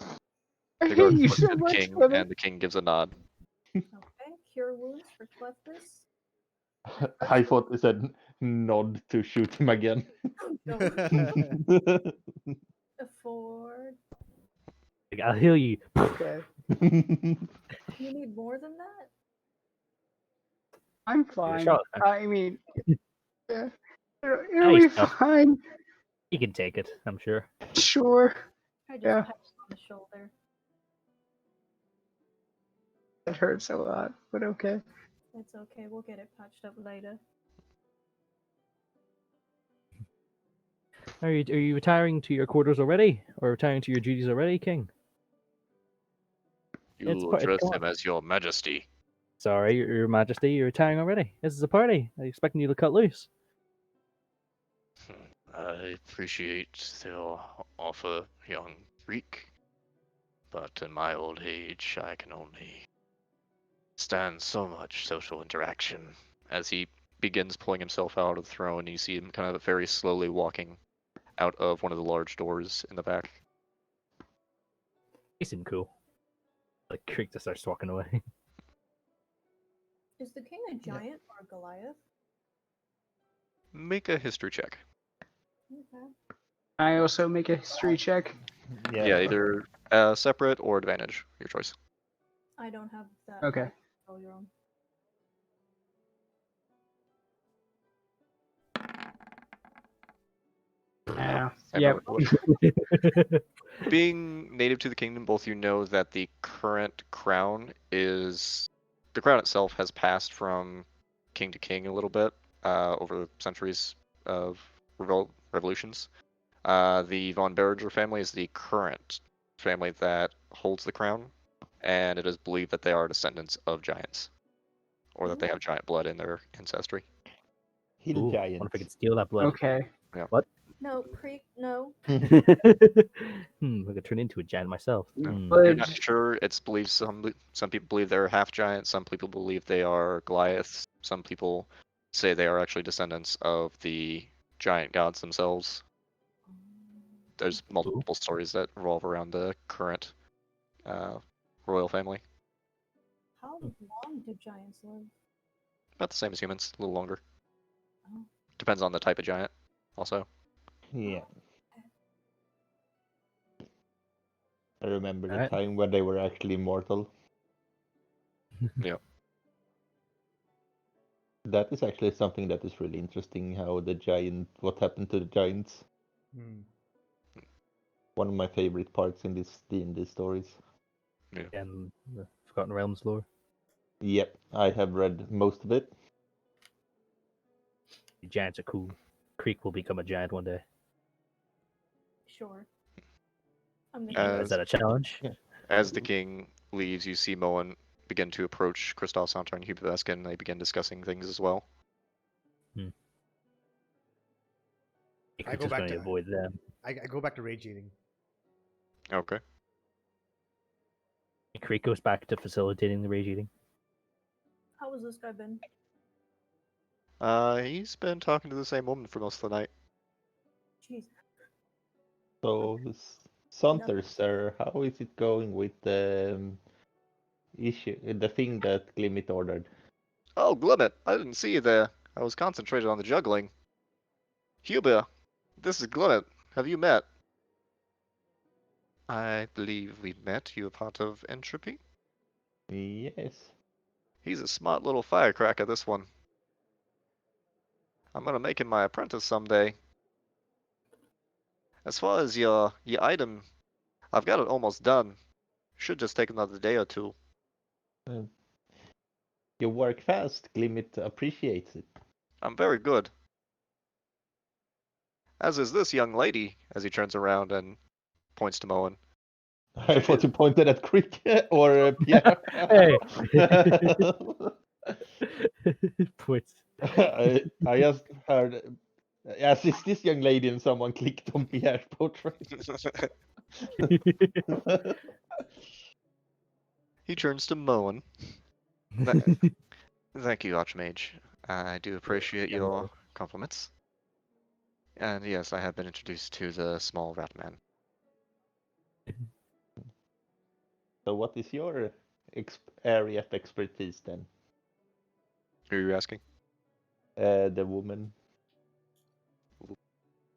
Speaker 2: I
Speaker 3: The
Speaker 2: hate
Speaker 3: guard
Speaker 2: you
Speaker 3: looks
Speaker 2: so
Speaker 3: at the
Speaker 2: much,
Speaker 3: king,
Speaker 2: brother.
Speaker 3: and the king gives a nod.
Speaker 6: Okay. Cure wounds for clefness.
Speaker 7: I thought he said nod to shoot him again.
Speaker 6: Afford.
Speaker 5: I'll heal you.
Speaker 2: Okay.
Speaker 6: You need more than that?
Speaker 2: I'm fine.
Speaker 5: shot.
Speaker 2: I mean, yeah. It'll be
Speaker 5: Nice stuff.
Speaker 2: fine.
Speaker 5: He can take it, I'm sure.
Speaker 2: Sure.
Speaker 6: I just
Speaker 2: Yeah.
Speaker 6: pat him on the shoulder.
Speaker 2: It hurts a lot, but okay.
Speaker 6: It's okay. We'll get it patched up later.
Speaker 5: Are you retiring to your quarters already, or retiring to your duties already, King? It's
Speaker 3: You
Speaker 5: part-
Speaker 3: address
Speaker 5: come
Speaker 3: him
Speaker 5: on.
Speaker 3: as your majesty.
Speaker 5: Sorry, your Majesty, you're retiring already. This is a party. I'm expecting you to cut loose.
Speaker 8: I appreciate your offer, young Greek, but in my old age, I can only stand so much social interaction. As he begins pulling himself out of the throne, you see him kind of very slowly walking out of one of the large doors in the back.
Speaker 5: He seemed cool. Like Creek just starts walking away.
Speaker 6: Is the king a giant or a Goliath?
Speaker 3: Make a history check.
Speaker 6: Okay.
Speaker 2: I also make a history check.
Speaker 3: Yeah, either separate or advantage. Your choice.
Speaker 6: I don't have that.
Speaker 2: Okay.
Speaker 6: high. Oh, you're on.
Speaker 2: Yeah.
Speaker 3: Same
Speaker 2: Yep.
Speaker 3: number. Being native to the kingdom, both you know that the current crown is the crown itself has passed from king to king a little bit over centuries of revolutions. The von Berger family is the current family that holds the crown, and it is believed that they are descendants of giants, or that they have giant blood in their ancestry.
Speaker 5: Ooh,
Speaker 7: Hill
Speaker 5: I wonder
Speaker 7: giant.
Speaker 5: if I could steal that blood.
Speaker 2: Okay.
Speaker 6: No, Creek, no.
Speaker 5: I could turn into a giant myself.
Speaker 3: No.
Speaker 5: Hmm.
Speaker 3: You're
Speaker 2: But
Speaker 3: not sure. It's believed some people believe they're half giants. Some people believe they are Goliaths. Some people say they are actually descendants of the giant gods themselves. There's multiple stories that revolve around the current royal family.
Speaker 6: How long do giants live?
Speaker 3: About the same as humans, a little longer.
Speaker 6: Oh.
Speaker 3: Depends on the type of giant, also.
Speaker 7: Yeah. I remember the
Speaker 5: Alright.
Speaker 7: time when they were actually immortal.
Speaker 3: Yeah.
Speaker 7: That is actually something that is really interesting. How what happened to the giants.
Speaker 1: Hmm.
Speaker 7: One of my favorite parts in this D&D stories.
Speaker 5: And the Forgotten Realms lore.
Speaker 7: Yep, I have read most of it.
Speaker 5: The giants are cool. Creek will become a giant one day.
Speaker 6: Sure. I'm the
Speaker 5: Is
Speaker 6: hero.
Speaker 3: As
Speaker 5: that a challenge?
Speaker 3: as the king leaves, you see Moen begin to approach Christoph Santar and Hubert Veskin. They begin discussing things as well.
Speaker 5: Creek's
Speaker 1: go
Speaker 5: just
Speaker 1: back
Speaker 5: going to
Speaker 1: to-
Speaker 5: avoid them.
Speaker 1: I go back to rage eating.
Speaker 3: Okay.
Speaker 5: Creek goes back to facilitating the rage eating.
Speaker 6: How has this guy been?
Speaker 3: He's been talking to the same woman for most of the night.
Speaker 6: Jeez.
Speaker 7: So, Saunter, sir, how is it going with the the thing that Glimmet ordered?
Speaker 3: Oh, Glimmet, I didn't see you there. I was concentrated on the juggling. Hubert, this is Glimmet. Have you met? I believe we met. You were part of Entropy?
Speaker 7: Yes.
Speaker 3: He's a smart little firecracker, this one. I'm gonna make him my apprentice someday. As far as your item, I've got it almost done. Should just take another day or two.
Speaker 7: You work fast. Glimmet appreciates it.
Speaker 3: I'm very good. As is this young lady, as he turns around and points to Moen.
Speaker 7: I thought you pointed at Crick or Pierre.
Speaker 5: Hey! Points.
Speaker 7: I just heard, as is this young lady, and someone clicked on Pierre's portrait.
Speaker 3: He turns to Moen. Thank you, Archmage. I do appreciate your compliments. And yes, I have been introduced to the small rat man.
Speaker 7: So what is your area of expertise then?
Speaker 3: Who are you asking?
Speaker 7: The woman.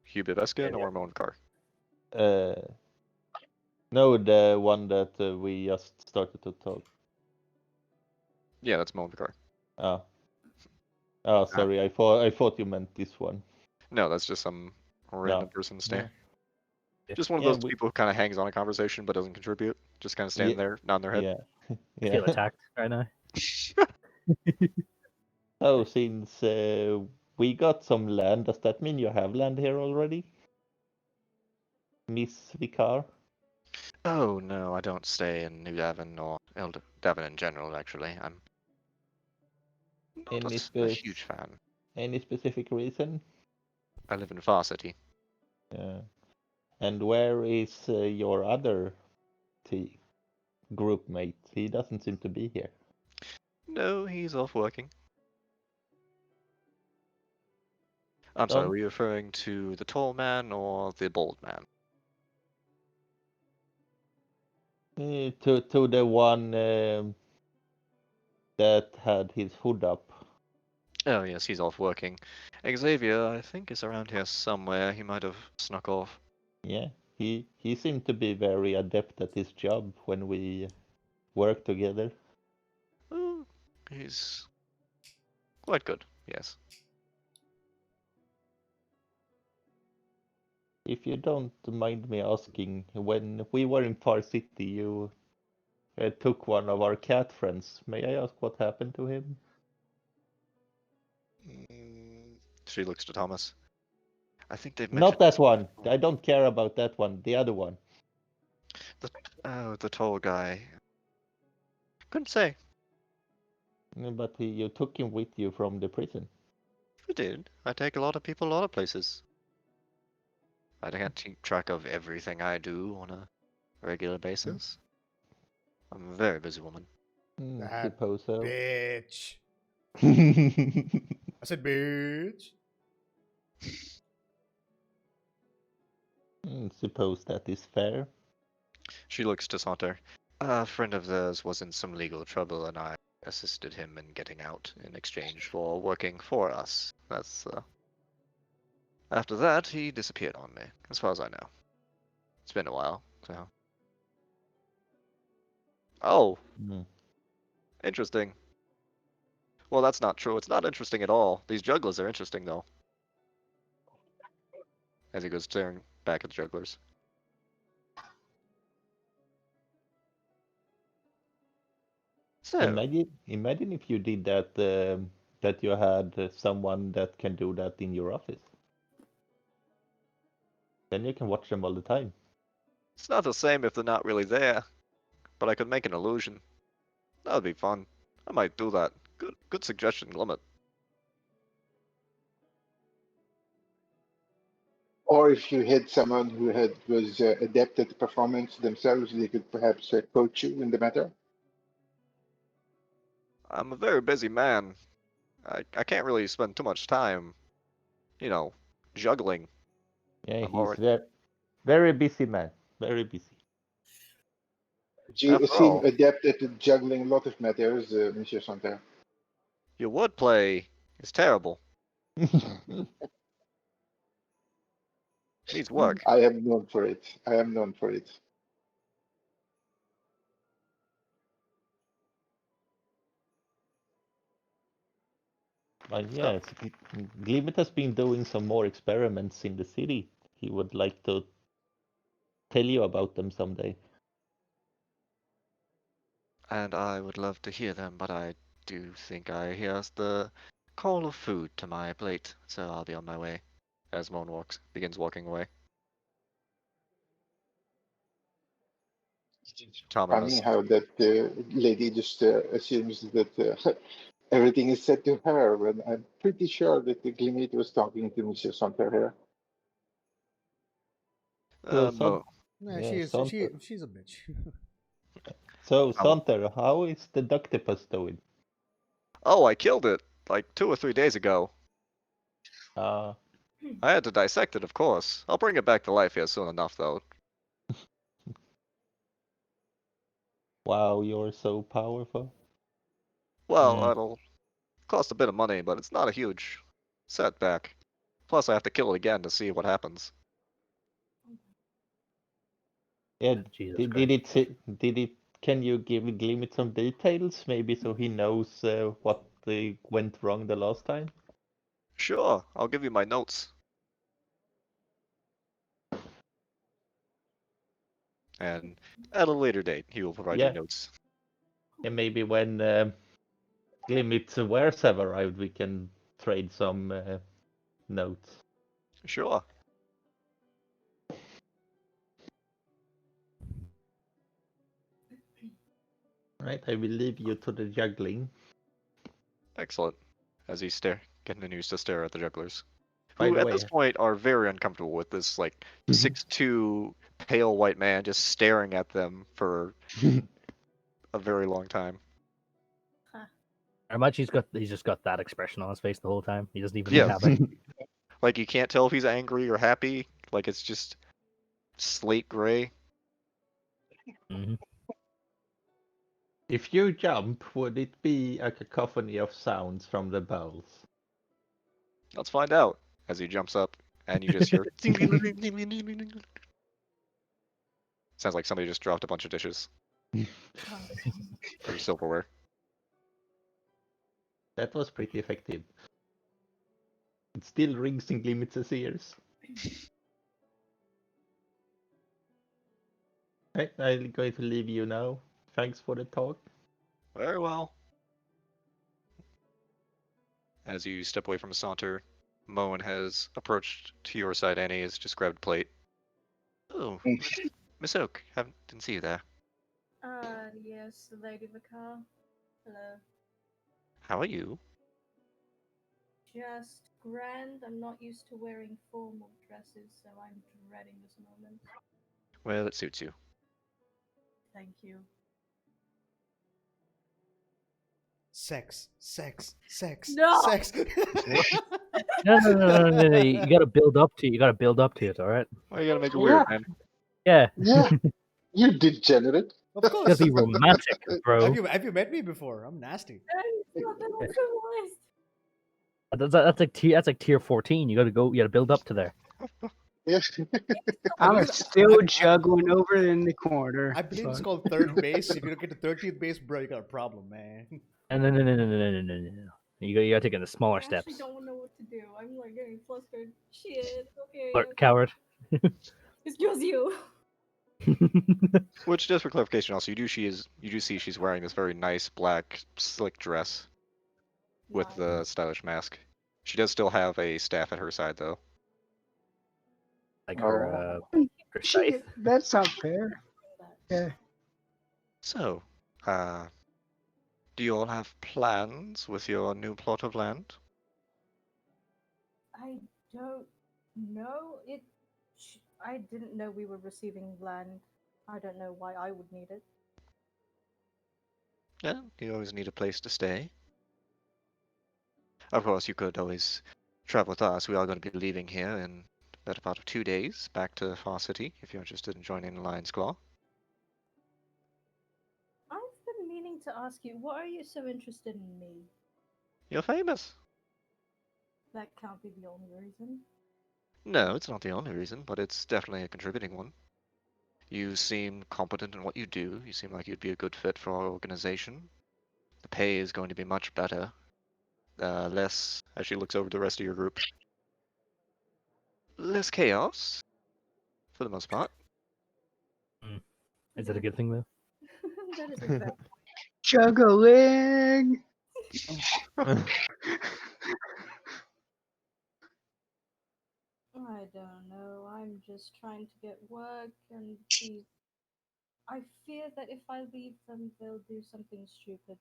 Speaker 3: Hubert Veskin or Moen Carr?
Speaker 7: No, the one that we just started to talk.
Speaker 3: Yeah, that's Moen Carr.
Speaker 7: Oh. Oh, sorry. I thought you meant this one.
Speaker 3: No, that's just some random person standing. Just one of
Speaker 7: Yeah,
Speaker 3: those people who kind of hangs on a conversation but doesn't contribute. Just kind of standing there, nodding their head.
Speaker 7: Yeah.
Speaker 5: I feel attacked right now.
Speaker 7: So since we got some land, does that mean you have land here already, Miss Vicar?
Speaker 3: Oh no, I don't stay in New Devon or Devon in general. Actually, I'm not a huge fan.
Speaker 7: Any specific reason?
Speaker 3: I live in Far City.
Speaker 7: Yeah. And where is your other group mate? He doesn't seem to be here.
Speaker 3: No, he's off working. I'm sorry, were you referring to the tall man or the bald man?
Speaker 7: To the one that had his hood up.
Speaker 3: Oh yes, he's off working. Xavier, I think, is around here somewhere. He might have snuck off.
Speaker 7: Yeah, he seemed to be very adept at his job when we worked together.
Speaker 3: Oh, he's quite good. Yes.
Speaker 7: If you don't mind me asking, when we were in Far City, you took one of our cat friends. May I ask what happened to him?
Speaker 3: She looks to Thomas. I think they've
Speaker 7: Not
Speaker 3: mentioned
Speaker 7: that
Speaker 3: this
Speaker 7: one.
Speaker 3: before.
Speaker 7: I don't care about that one. The other one.
Speaker 3: The tall guy. Couldn't say.
Speaker 7: But you took him with you from the prison.
Speaker 3: I did. I take a lot of people a lot of places. I can't keep track of everything I do on a regular basis. I'm a very busy woman.
Speaker 1: That
Speaker 7: Suppose so.
Speaker 1: bitch. I said bitch.
Speaker 7: Suppose that is fair.
Speaker 3: She looks to Saunter. A friend of theirs was in some legal trouble, and I assisted him in getting out in exchange for working for us. That's After that, he disappeared on me, as far as I know. It's been a while, so. Oh,
Speaker 7: Mm.
Speaker 3: interesting. Well, that's not true. It's not interesting at all. These jugglers are interesting, though. As he goes staring back at the jugglers. So,
Speaker 7: Imagine if you did that. That you had someone that can do that in your office. Then you can watch them all the time.
Speaker 3: it's not the same if they're not really there, but I could make an illusion. That would be fun. I might do that. Good suggestion, Limit.
Speaker 4: Or if you had someone who was adept at the performance themselves, they could perhaps coach you in the matter.
Speaker 3: I'm a very busy man. I can't really spend too much time, juggling.
Speaker 7: Yeah,
Speaker 3: I'm
Speaker 7: he's
Speaker 3: already.
Speaker 7: very busy man. Very busy.
Speaker 4: You
Speaker 3: After
Speaker 4: seem
Speaker 3: all,
Speaker 4: adept at juggling a lot of matters, Monsieur Santerre.
Speaker 3: your wordplay is terrible. Needs work.
Speaker 4: I am known for it. I am known for it.
Speaker 3: So,
Speaker 7: Yes, Glimmet has been doing some more experiments in the city. He would like to tell you about them someday.
Speaker 3: and I would love to hear them, but I do think I hear the call of food to my plate, so I'll be on my way. As Moan begins walking away.
Speaker 4: Funny
Speaker 3: Thomas.
Speaker 4: how that lady just assumes that everything is said to her, when I'm pretty sure that the Glimmet was talking to Monsieur Santerre here.
Speaker 3: No.
Speaker 1: Yeah,
Speaker 7: Yeah,
Speaker 1: she's a bitch.
Speaker 7: So
Speaker 3: Oh.
Speaker 7: Santer, how is the Ductopus doing?
Speaker 3: Oh, I killed it like 2 or 3 days ago.
Speaker 7: Uh,
Speaker 3: I had to dissect it, of course. I'll bring it back to life here soon enough, though.
Speaker 7: wow, you're so powerful.
Speaker 3: Well, it'll cost a bit of money, but it's not a huge setback. Plus, I have to kill it again to see what happens.
Speaker 7: Yeah,
Speaker 5: Jesus
Speaker 7: did
Speaker 5: Christ.
Speaker 7: did it? Can you give Glimmet some details, maybe, so he knows what went wrong the last time?
Speaker 3: Sure, I'll give you my notes. And at a later date, he will provide you
Speaker 7: Yeah,
Speaker 3: notes.
Speaker 7: and maybe when Glimmet's wares have arrived, we can trade some notes.
Speaker 3: Sure.
Speaker 7: Right, I will leave you to the juggling.
Speaker 3: Excellent. As he continues to stare at the jugglers,
Speaker 7: By
Speaker 3: who
Speaker 7: the
Speaker 3: at this
Speaker 7: way,
Speaker 3: point are very uncomfortable with this, 6'2" pale white man just staring at them for a very long time.
Speaker 5: I imagine he's just got that expression on his face the whole time. He doesn't even
Speaker 3: Yeah.
Speaker 5: have it.
Speaker 3: Like you can't tell if he's angry or happy. Like it's just slate gray.
Speaker 5: hmm
Speaker 7: If you jump, would it be a cacophony of sounds from the bells?
Speaker 3: Let's find out. As he jumps up, and you just hear. Sounds like somebody just dropped a bunch of dishes or silverware.
Speaker 7: That was pretty effective. It still rings in Glimmits's ears. Right, I'm going to leave you now. Thanks for the talk.
Speaker 3: Very well. As you step away from a saunter, Moen has approached to your side. Annie has just grabbed a plate. Oh, Miss Oak, didn't see you there.
Speaker 6: Yes, Lady Vicar. Hello.
Speaker 3: How are you?
Speaker 6: Just grand. I'm not used to wearing formal dresses, so I'm dreading this moment.
Speaker 3: Well, it suits you.
Speaker 6: Thank you.
Speaker 1: Sex, sex, sex,
Speaker 6: No!
Speaker 1: sex.
Speaker 5: No. You gotta build up to it. You gotta build up to it, alright?
Speaker 3: Well, you gotta make it
Speaker 4: Yeah.
Speaker 3: weird, man.
Speaker 5: Yeah.
Speaker 4: Yeah, you degenerate.
Speaker 1: Of
Speaker 5: You
Speaker 1: course.
Speaker 5: gotta be romantic, bro.
Speaker 1: Have you met me before? I'm nasty.
Speaker 6: It's not that I'm civilized.
Speaker 5: That's like tier 14. You gotta build up to there.
Speaker 4: Yeah.
Speaker 2: I'm
Speaker 1: believe-
Speaker 2: still
Speaker 1: I-
Speaker 2: juggling over in the corner.
Speaker 1: I believe it's
Speaker 2: Fuck.
Speaker 1: called third base. If you don't get to 13th base, bro, you got a problem, man.
Speaker 5: And no. You gotta take it in the smaller
Speaker 6: I
Speaker 5: steps.
Speaker 6: actually don't know what to do. I'm like getting flustered. Shit. Okay.
Speaker 5: Flirt, coward.
Speaker 6: Excuse you.
Speaker 3: Which, just for clarification, also, you do see she's wearing this very nice black slick dress with
Speaker 6: Nice.
Speaker 3: the stylish mask. She does still have a staff at her side, though.
Speaker 5: Like
Speaker 4: Oh.
Speaker 5: her scythe.
Speaker 2: That's not fair. Yeah.
Speaker 3: So, do you all have plans with your new plot of land?
Speaker 6: I don't know. I didn't know we were receiving land. I don't know why I would need it.
Speaker 3: Yeah, you always need a place to stay. Of course, you could always travel with us. We are going to be leaving here in the better part of 2 days, back to Far City, if you're interested in joining the Lion's Claw.
Speaker 6: I've been meaning to ask you, why are you so interested in me?
Speaker 3: You're famous.
Speaker 6: That can't be the only reason.
Speaker 3: No, it's not the only reason, but it's definitely a contributing one. You seem competent in what you do. You seem like you'd be a good fit for our organization. The pay is going to be much better. Less, as she looks over the rest of your group, less chaos, for the most part.
Speaker 5: Is that a good thing though?
Speaker 6: That is a fair.
Speaker 2: Juggling.
Speaker 6: I don't know. I'm just trying to get work and be. I fear that if I leave them, they'll do something stupid.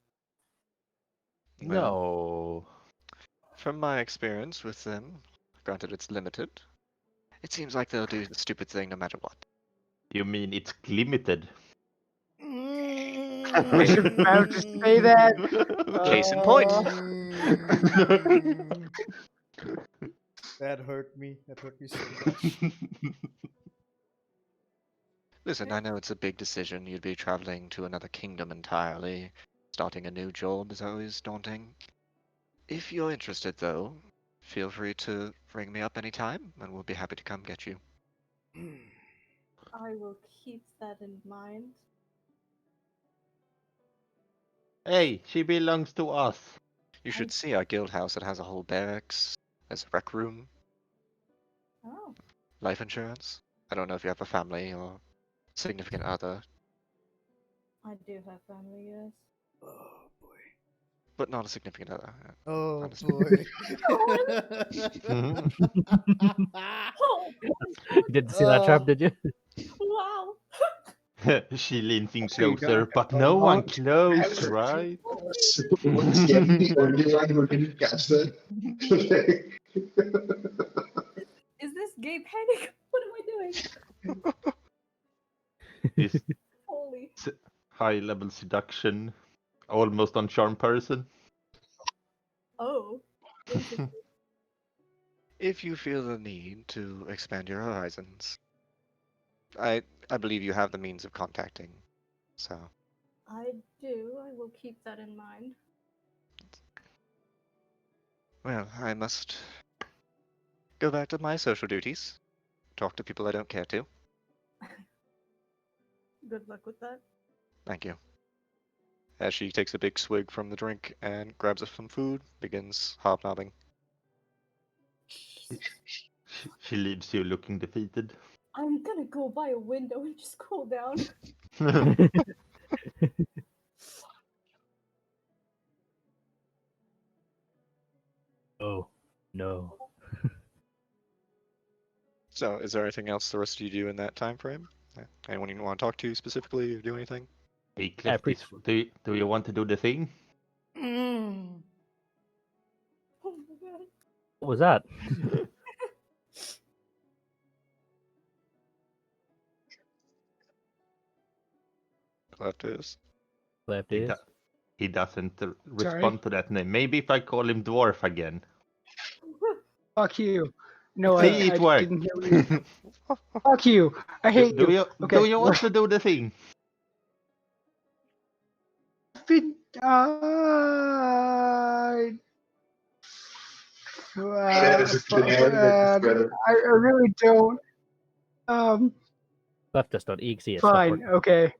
Speaker 3: Well,
Speaker 7: No.
Speaker 3: from my experience with them, granted it's limited, it seems like they'll do the stupid thing no matter what.
Speaker 7: You mean it's limited?
Speaker 2: I was about to say that.
Speaker 3: Case in point.
Speaker 1: That hurt me. That hurt me so much.
Speaker 3: Listen, I know it's a big decision. You'd be traveling to another kingdom entirely. Starting a new job is always daunting. If you're interested, though, feel free to ring me up anytime, and we'll be happy to come get you.
Speaker 6: I will keep that in mind.
Speaker 7: Hey, she belongs to us.
Speaker 3: You should see our guild house. It has a whole barracks. There's a rec room,
Speaker 6: Oh,
Speaker 3: life insurance. I don't know if you have a family or significant other,
Speaker 6: I do have family, yes.
Speaker 1: Oh boy.
Speaker 3: but not a significant other.
Speaker 1: Oh
Speaker 3: Honestly.
Speaker 1: boy.
Speaker 6: Oh,
Speaker 5: You didn't see that trap, did you?
Speaker 6: wow!
Speaker 7: She leans in
Speaker 2: So you don't
Speaker 7: closer,
Speaker 2: have to
Speaker 7: but
Speaker 2: go
Speaker 7: no one
Speaker 2: out.
Speaker 7: close, right?
Speaker 4: What's getting the only one who didn't catch that?
Speaker 6: Is this gay panic? What am I doing?
Speaker 7: This
Speaker 6: Holy.
Speaker 7: high level seduction, almost on charm person.
Speaker 6: Oh. Interesting.
Speaker 3: If you feel the need to expand your horizons, I believe you have the means of contacting. So
Speaker 6: I do. I will keep that in mind.
Speaker 3: Well, I must go back to my social duties. Talk to people I don't care to.
Speaker 6: Good luck with that.
Speaker 3: Thank you. As she takes a big swig from the drink and grabs some food, begins hobnobbing.
Speaker 7: She leaves you looking defeated.
Speaker 6: I'm gonna go by a window and just cool down.
Speaker 5: Oh, no.
Speaker 3: So, is there anything else the rest of you do in that time frame? Anyone you want to talk to specifically or do anything?
Speaker 7: Hey, Cliff, do you want to do the thing?
Speaker 1: Mm.
Speaker 6: Oh my god.
Speaker 5: What was that?
Speaker 3: Left is.
Speaker 5: Left
Speaker 7: He,
Speaker 5: is.
Speaker 7: he doesn't
Speaker 2: Sorry?
Speaker 7: respond to that name. Maybe if I call him dwarf again.
Speaker 2: Fuck you. No,
Speaker 7: See,
Speaker 2: I
Speaker 7: it worked.
Speaker 2: didn't hear what you. Fuck you. I hate
Speaker 7: do
Speaker 2: you.
Speaker 7: you
Speaker 2: Okay.
Speaker 7: do you want to do the thing?
Speaker 4: There's a generic that's better.
Speaker 2: I really don't.
Speaker 5: Left.exe.
Speaker 2: Fine. Okay.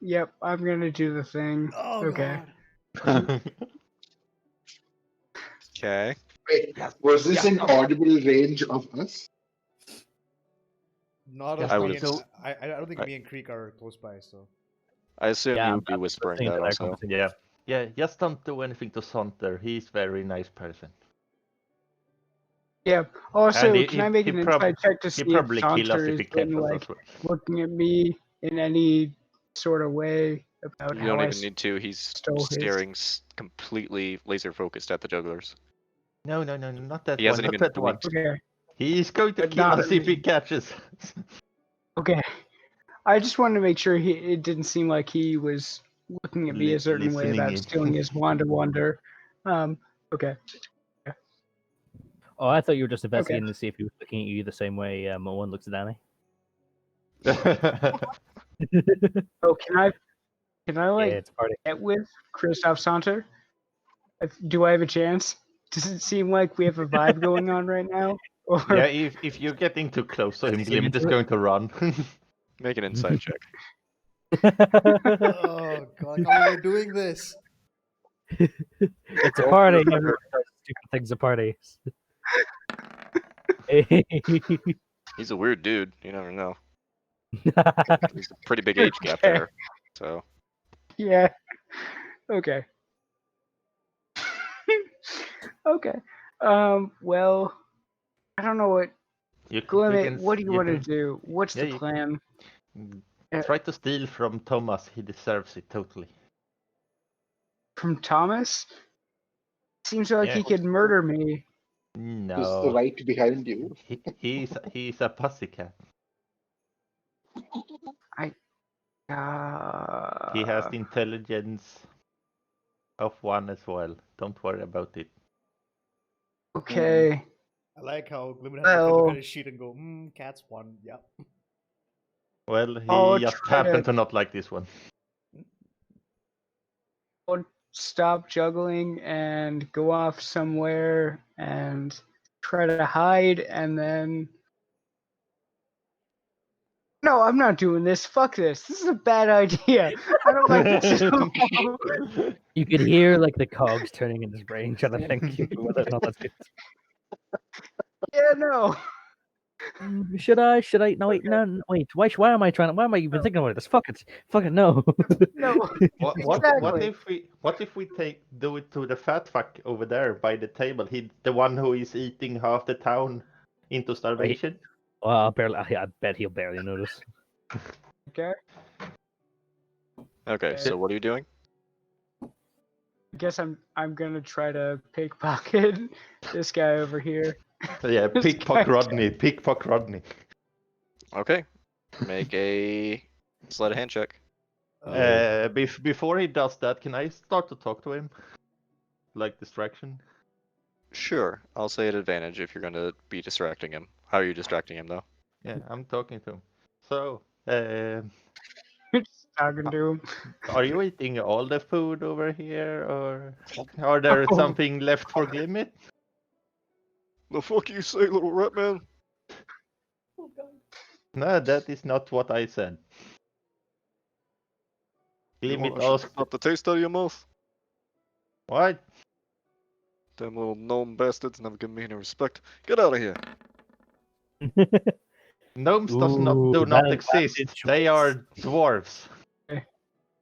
Speaker 2: Yep. I'm gonna do the thing.
Speaker 1: Oh
Speaker 2: Okay.
Speaker 1: god.
Speaker 3: Okay.
Speaker 4: Wait, was this in audible range of us?
Speaker 1: Not
Speaker 7: Yeah,
Speaker 1: of
Speaker 3: I
Speaker 1: me.
Speaker 3: would've-
Speaker 1: And,
Speaker 7: so-
Speaker 1: I don't think
Speaker 3: I-
Speaker 1: me and Creek are close by. So
Speaker 3: I assume
Speaker 5: Yeah,
Speaker 3: you would be
Speaker 5: I'm
Speaker 3: whispering
Speaker 5: listening
Speaker 3: that
Speaker 5: to their
Speaker 3: also.
Speaker 5: conversation.
Speaker 7: Yeah. Just don't do anything to Saunter. He's very nice person.
Speaker 2: Yeah. Also,
Speaker 7: And
Speaker 2: can I make an inside check to see if
Speaker 7: probably kill us
Speaker 2: Saunter
Speaker 7: if
Speaker 2: has
Speaker 7: he
Speaker 2: been
Speaker 7: catches
Speaker 2: like
Speaker 7: us.
Speaker 2: looking at me in any sort of way about
Speaker 3: You
Speaker 2: how
Speaker 3: don't
Speaker 2: I
Speaker 3: even need to. He's
Speaker 2: stole his?
Speaker 3: staring completely laser focused at the jugglers.
Speaker 7: No, not that
Speaker 3: He
Speaker 7: one.
Speaker 3: hasn't
Speaker 7: Not
Speaker 3: even
Speaker 7: that one.
Speaker 3: blinked.
Speaker 2: Okay.
Speaker 7: He's going to
Speaker 2: But
Speaker 7: kill
Speaker 2: not
Speaker 7: us if he
Speaker 2: me.
Speaker 7: catches.
Speaker 2: Okay. I just wanted to make sure it didn't seem like he was looking at me a certain way
Speaker 7: Listening
Speaker 2: about
Speaker 7: in.
Speaker 2: stealing his Wanda Wonder. Okay.
Speaker 5: Oh, I thought you were just investigating to see if he was looking at you the same way Owen looks at Danny.
Speaker 2: Oh, can I like
Speaker 5: Yeah, it's a party.
Speaker 2: get with Christoph Saunter? Do I have a chance? Does it seem like we have a vibe going on right now? Or
Speaker 7: Yeah, if you're getting too close to him,
Speaker 5: Is he
Speaker 7: Glimmet is
Speaker 5: into it?
Speaker 7: going to run.
Speaker 3: Make an insight check.
Speaker 1: oh god, I can't believe we're doing this.
Speaker 5: It's a
Speaker 3: Roll
Speaker 5: party.
Speaker 3: for
Speaker 5: Everyone does stupid things at parties.
Speaker 3: He's a weird dude. You never know. There's a pretty big age gap
Speaker 2: Okay.
Speaker 3: there. So
Speaker 2: yeah. Okay. Okay. Well, I don't know what.
Speaker 7: You
Speaker 2: Glimmet, what do you want to
Speaker 7: can-
Speaker 2: do? What's
Speaker 7: yeah,
Speaker 2: the
Speaker 7: you-
Speaker 2: plan?
Speaker 7: Try to steal from Thomas. He deserves it totally.
Speaker 2: From Thomas? Seems like
Speaker 7: Yeah.
Speaker 2: he could murder me.
Speaker 4: Just
Speaker 7: No,
Speaker 4: right behind you.
Speaker 7: he's a pussycat. He has the intelligence of one as well. Don't worry about it.
Speaker 2: Okay.
Speaker 1: I like how Glimmer has to look
Speaker 2: Well-
Speaker 1: at his sheet and go, cat's one. Yep.
Speaker 7: Well, he
Speaker 2: I'll
Speaker 7: just
Speaker 2: try
Speaker 7: happened
Speaker 2: to-
Speaker 7: to not like this one.
Speaker 2: Stop juggling and go off somewhere and try to hide and then. No, I'm not doing this. Fuck this. This is a bad idea. I don't like this at all.
Speaker 5: You could hear like the cogs turning in his brain, trying to think whether or not that's good.
Speaker 2: Yeah, no.
Speaker 5: Should I? No, wait,
Speaker 2: Okay.
Speaker 5: no, wait. Why am I trying to? Why am I even thinking about this? Fuck it, no.
Speaker 2: No.
Speaker 7: What
Speaker 2: Exactly.
Speaker 7: if we do it to the fat fuck over there by the table? He the one who is eating half the town into starvation.
Speaker 5: Well, I bet he'll barely notice.
Speaker 2: Okay.
Speaker 3: okay, so what are you doing?
Speaker 2: I guess I'm gonna try to pickpocket this guy over here.
Speaker 7: Yeah,
Speaker 2: This
Speaker 7: pickpocket
Speaker 2: guy-
Speaker 7: Rodney.
Speaker 3: Okay. Make a sleight of hand check.
Speaker 7: Before he does that, can I start to talk to him? Like distraction?
Speaker 3: Sure. I'll say at advantage if you're gonna be distracting him. How are you distracting him though?
Speaker 7: Yeah, I'm talking to him. So,
Speaker 2: talking to him.
Speaker 7: Are you eating all the food over here, or are there
Speaker 2: Oh.
Speaker 7: something left for Glimmet?
Speaker 3: The fuck you say, little rat man?
Speaker 6: Oh god.
Speaker 7: No, that is not what I said.
Speaker 3: You
Speaker 7: Glimmet
Speaker 3: want I should
Speaker 7: asked.
Speaker 3: snap the taste out of your mouth?
Speaker 7: What?
Speaker 3: Them little gnome bastards never give me any respect. Get out of here.
Speaker 7: Gnomes do
Speaker 5: Ooh,
Speaker 7: not
Speaker 5: that
Speaker 7: exist.
Speaker 5: advantage
Speaker 7: They
Speaker 5: was-
Speaker 7: are dwarves.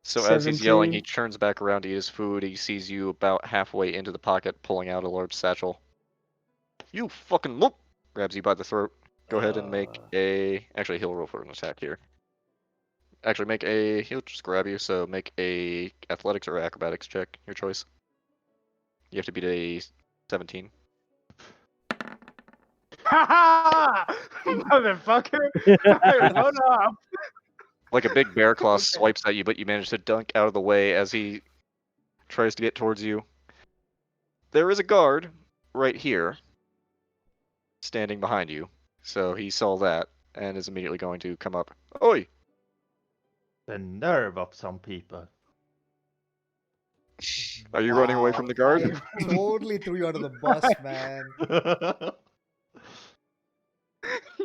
Speaker 3: So as he's yelling,
Speaker 2: 17.
Speaker 3: he turns back around to eat his food. He sees you about halfway into the pocket, pulling out a large satchel. You fucking look! Grabs you by the throat. Go ahead and make a. Actually, he'll roll for an attack here. Actually, make a. He'll just grab you. So make a athletics or acrobatics check. Your choice. You have to beat a 17.
Speaker 2: Ha motherfucker! Hold up.
Speaker 3: Like a big bear claw
Speaker 2: Okay.
Speaker 3: swipes at you, but you manage to dunk out of the way as he tries to get towards you. There is a guard right here, standing behind you. So he saw that and is immediately going to come up. Oi!
Speaker 7: The nerve of some people.
Speaker 3: Are you running away from the guard?
Speaker 1: I totally threw you under the bus, man.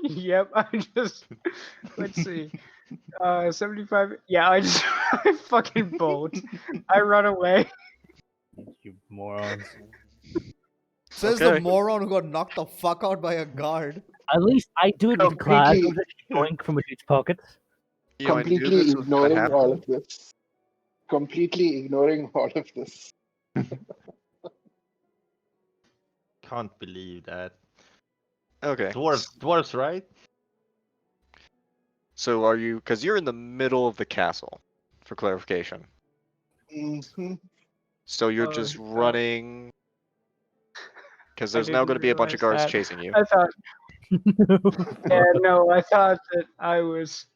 Speaker 2: Yep, I just let's see. 75. Yeah, I just I fucking bolt. I run away.
Speaker 5: You morons.
Speaker 1: Says
Speaker 3: Okay.
Speaker 1: the moron who got knocked the fuck out by a guard.
Speaker 5: At least I do it with class. I
Speaker 4: Completely-
Speaker 5: don't just yoink from a dude's pocket.
Speaker 3: You know, I do
Speaker 4: Completely
Speaker 3: this with
Speaker 4: ignoring
Speaker 3: half-
Speaker 4: all of this. Completely ignoring all of this.
Speaker 7: Can't believe that.
Speaker 3: Okay.
Speaker 7: Dwarves, right?
Speaker 3: So are you? Because you're in the middle of the castle. For clarification.
Speaker 4: hmm
Speaker 3: So you're
Speaker 2: Oh,
Speaker 3: just
Speaker 2: God.
Speaker 3: running. Because
Speaker 2: I
Speaker 3: there's now
Speaker 2: didn't
Speaker 3: going to be a bunch of
Speaker 2: realize
Speaker 3: guards
Speaker 2: that.
Speaker 3: chasing you.
Speaker 2: I thought. Yeah, no, I thought that I was.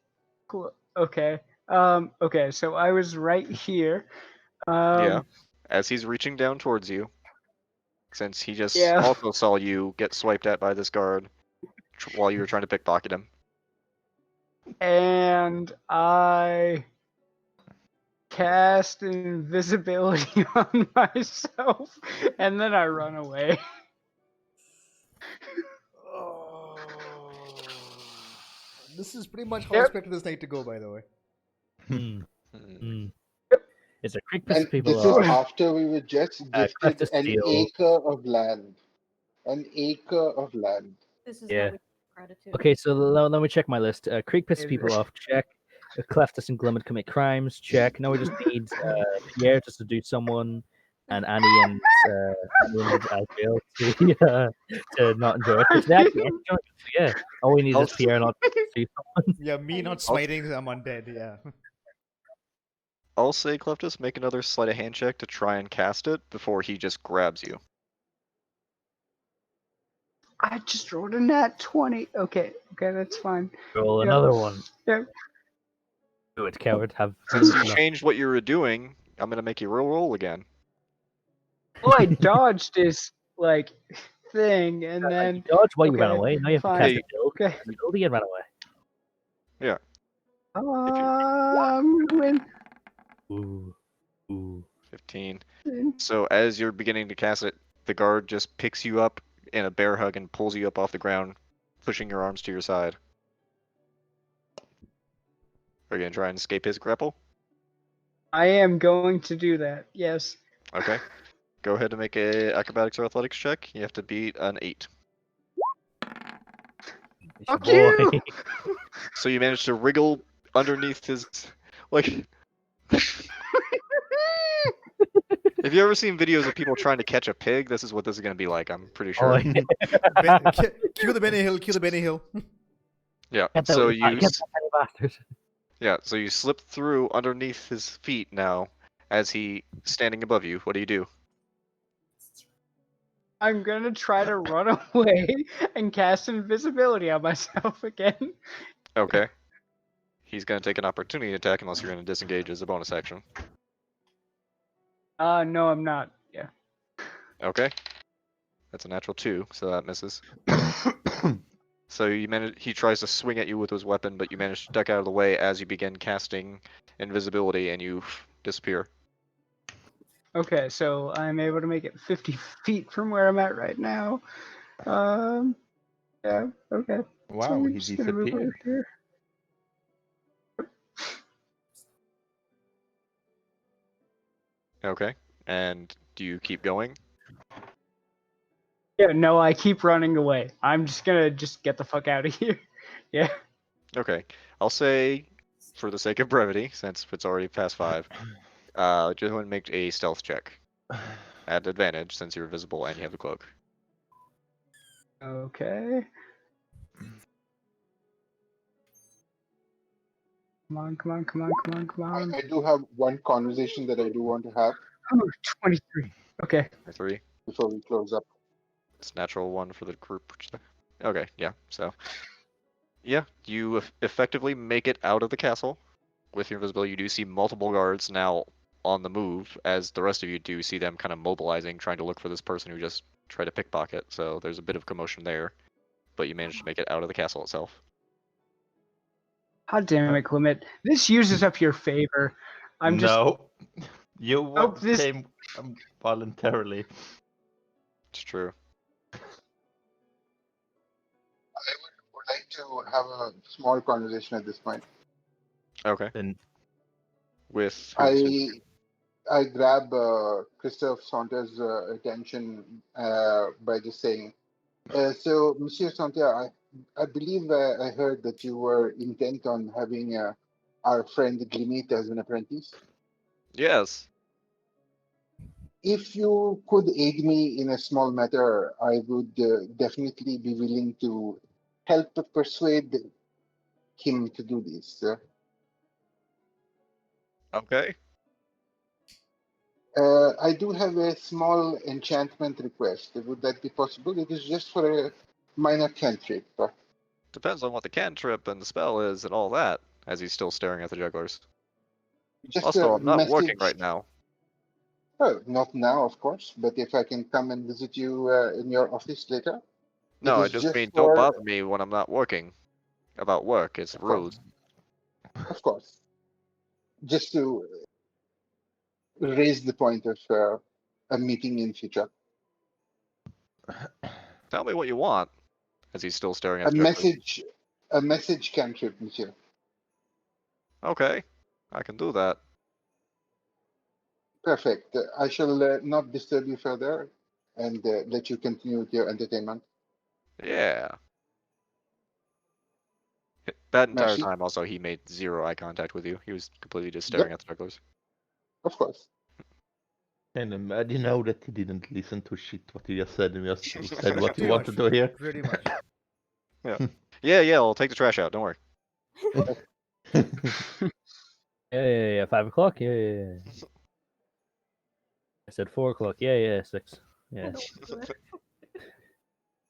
Speaker 2: Okay. Okay, so I was right here.
Speaker 3: Yeah. As he's reaching down towards you. Since he just
Speaker 2: Yeah.
Speaker 3: also saw you get swiped at by this guard while you were trying to pickpocket him.
Speaker 2: And I cast invisibility on myself, and then I run away.
Speaker 1: This is pretty much how I
Speaker 2: Yep.
Speaker 1: expected this night to go, by the way.
Speaker 5: Hmm.
Speaker 3: Hmm.
Speaker 5: Hmm. It's a quick
Speaker 4: And
Speaker 5: people
Speaker 4: this is
Speaker 5: off.
Speaker 4: after we were just
Speaker 5: Cleft
Speaker 4: gifted
Speaker 5: is
Speaker 4: an
Speaker 5: steel.
Speaker 4: acre of land. An acre of land.
Speaker 6: This is
Speaker 5: Yeah.
Speaker 6: how we gratitude.
Speaker 5: Okay, so let me check my list. Creek pisses
Speaker 2: Is
Speaker 5: people
Speaker 2: it-
Speaker 5: off. Check. Cleftus and Glimmet commit crimes. Check. Now we just need Pierre to seduce someone, and Annie and Adriel to not enjoy it. Which they actually enjoy it. So yeah, all we need is Pierre not to seduce someone.
Speaker 1: Yeah, me not smiting I'm undead, yeah.
Speaker 3: I'll say, Cleftus, make another sleight of hand check to try and cast it before he just grabs you.
Speaker 2: I just rolled a nat 20. Okay, that's fine.
Speaker 5: Roll
Speaker 2: Yep.
Speaker 5: another one.
Speaker 2: Yep.
Speaker 5: Do it, coward. Have
Speaker 3: Since you changed what you were doing, I'm gonna make you roll again.
Speaker 2: Well, I dodged this like thing, and
Speaker 5: you
Speaker 2: then
Speaker 5: dodged while you ran
Speaker 2: okay,
Speaker 5: away. Now you have to
Speaker 2: fine.
Speaker 5: cast
Speaker 3: Hey,
Speaker 5: a build.
Speaker 2: okay.
Speaker 5: And ability and run away.
Speaker 2: I'm gonna win.
Speaker 5: Ooh. Ooh.
Speaker 3: 15. So as you're beginning to cast it, the guard just picks you up in a bear hug and pulls you up off the ground, pushing your arms to your side. Are you gonna try and escape his grapple?
Speaker 2: I am going to do that. Yes.
Speaker 3: Okay. Go ahead and make a acrobatics or athletics check. You have to beat an 8.
Speaker 2: Fuck
Speaker 5: Boy.
Speaker 2: you!
Speaker 3: So you manage to wriggle underneath his like. Have you ever seen videos of people trying to catch a pig? This is what this is gonna be like. I'm pretty sure.
Speaker 5: Oh, yeah.
Speaker 1: Cue the Benny Hill, cue the Benny Hill.
Speaker 3: Yeah.
Speaker 5: Get that,
Speaker 3: So
Speaker 5: get
Speaker 3: you.
Speaker 5: that tiny bastard.
Speaker 3: Yeah. So you slip through underneath his feet now, as he standing above you. What do you do?
Speaker 2: I'm gonna try to run away and cast invisibility on myself again.
Speaker 3: Okay. He's gonna take an opportunity attack unless you're gonna disengage as a bonus action.
Speaker 2: No, I'm not. Yeah.
Speaker 3: Okay. That's a natural 2, so that misses. So you manage. He tries to swing at you with his weapon, but you manage to duck out of the way as you begin casting invisibility and you disappear.
Speaker 2: Okay, so I'm able to make it 50 feet from where I'm at right now. Yeah, okay. So
Speaker 7: Wow,
Speaker 2: we're
Speaker 7: he
Speaker 2: just gonna move over
Speaker 7: disappeared.
Speaker 2: here.
Speaker 3: Okay. And do you keep going?
Speaker 2: Yeah, no, I keep running away. I'm just gonna get the fuck out of here. Yeah.
Speaker 3: Okay. I'll say, for the sake of brevity, since it's already past 5, just want to make a stealth check. At advantage, since you're visible and you have the cloak.
Speaker 2: Okay. Come on, come on, come on, come on, come on.
Speaker 4: I do have one conversation that I do want to have
Speaker 2: Oh, 23. Okay.
Speaker 3: 3.
Speaker 4: before we close up.
Speaker 3: It's natural 1 for the group. Okay, yeah. So, yeah, you effectively make it out of the castle with your invisibility. You do see multiple guards now on the move, as the rest of you do see them kind of mobilizing, trying to look for this person who just tried to pickpocket. So there's a bit of commotion there, but you managed to make it out of the castle itself.
Speaker 2: God damn it, Clement. This uses up your favor. I'm just.
Speaker 7: No, you
Speaker 2: Nope, this.
Speaker 7: came voluntarily.
Speaker 3: It's true.
Speaker 4: Would like to have a small conversation at this point.
Speaker 3: Okay.
Speaker 7: Then
Speaker 3: With who?
Speaker 4: I grab Christophe Saunter's attention by just saying, so, Monsieur Saunter, I believe I heard that you were intent on having our friend Glimit as an apprentice.
Speaker 3: Yes.
Speaker 4: If you could aid me in a small matter, I would definitely be willing to help persuade him to do this.
Speaker 3: Okay.
Speaker 4: I do have a small enchantment request. Would that be possible? It is just for a minor cantrip.
Speaker 3: Depends on what the cantrip and the spell is and all that, as he's still staring at the jugglers.
Speaker 4: Just
Speaker 3: Also,
Speaker 4: a
Speaker 3: I'm not working
Speaker 4: message.
Speaker 3: right now.
Speaker 4: Oh, not now, of course, but if I can come and visit you in your office later. It
Speaker 3: No, I
Speaker 4: is
Speaker 3: just
Speaker 4: just
Speaker 3: mean don't
Speaker 4: for,
Speaker 3: bother me when I'm not working. About work, it's
Speaker 4: of
Speaker 3: rude.
Speaker 4: course, just to raise the point of a meeting in future.
Speaker 3: Tell me what you want, as he's still staring at
Speaker 4: A
Speaker 3: the jugglers.
Speaker 4: message cantrip, monsieur.
Speaker 3: Okay, I can do that.
Speaker 4: Perfect. I shall not disturb you further and let you continue with your entertainment.
Speaker 3: Yeah. That entire
Speaker 4: Merci.
Speaker 3: time, also, he made 0 eye contact with you. He was completely just
Speaker 4: Yep,
Speaker 3: staring at the jugglers.
Speaker 4: of course.
Speaker 7: and imagine now that he didn't listen to shit what he just said and just said what he
Speaker 1: Pretty
Speaker 7: wanted
Speaker 1: much.
Speaker 7: to hear.
Speaker 1: Pretty much.
Speaker 3: Yeah, I'll take the trash out, don't worry.
Speaker 5: Yeah, 5 o'clock. Yeah. I said 4 o'clock. Yeah, 6. Yeah.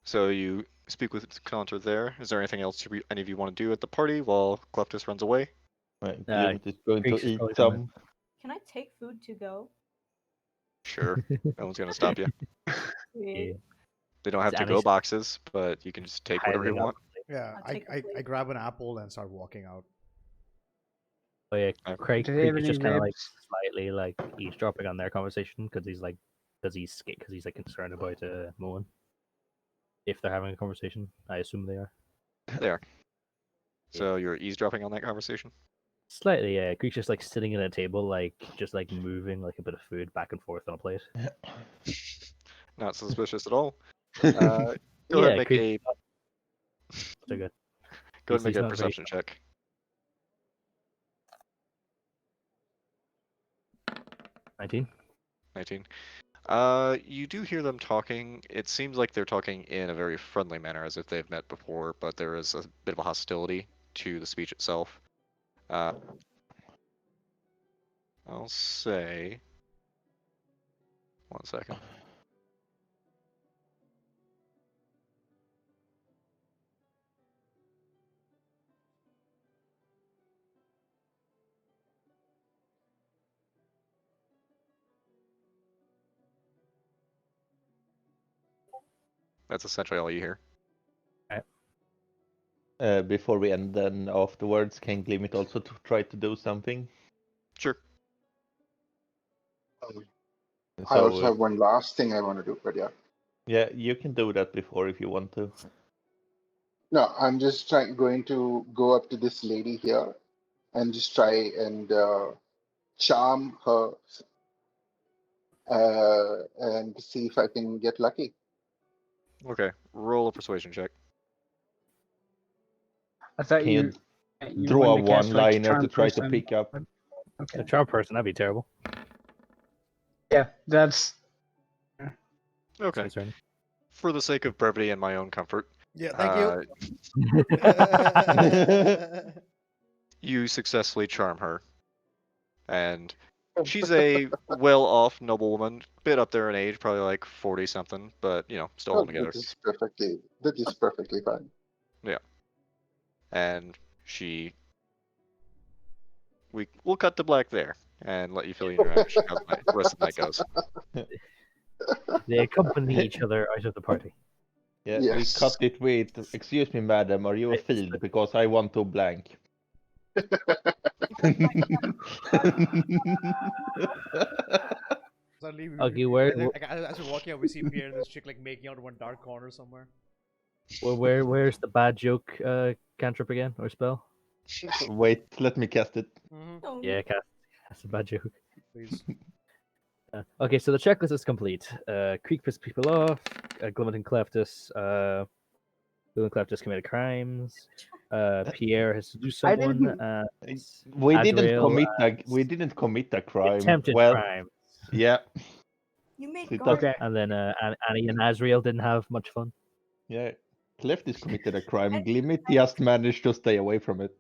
Speaker 3: So you speak with Conter there. Is there anything else any of you want to do at the party while Cleftus runs away?
Speaker 7: Right, Glimmet is going
Speaker 5: Creeks
Speaker 7: to
Speaker 5: is
Speaker 7: eat
Speaker 5: probably
Speaker 7: some.
Speaker 6: Can I take food to go?
Speaker 3: Sure. No one's gonna stop you.
Speaker 5: Yeah.
Speaker 3: They don't have
Speaker 5: Is
Speaker 3: to-go
Speaker 5: Annie's
Speaker 3: boxes, but you can just take whatever you
Speaker 5: piling up.
Speaker 3: want.
Speaker 1: Yeah,
Speaker 6: I'll take the
Speaker 1: I
Speaker 6: plate.
Speaker 1: grab an apple and start walking out.
Speaker 5: Oh yeah,
Speaker 3: Okay.
Speaker 5: Craig
Speaker 2: Do they have
Speaker 5: is
Speaker 2: any
Speaker 5: just kind of like
Speaker 2: ribs?
Speaker 5: slightly like eavesdropping on their conversation because he's like concerned about Moen. If they're having a conversation, I assume they are.
Speaker 3: There. So you're eavesdropping on that conversation?
Speaker 5: Slightly, yeah. Creek's just like sitting at a table, like just like moving like a bit of food back and forth on a plate.
Speaker 3: Not suspicious at all. Go ahead
Speaker 5: Yeah,
Speaker 3: and make
Speaker 5: Creek.
Speaker 3: a
Speaker 5: So good.
Speaker 3: go ahead and make
Speaker 5: He's
Speaker 3: a
Speaker 5: not very-
Speaker 3: perception check.
Speaker 5: 19.
Speaker 3: 19. You do hear them talking. It seems like they're talking in a very friendly manner, as if they've met before, but there is a bit of a hostility to the speech itself. I'll say. 1 second. That's essentially all you hear.
Speaker 7: Before we end, then afterwards, can Glimmet also try to do something?
Speaker 3: Sure.
Speaker 4: I also
Speaker 7: So
Speaker 4: have one last thing I want to do, but yeah.
Speaker 7: yeah, you can do that before if you want to.
Speaker 4: No, I'm just going to go up to this lady here and just try and charm her and see if I can get lucky.
Speaker 3: Okay. Roll a persuasion check.
Speaker 2: I thought
Speaker 7: Can you
Speaker 2: you
Speaker 7: draw a
Speaker 2: wanted to cast like
Speaker 7: one-liner to
Speaker 2: charm
Speaker 7: try to
Speaker 2: person.
Speaker 7: pick up?
Speaker 2: Okay.
Speaker 5: A charm person, that'd be terrible.
Speaker 2: Yeah, that's
Speaker 3: Okay.
Speaker 5: Concerning.
Speaker 3: For the sake of brevity and my own comfort,
Speaker 1: Yeah, thank you.
Speaker 3: you successfully charm her. And she's a well-off noblewoman, bit up there in age, probably like 40-something, but, still
Speaker 4: Oh,
Speaker 3: holding together.
Speaker 4: that is perfectly fine.
Speaker 3: Yeah. And we'll cut to black there and let you fill in your information how the rest of the night goes.
Speaker 5: They accompany each other out of the party.
Speaker 7: Yeah,
Speaker 4: Yes.
Speaker 7: we cut it with, excuse me, madam, are you a
Speaker 5: It's the-
Speaker 7: field? Because I want to blank.
Speaker 1: Suddenly,
Speaker 5: Okay, where-
Speaker 1: as we're walking out, we see Pierre and this chick like making out in one dark corner somewhere.
Speaker 5: where's the bad joke cantrip again or spell?
Speaker 7: Wait, let me cast it.
Speaker 6: Oh,
Speaker 5: Yeah, that's a bad joke.
Speaker 1: Please.
Speaker 5: Okay, so the checklist is complete. Creek pissed people off. Glimmet and Cleftus. Blue and Cleftus committed crimes. Pierre has to do someone.
Speaker 2: didn't-
Speaker 7: We didn't
Speaker 5: Azrael,
Speaker 7: commit a crime.
Speaker 5: attempted
Speaker 7: Well,
Speaker 5: crime.
Speaker 7: yeah,
Speaker 6: you made
Speaker 7: It
Speaker 6: guard.
Speaker 2: Okay.
Speaker 5: And then Annie and Azrael didn't have much fun.
Speaker 7: yeah. Cleftis committed a crime.
Speaker 6: And-
Speaker 7: Glimmet just managed to stay away from it.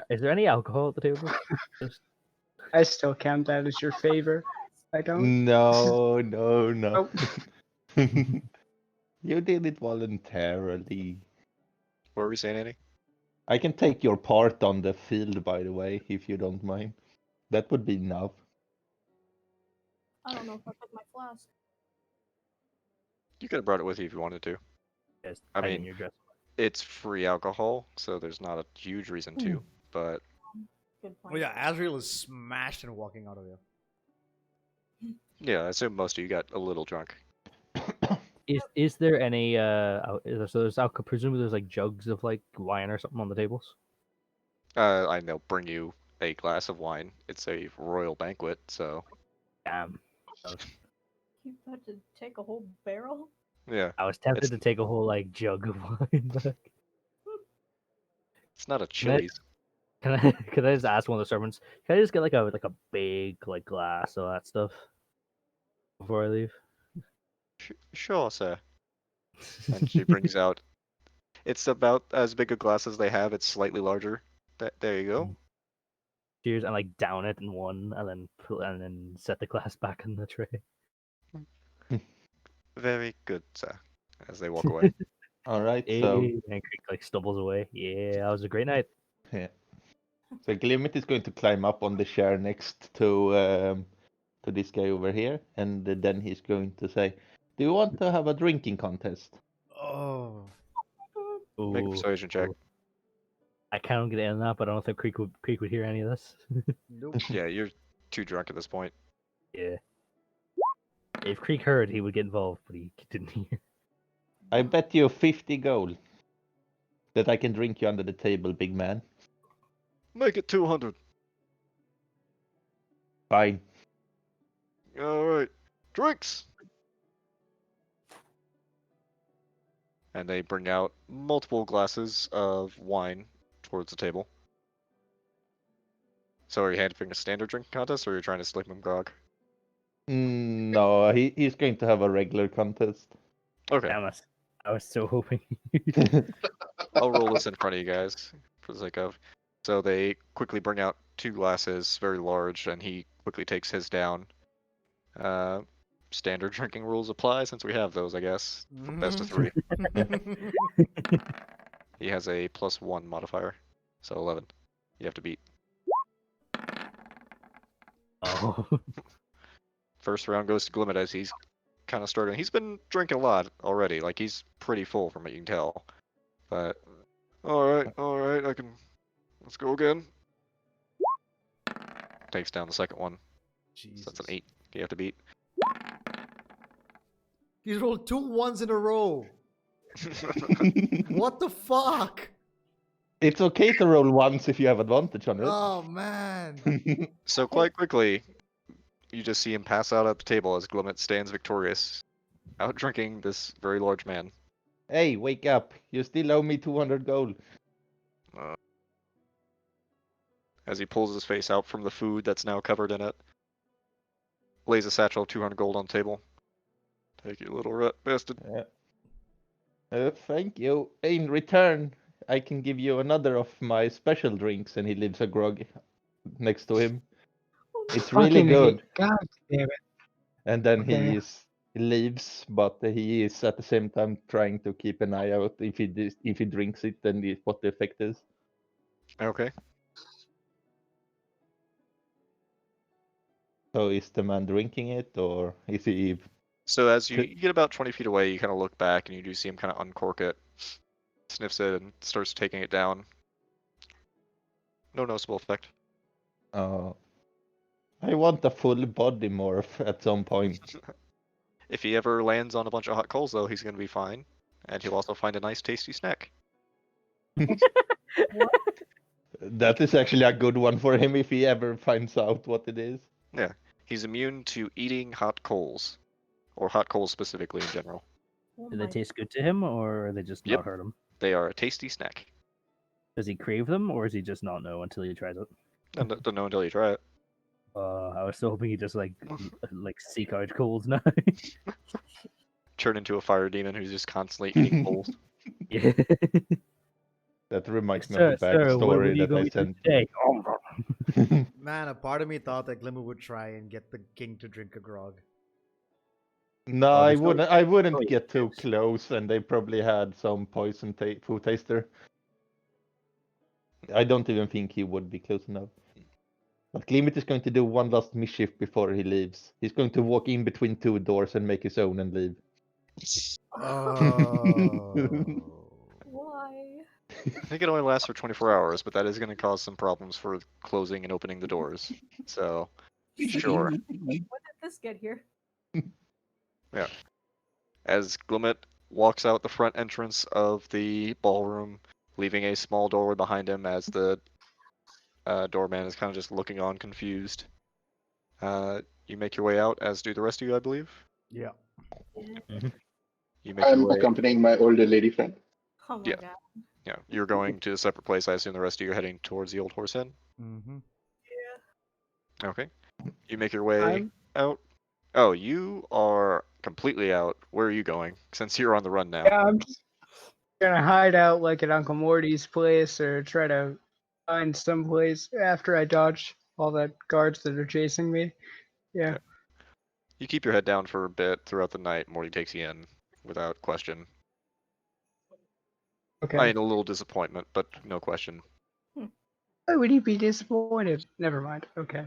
Speaker 5: Is there any alcohol at the table? Just-
Speaker 2: I still count that as your favor. I don't.
Speaker 7: No, no, no.
Speaker 2: Oh.
Speaker 7: You did it voluntarily.
Speaker 3: What were we saying, Annie?
Speaker 7: I can take your part on the field, by the way, if you don't mind. That would be enough.
Speaker 6: I don't know if I took my flask.
Speaker 3: You could have brought it with you if you wanted to.
Speaker 5: Just
Speaker 3: I
Speaker 5: hide in
Speaker 3: mean-
Speaker 5: your dress.
Speaker 3: It's free alcohol, so there's not a huge reason to, but
Speaker 6: Good point.
Speaker 1: Oh yeah, Azrael is smashed and walking out of here.
Speaker 3: yeah, I assume most of you got a little drunk.
Speaker 5: Is there any so there's alcohol? Presumably there's like jugs of like wine or something on the tables.
Speaker 3: And they'll bring you a glass of wine. It's a royal banquet, so
Speaker 5: Damn.
Speaker 6: You had to take a whole barrel?
Speaker 3: yeah,
Speaker 5: I was tempted
Speaker 3: It's-
Speaker 5: to take a whole like jug of wine back.
Speaker 3: it's not a
Speaker 5: I-
Speaker 3: Chili's.
Speaker 5: Can I just ask one of the servants? Can I just get like a big like glass of that stuff before I leave?
Speaker 3: Sure, sir. And she brings out. It's about as big a glass as they have. It's slightly larger. There you go.
Speaker 5: Cheers, and like down it in one, and then set the glass back in the tray.
Speaker 3: Very good, sir. As they walk away.
Speaker 7: All right,
Speaker 5: Hey,
Speaker 7: so
Speaker 5: and Creek like stumbles away. Yeah, that was a great night.
Speaker 7: yeah. So Glimmet is going to climb up on the chair next to this guy over here, and then he's going to say, "Do you want to have a drinking contest?"
Speaker 1: Oh.
Speaker 3: Make a
Speaker 5: Ooh,
Speaker 3: persuasion check.
Speaker 5: ooh. I can't get in on that, but I don't think Creek would hear any of this.
Speaker 1: Nope.
Speaker 3: Yeah, you're too drunk at this point.
Speaker 5: Yeah. If Creek heard, he would get involved, but he didn't hear.
Speaker 7: I bet you 50 gold that I can drink you under the table, big man.
Speaker 3: Make it 200.
Speaker 7: Fine.
Speaker 3: All right. Drinks. And they bring out multiple glasses of wine towards the table. So are you handling a standard drinking contest, or are you trying to slip him grog?
Speaker 7: No, he's going to have a regular contest.
Speaker 3: Okay.
Speaker 5: Damn it. I was so hoping.
Speaker 3: I'll roll this in front of you guys for the sake of. So they quickly bring out 2 glasses, very large, and he quickly takes his down. Standard drinking rules apply since we have those, I guess. For best of 3. He has a +1 modifier, so 11. You have to beat.
Speaker 5: Oh.
Speaker 3: First round goes to Glimmet as he's kind of struggling. He's been drinking a lot already. Like, he's pretty full from what you can tell. But, alright, I can... Let's go again. takes down the second one. So
Speaker 1: Jesus.
Speaker 3: that's an 8 you have to beat.
Speaker 1: He's rolled 2 1s in a row. What the fuck?
Speaker 7: It's okay to roll once if you have advantage on it.
Speaker 1: Oh man.
Speaker 3: So quite quickly, you just see him pass out at the table as Glimmet stands victorious, out drinking this very large man.
Speaker 7: Hey, wake up! You still owe me 200 gold.
Speaker 3: As he pulls his face out from the food that's now covered in it, lays a satchel of 200 gold on the table. Take you, little rat bastard.
Speaker 7: Thank you. In return, I can give you another of my special drinks, and he leaves a grog next to him. It's really
Speaker 2: Fucking
Speaker 7: good.
Speaker 2: God damn it.
Speaker 7: And then
Speaker 2: Okay.
Speaker 7: he leaves, but he is at the same time trying to keep an eye out if he drinks it and what the effect is.
Speaker 3: Okay.
Speaker 7: So is the man drinking it, or is he?
Speaker 3: So as you get about 20 feet away, you kind of look back and you do see him kind of uncork it, sniffs it, and starts taking it down. No noticeable effect.
Speaker 7: I want a full body morph at some point.
Speaker 3: If he ever lands on a bunch of hot coals, though, he's going to be fine. And he'll also find a nice, tasty snack.
Speaker 7: That is actually a good one for him if he ever finds out what it is.
Speaker 3: Yeah. He's immune to eating hot coals. Or hot coals specifically in general.
Speaker 6: Oh
Speaker 5: Do they
Speaker 6: my-
Speaker 5: taste good to him, or are they just
Speaker 3: Yep.
Speaker 5: not hurt him?
Speaker 3: They are a tasty snack.
Speaker 5: Does he crave them, or does he just not know until he tries it?
Speaker 3: And don't know until you try it.
Speaker 5: I was so hoping he just like seek out coals now.
Speaker 3: Turn into a fire demon who's just constantly eating coals.
Speaker 5: Yeah.
Speaker 7: That reminds me
Speaker 5: Sir,
Speaker 7: of the
Speaker 5: sir, what are
Speaker 7: backstory
Speaker 5: you
Speaker 7: that I
Speaker 5: going to do
Speaker 7: sent.
Speaker 5: today?
Speaker 1: Man, a part of me thought that Glimmer would try and get the king to drink a grog.
Speaker 7: No,
Speaker 5: Oh,
Speaker 7: I
Speaker 5: there's no
Speaker 7: wouldn't. I wouldn't
Speaker 5: choice.
Speaker 7: get too close, and they probably had some poison food taster. I don't even think he would be close enough. But Glimmet is going to do one last mischief before he leaves. He's going to walk in between 2 doors and make his own and leave.
Speaker 1: Oh.
Speaker 6: Why?
Speaker 3: I think it only lasts for 24 hours, but that is going to cause some problems for closing and opening the doors. So, sure.
Speaker 6: When did this get here?
Speaker 3: As Glimmet walks out the front entrance of the ballroom, leaving a small doorway behind him as the doorman is kind of just looking on confused. You make your way out, as do the rest of you, I believe.
Speaker 1: Yeah.
Speaker 3: You make your
Speaker 4: I'm
Speaker 3: way.
Speaker 4: accompanying my older lady friend.
Speaker 6: Oh my
Speaker 3: Yeah.
Speaker 6: god.
Speaker 3: Yeah, you're going to a separate place. I assume the rest of you are heading towards the Old Horse Inn.
Speaker 1: Mm-hmm.
Speaker 3: Okay. You make your way
Speaker 2: I'm-
Speaker 3: out. Oh, you are completely out. Where are you going? Since you're on the run now.
Speaker 2: Yeah, I'm just gonna hide out like at Uncle Morty's place or try to find some place after I dodge all the guards that are chasing me. Yeah.
Speaker 3: Yeah. You keep your head down for a bit throughout the night. Morty takes you in without question.
Speaker 2: Okay.
Speaker 3: I mean, a little disappointment, but no question.
Speaker 2: Why would he be disappointed? Never mind. Okay.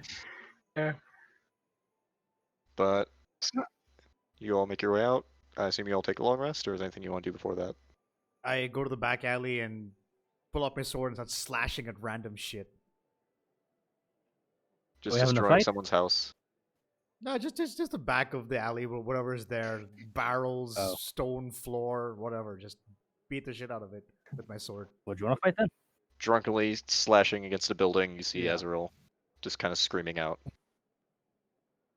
Speaker 2: Yeah.
Speaker 3: But
Speaker 2: So-
Speaker 3: you all make your way out. I assume you all take a long rest, or is there anything you want to do before that?
Speaker 1: I go to the back alley and pull up my sword and start slashing at random shit.
Speaker 3: Just
Speaker 5: we having a
Speaker 3: destroying
Speaker 5: fight?
Speaker 3: someone's house.
Speaker 1: No, just the back of the alley, whatever is there. Barrels,
Speaker 5: Oh.
Speaker 1: stone floor, whatever. Just beat the shit out of it with my sword.
Speaker 5: Would you want to fight then?
Speaker 3: Drunkenly slashing against a building, you see
Speaker 1: Yeah.
Speaker 3: Azrael just kind of screaming out.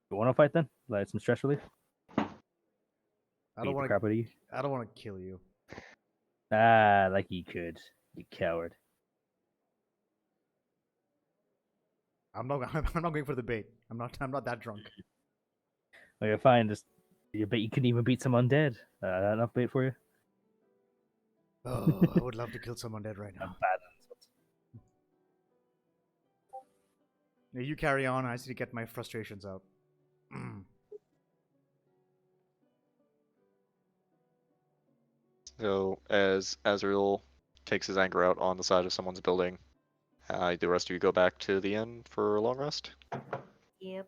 Speaker 5: You want to fight then? Like some stress relief?
Speaker 1: I
Speaker 5: Beat
Speaker 1: don't
Speaker 5: the
Speaker 1: want
Speaker 5: crap
Speaker 1: to.
Speaker 5: out of you.
Speaker 1: I don't want to kill you.
Speaker 5: Like you could, you coward.
Speaker 1: I'm not. I'm not going for the bait. I'm not. I'm not that drunk.
Speaker 5: Okay, fine. Just you bet you can even beat some undead. That enough bait for you?
Speaker 1: Oh, I would love to kill someone dead right
Speaker 5: I'm
Speaker 1: now.
Speaker 5: bad.
Speaker 1: Yeah, you carry on. I need to get my frustrations out.
Speaker 3: So as Azrael takes his anger out on the side of someone's building, the rest of you go back to the inn for a long rest.
Speaker 6: Yep.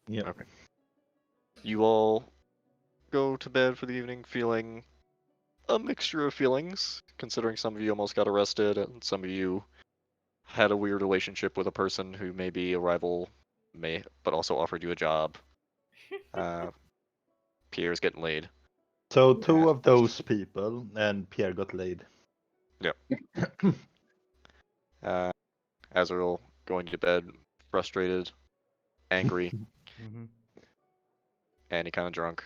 Speaker 7: Yeah.
Speaker 3: Okay. You all go to bed for the evening feeling a mixture of feelings, considering some of you almost got arrested and some of you had a weird relationship with a person who may be a rival but also offered you a job. Pierre's getting laid.
Speaker 7: So two
Speaker 4: Yeah.
Speaker 7: of those people, and Pierre got laid.
Speaker 3: Azrael going to bed, frustrated, angry,
Speaker 1: Mm-hmm.
Speaker 3: and he kind of drunk.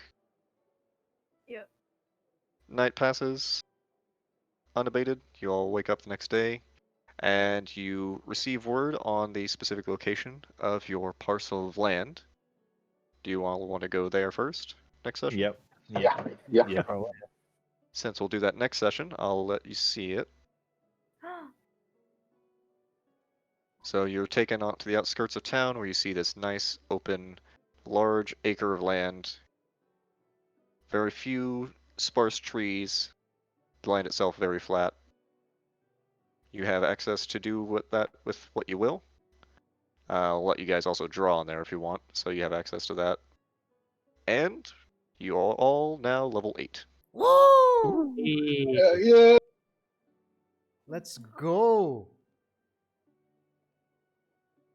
Speaker 6: Yep.
Speaker 3: Night passes unabated. You all wake up the next day, and you receive word on the specific location of your parcel of land. Do you all want to go there first? Next session?
Speaker 7: Yep.
Speaker 4: Yeah. Yeah.
Speaker 5: Yeah, probably.
Speaker 3: Since we'll do that next session, I'll let you see it. So you're taken out to the outskirts of town where you see this nice, open, large acre of land. Very few sparse trees. The land itself very flat. You have access to do with what you will. I'll let you guys also draw on there if you want, so you have access to that. And you are all now level 8.
Speaker 1: Woo!
Speaker 4: Yeah.
Speaker 1: Let's go.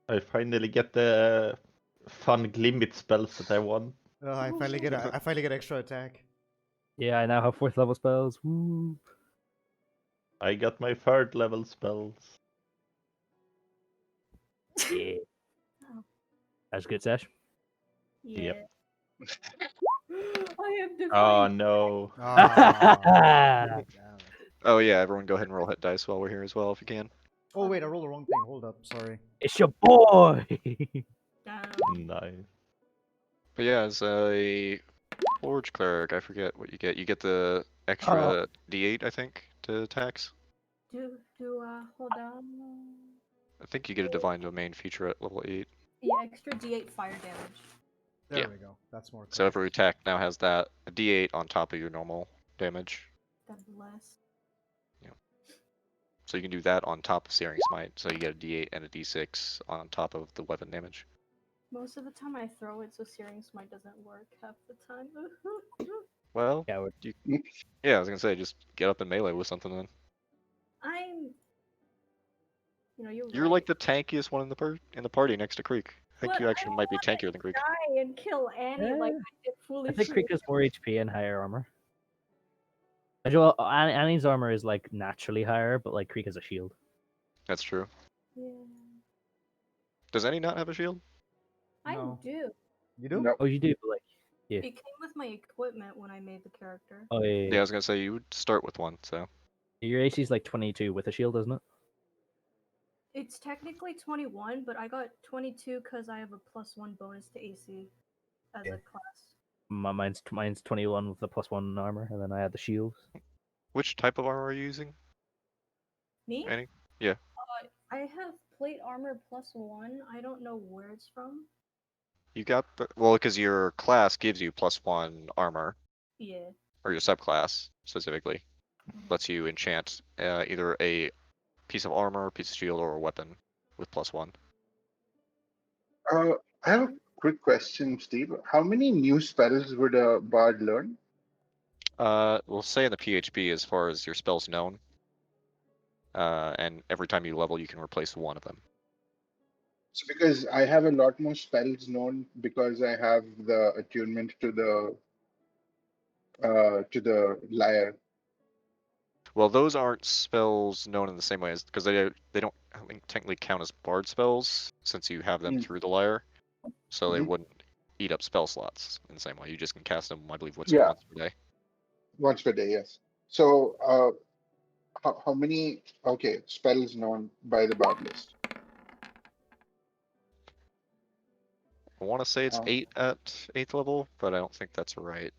Speaker 7: I finally get the fun limit spells that I want.
Speaker 1: I finally get extra attack.
Speaker 5: Yeah, I now have 4th level spells. Woo!
Speaker 7: I got my 3rd level spells.
Speaker 5: Yeah. That's good, Sash.
Speaker 6: Yeah.
Speaker 7: Yep.
Speaker 6: I have defined.
Speaker 7: Oh no.
Speaker 1: Ah.
Speaker 3: Oh yeah, everyone go ahead and roll hit dice while we're here as well if you can.
Speaker 1: Oh wait, I rolled the wrong thing. Hold up, sorry.
Speaker 5: It's your boy!
Speaker 6: Down.
Speaker 7: Nice.
Speaker 3: But yeah, as a Forge Cleric, I forget what you get. You get the extra D8, I think, to attacks.
Speaker 6: Hold on.
Speaker 3: I think you get a Divine Domain feature at level 8.
Speaker 6: The extra D8 fire damage.
Speaker 1: There
Speaker 3: Yeah.
Speaker 1: we go. That's more correct.
Speaker 3: So every attack now has that, a D8 on top of your normal damage.
Speaker 6: God bless.
Speaker 3: So you can do that on top of Searing Smite, so you get a D8 and a D6 on top of the weapon damage.
Speaker 6: Most of the time I throw it, so Searing Smite doesn't work half the time.
Speaker 3: Well,
Speaker 5: Coward.
Speaker 3: yeah, I was gonna say, just get up in melee with something then.
Speaker 6: I'm. You're
Speaker 3: You're
Speaker 6: right.
Speaker 3: like the tankiest one in the party next to Creek. I think
Speaker 6: But
Speaker 3: you
Speaker 6: I
Speaker 3: actually
Speaker 6: don't
Speaker 3: might be
Speaker 6: wanna
Speaker 3: tankier than Creek.
Speaker 6: Die and kill Annie like
Speaker 5: Eh,
Speaker 6: I did
Speaker 5: I
Speaker 6: foolishly.
Speaker 5: think Creek has more HP and higher armor. Well, Annie's armor is like naturally higher, but like Creek has a shield.
Speaker 3: That's true.
Speaker 6: Yeah.
Speaker 3: Does any not have a shield?
Speaker 1: No.
Speaker 6: I do.
Speaker 1: You do?
Speaker 4: No.
Speaker 5: Oh, you do, but like, yeah.
Speaker 6: It came with my equipment when I made the character.
Speaker 5: Oh, yeah,
Speaker 3: Yeah, I was gonna say you would start with one, so.
Speaker 5: Your AC is like 22 with a shield, isn't it?
Speaker 6: It's technically 21, but I got 22 because I have a +1 bonus to AC as
Speaker 5: Yeah.
Speaker 6: a class.
Speaker 5: Mine's 21 with the +1 armor, and then I had the shield.
Speaker 3: Which type of armor are you using?
Speaker 6: Me?
Speaker 3: Any? Yeah.
Speaker 6: I have plate armor +1. I don't know where it's from.
Speaker 3: You got well, because your class gives you +1 armor,
Speaker 6: Yeah.
Speaker 3: or your subclass specifically, lets you enchant either a piece of armor, piece of shield, or a weapon with +1.
Speaker 4: I have a quick question, Steve. How many new spells would a bard learn?
Speaker 3: We'll say in the PHB as far as your spells known, and every time you level, you can replace one of them.
Speaker 4: So because I have a lot more spells known because I have the attunement to the lyre.
Speaker 3: Well, those aren't spells known in the same way as because they don't I think, technically count as bard spells since you have them
Speaker 4: Mm.
Speaker 3: through the lyre, so they
Speaker 4: Mhm.
Speaker 3: wouldn't eat up spell slots in the same way. You just can cast them, I believe, once
Speaker 4: Yeah.
Speaker 3: per day.
Speaker 4: Once per day, yes. So how many spells known by the bard list?
Speaker 3: I want to say it's
Speaker 4: Uh,
Speaker 3: 8 at 8th level, but I don't think that's right.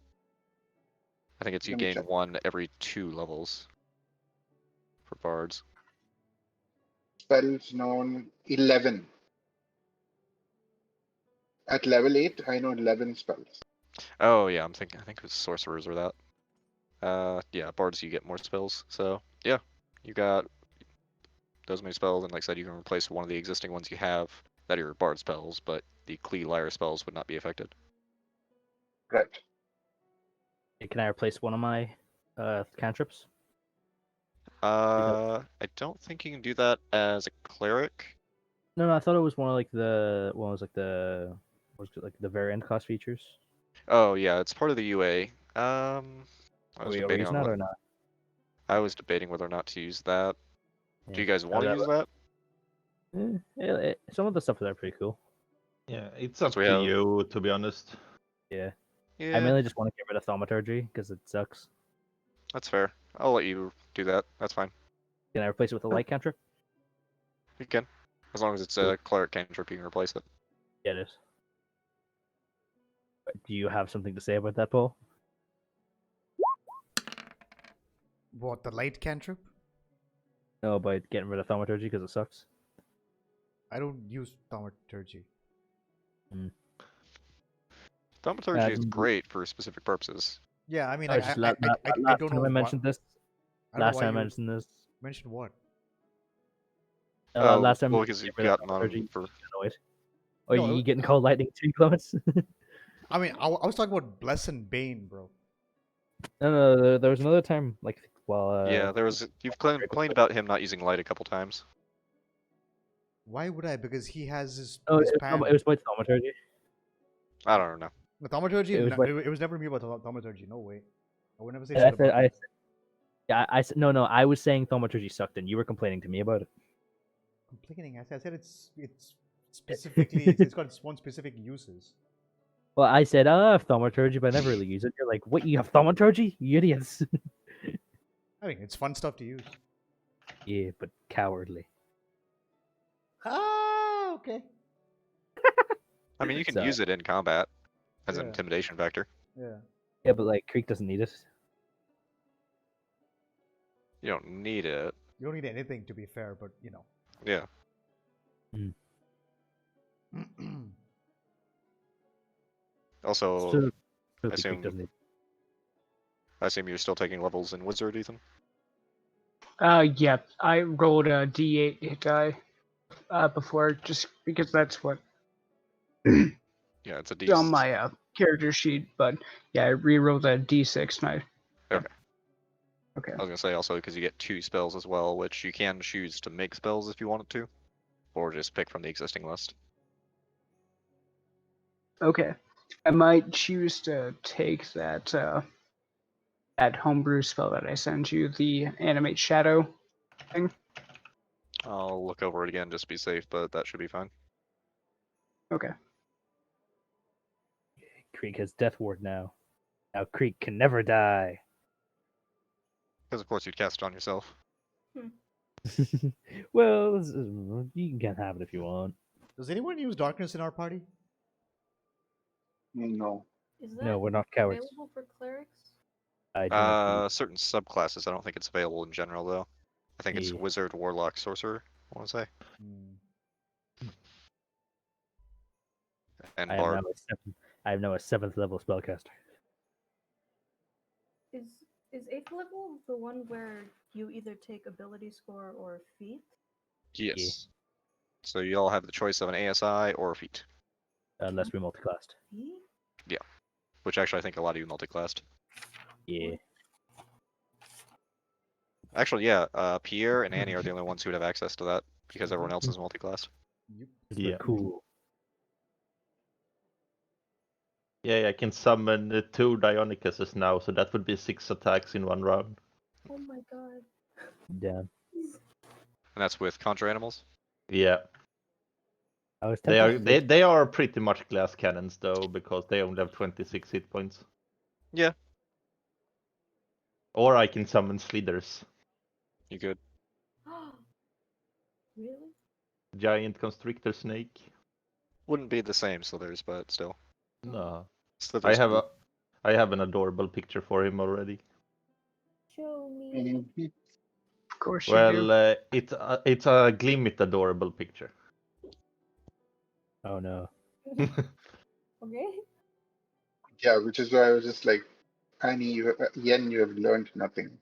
Speaker 3: I think it's you
Speaker 4: Let me
Speaker 3: gain
Speaker 4: check.
Speaker 3: 1 every 2 levels for bards.
Speaker 4: Spells known 11. At level 8, I know 11 spells.
Speaker 3: Oh yeah, I think it's sorcerers or that. Yeah, bards you get more spells. So yeah, you got those many spells, and like I said, you can replace one of the existing ones you have that are your bard spells, but the Klee Lyre spells would not be affected.
Speaker 4: Right.
Speaker 5: Can I replace one of my cantrips?
Speaker 3: I don't think you can do that as a cleric.
Speaker 5: No, I thought it was one of like the like the variant class features.
Speaker 3: Oh yeah, it's part of the UA. I
Speaker 5: Are
Speaker 3: was
Speaker 5: we
Speaker 3: debating
Speaker 5: using
Speaker 3: on
Speaker 5: that
Speaker 3: what
Speaker 5: or not?
Speaker 3: I was debating whether or not to use that. Do
Speaker 5: Yeah.
Speaker 3: you guys want to use that?
Speaker 5: Some of the stuff there are pretty cool.
Speaker 7: Yeah, it's
Speaker 3: Since
Speaker 7: up
Speaker 3: we
Speaker 7: to
Speaker 3: have-
Speaker 7: you, to be honest.
Speaker 5: Yeah. I
Speaker 3: Yeah,
Speaker 5: mainly just want to get rid of thaumaturgy because it sucks.
Speaker 3: that's fair. I'll let you do that. That's fine.
Speaker 5: Can I replace it with a light cantrip?
Speaker 3: You can, as long as it's
Speaker 5: Cool.
Speaker 3: a cleric cantrip, you can replace it.
Speaker 5: Yeah, it is. But do you have something to say about that, Paul?
Speaker 1: What, the light cantrip?
Speaker 5: No, by getting rid of thaumaturgy because it sucks.
Speaker 1: I don't use thaumaturgy.
Speaker 3: Thaumaturgy is great for specific purposes.
Speaker 1: Yeah, I mean,
Speaker 5: I
Speaker 1: I,
Speaker 5: just
Speaker 1: I,
Speaker 5: last
Speaker 1: I, I, I don't
Speaker 5: time
Speaker 1: know
Speaker 5: I
Speaker 1: why.
Speaker 5: mentioned this.
Speaker 1: I don't know
Speaker 5: Last
Speaker 1: why
Speaker 5: time I
Speaker 1: you
Speaker 5: mentioned this.
Speaker 1: mentioned what.
Speaker 3: Oh,
Speaker 5: Last time
Speaker 3: well,
Speaker 5: I
Speaker 3: because you've
Speaker 5: get rid of
Speaker 3: gotten on
Speaker 5: thaumaturgy,
Speaker 3: for.
Speaker 5: you annoyed. Oh,
Speaker 1: No,
Speaker 5: you getting cold lightning too, Clements?
Speaker 1: I mean, I was talking about Bless and Bane, bro.
Speaker 5: No, there was another time, like, while
Speaker 3: Yeah, there was. You've complained about him not using light a couple times.
Speaker 1: Why would I? Because he has his
Speaker 5: Oh,
Speaker 1: his
Speaker 5: it
Speaker 1: pan.
Speaker 5: was about thaumaturgy.
Speaker 3: I don't know.
Speaker 1: The thaumaturgy.
Speaker 5: it was
Speaker 1: It was never me about thaumaturgy. No way. I would never say
Speaker 5: I
Speaker 1: shit
Speaker 5: said,
Speaker 1: about that.
Speaker 5: yeah, I said, no, I was saying thaumaturgy sucked, and you were complaining to me about it.
Speaker 1: Complaining. I said it's specifically it's got its one specific uses.
Speaker 5: Well, I said, I have thaumaturgy, but I never really use it. You're like, what, you have thaumaturgy? You idiots.
Speaker 1: I mean, it's fun stuff to use.
Speaker 5: Yeah, but cowardly.
Speaker 1: Ah, okay.
Speaker 3: I mean, you can
Speaker 5: So-
Speaker 3: use it in combat as an
Speaker 1: Yeah.
Speaker 3: intimidation factor.
Speaker 1: Yeah.
Speaker 5: Yeah, but like, Creek doesn't need it.
Speaker 3: You don't need it.
Speaker 1: You don't need anything to be fair, but you know.
Speaker 3: Yeah. Also,
Speaker 5: So,
Speaker 3: I
Speaker 5: Creek
Speaker 3: assume
Speaker 5: doesn't need
Speaker 3: you're still taking levels in Wizard, Ethan.
Speaker 2: Yeah, I rolled a D8 die before just because that's what
Speaker 3: Yeah, it's a D.
Speaker 2: is on my character sheet. But yeah, I re-rolled a D6 and I.
Speaker 3: Okay.
Speaker 2: Okay.
Speaker 3: I was gonna say also because you get 2 spells as well, which you can choose to make spells if you wanted to, or just pick from the existing list.
Speaker 2: Okay. I might choose to take that that homebrew spell that I sent you, the animate shadow thing.
Speaker 3: I'll look over it again just to be safe, but that should be fine.
Speaker 2: Okay.
Speaker 5: Creek has Death Ward now. Now Creek can never die.
Speaker 3: Because of course you'd cast it on yourself.
Speaker 5: Well, you can have it if you want.
Speaker 1: Does anyone use darkness in our party?
Speaker 4: No.
Speaker 6: Is that
Speaker 5: No, we're not cowards.
Speaker 6: available for clerics?
Speaker 5: I do not believe-
Speaker 3: Certain subclasses. I don't think it's available in general though. I think it's
Speaker 5: Yeah.
Speaker 3: Wizard, Warlock, Sorcerer. I want to say,
Speaker 1: Hmm.
Speaker 3: and
Speaker 5: I am
Speaker 3: Bard.
Speaker 5: now a 7th level spellcaster.
Speaker 6: Is 8th level the one where you either take ability score or feat?
Speaker 3: Yes. So you all have the choice of an ASI or a feat,
Speaker 5: Unless we multiclassed.
Speaker 6: Feat?
Speaker 3: which actually I think a lot of you multiclassed.
Speaker 5: Yeah.
Speaker 3: Actually, yeah. Pierre and Annie are the only ones who would have access to that because everyone else is multiclassed.
Speaker 1: Yep.
Speaker 5: Yeah. Cool.
Speaker 7: Yeah, I can summon 2 Dionycuses now, so that would be 6 attacks in 1 round.
Speaker 6: Oh my god.
Speaker 5: Damn.
Speaker 3: And that's with contra animals.
Speaker 7: Yeah,
Speaker 5: I was
Speaker 7: they
Speaker 5: tempted
Speaker 7: are
Speaker 5: to
Speaker 7: they are pretty much glass cannons though, because they only have 26 hit points.
Speaker 3: Yeah.
Speaker 7: Or I can summon Slithers,
Speaker 3: You could.
Speaker 6: Really?
Speaker 7: giant constrictor snake.
Speaker 3: Wouldn't be the same slithers, but still.
Speaker 7: No,
Speaker 3: Slithers could be-
Speaker 7: I have an adorable picture for him already.
Speaker 6: Show me.
Speaker 4: Mhm.
Speaker 2: Of course you do.
Speaker 7: Well, it's a Glimmet adorable picture.
Speaker 5: Oh no.
Speaker 6: Okay.
Speaker 4: Yeah, which is why I was just like, Annie, Yen, you have learned nothing.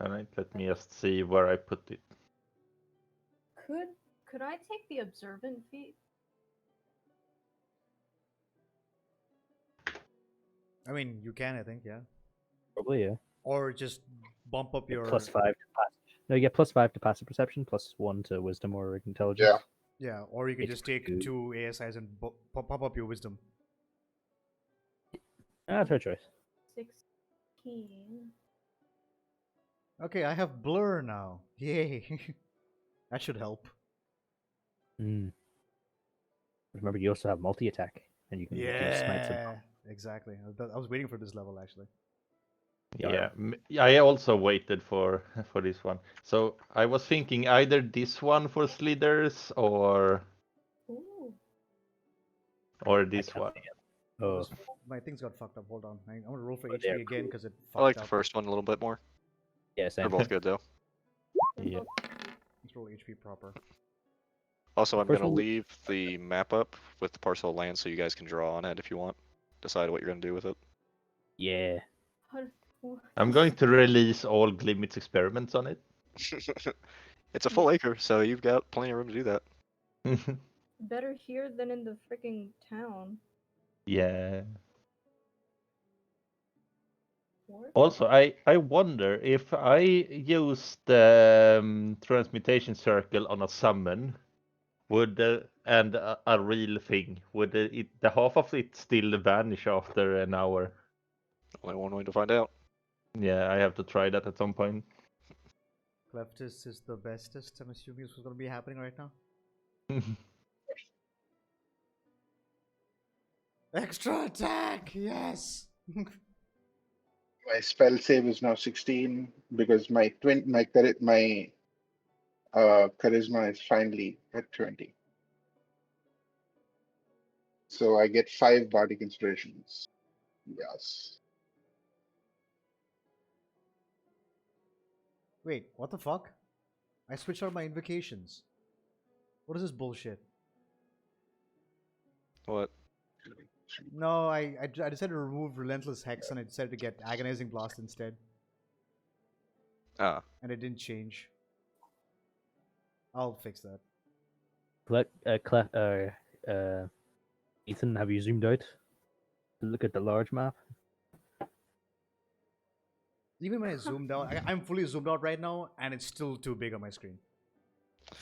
Speaker 7: Alright, let me just see where I put it.
Speaker 6: Could I take the observant feat?
Speaker 1: I mean, you can, I think, yeah.
Speaker 5: Probably, yeah.
Speaker 1: Or just bump up your
Speaker 5: +5 to pass. No, you get +5 to passive perception, +1 to wisdom or intelligence.
Speaker 4: Yeah.
Speaker 1: Yeah, or you can
Speaker 5: It's
Speaker 1: just take
Speaker 5: pretty
Speaker 1: 2 ASIs and pop up your wisdom.
Speaker 5: That's her choice.
Speaker 6: 16.
Speaker 1: Okay, I have blur now. Yay. That should help.
Speaker 5: Mm. Remember, you also have multi-attack, and you can do smites.
Speaker 1: Yeah, exactly. I was waiting for this level actually.
Speaker 7: Yeah, I also waited for this one. So I was thinking either this one for slithers or
Speaker 6: Ooh.
Speaker 7: this
Speaker 5: can't
Speaker 7: one.
Speaker 5: see it. Oh,
Speaker 1: My things got fucked up. Hold on. I'm gonna roll for
Speaker 5: Oh, they're
Speaker 1: HP again
Speaker 5: cool.
Speaker 1: because it
Speaker 3: I like
Speaker 1: fucked
Speaker 3: the
Speaker 1: up.
Speaker 3: first one a little bit more.
Speaker 5: yeah,
Speaker 3: They're
Speaker 5: same.
Speaker 3: both good though.
Speaker 5: Yeah.
Speaker 1: Let's roll HP proper.
Speaker 3: Also,
Speaker 5: The
Speaker 3: I'm
Speaker 5: first
Speaker 3: gonna
Speaker 5: one-
Speaker 3: leave the map up with the parcel of land so you guys can draw on it if you want. Decide what you're gonna do with it.
Speaker 5: Yeah.
Speaker 7: I'm going to release all Glimit's experiments on it.
Speaker 3: It's a full acre, so you've got plenty of room to do that.
Speaker 6: Better here than in the freaking town.
Speaker 7: Yeah.
Speaker 6: What?
Speaker 7: Also, I wonder if I use the transmutation circle on a summon, would and a real thing, would the half of it still vanish after an hour?
Speaker 3: Only one way to find out.
Speaker 7: Yeah, I have to try that at some point.
Speaker 1: Cleftis is the bestest. I'm assuming this was gonna be happening right now. Extra attack, yes.
Speaker 4: My spell save is now 16 because my charisma is finally at 20. So I get 5 bardic inspirations. Yes.
Speaker 1: Wait, what the fuck? I switched out my invocations. What is this bullshit?
Speaker 3: What?
Speaker 1: No, I decided to remove Relentless Hex and I decided to get Agonizing Blast instead.
Speaker 3: Ah,
Speaker 1: And it didn't change. I'll fix that.
Speaker 5: Ethan, have you zoomed out to look at the large map?
Speaker 1: Even when I zoomed out, I'm fully zoomed out right now and it's still too big on my screen.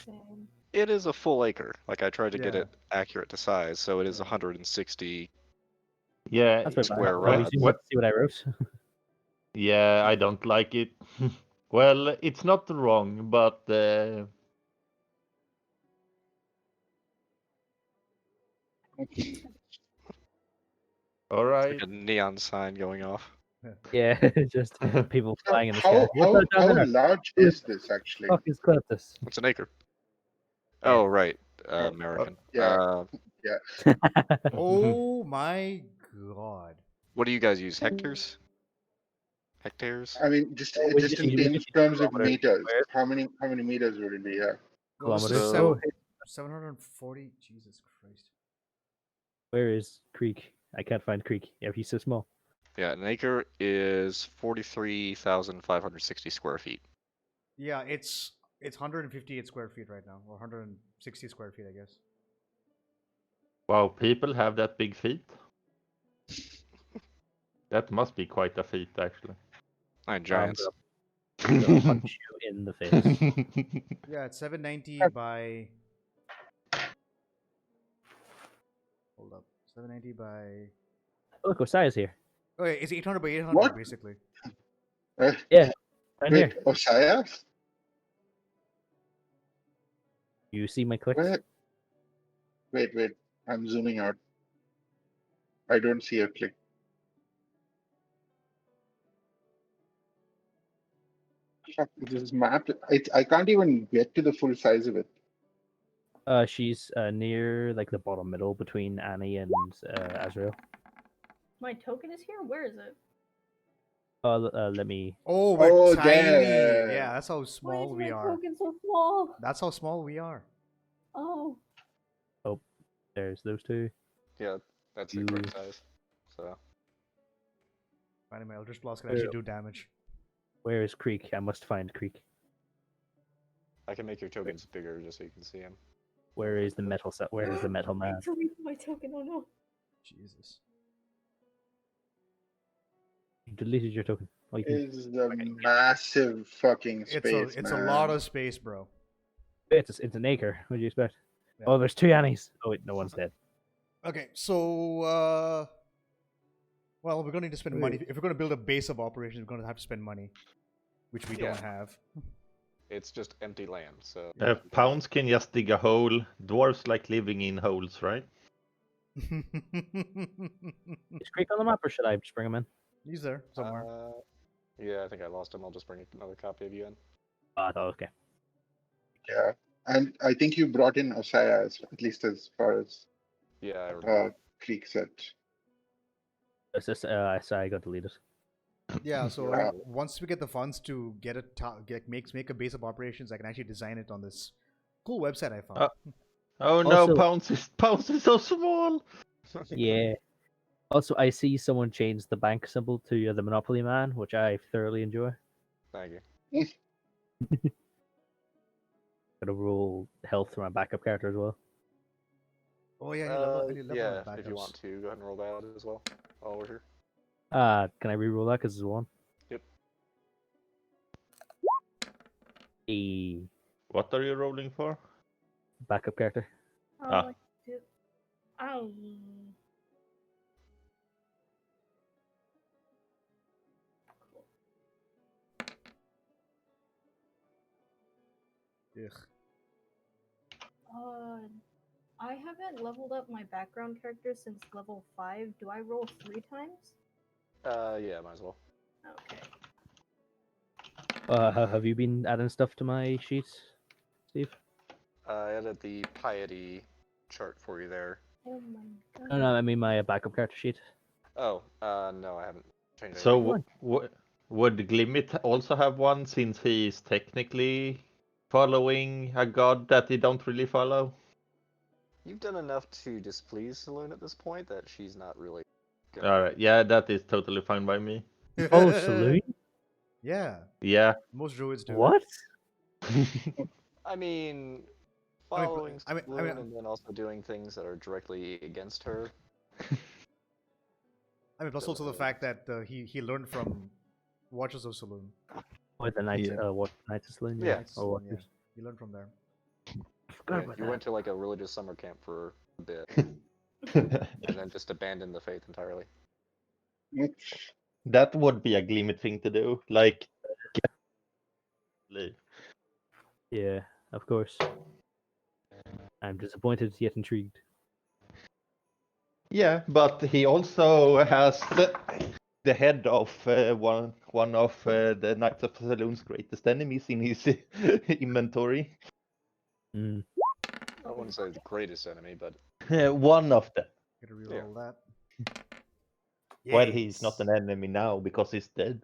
Speaker 6: Same.
Speaker 3: it is a full acre. Like I tried to get
Speaker 1: Yeah.
Speaker 3: it accurate to size, so it is 160.
Speaker 7: Yeah,
Speaker 5: That's what
Speaker 3: Square
Speaker 5: Have you
Speaker 3: rods.
Speaker 5: zoomed out to see what I wrote?
Speaker 7: yeah, I don't like it. Well, it's not wrong, but all right.
Speaker 3: Like a neon sign going off.
Speaker 5: Yeah, just people flying in the sky.
Speaker 4: How
Speaker 5: What's that down
Speaker 4: how
Speaker 5: there?
Speaker 4: large is this actually?
Speaker 5: Fuck is Cleptus?
Speaker 3: It's an acre.
Speaker 5: Yeah.
Speaker 3: Oh right, American.
Speaker 4: yeah.
Speaker 1: Oh my god.
Speaker 3: What do you guys use? Hectares? Hectares?
Speaker 4: I mean, just
Speaker 5: We
Speaker 4: just
Speaker 5: just
Speaker 4: in
Speaker 5: use- we just use
Speaker 4: terms of
Speaker 5: kilometers.
Speaker 4: meters,
Speaker 5: Where?
Speaker 4: how many meters would it be? Yeah.
Speaker 1: Well, this is
Speaker 5: Kilometers.
Speaker 3: So-
Speaker 1: 740. Jesus Christ.
Speaker 5: Where is Creek? I can't find Creek. Yeah, he's so small.
Speaker 3: Yeah, an acre is 43,560 square feet.
Speaker 1: Yeah, it's 158 square feet right now, or 160 square feet, I guess.
Speaker 7: Wow, people have that big feet? That must be quite a feet, actually.
Speaker 3: Giants.
Speaker 5: I'm gonna punch you in the face.
Speaker 1: Yeah, it's 790 by. Hold up, 790 by.
Speaker 5: Oh, look, Osiah's here.
Speaker 1: Okay, it's 800 by 800
Speaker 4: What?
Speaker 1: basically.
Speaker 5: Down here.
Speaker 4: Wait, Osiah?
Speaker 5: You see my clicks?
Speaker 4: Where? Wait. I'm zooming out. I don't see a click. Fuck, this is mapped. I can't even get to the full size of it.
Speaker 5: She's near like the bottom middle between Annie and Azrael.
Speaker 6: My token is here? Where is it?
Speaker 5: Let me.
Speaker 1: Oh, we're
Speaker 4: Oh,
Speaker 1: tiny.
Speaker 4: there.
Speaker 1: Yeah, that's how
Speaker 6: Why
Speaker 1: small
Speaker 6: is
Speaker 1: we
Speaker 6: my
Speaker 1: are.
Speaker 6: token so small?
Speaker 1: That's how small we are.
Speaker 6: Oh.
Speaker 5: There's those two.
Speaker 3: Yeah, that's the
Speaker 5: You-
Speaker 3: correct size. So
Speaker 1: Finding my Eldritch Blast can actually do damage.
Speaker 5: Where is Creek? I must find Creek.
Speaker 3: I can make your tokens bigger just so you can see them.
Speaker 5: Where is the metal set? Where is the metal man?
Speaker 6: Delete my token, oh no.
Speaker 1: Jesus.
Speaker 5: You deleted your token. Well, you can,
Speaker 4: Is a massive fucking space,
Speaker 1: it's
Speaker 4: man.
Speaker 1: a lot of space, bro.
Speaker 5: it's an acre. What do you expect?
Speaker 1: Yeah.
Speaker 5: Oh, there's 2 Annies. Oh wait, no one's dead.
Speaker 1: Okay, so well, we're gonna need to spend money. If we're gonna build a base of operations, we're gonna have to spend money, which we don't have.
Speaker 9: It's just empty land, so.
Speaker 7: Pounds can just dig a hole. Dwarves like living in holes, right?
Speaker 5: Is Creek on the map, or should I just bring him in?
Speaker 1: He's there somewhere.
Speaker 9: Yeah, I think I lost him. I'll just bring another copy of you in.
Speaker 5: Oh, okay.
Speaker 4: Yeah, and I think you brought in Osaya, at least as far as
Speaker 9: Yeah, I remember.
Speaker 4: Creek said.
Speaker 5: It's just I got deleted.
Speaker 1: Yeah, so
Speaker 4: Yeah.
Speaker 1: once we get the funds to get make a base of operations, I can actually design it on this cool website I found.
Speaker 7: Oh no,
Speaker 5: Also-
Speaker 7: Pounds is so small.
Speaker 5: Yeah. Also, I see someone change the bank symbol to the Monopoly Man, which I thoroughly enjoy.
Speaker 9: Thank you.
Speaker 5: Gotta roll health for my backup character as well.
Speaker 1: Oh yeah, I need level
Speaker 9: Yeah,
Speaker 1: up
Speaker 9: if you
Speaker 1: backups.
Speaker 9: want to, go ahead and roll that as well while we're here.
Speaker 5: Can I re-roll that because it's 1?
Speaker 9: Yep.
Speaker 5: A
Speaker 7: What are you rolling for?
Speaker 5: backup character.
Speaker 6: Oh,
Speaker 7: Ah.
Speaker 6: I do. Oh.
Speaker 1: Ugh.
Speaker 6: I haven't leveled up my background character since level 5. Do I roll 3 times?
Speaker 9: Yeah, might as well.
Speaker 6: Okay.
Speaker 5: Have you been adding stuff to my sheets, Steve?
Speaker 9: I added the piety chart for you there.
Speaker 6: Oh my god.
Speaker 5: No, I mean my backup character sheet.
Speaker 9: Oh, no, I haven't changed anything.
Speaker 7: So would Glimmet also have one, since he is technically following a god that he don't really follow?
Speaker 9: You've done enough to displease Saloon at this point that she's not really.
Speaker 7: All right, yeah, that is totally fine by me.
Speaker 5: Oh, Saloon?
Speaker 1: Yeah,
Speaker 7: Yeah.
Speaker 1: most druids do.
Speaker 5: What?
Speaker 9: I mean,
Speaker 1: I mean,
Speaker 9: following
Speaker 1: I mean-
Speaker 9: Saloon and then also doing things that are directly against her.
Speaker 1: I mean, plus also the fact that he learned from Watchers of Saloon.
Speaker 5: With the Knights,
Speaker 7: Yeah.
Speaker 5: what Knights of Saloon?
Speaker 9: Yeah.
Speaker 1: Knights of
Speaker 5: Or
Speaker 1: Saloon, yeah.
Speaker 5: Watchers.
Speaker 1: He learned from there.
Speaker 5: Forgot about
Speaker 9: You
Speaker 5: that.
Speaker 9: went to like a religious summer camp for a bit, and then just abandoned the faith entirely.
Speaker 7: That would be a Glimmet thing to do. Like,
Speaker 5: Yeah, of course. I'm disappointed yet intrigued.
Speaker 7: yeah, but he also has the head of one of the Knights of Saloon's greatest enemies in his inventory.
Speaker 5: Mm.
Speaker 9: I wouldn't say the greatest enemy, but
Speaker 7: One of them.
Speaker 1: Gotta reroll that.
Speaker 7: Well, he's not
Speaker 1: Yes.
Speaker 7: an enemy now because he's dead.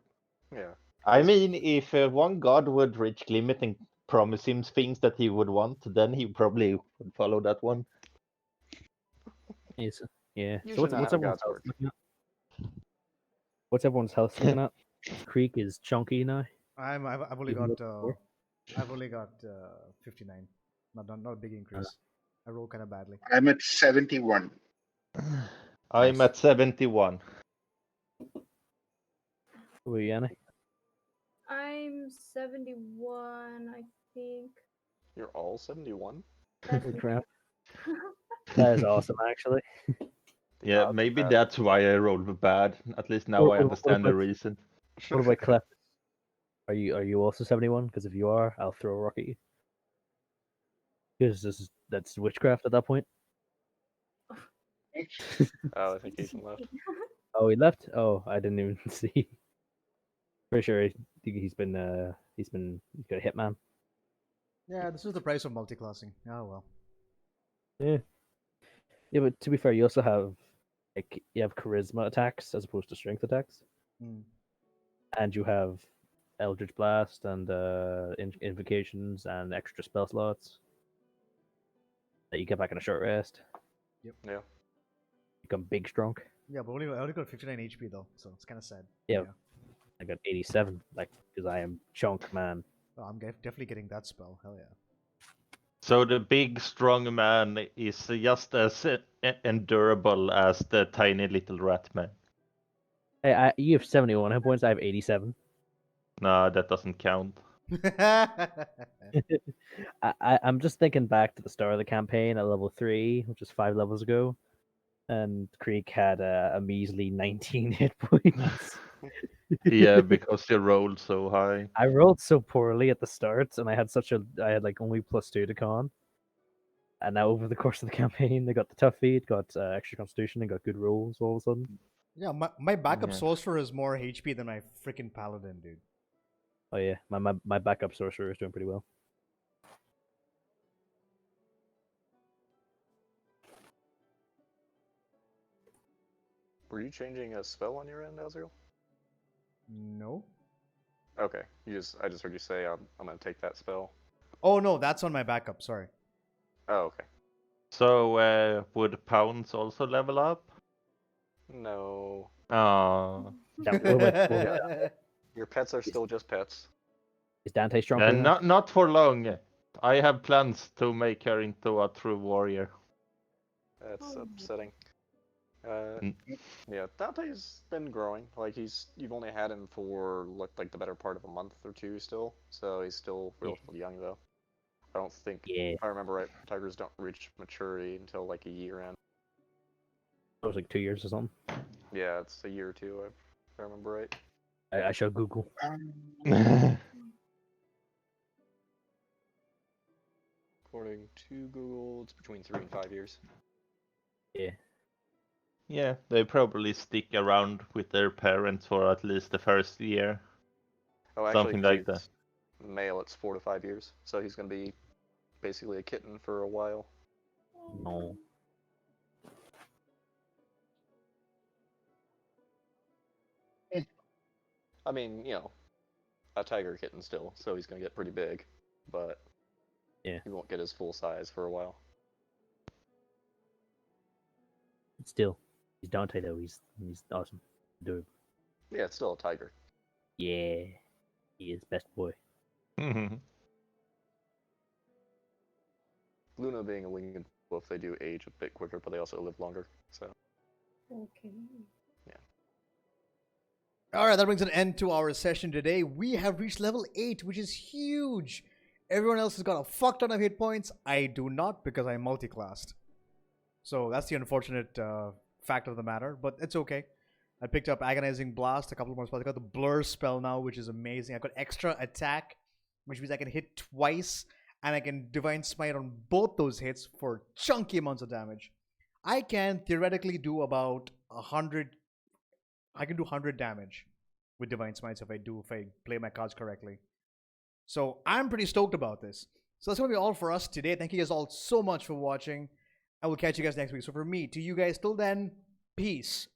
Speaker 9: yeah.
Speaker 7: I mean, if one god would reach Glimmet and promise him things that he would want, then he probably would follow that one.
Speaker 5: Yes. Yeah.
Speaker 9: Usually
Speaker 5: So
Speaker 9: not
Speaker 5: what's
Speaker 9: how
Speaker 5: everyone's
Speaker 9: gods
Speaker 5: health
Speaker 9: work.
Speaker 5: looking at? What's everyone's health looking at? Creek is chunky now.
Speaker 1: I've only
Speaker 5: Even
Speaker 1: got
Speaker 5: before?
Speaker 1: 59. Not a big increase. I roll kind of badly.
Speaker 4: I'm at 71.
Speaker 7: I'm
Speaker 5: Nice.
Speaker 7: at 71.
Speaker 5: Who are you, Annie?
Speaker 6: I'm 71, I think.
Speaker 9: You're all 71?
Speaker 6: That's
Speaker 5: Holy
Speaker 6: me.
Speaker 5: crap. That is awesome, actually.
Speaker 7: Yeah,
Speaker 9: Not
Speaker 7: maybe
Speaker 9: bad.
Speaker 7: that's why I rolled bad. At least now
Speaker 5: What-
Speaker 7: I
Speaker 5: what-
Speaker 7: understand the
Speaker 5: what-
Speaker 7: reason.
Speaker 5: What about Clef? Are you also 71? Because if you are, I'll throw a rock at you. Because that's witchcraft at that point.
Speaker 9: Oh, I think Ethan left.
Speaker 5: Oh, he left. Oh, I didn't even see. Pretty sure he's got a hitman.
Speaker 1: Yeah, this is the price of multiclassing. Oh well.
Speaker 5: Yeah. Yeah, but to be fair, you also have you have charisma attacks as opposed to strength attacks,
Speaker 1: Mm.
Speaker 5: and you have Eldritch Blast and invocations and extra spell slots that you get back in a short rest.
Speaker 9: Yeah.
Speaker 5: Become big strong.
Speaker 1: Yeah, but I only got 59 HP though, so it's kind of sad.
Speaker 5: Yeah. I got 87, because I am chunk man.
Speaker 1: Oh, I'm definitely getting that spell. Hell yeah.
Speaker 7: So the big strong man is just as endurable as the tiny little rat man.
Speaker 5: Hey, you have 71 hit points. I have 87.
Speaker 7: No, that doesn't count.
Speaker 5: I'm just thinking back to the start of the campaign at level 3, which is 5 levels ago, and Creek had a measly 19 hit points.
Speaker 7: Yeah, because you rolled so high.
Speaker 5: I rolled so poorly at the start, and I had like only +2 to con. And now over the course of the campaign, they got the tough feat, got extra constitution, and got good rolls all of a sudden.
Speaker 1: Yeah, my backup
Speaker 7: Yeah.
Speaker 1: sorcerer is more HP than my freaking paladin, dude.
Speaker 5: Oh yeah, my backup sorcerer is doing pretty well.
Speaker 9: Were you changing a spell on your end, Azrael?
Speaker 1: No.
Speaker 9: Okay. I just heard you say I'm gonna take that spell.
Speaker 1: Oh no, that's on my backup. Sorry.
Speaker 9: Oh, okay.
Speaker 7: So, would pounds also level up?
Speaker 9: No.
Speaker 7: Oh.
Speaker 9: Your pets are still just pets.
Speaker 5: Is Dante strong? For you?
Speaker 7: Not for long. I have plans to make her into a true warrior.
Speaker 9: That's
Speaker 6: Oh.
Speaker 9: upsetting.
Speaker 7: Mm.
Speaker 9: Yeah, Dante's been growing. Like you've only had him for like the better part of a month or two still, so he's still relatively young though. I don't think,
Speaker 5: Yeah,
Speaker 9: if I remember right, tigers don't reach maturity until like a year in.
Speaker 5: it was like 2 years or something.
Speaker 9: Yeah, it's a year or two, if I remember right.
Speaker 5: I shall Google.
Speaker 9: According to Google, it's between 3 and 5 years.
Speaker 5: Yeah,
Speaker 7: Yeah, they probably stick around with their parents for at least the first year.
Speaker 9: Oh, actually,
Speaker 7: Something
Speaker 9: 'cause
Speaker 7: like that.
Speaker 9: he's male, it's 4 to 5 years, so he's gonna be basically a kitten for a while.
Speaker 5: no.
Speaker 9: I mean, a tiger kitten still, so he's gonna get pretty big, but
Speaker 5: Yeah.
Speaker 9: he won't get his full size for a while.
Speaker 5: Still, he's Dante though. He's awesome. Dude.
Speaker 9: Yeah, it's still a tiger.
Speaker 5: Yeah, he is best boy.
Speaker 9: Luna being a winged wolf, they do age a bit quicker, but they also live longer. So
Speaker 6: Okay.
Speaker 1: All right, that brings an end to our session today. We have reached level 8, which is huge. Everyone else has got a fuck ton of hit points. I do not because I'm multi-classed. So that's the unfortunate fact of the matter, but it's okay. I picked up Agonizing Blast, a couple more spells. I got the Blur spell now, which is amazing. I got extra attack, which means I can hit twice, and I can Divine Smite on both those hits for chunky amounts of damage. I can theoretically do about 100. I can do 100 damage with Divine Smites if I play my cards correctly. So I'm pretty stoked about this. So that's going to be all for us today. Thank you guys all so much for watching. I will catch you guys next week. So for me, to you guys, till then, peace.